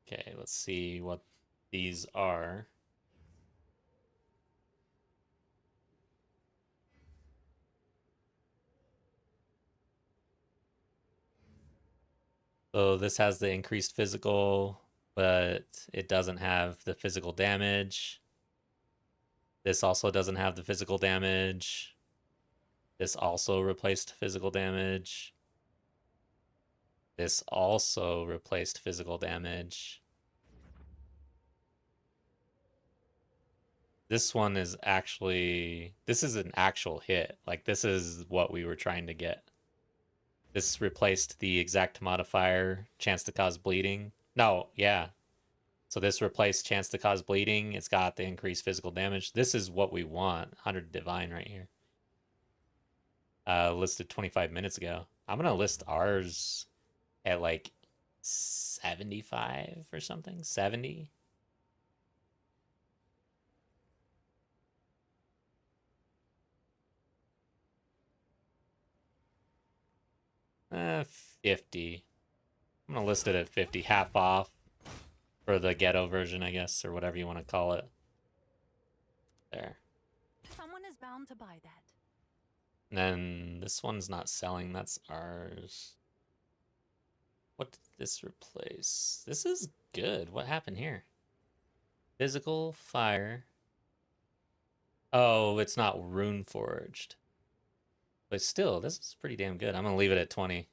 Okay, let's see what these are. So this has the increased physical, but it doesn't have the physical damage. This also doesn't have the physical damage. This also replaced physical damage. This also replaced physical damage. This one is actually... This is an actual hit. Like, this is what we were trying to get. This replaced the exact modifier, chance to cause bleeding. No, yeah. So this replaced chance to cause bleeding. It's got the increased physical damage. This is what we want. 100 divine right here. Listed 25 minutes ago. I'm going to list ours at like 75 or something. 70. 50. I'm going to list it at 50. Half off for the ghetto version, I guess, or whatever you want to call it. There. Someone is bound to buy that. And then this one's not selling, that's ours. What did this replace? This is good. What happened here? Physical fire. Oh, it's not rune forged. But still, this is pretty damn good. I'm gonna leave it at 20.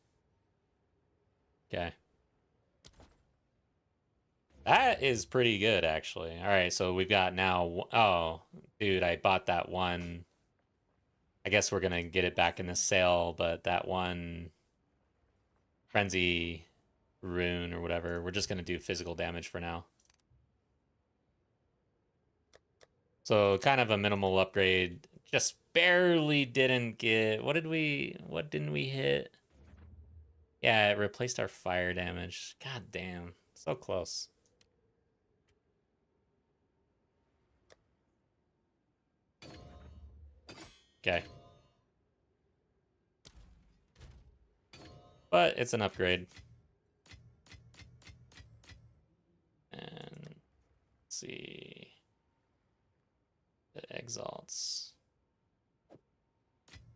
Okay. That is pretty good, actually. All right, so we've got now... Oh, dude, I bought that one. I guess we're gonna get it back in the sale, but that one... Frenzy rune or whatever, we're just gonna do physical damage for now. So kind of a minimal upgrade. Just barely didn't get... What didn't we hit? Yeah, it replaced our fire damage. God damn. So close. Okay. But it's an upgrade. And let's see. The exalts.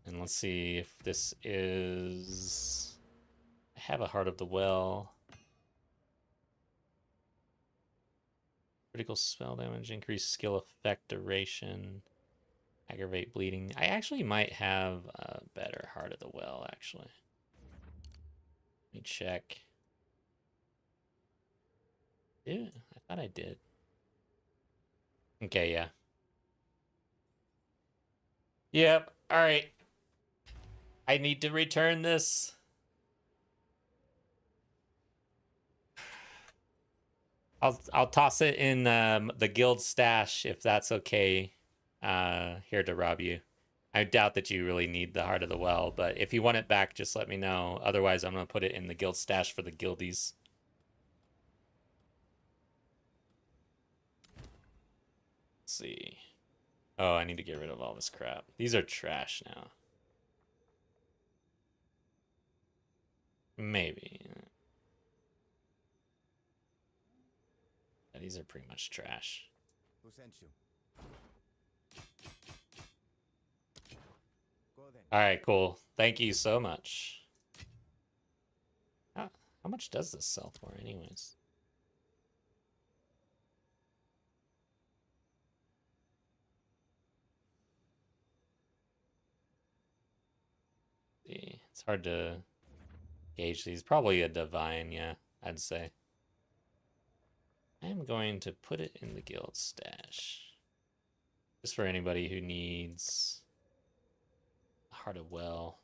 And let's see if this is... I have a Heart of the Well. Critical spell damage, increased skill effect duration, aggravate bleeding. I actually might have a better Heart of the Well, actually. Let me check. Yeah, I thought I did. Okay, yeah. Yep, alright. I need to return this. I'll toss it in the guild stash if that's okay. Here to rob you. I doubt that you really need the Heart of the Well, but if you want it back, just let me know. Otherwise, I'm gonna put it in the guild stash for the guildies. Let's see. Oh, I need to get rid of all this crap. These are trash now. Maybe. Yeah, these are pretty much trash. Who sent you? Go then. All right, cool. Thank you so much. How much does this sell for, anyways? See, it's hard to gauge these. Probably a divine, yeah, I'd say. I'm going to put it in the guild stash. Just for anybody who needs a Heart of Well.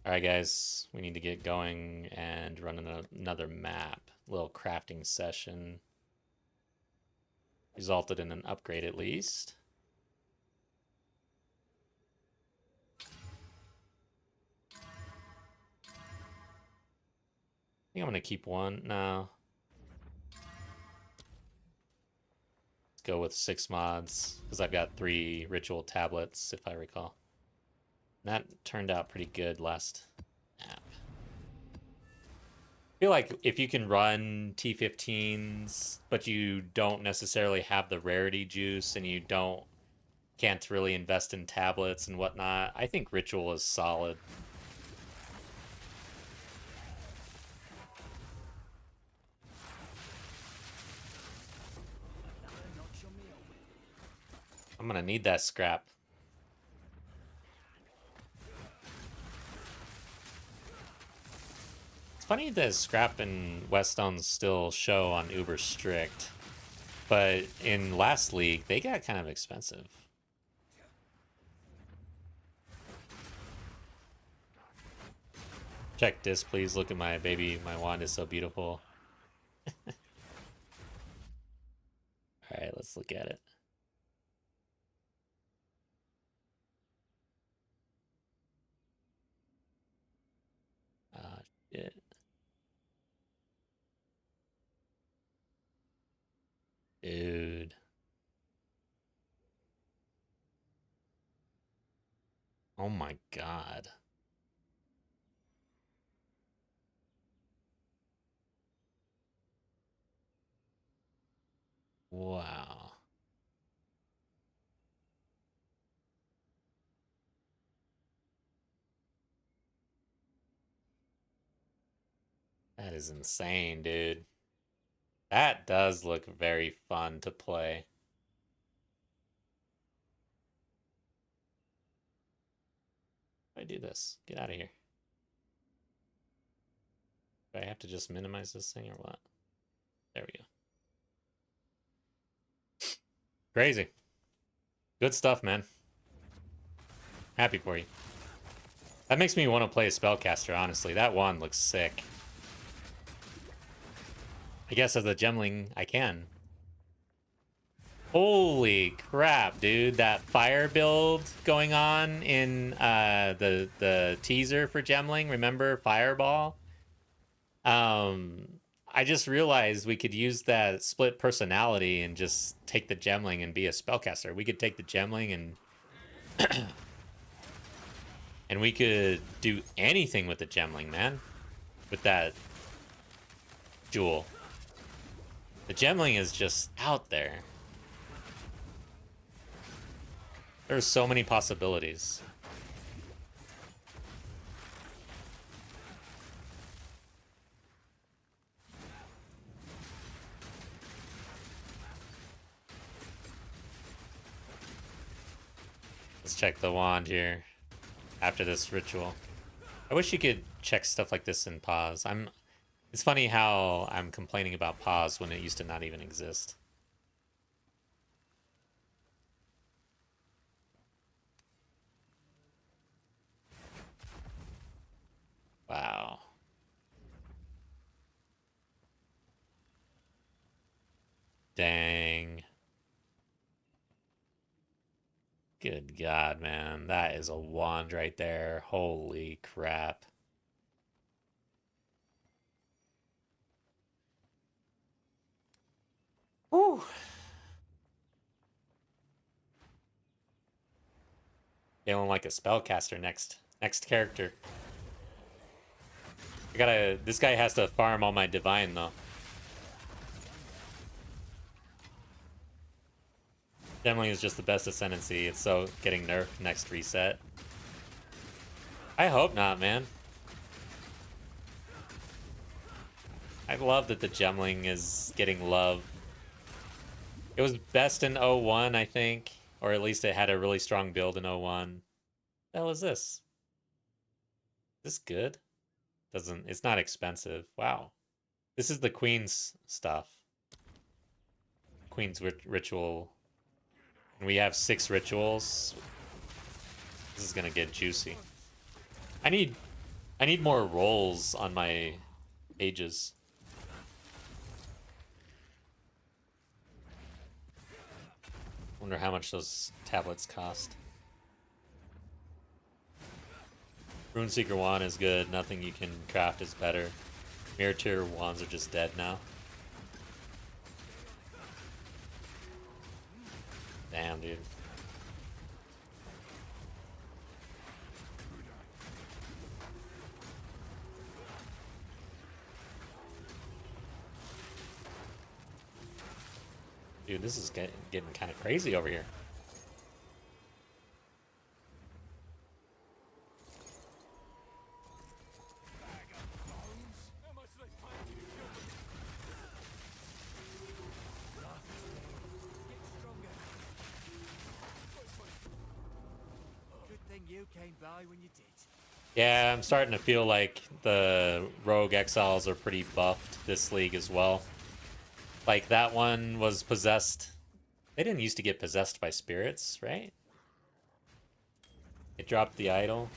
Alright guys, we need to get going and run another map. Little crafting session. Resulted in an upgrade at least. I think I'm gonna keep one. No. Let's go with 6 mods, because I've got 3 ritual tablets, if I recall. And that turned out pretty good last app. I feel like if you can run T15s, but you don't necessarily have the rarity juice and you can't really invest in tablets and whatnot, I think ritual is solid. I'm gonna need that scrap. It's funny that scrap and Whetstones still show on Uber Strict, but in last league they got kind of expensive. Check this, please. Look at my baby. My wand is so beautiful. Alright, let's look at it. Ah, shit. Dude. Oh my god. Wow. That is insane, dude. That does look very fun to play. How do I do this? Get out of here. Do I have to just minimize this thing or what? There we go. Crazy. Good stuff, man. Happy for you. That makes me want to play a spellcaster, honestly. That one looks sick. I guess as a gemling, I can. Holy crap, dude. That fire build going on in the teaser for gemling. Remember Fireball? I just realized we could use that split personality and just take the gemling and be a spellcaster. We could take the gemling and and we could do anything with the gemling, man. With that jewel. The gemling is just out there. There's so many possibilities. Let's check the wand here after this ritual. I wish you could check stuff like this in pause. It's funny how I'm complaining about pause when it used to not even exist. Wow. Dang. Good God, man. That is a wand right there. Holy crap. Whew. Feeling like a spellcaster next character. This guy has to farm all my divine though. Generally is just the best ascendancy. It's so getting nerfed next reset. I hope not, man. I love that the Gemling is getting love. It was best in 01, I think. Or at least it had a really strong build in 01. The hell is this? Is this good? It's not expensive. Wow. This is the Queen's stuff. Queen's ritual. And we have 6 rituals. This is gonna get juicy. I need more rolls on my pages. Wonder how much those tablets cost. Runeseeker wand is good. Nothing you can craft is better. Mirror tier wands are just dead now. Damn, dude. Dude, this is getting kind of crazy over here. You came by when you did. Yeah, I'm starting to feel like the rogue exiles are pretty buffed this league as well. Like that one was possessed. They didn't used to get possessed by spirits, right? It dropped the idol.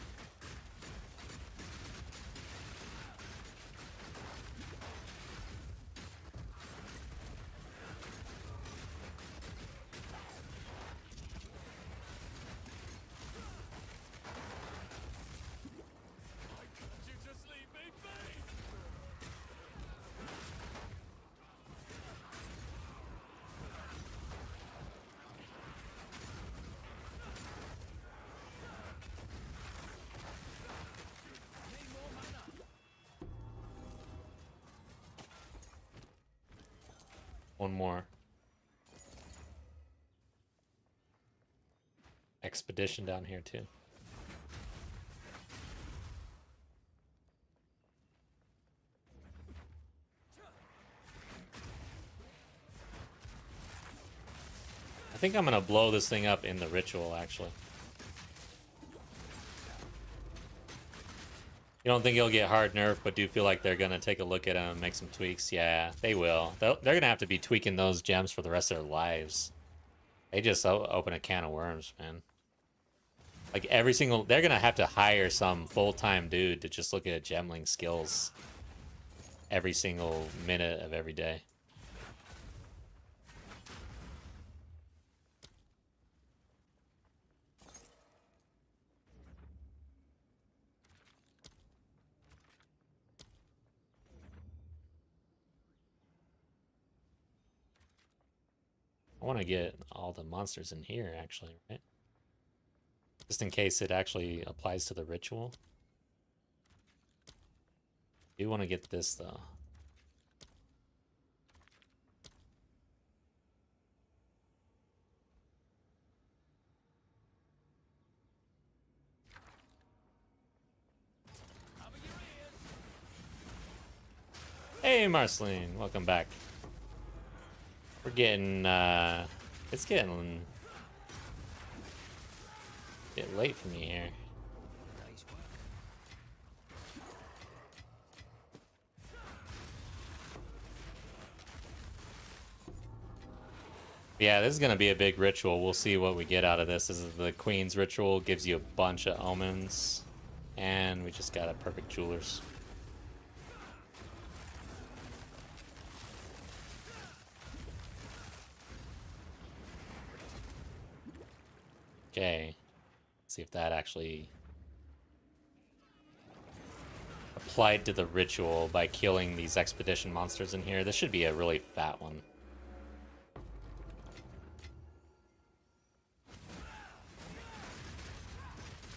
One more. expedition down here too. I think I'm gonna blow this thing up in the ritual, actually. You don't think he'll get hard nerfed, but do you feel like they're gonna take a look at him and make some tweaks? Yeah, they will. They're gonna have to be tweaking those gems for the rest of their lives. They just open a can of worms, man. Like every single, they're gonna have to hire some full-time dude to just look at gemling skills every single minute of every day. I want to get all the monsters in here, actually, right? Just in case it actually applies to the ritual. I do want to get this, though. Hey, Marceline, welcome back. We're getting, it's getting a bit late for me here. Yeah, this is going to be a big ritual. We'll see what we get out of this. This is the Queen's ritual. Gives you a bunch of omens. And we just got a perfect jewelers. Okay. Let's see if that actually applied to the ritual by killing these expedition monsters in here. This should be a really fat one.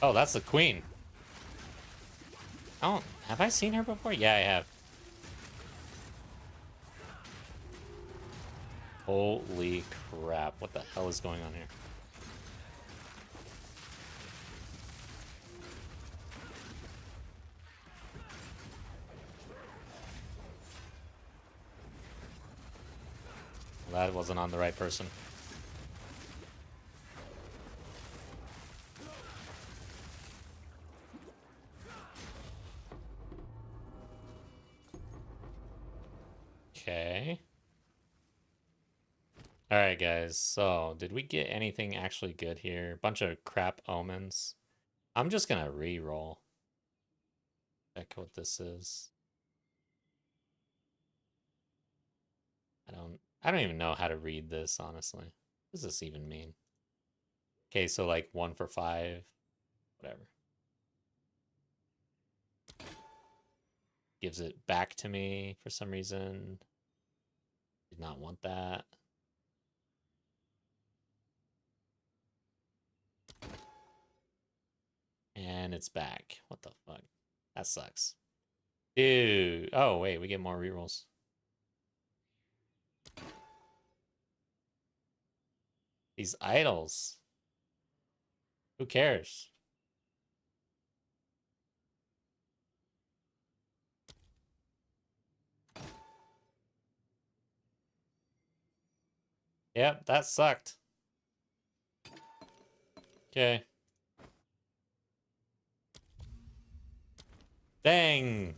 Oh, that's the queen. Oh, have I seen her before? Yeah, I have. Holy crap. What the hell is going on here? That wasn't on the right person. Okay. Alright, guys. So, did we get anything actually good here? Bunch of crap omens. I'm just gonna re-roll. Check what this is. I don't even know how to read this, honestly. What does this even mean? Okay, so like 1 for 5. Whatever. Gives it back to me for some reason. Did not want that. And it's back. What the fuck? That sucks. Dude. Oh, wait, we get more rerolls. These idols. Who cares? Yep, that sucked. Okay. Dang.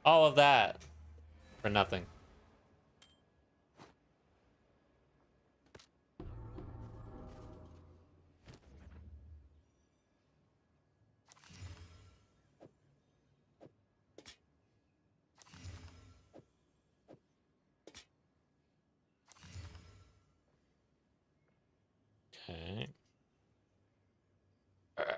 All of that for nothing. Okay. All right.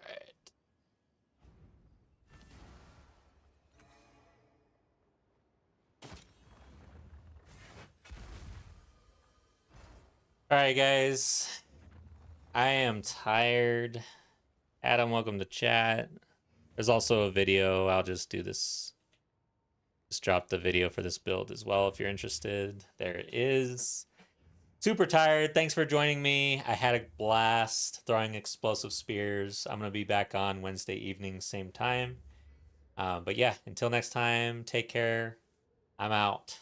All right, guys. I am tired. Adam, welcome to chat. There's also a video. I'll just do this. Just drop the video for this build as well if you're interested. There it is. super tired. Thanks for joining me. I had a blast throwing explosive spears. I'm going to be back on Wednesday evening, same time. But yeah, until next time, take care. I'm out.